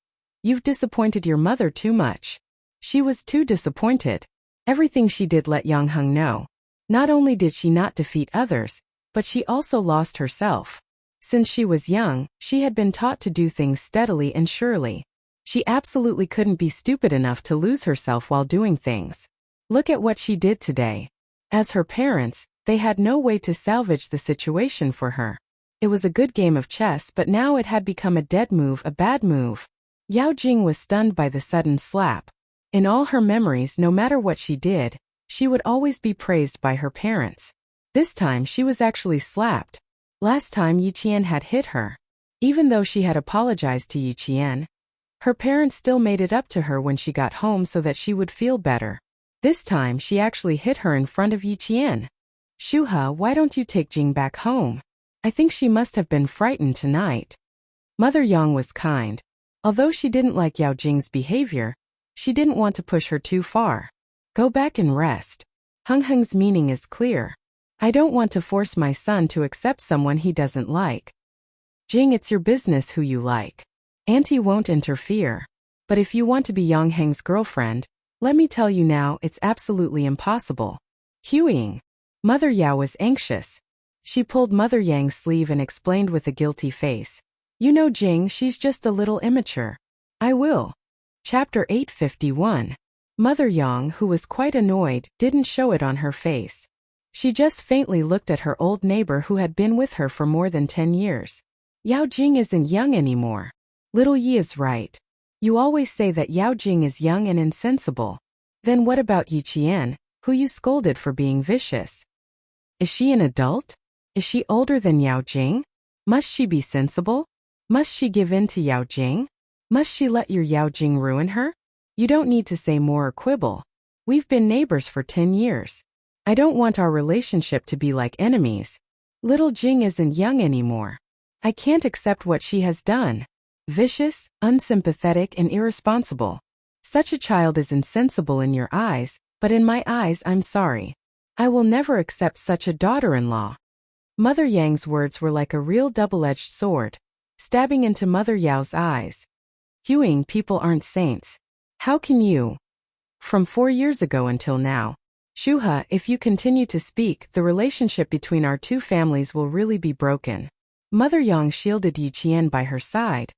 You've disappointed your mother too much." She was too disappointed. Everything she did let Yang Hung know. Not only did she not defeat others, but she also lost herself. Since she was young, she had been taught to do things steadily and surely. She absolutely couldn't be stupid enough to lose herself while doing things. Look at what she did today. As her parents, they had no way to salvage the situation for her. It was a good game of chess, but now it had become a dead move, a bad move. Yao Jing was stunned by the sudden slap. In all her memories, no matter what she did, she would always be praised by her parents. This time she was actually slapped. Last time Yi Qian had hit her. Even though she had apologized to Yi Qian, her parents still made it up to her when she got home so that she would feel better. This time she actually hit her in front of Yi Qian. "Shuha, why don't you take Jing back home? I think she must have been frightened tonight." Mother Yang was kind. Although she didn't like Yao Jing's behavior, she didn't want to push her too far. "Go back and rest." Hung's meaning is clear. I don't want to force my son to accept someone he doesn't like. Jing, it's your business who you like. Auntie won't interfere. But if you want to be Yang Heng's girlfriend, let me tell you now, it's absolutely impossible. Hueying. Mother Yao was anxious. She pulled Mother Yang's sleeve and explained with a guilty face. "You know Jing, she's just a little immature." "I will." Chapter 851. Mother Yang, who was quite annoyed, didn't show it on her face. She just faintly looked at her old neighbor who had been with her for more than 10 years. "Yao Jing isn't young anymore. Little Yi is right. You always say that Yao Jing is young and insensible. Then what about Yi Qian, who you scolded for being vicious? Is she an adult?" Is she older than Yao Jing? Must she be sensible? Must she give in to Yao Jing? Must she let your Yao Jing ruin her? You don't need to say more or quibble. We've been neighbors for 10 years. I don't want our relationship to be like enemies. Little Jing isn't young anymore. I can't accept what she has done. Vicious, unsympathetic, and irresponsible. Such a child is insensible in your eyes, but in my eyes I'm sorry. I will never accept such a daughter-in-law. Mother Yang's words were like a real double-edged sword, stabbing into Mother Yao's eyes. Huing, people aren't saints. How can you? From 4 years ago until now. Shuhe, if you continue to speak, the relationship between our two families will really be broken. Mother Yang shielded Yi Qian by her side,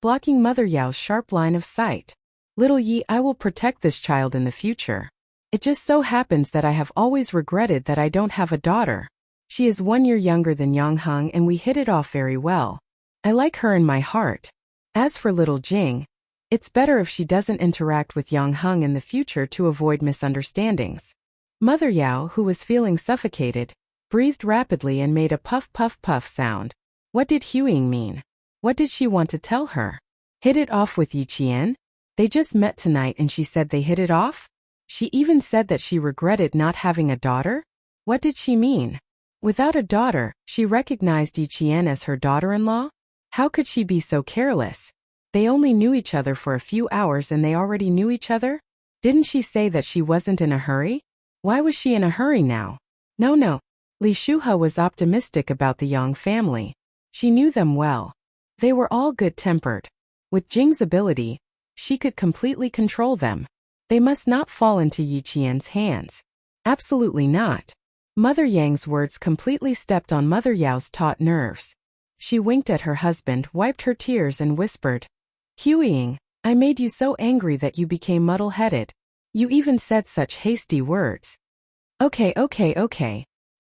blocking Mother Yao's sharp line of sight. Little Yi, I will protect this child in the future. It just so happens that I have always regretted that I don't have a daughter. She is 1 year younger than Yang Heng and we hit it off very well. I like her in my heart. As for little Jing, it's better if she doesn't interact with Yang Heng in the future to avoid misunderstandings. Mother Yao, who was feeling suffocated, breathed rapidly and made a puff puff puff sound. What did Huing mean? What did she want to tell her? Hit it off with Yi Qian? They just met tonight and she said they hit it off? She even said that she regretted not having a daughter? What did she mean? Without a daughter, she recognized Yi Qian as her daughter-in-law? How could she be so careless? They only knew each other for a few hours and they already knew each other? Didn't she say that she wasn't in a hurry? Why was she in a hurry now? No. Li Shuhe was optimistic about the Yang family. She knew them well. They were all good-tempered. With Jing's ability, she could completely control them. They must not fall into Yi Qian's hands. Absolutely not. Mother Yang's words completely stepped on Mother Yao's taut nerves. She winked at her husband, wiped her tears and whispered, Huing, I made you so angry that you became muddle-headed. You even said such hasty words. Okay.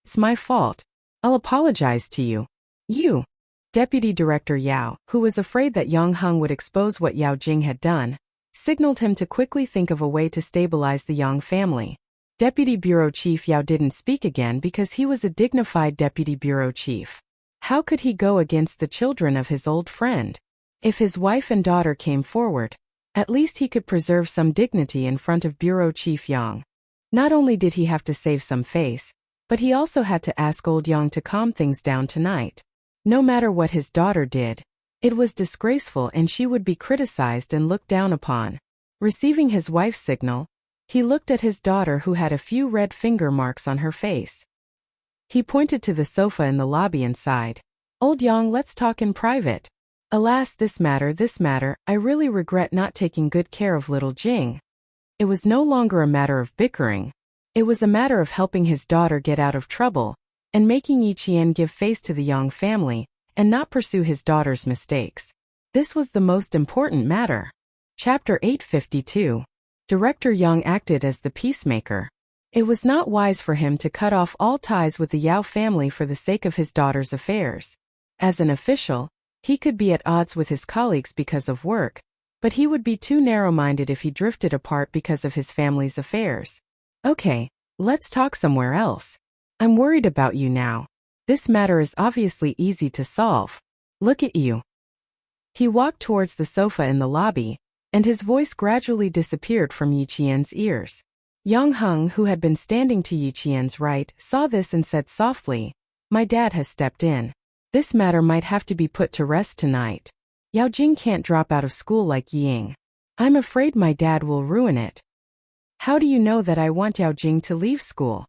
It's my fault. I'll apologize to you. You. Deputy Director Yao, who was afraid that Yang Heng would expose what Yao Jing had done, signaled him to quickly think of a way to stabilize the Yang family. Deputy Bureau Chief Yao didn't speak again because he was a dignified Deputy Bureau Chief. How could he go against the children of his old friend? If his wife and daughter came forward, at least he could preserve some dignity in front of Bureau Chief Yang. Not only did he have to save some face, but he also had to ask old Yang to calm things down tonight. No matter what his daughter did, it was disgraceful and she would be criticized and looked down upon. Receiving his wife's signal, he looked at his daughter who had a few red finger marks on her face. He pointed to the sofa in the lobby and sighed. Old Yang, let's talk in private. Alas, this matter, I really regret not taking good care of little Jing. It was no longer a matter of bickering. It was a matter of helping his daughter get out of trouble, and making Yi Qian give face to the Yang family, and not pursue his daughter's mistakes. This was the most important matter. Chapter 852. Director Yang acted as the peacemaker. It was not wise for him to cut off all ties with the Yao family for the sake of his daughter's affairs. As an official, he could be at odds with his colleagues because of work, but he would be too narrow-minded if he drifted apart because of his family's affairs. Okay, let's talk somewhere else. I'm worried about you now. This matter is obviously easy to solve. Look at you. He walked towards the sofa in the lobby, and his voice gradually disappeared from Yi Qian's ears. Yang Heng, who had been standing to Yi Qian's right, saw this and said softly, My dad has stepped in. This matter might have to be put to rest tonight. Yao Jing can't drop out of school like Ying. I'm afraid my dad will ruin it. How do you know that I want Yao Jing to leave school?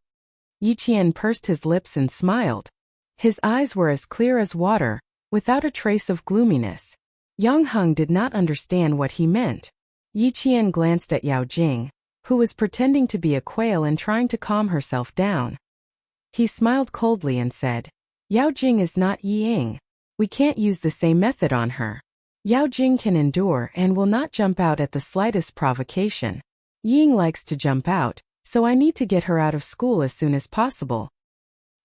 Yi Qian pursed his lips and smiled. His eyes were as clear as water, without a trace of gloominess. Yang Heng did not understand what he meant. Yi Qian glanced at Yao Jing, who was pretending to be a quail and trying to calm herself down. He smiled coldly and said, Yao Jing is not Ying. We can't use the same method on her. Yao Jing can endure and will not jump out at the slightest provocation. Ying likes to jump out, so I need to get her out of school as soon as possible.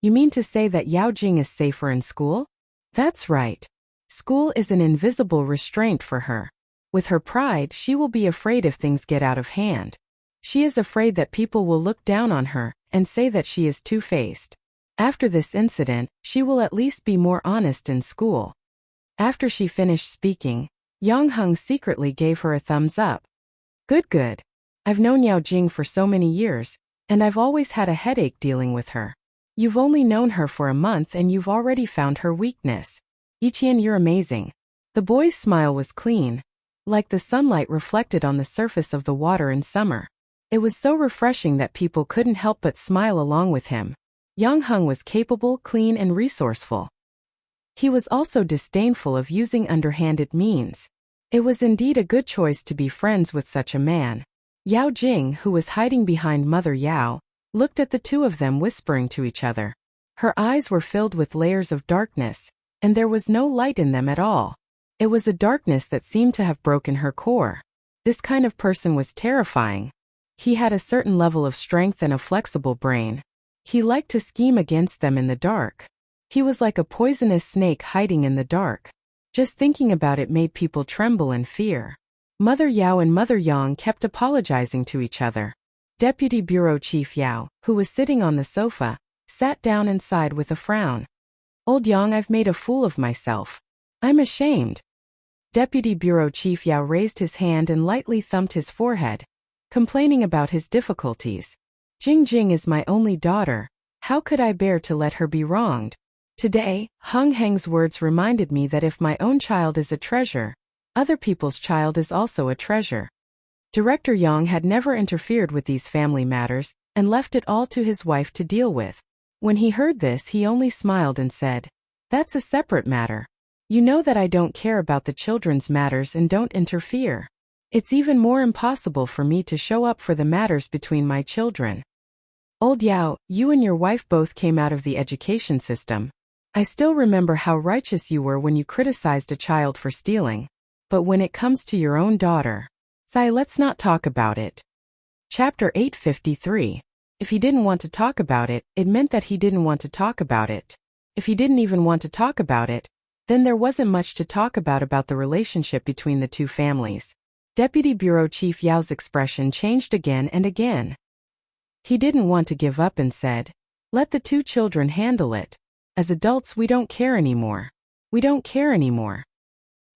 You mean to say that Yao Jing is safer in school? That's right. School is an invisible restraint for her. With her pride, she will be afraid if things get out of hand. She is afraid that people will look down on her and say that she is two-faced. After this incident, she will at least be more honest in school. After she finished speaking, Yang Heng secretly gave her a thumbs up. Good, good. I've known Yao Jing for so many years, and I've always had a headache dealing with her. You've only known her for a month and you've already found her weakness. Yiqian, you're amazing. The boy's smile was clean, like the sunlight reflected on the surface of the water in summer. It was so refreshing that people couldn't help but smile along with him. Yang Heng was capable, clean, and resourceful. He was also disdainful of using underhanded means. It was indeed a good choice to be friends with such a man. Yao Jing, who was hiding behind Mother Yao, looked at the two of them whispering to each other. Her eyes were filled with layers of darkness, and there was no light in them at all. It was a darkness that seemed to have broken her core. This kind of person was terrifying. He had a certain level of strength and a flexible brain. He liked to scheme against them in the dark. He was like a poisonous snake hiding in the dark. Just thinking about it made people tremble in fear. Mother Yao and Mother Yang kept apologizing to each other. Deputy Bureau Chief Yao, who was sitting on the sofa, sat down and sighed with a frown. Old Yang, I've made a fool of myself. I'm ashamed. Deputy Bureau Chief Yao raised his hand and lightly thumped his forehead, complaining about his difficulties. Jing Jing is my only daughter. How could I bear to let her be wronged? Today, Heng Heng's words reminded me that if my own child is a treasure, other people's child is also a treasure. Director Yang had never interfered with these family matters and left it all to his wife to deal with. When he heard this, he only smiled and said, "That's a separate matter. You know that I don't care about the children's matters and don't interfere. It's even more impossible for me to show up for the matters between my children. Old Yao, you and your wife both came out of the education system. I still remember how righteous you were when you criticized a child for stealing. But when it comes to your own daughter, Sai, let's not talk about it." Chapter 853. If he didn't want to talk about it, it meant that he didn't want to talk about it. If he didn't even want to talk about it, then there wasn't much to talk about the relationship between the two families. Deputy Bureau Chief Yao's expression changed again and again. He didn't want to give up and said, "Let the two children handle it. As adults, we don't care anymore. We don't care anymore.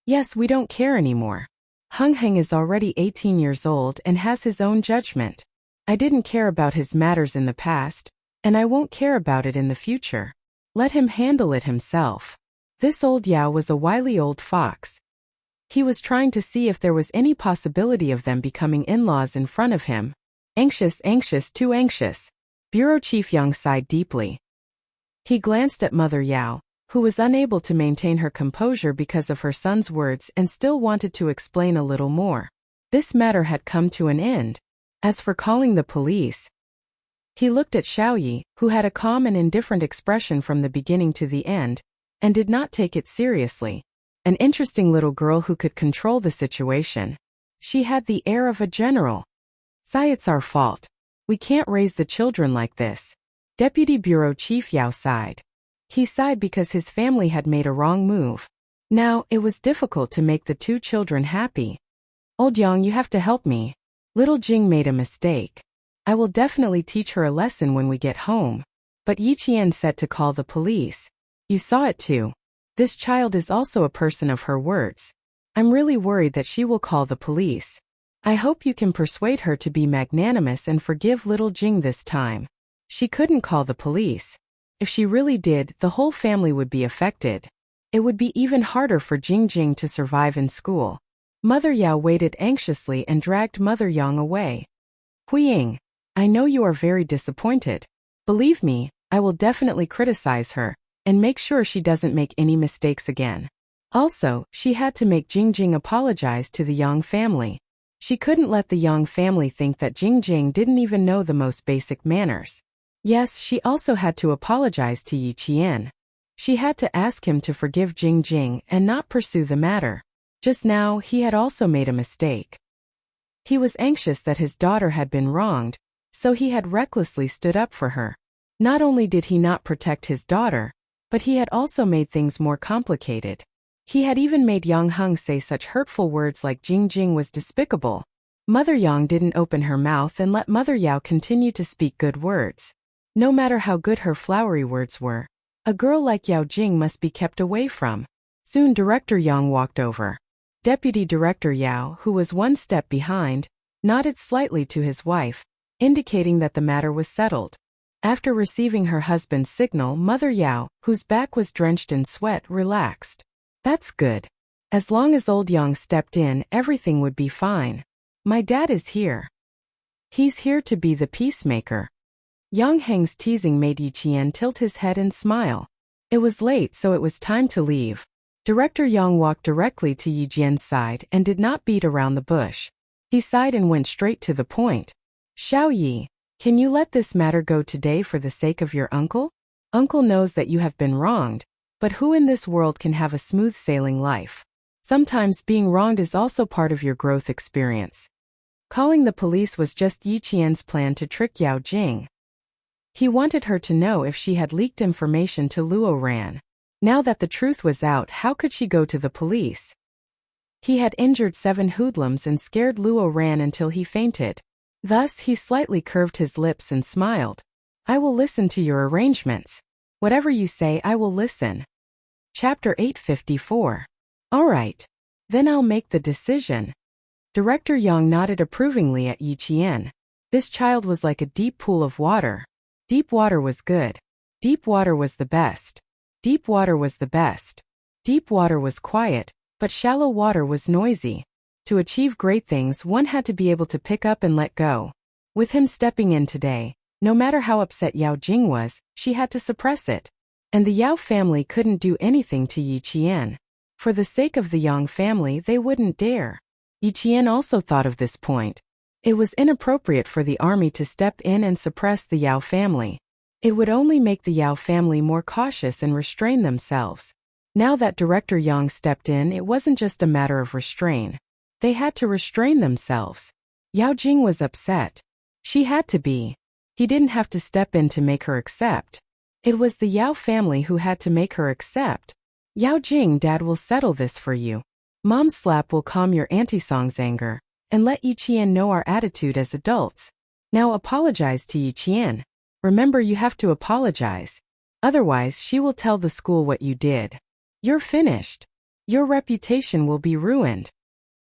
Yes, we don't care anymore. Heng Heng is already 18 years old and has his own judgment. I didn't care about his matters in the past, and I won't care about it in the future. Let him handle it himself." This old Yao was a wily old fox. He was trying to see if there was any possibility of them becoming in-laws in front of him. Anxious, too anxious. Bureau Chief Yang sighed deeply. He glanced at Mother Yao, who was unable to maintain her composure because of her son's words and still wanted to explain a little more. This matter had come to an end. As for calling the police, he looked at Xiaoyi, who had a calm and indifferent expression from the beginning to the end, and did not take it seriously. An interesting little girl who could control the situation. She had the air of a general. "Sai, it's our fault. We can't raise the children like this." Deputy Bureau Chief Yao sighed. He sighed because his family had made a wrong move. Now, it was difficult to make the two children happy. "Old Yang, you have to help me. Little Jing made a mistake. I will definitely teach her a lesson when we get home." But Yiqian said to call the police. "You saw it too. This child is also a person of her words. I'm really worried that she will call the police. I hope you can persuade her to be magnanimous and forgive little Jing this time." She couldn't call the police. If she really did, the whole family would be affected. It would be even harder for Jing Jing to survive in school. Mother Yao waited anxiously and dragged Mother Yang away. "Huiying, I know you are very disappointed. Believe me, I will definitely criticize her and make sure she doesn't make any mistakes again." Also, she had to make Jing Jing apologize to the Yang family. She couldn't let the Yang family think that Jing Jing didn't even know the most basic manners. Yes, she also had to apologize to Yi Qian. She had to ask him to forgive Jing Jing and not pursue the matter. Just now, he had also made a mistake. He was anxious that his daughter had been wronged, so he had recklessly stood up for her. Not only did he not protect his daughter, but he had also made things more complicated. He had even made Yang Heng say such hurtful words like Jing Jing was despicable. Mother Yang didn't open her mouth and let Mother Yao continue to speak good words. No matter how good her flowery words were, a girl like Yao Jing must be kept away from. Soon Director Yang walked over. Deputy Director Yao, who was one step behind, nodded slightly to his wife, indicating that the matter was settled. After receiving her husband's signal, Mother Yao, whose back was drenched in sweat, relaxed. That's good. As long as old Yang stepped in, everything would be fine. My dad is here. He's here to be the peacemaker. Yang Heng's teasing made Yi Qian tilt his head and smile. It was late, so it was time to leave. Director Yang walked directly to Yi Jian's side and did not beat around the bush. He sighed and went straight to the point. Xiao Yi, can you let this matter go today for the sake of your uncle? Uncle knows that you have been wronged, but who in this world can have a smooth sailing life? Sometimes being wronged is also part of your growth experience. Calling the police was just Yi Qian's plan to trick Yao Jing. He wanted her to know if she had leaked information to Luo Ran. Now that the truth was out, how could she go to the police? He had injured 7 hoodlums and scared Luo Ran until he fainted. Thus, he slightly curved his lips and smiled. I will listen to your arrangements. Whatever you say, I will listen. Chapter 854. All right. Then I'll make the decision. Director Yang nodded approvingly at Yi Qian. This child was like a deep pool of water. Deep water was good. Deep water was the best. Deep water was the best. Deep water was quiet, but shallow water was noisy. To achieve great things, one had to be able to pick up and let go. With him stepping in today, no matter how upset Yao Jing was, she had to suppress it. And the Yao family couldn't do anything to Yi Qian. For the sake of the Yang family, they wouldn't dare. Yi Qian also thought of this point. It was inappropriate for the army to step in and suppress the Yao family. It would only make the Yao family more cautious and restrain themselves. Now that Director Yang stepped in, it wasn't just a matter of restraint. They had to restrain themselves. Yao Jing was upset. She had to be. He didn't have to step in to make her accept. It was the Yao family who had to make her accept. Yao Jing, Dad will settle this for you. Mom's slap will calm your Auntie Song's anger, and let Yi Qian know our attitude as adults. Now apologize to Yi Qian. Remember, you have to apologize. Otherwise, she will tell the school what you did. You're finished. Your reputation will be ruined.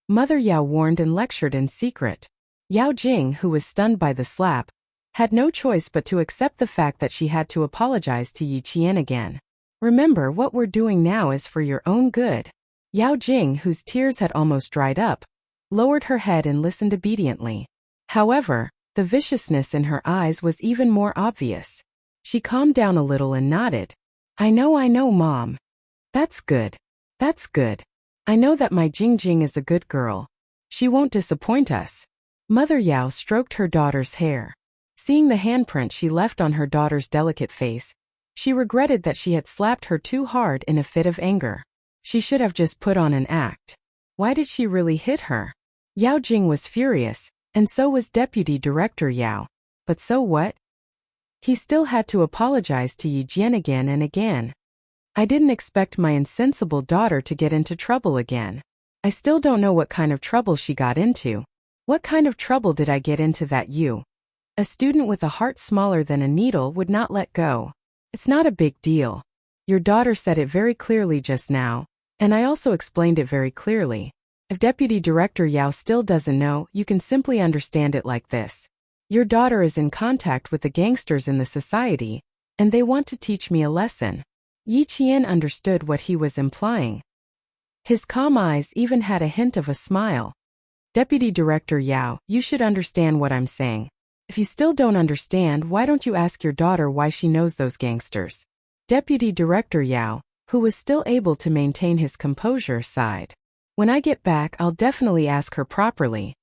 Mother Yao warned and lectured in secret. Yao Jing, who was stunned by the slap, had no choice but to accept the fact that she had to apologize to Yi Qian again. Remember, what we're doing now is for your own good. Yao Jing, whose tears had almost dried up, lowered her head and listened obediently. However, the viciousness in her eyes was even more obvious. She calmed down a little and nodded. I know, Mom. That's good. That's good. I know that my Jing Jing is a good girl. She won't disappoint us. Mother Yao stroked her daughter's hair. Seeing the handprint she left on her daughter's delicate face, she regretted that she had slapped her too hard in a fit of anger. She should have just put on an act. Why did she really hit her? Yao Jing was furious, and so was Deputy Director Yao. But so what? He still had to apologize to Yi Jian again and again. I didn't expect my insensible daughter to get into trouble again. I still don't know what kind of trouble she got into. What kind of trouble did I get into that you? A student with a heart smaller than a needle would not let go. It's not a big deal. Your daughter said it very clearly just now, and I also explained it very clearly. If Deputy Director Yao still doesn't know, you can simply understand it like this. Your daughter is in contact with the gangsters in the society, and they want to teach me a lesson. Yi Qian understood what he was implying. His calm eyes even had a hint of a smile. Deputy Director Yao, you should understand what I'm saying. If you still don't understand, why don't you ask your daughter why she knows those gangsters? Deputy Director Yao, who was still able to maintain his composure, sighed. When I get back, I'll definitely ask her properly.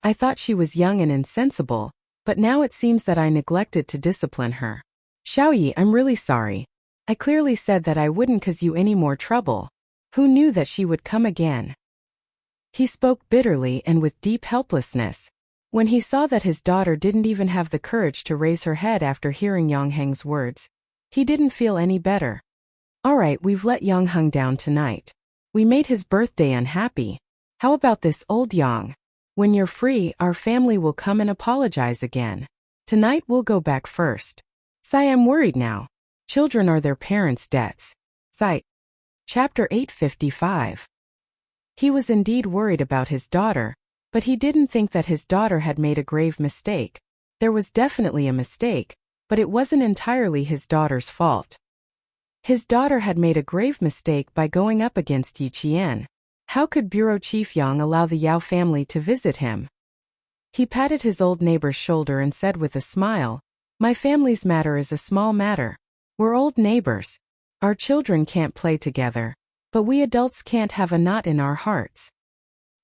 I thought she was young and insensible, but now it seems that I neglected to discipline her. Xiaoyi, I'm really sorry. I clearly said that I wouldn't cause you any more trouble. Who knew that she would come again? He spoke bitterly and with deep helplessness. When he saw that his daughter didn't even have the courage to raise her head after hearing Yang Heng's words, he didn't feel any better. All right, we've let Yang Heng down tonight. We made his birthday unhappy. How about this, old Yang? When you're free, our family will come and apologize again. Tonight we'll go back first. Sigh, I'm worried now. Children are their parents' debts. Sigh. Chapter 855. He was indeed worried about his daughter, but he didn't think that his daughter had made a grave mistake. There was definitely a mistake, but it wasn't entirely his daughter's fault. His daughter had made a grave mistake by going up against Yi Qian. How could Bureau Chief Yang allow the Yao family to visit him? He patted his old neighbor's shoulder and said with a smile, "My family's matter is a small matter. We're old neighbors. Our children can't play together, but we adults can't have a knot in our hearts.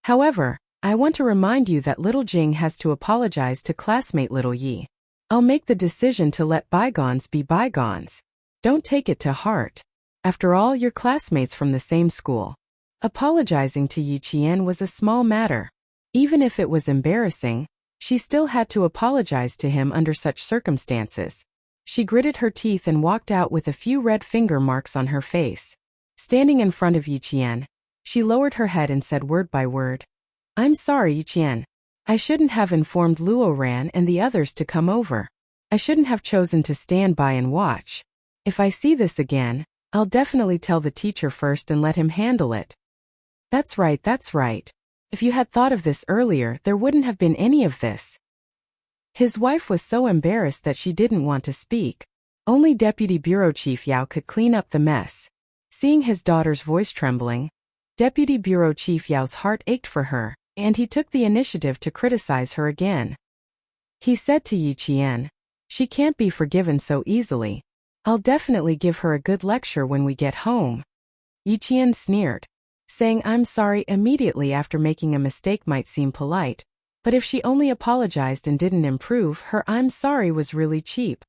However, I want to remind you that little Jing has to apologize to classmate little Yi. I'll make the decision to let bygones be bygones. Don't take it to heart. After all, you're classmates from the same school." Apologizing to Yi Qian was a small matter. Even if it was embarrassing, she still had to apologize to him under such circumstances. She gritted her teeth and walked out with a few red finger marks on her face. Standing in front of Yi Qian, she lowered her head and said word by word, "I'm sorry, Yi Qian. I shouldn't have informed Luo Ran and the others to come over. I shouldn't have chosen to stand by and watch. If I see this again, I'll definitely tell the teacher first and let him handle it." That's right, that's right. If you had thought of this earlier, there wouldn't have been any of this. His wife was so embarrassed that she didn't want to speak. Only Deputy Bureau Chief Yao could clean up the mess. Seeing his daughter's voice trembling, Deputy Bureau Chief Yao's heart ached for her, and he took the initiative to criticize her again. He said to Yi Qian, "She can't be forgiven so easily. I'll definitely give her a good lecture when we get home." Yi Qian sneered. Saying "I'm sorry" immediately after making a mistake might seem polite, but if she only apologized and didn't improve, her "I'm sorry" was really cheap.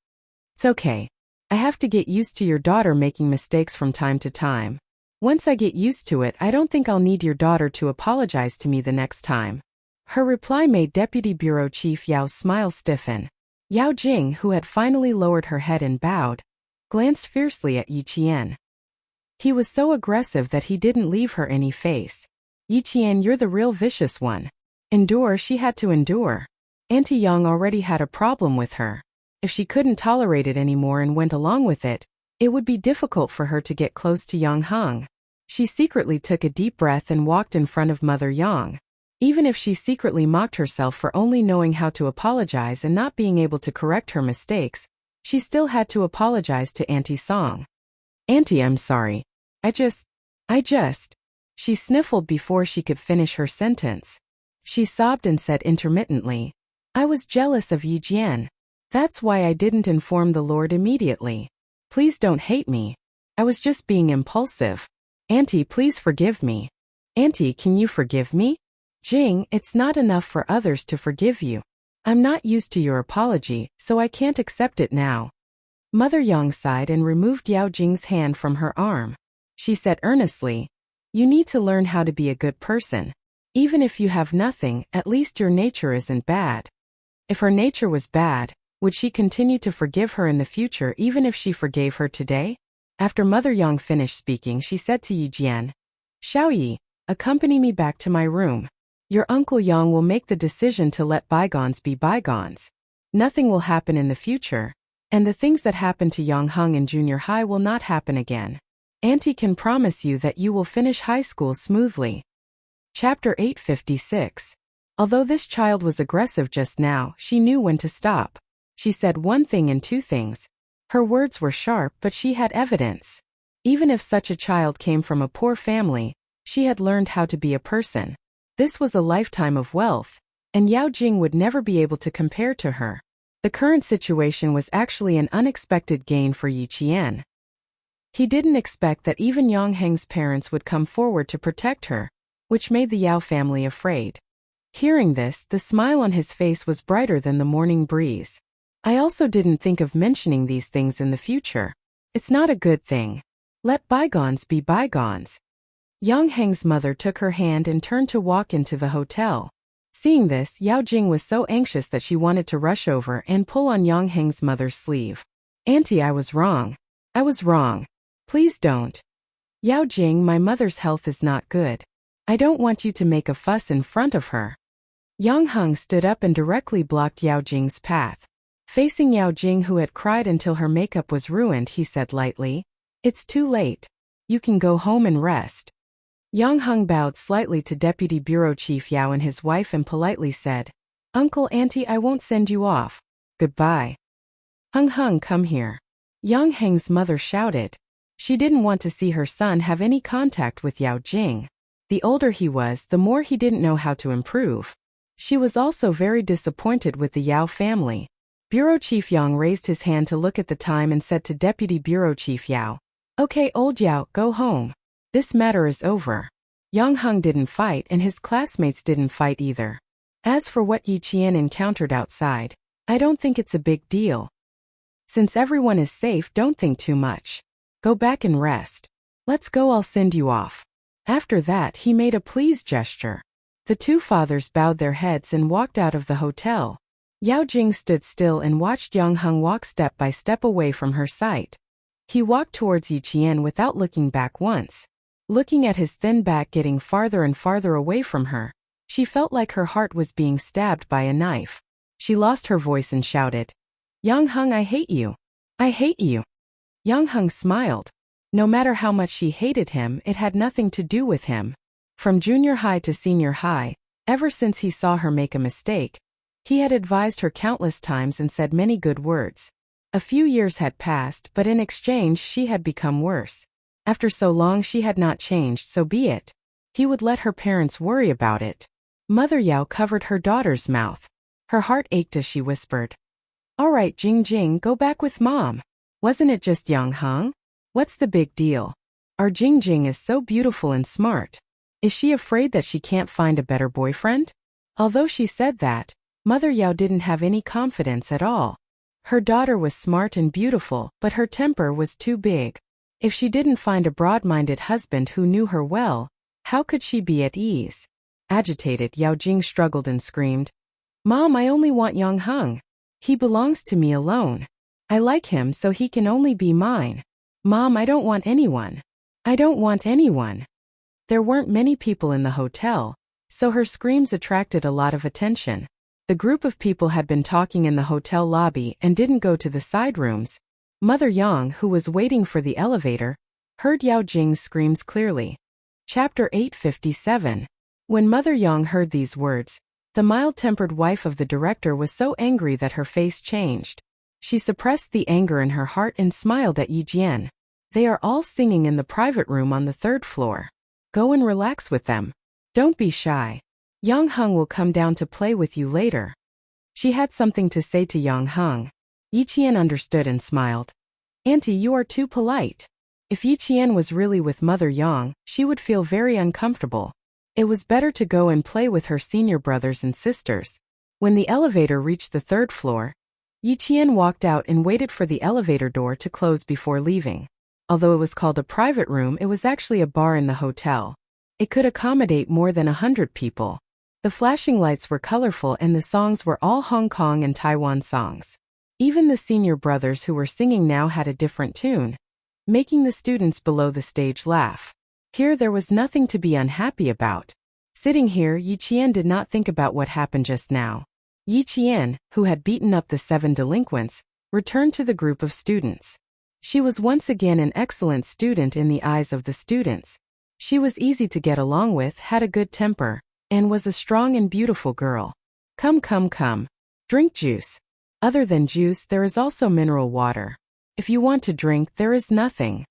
"It's okay. I have to get used to your daughter making mistakes from time to time. Once I get used to it, I don't think I'll need your daughter to apologize to me the next time." Her reply made Deputy Bureau Chief Yao's smile stiffen. Yao Jing, who had finally lowered her head and bowed, glanced fiercely at Yi Qian. He was so aggressive that he didn't leave her any face. "Yi Qian, you're the real vicious one. Endure." She had to endure. Auntie Yang already had a problem with her. If she couldn't tolerate it anymore and went along with it, it would be difficult for her to get close to Yang Heng. She secretly took a deep breath and walked in front of Mother Yang. Even if she secretly mocked herself for only knowing how to apologize and not being able to correct her mistakes, she still had to apologize to Auntie Song. "Auntie, I'm sorry. I just. She sniffled before she could finish her sentence. She sobbed and said intermittently, "I was jealous of Yi Jian. That's why I didn't inform the Lord immediately. Please don't hate me. I was just being impulsive. Auntie, please forgive me." "Auntie, can you forgive me?" "Jing, it's not enough for others to forgive you. I'm not used to your apology, so I can't accept it now." Mother Yang sighed and removed Yao Jing's hand from her arm. She said earnestly, "You need to learn how to be a good person. Even if you have nothing, at least your nature isn't bad." If her nature was bad, would she continue to forgive her in the future even if she forgave her today? After Mother Yang finished speaking, she said to Yi Jian, "Xiaoyi, accompany me back to my room. Your Uncle Yang will make the decision to let bygones be bygones. Nothing will happen in the future, and the things that happened to Yang Heng in junior high will not happen again. Auntie can promise you that you will finish high school smoothly." Chapter 856. Although this child was aggressive just now, she knew when to stop. She said one thing and two things. Her words were sharp, but she had evidence. Even if such a child came from a poor family, she had learned how to be a person. This was a lifetime of wealth, and Yao Jing would never be able to compare to her. The current situation was actually an unexpected gain for Yi Qian. He didn't expect that even Yang Heng's parents would come forward to protect her, which made the Yao family afraid. Hearing this, the smile on his face was brighter than the morning breeze. "I also didn't think of mentioning these things in the future. It's not a good thing. Let bygones be bygones." Yang Heng's mother took her hand and turned to walk into the hotel. Seeing this, Yao Jing was so anxious that she wanted to rush over and pull on Yang Heng's mother's sleeve. "Auntie, I was wrong. I was wrong. Please don't." "Yao Jing, my mother's health is not good. I don't want you to make a fuss in front of her." Yang Heng stood up and directly blocked Yao Jing's path. Facing Yao Jing, who had cried until her makeup was ruined, he said lightly, "It's too late. You can go home and rest." Yang Hung bowed slightly to Deputy Bureau Chief Yao and his wife and politely said, "Uncle, Auntie, I won't send you off. Goodbye." "Hung, come here." Yang Heng's mother shouted. She didn't want to see her son have any contact with Yao Jing. The older he was, the more he didn't know how to improve. She was also very disappointed with the Yao family. Bureau Chief Yang raised his hand to look at the time and said to Deputy Bureau Chief Yao, "Okay, old Yao, go home. This matter is over." Yang Hung didn't fight and his classmates didn't fight either. As for what Yi Qian encountered outside, I don't think it's a big deal. Since everyone is safe, don't think too much. Go back and rest. Let's go, I'll send you off. After that, he made a pleased gesture. The two fathers bowed their heads and walked out of the hotel. Yao Jing stood still and watched Yang Hung walk step by step away from her sight. He walked towards Yi Qian without looking back once. Looking at his thin back getting farther and farther away from her, she felt like her heart was being stabbed by a knife. She lost her voice and shouted, "Yang Hung, I hate you. I hate you." Yang Hung smiled. No matter how much she hated him, it had nothing to do with him. From junior high to senior high, ever since he saw her make a mistake, he had advised her countless times and said many good words. A few years had passed, but in exchange she had become worse. After so long she had not changed, so be it. He would let her parents worry about it. Mother Yao covered her daughter's mouth. Her heart ached as she whispered, "All right, Jing, go back with Mom. Wasn't it just Yang Hung? What's the big deal? Our Jing is so beautiful and smart. Is she afraid that she can't find a better boyfriend?" Although she said that, Mother Yao didn't have any confidence at all. Her daughter was smart and beautiful, but her temper was too big. If she didn't find a broad-minded husband who knew her well, how could she be at ease? Agitated, Yao Jing struggled and screamed, "Mom, I only want Yang Hung. He belongs to me alone. I like him, so he can only be mine. Mom, I don't want anyone. I don't want anyone." There weren't many people in the hotel, so her screams attracted a lot of attention. The group of people had been talking in the hotel lobby and didn't go to the side rooms. Mother Yang, who was waiting for the elevator, heard Yao Jing's screams clearly. Chapter 857. When Mother Yang heard these words, the mild-tempered wife of the director was so angry that her face changed. She suppressed the anger in her heart and smiled at Yi Jian. "They are all singing in the private room on the 3rd floor. Go and relax with them. Don't be shy. Yang Hung will come down to play with you later." She had something to say to Yang Hung. Yi Qian understood and smiled. "Auntie, you are too polite." If Yi Qian was really with Mother Yang, she would feel very uncomfortable. It was better to go and play with her senior brothers and sisters. When the elevator reached the 3rd floor, Yi Qian walked out and waited for the elevator door to close before leaving. Although it was called a private room, it was actually a bar in the hotel. It could accommodate more than 100 people. The flashing lights were colorful and the songs were all Hong Kong and Taiwan songs. Even the senior brothers who were singing now had a different tune, making the students below the stage laugh. Here there was nothing to be unhappy about. Sitting here, Yi Qian did not think about what happened just now. Yi Qian, who had beaten up the 7 delinquents, returned to the group of students. She was once again an excellent student in the eyes of the students. She was easy to get along with, had a good temper, and was a strong and beautiful girl. Come. Drink juice. Other than juice, there is also mineral water. If you want to drink, there is nothing.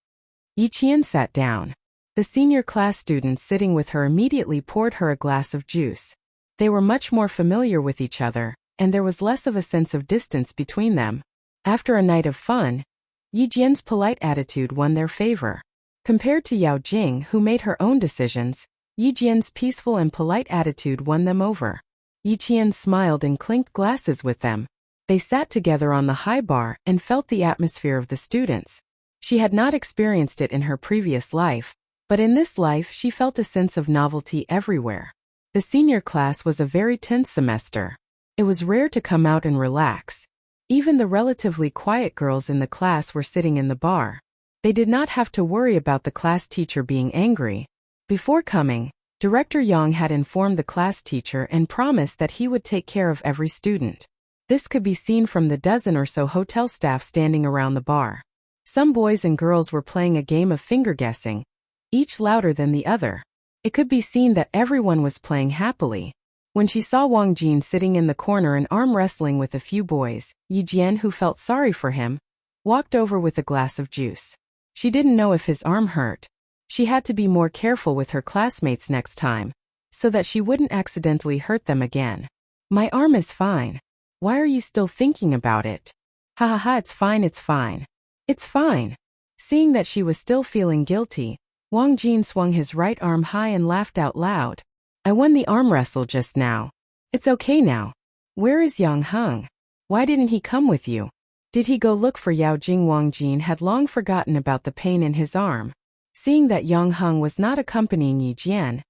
Yi Qian sat down. The senior class students sitting with her immediately poured her a glass of juice. They were much more familiar with each other, and there was less of a sense of distance between them. After a night of fun, Yi Jian's polite attitude won their favor. Compared to Yao Jing, who made her own decisions, Yi Jian's peaceful and polite attitude won them over. Yi Qian smiled and clinked glasses with them. They sat together on the high bar and felt the atmosphere of the students. She had not experienced it in her previous life, but in this life she felt a sense of novelty everywhere. The senior class was a very tense semester. It was rare to come out and relax. Even the relatively quiet girls in the class were sitting in the bar. They did not have to worry about the class teacher being angry. Before coming, Director Yang had informed the class teacher and promised that he would take care of every student. This could be seen from the dozen or so hotel staff standing around the bar. Some boys and girls were playing a game of finger guessing, each louder than the other. It could be seen that everyone was playing happily. When she saw Wang Jin sitting in the corner and arm wrestling with a few boys, Yi Jian, who felt sorry for him, walked over with a glass of juice. She didn't know if his arm hurt. She had to be more careful with her classmates next time, so that she wouldn't accidentally hurt them again. My arm is fine. Why are you still thinking about it? Ha ha ha, it's fine, it's fine. It's fine. Seeing that she was still feeling guilty, Wang Jin swung his right arm high and laughed out loud. I won the arm wrestle just now. It's okay now. Where is Yang Heng? Why didn't he come with you? Did he go look for Yao Jing? Wang Jin had long forgotten about the pain in his arm. Seeing that Yang Heng was not accompanying Yi Jian,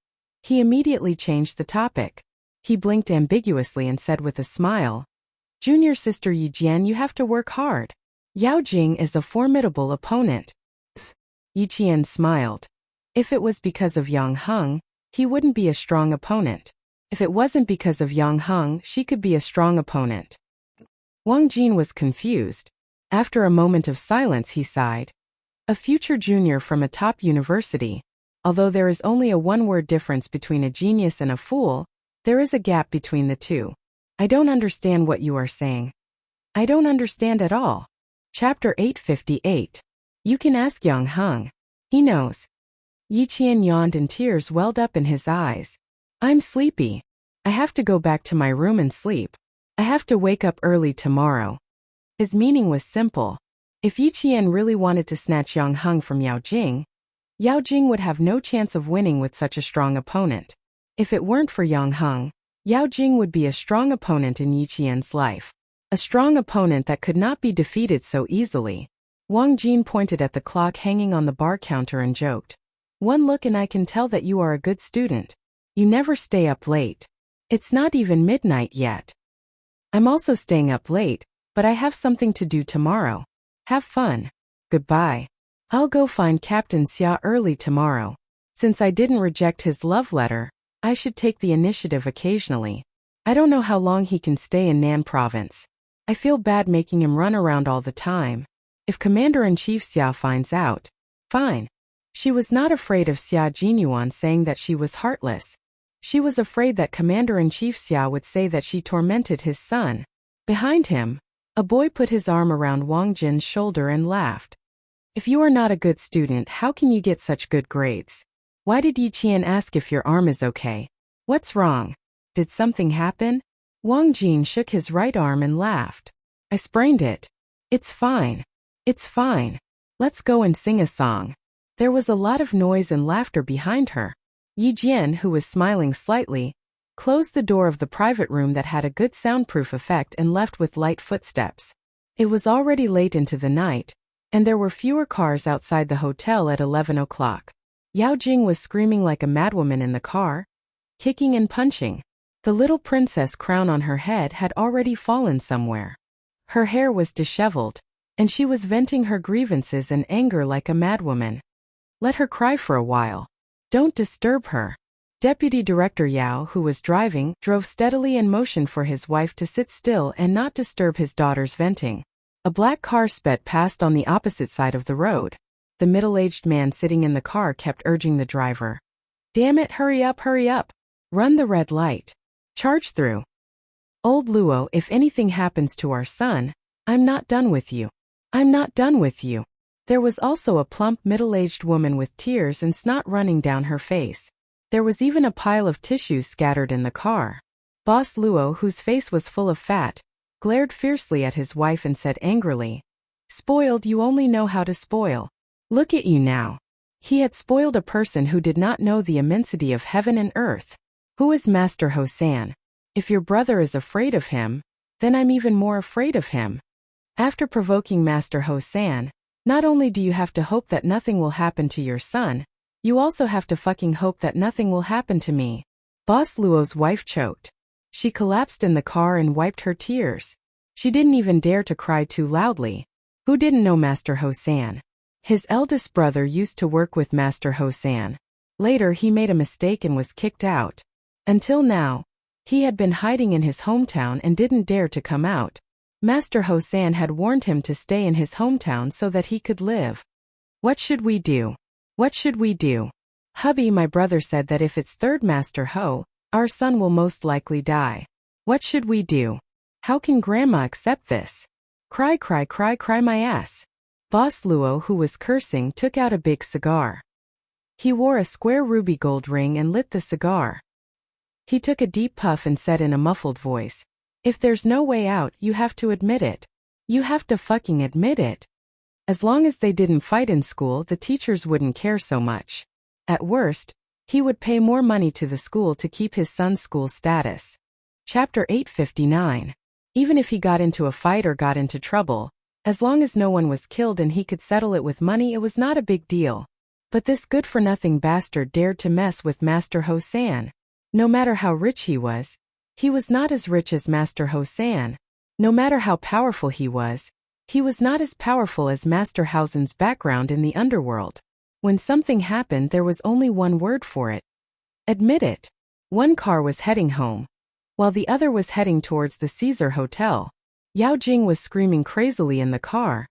he immediately changed the topic. He blinked ambiguously and said with a smile, Junior sister Yi Jian, you have to work hard. Yao Jing is a formidable opponent. Yi Jian smiled. If it was because of Yang Heng, he wouldn't be a strong opponent. If it wasn't because of Yang Heng, she could be a strong opponent. Wang Jin was confused. After a moment of silence, he sighed. A future junior from a top university. Although there is only a one-word difference between a genius and a fool, there is a gap between the two. I don't understand what you are saying. I don't understand at all. Chapter 858. You can ask Yang Heng. He knows. Yi Qian yawned and tears welled up in his eyes. I'm sleepy. I have to go back to my room and sleep. I have to wake up early tomorrow. His meaning was simple. If Yi Qian really wanted to snatch Yang Heng from Yao Jing would have no chance of winning with such a strong opponent. If it weren't for Yang Heng, Yao Jing would be a strong opponent in Yi Qian's life. A strong opponent that could not be defeated so easily. Wang Jin pointed at the clock hanging on the bar counter and joked. One look and I can tell that you are a good student. You never stay up late. It's not even midnight yet. I'm also staying up late, but I have something to do tomorrow. Have fun. Goodbye. I'll go find Captain Xia early tomorrow. Since I didn't reject his love letter, I should take the initiative occasionally. I don't know how long he can stay in Nan province. I feel bad making him run around all the time. If Commander-in-Chief Xia finds out, fine. She was not afraid of Xia Jinyuan saying that she was heartless. She was afraid that Commander-in-Chief Xia would say that she tormented his son. Behind him, a boy put his arm around Wang Jin's shoulder and laughed. If you are not a good student, how can you get such good grades? Why did Yi Qian ask if your arm is okay? What's wrong? Did something happen? Wang Jin shook his right arm and laughed. I sprained it. It's fine. It's fine. Let's go and sing a song. There was a lot of noise and laughter behind her. Yi Jian, who was smiling slightly, closed the door of the private room that had a good soundproof effect and left with light footsteps. It was already late into the night, and there were fewer cars outside the hotel at 11 o'clock. Yao Jing was screaming like a madwoman in the car, kicking and punching. The little princess crown on her head had already fallen somewhere. Her hair was disheveled, and she was venting her grievances and anger like a madwoman. Let her cry for a while. Don't disturb her. Deputy Director Yao, who was driving, drove steadily and motioned for his wife to sit still and not disturb his daughter's venting. A black car sped past on the opposite side of the road. The middle-aged man sitting in the car kept urging the driver. Damn it, hurry up, hurry up. Run the red light. Charge through. Old Luo, if anything happens to our son, I'm not done with you. I'm not done with you. There was also a plump middle-aged woman with tears and snot running down her face. There was even a pile of tissues scattered in the car. Boss Luo, whose face was full of fat, glared fiercely at his wife and said angrily, Spoiled, you only know how to spoil. Look at you now. He had spoiled a person who did not know the immensity of heaven and earth. Who is Master Hosan? If your brother is afraid of him, then I'm even more afraid of him. After provoking Master Hosan, not only do you have to hope that nothing will happen to your son, you also have to fucking hope that nothing will happen to me. Boss Luo's wife choked. She collapsed in the car and wiped her tears. She didn't even dare to cry too loudly. Who didn't know Master Hosan? His eldest brother used to work with Master Hosan. Later he made a mistake and was kicked out. Until now, He had been hiding in his hometown and didn't dare to come out. Master Hosan had warned him to stay in his hometown so that he could live. What should we do? What should we do? Hubby, my brother said that if it's third Master Ho, our son will most likely die. What should we do? How can Grandma accept this? Cry, cry, cry, cry my ass. Boss Luo, who was cursing, took out a big cigar. He wore a square ruby gold ring and lit the cigar. He took a deep puff and said in a muffled voice, "If there's no way out, you have to admit it. You have to fucking admit it." As long as they didn't fight in school, the teachers wouldn't care so much. At worst, he would pay more money to the school to keep his son's school status. Chapter 859. Even if he got into a fight or got into trouble, as long as no one was killed and he could settle it with money, it was not a big deal. But this good-for-nothing bastard dared to mess with Master Hosan. No matter how rich he was not as rich as Master Hosan. No matter how powerful he was not as powerful as Master Hausen's background in the underworld. When something happened, there was only one word for it. Admit it. One car was heading home, while the other was heading towards the Caesar Hotel. Yao Jing was screaming crazily in the car,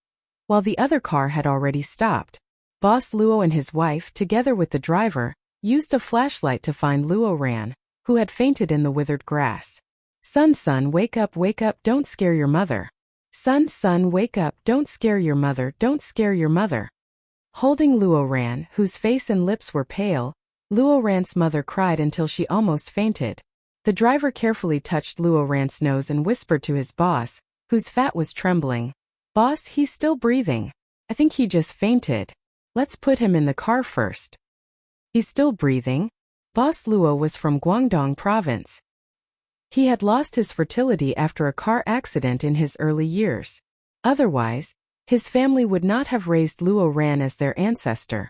while the other car had already stopped. Boss Luo and his wife, together with the driver, used a flashlight to find Luo Ran, who had fainted in the withered grass. Son, wake up, don't scare your mother. Son, wake up, don't scare your mother, don't scare your mother. Holding Luo Ran, whose face and lips were pale, Luo Ran's mother cried until she almost fainted. The driver carefully touched Luo Ran's nose and whispered to his boss, whose fat was trembling, "Boss, he's still breathing. I think he just fainted. Let's put him in the car first." "He's still breathing?" Boss Luo was from Guangdong province. He had lost his fertility after a car accident in his early years. Otherwise, his family would not have raised Luo Ran as their ancestor.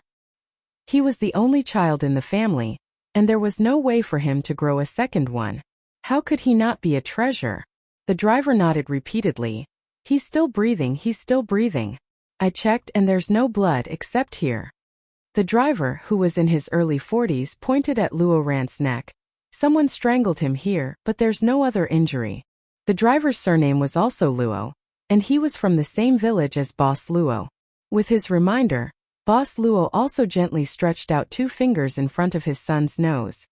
He was the only child in the family, and there was no way for him to grow a second one. How could he not be a treasure? The driver nodded repeatedly. "He's still breathing, he's still breathing. I checked and there's no blood except here." The driver, who was in his early 40s, pointed at Luo Ran's neck. "Someone strangled him here, but there's no other injury." The driver's surname was also Luo, and he was from the same village as Boss Luo. With his reminder, Boss Luo also gently stretched out 2 fingers in front of his son's nose.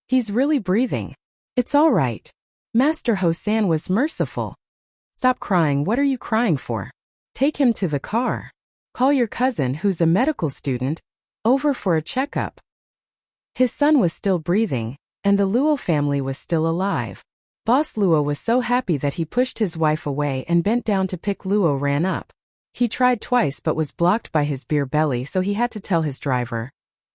"He's really breathing. It's all right." Master Hosan was merciful. "Stop crying, what are you crying for? Take him to the car. Call your cousin, who's a medical student, over for a checkup." His son was still breathing, and the Luo family was still alive. Boss Luo was so happy that he pushed his wife away and bent down to pick Luo Ran up. He tried twice but was blocked by his beer belly, so he had to tell his driver,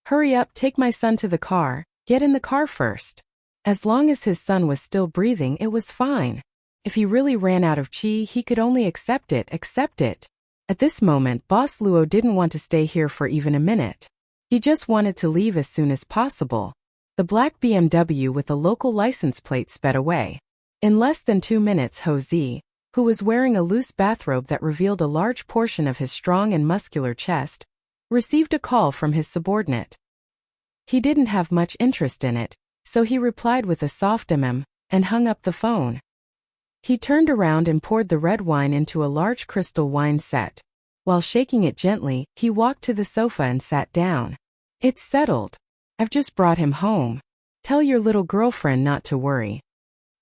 "Hurry up, take my son to the car, get in the car first." As long as his son was still breathing, it was fine. If he really ran out of chi, he could only accept it. At this moment, Boss Luo didn't want to stay here for even a minute. He just wanted to leave as soon as possible. The black BMW with the local license plate sped away. In less than 2 minutes, Ho Zi, who was wearing a loose bathrobe that revealed a large portion of his strong and muscular chest, received a call from his subordinate. He didn't have much interest in it, so he replied with a soft and hung up the phone. He turned around and poured the red wine into a large crystal wine set. While shaking it gently, he walked to the sofa and sat down. "It's settled. I've just brought him home. Tell your little girlfriend not to worry."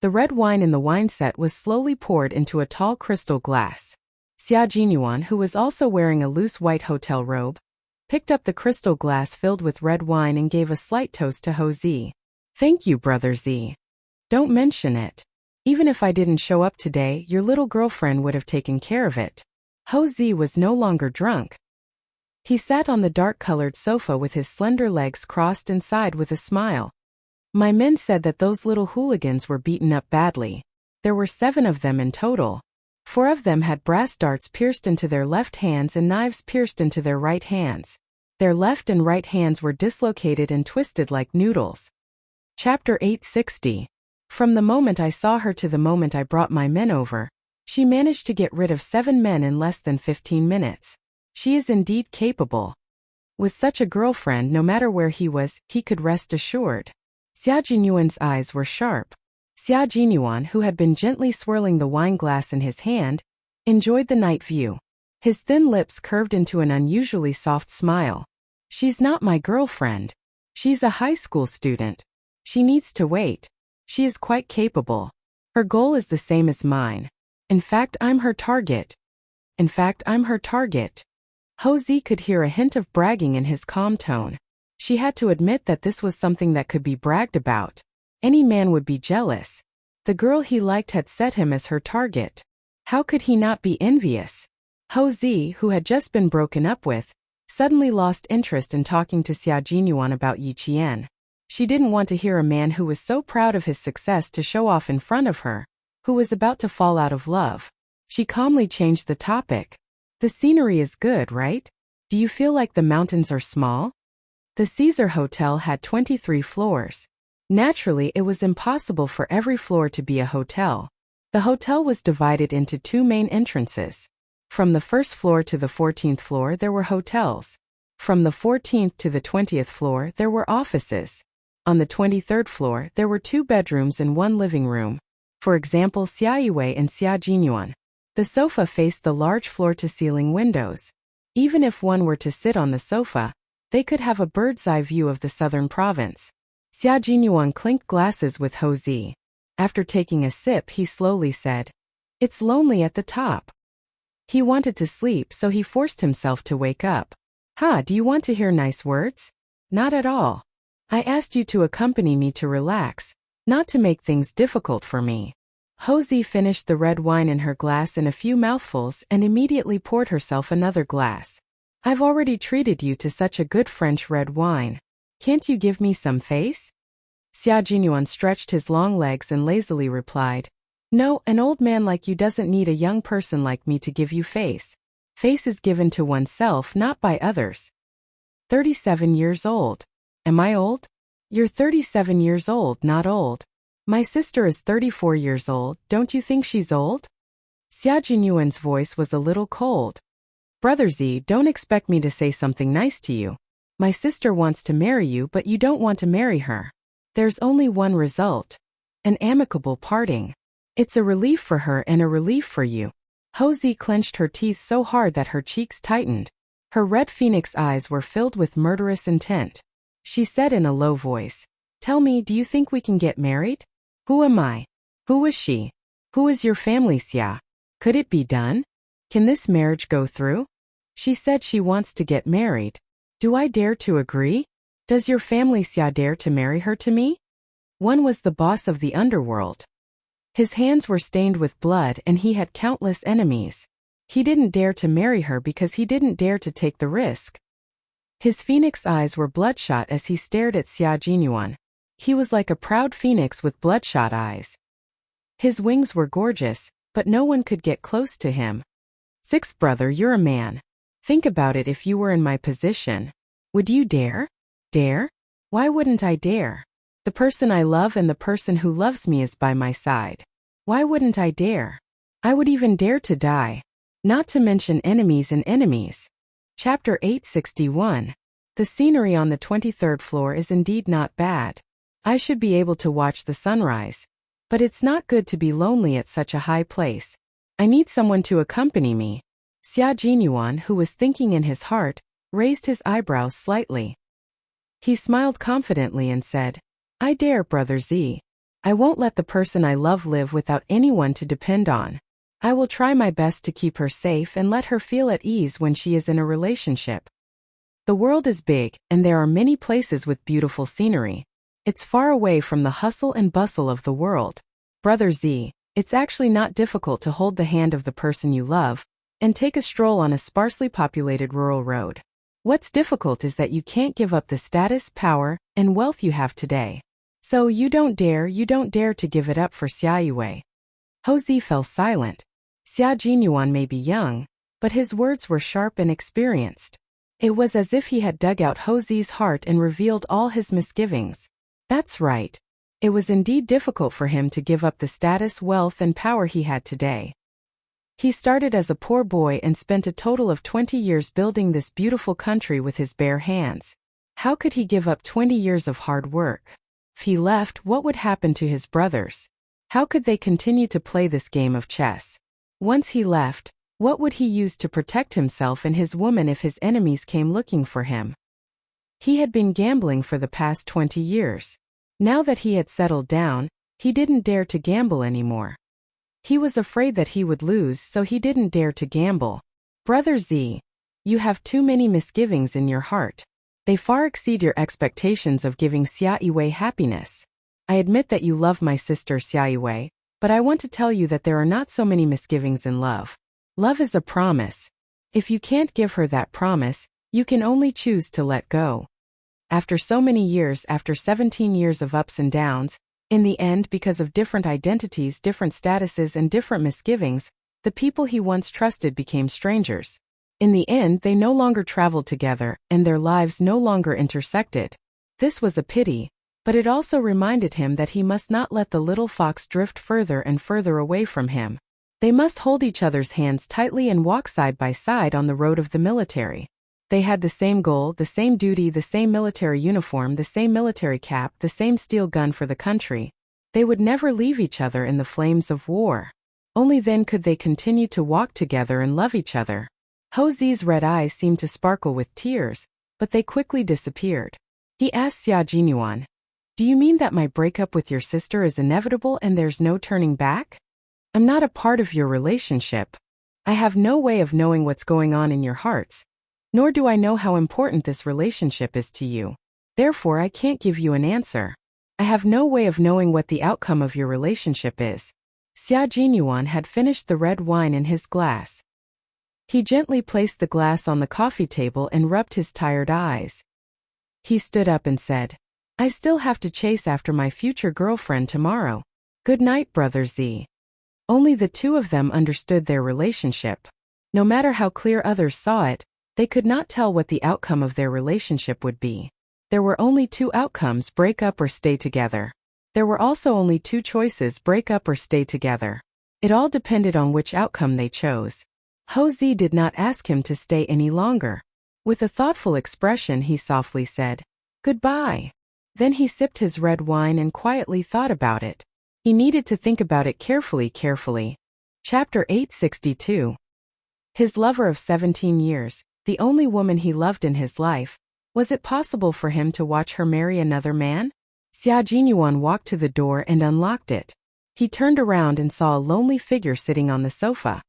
The red wine in the wine set was slowly poured into a tall crystal glass. Xia Jinyuan, who was also wearing a loose white hotel robe, picked up the crystal glass filled with red wine and gave a slight toast to Ho Zi. "Thank you, Brother Zi. Don't mention it. Even if I didn't show up today, your little girlfriend would have taken care of it." Ho Zi was no longer drunk. He sat on the dark-colored sofa with his slender legs crossed and sighed with a smile. "My men said that those little hooligans were beaten up badly. There were 7 of them in total. 4 of them had brass darts pierced into their left hands and knives pierced into their right hands. Their left and right hands were dislocated and twisted like noodles." Chapter 860. From the moment I saw her to the moment I brought my men over, she managed to get rid of 7 men in less than 15 minutes. She is indeed capable. With such a girlfriend, no matter where he was, he could rest assured. Xia Jinyuan's eyes were sharp. Xia Jinyuan, who had been gently swirling the wine glass in his hand, enjoyed the night view. His thin lips curved into an unusually soft smile. She's not my girlfriend. She's a high school student. She needs to wait. She is quite capable. Her goal is the same as mine. In fact, I'm her target. Ho Zi could hear a hint of bragging in his calm tone. She had to admit that this was something that could be bragged about. Any man would be jealous. The girl he liked had set him as her target. How could he not be envious? Ho Zi, who had just been broken up with, suddenly lost interest in talking to Xia Jinyuan about Yi Qian. She didn't want to hear a man who was so proud of his success to show off in front of her, who was about to fall out of love. She calmly changed the topic. The scenery is good, right? Do you feel like the mountains are small? The Caesar Hotel had 23 floors. Naturally, it was impossible for every floor to be a hotel. The hotel was divided into two main entrances. From the first floor to the 14th floor there were hotels. From the 14th to the 20th floor there were offices. On the 23rd floor there were 2 bedrooms and 1 living room. For example, Xia Yiwei and Xia Jinyuan. The sofa faced the large floor-to-ceiling windows. Even if one were to sit on the sofa, they could have a bird's-eye view of the southern province. Xia Jinyuan clinked glasses with Ho Zi. After taking a sip, he slowly said, "It's lonely at the top." He wanted to sleep, so he forced himself to wake up. Do you want to hear nice words? Not at all. I asked you to accompany me to relax, not to make things difficult for me. Ho Zi finished the red wine in her glass in a few mouthfuls and immediately poured herself another glass. I've already treated you to such a good French red wine. Can't you give me some face? Xia Jinyuan stretched his long legs and lazily replied, "No, an old man like you doesn't need a young person like me to give you face. Face is given to oneself, not by others." 37 years old. Am I old? You're 37 years old, not old. My sister is 34 years old, don't you think she's old? Xia Jinyuan's voice was a little cold. Brother Z, don't expect me to say something nice to you. My sister wants to marry you, but you don't want to marry her. There's only one result. An amicable parting. It's a relief for her and a relief for you. Ho Zi clenched her teeth so hard that her cheeks tightened. Her red phoenix eyes were filled with murderous intent. She said in a low voice, "Tell me, do you think we can get married? Who am I? Who is she? Who is your family, Xia? Could it be done? Can this marriage go through?" She said she wants to get married. Do I dare to agree? Does your family, Xia, dare to marry her to me? One was the boss of the underworld. His hands were stained with blood and he had countless enemies. He didn't dare to marry her because he didn't dare to take the risk. His phoenix eyes were bloodshot as he stared at Xia Jinyuan. He was like a proud phoenix with bloodshot eyes. His wings were gorgeous, but no one could get close to him. Sixth brother, you're a man. Think about it. If you were in my position, would you dare? Dare? Why wouldn't I dare? The person I love and the person who loves me is by my side. Why wouldn't I dare? I would even dare to die. Not to mention enemies and enemies. Chapter 861. The scenery on the 23rd floor is indeed not bad. I should be able to watch the sunrise. But it's not good to be lonely at such a high place. I need someone to accompany me. Xia Jinyuan, who was thinking in his heart, raised his eyebrows slightly. He smiled confidently and said, I dare, Brother Z. I won't let the person I love live without anyone to depend on. I will try my best to keep her safe and let her feel at ease when she is in a relationship. The world is big, and there are many places with beautiful scenery. It's far away from the hustle and bustle of the world. Brother Z, it's actually not difficult to hold the hand of the person you love and take a stroll on a sparsely populated rural road. What's difficult is that you can't give up the status, power, and wealth you have today. So you don't dare to give it up for Xia Yiwei. Ho Zi fell silent. Xia Jinyuan may be young, but his words were sharp and experienced. It was as if he had dug out Ho Zi's heart and revealed all his misgivings. That's right. It was indeed difficult for him to give up the status, wealth, and power he had today. He started as a poor boy and spent a total of 20 years building this beautiful country with his bare hands. How could he give up 20 years of hard work? If he left, what would happen to his brothers? How could they continue to play this game of chess? Once he left, what would he use to protect himself and his woman if his enemies came looking for him? He had been gambling for the past 20 years. Now that he had settled down, he didn't dare to gamble anymore. He was afraid that he would lose, so he didn't dare to gamble. Brother Z, you have too many misgivings in your heart. They far exceed your expectations of giving Xia Yiwei happiness. I admit that you love my sister Xia Yiwei, but I want to tell you that there are not so many misgivings in love. Love is a promise. If you can't give her that promise, you can only choose to let go. After so many years, after 17 years of ups and downs, in the end, because of different identities, different statuses, and different misgivings, the people he once trusted became strangers. In the end, they no longer traveled together, and their lives no longer intersected. This was a pity, but it also reminded him that he must not let the little fox drift further and further away from him. They must hold each other's hands tightly and walk side by side on the road of the military. They had the same goal, the same duty, the same military uniform, the same military cap, the same steel gun for the country. They would never leave each other in the flames of war. Only then could they continue to walk together and love each other. Ho Zi's red eyes seemed to sparkle with tears, but they quickly disappeared. He asked Xia Jinyuan, "Do you mean that my breakup with your sister is inevitable and there's no turning back? I'm not a part of your relationship. I have no way of knowing what's going on in your hearts, nor do I know how important this relationship is to you. Therefore, I can't give you an answer. I have no way of knowing what the outcome of your relationship is." Xia Jinyuan had finished the red wine in his glass. He gently placed the glass on the coffee table and rubbed his tired eyes. He stood up and said, "I still have to chase after my future girlfriend tomorrow. Good night, Brother Z." Only the two of them understood their relationship. No matter how clear others saw it, they could not tell what the outcome of their relationship would be. There were only two outcomes: break up or stay together. There were also only two choices: break up or stay together. It all depended on which outcome they chose. Ho Zi did not ask him to stay any longer. With a thoughtful expression, he softly said, "Goodbye." Then he sipped his red wine and quietly thought about it. He needed to think about it carefully. Chapter 862. His lover of 17 years, the only woman he loved in his life, was it possible for him to watch her marry another man? Xia Jinyuan walked to the door and unlocked it. He turned around and saw a lonely figure sitting on the sofa.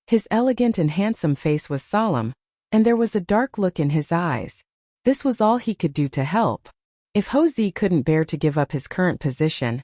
His elegant and handsome face was solemn, and there was a dark look in his eyes. This was all he could do to help. If Ho Zi couldn't bear to give up his current position,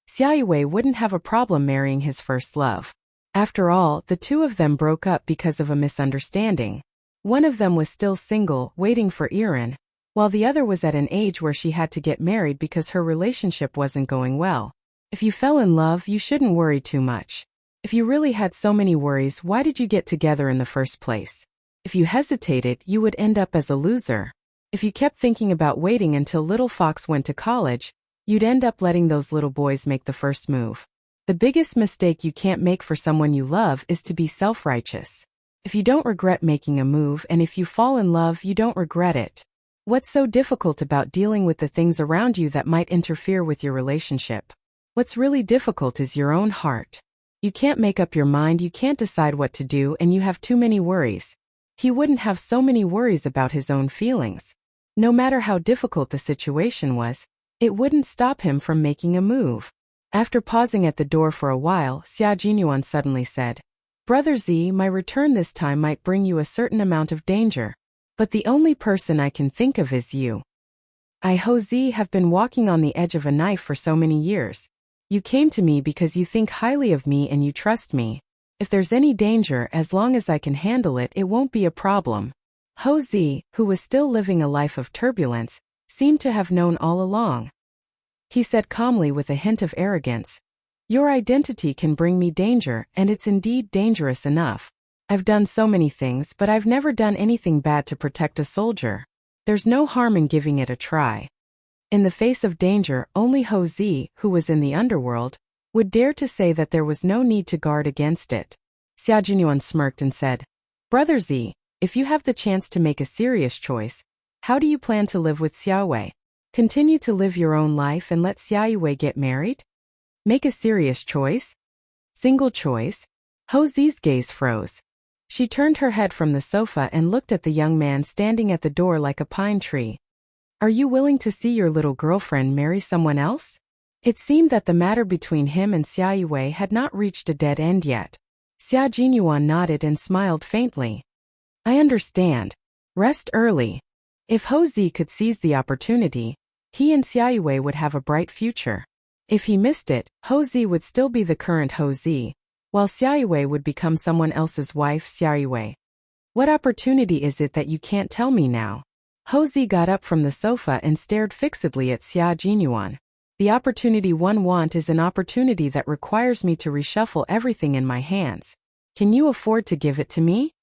Xia Yiwei wouldn't have a problem marrying his first love. After all, the two of them broke up because of a misunderstanding. One of them was still single, waiting for Iran, while the other was at an age where she had to get married because her relationship wasn't going well. If you fell in love, you shouldn't worry too much. If you really had so many worries, why did you get together in the first place? If you hesitated, you would end up as a loser. If you kept thinking about waiting until little Fox went to college, you'd end up letting those little boys make the first move. The biggest mistake you can't make for someone you love is to be self-righteous. If you don't regret making a move, and if you fall in love, you don't regret it. What's so difficult about dealing with the things around you that might interfere with your relationship? What's really difficult is your own heart. You can't make up your mind, you can't decide what to do, and you have too many worries. He wouldn't have so many worries about his own feelings. No matter how difficult the situation was, it wouldn't stop him from making a move. After pausing at the door for a while, Xia Jinyuan suddenly said, "Brother Z, my return this time might bring you a certain amount of danger, but the only person I can think of is you. I, Ho Zi, have been walking on the edge of a knife for so many years. You came to me because you think highly of me and you trust me. If there's any danger, as long as I can handle it, it won't be a problem." Ho Zi, who was still living a life of turbulence, seemed to have known all along. He said calmly with a hint of arrogance, "Your identity can bring me danger, and it's indeed dangerous enough. I've done so many things, but I've never done anything bad to protect a soldier. There's no harm in giving it a try." In the face of danger, only Ho Zi, who was in the underworld, would dare to say that there was no need to guard against it. Xia Jinyuan smirked and said, "Brother Z, if you have the chance to make a serious choice, how do you plan to live with Xia Wei? Continue to live your own life and let Xia Yiwei get married? Make a serious choice? Single choice? Ho Zi's gaze froze. She turned her head from the sofa and looked at the young man standing at the door like a pine tree. Are you willing to see your little girlfriend marry someone else? It seemed that the matter between him and Xia Yue had not reached a dead end yet. Xia Jinyuan nodded and smiled faintly. I understand. Rest early. If Ho Zi could seize the opportunity, he and Xia Yue would have a bright future. If he missed it, Ho Zi would still be the current Ho Zi, while Xia Yue would become someone else's wife, Xia Yue. What opportunity is it that you can't tell me now? Ho Zi got up from the sofa and stared fixedly at Xia Jinyuan. The opportunity one want is an opportunity that requires me to reshuffle everything in my hands. Can you afford to give it to me?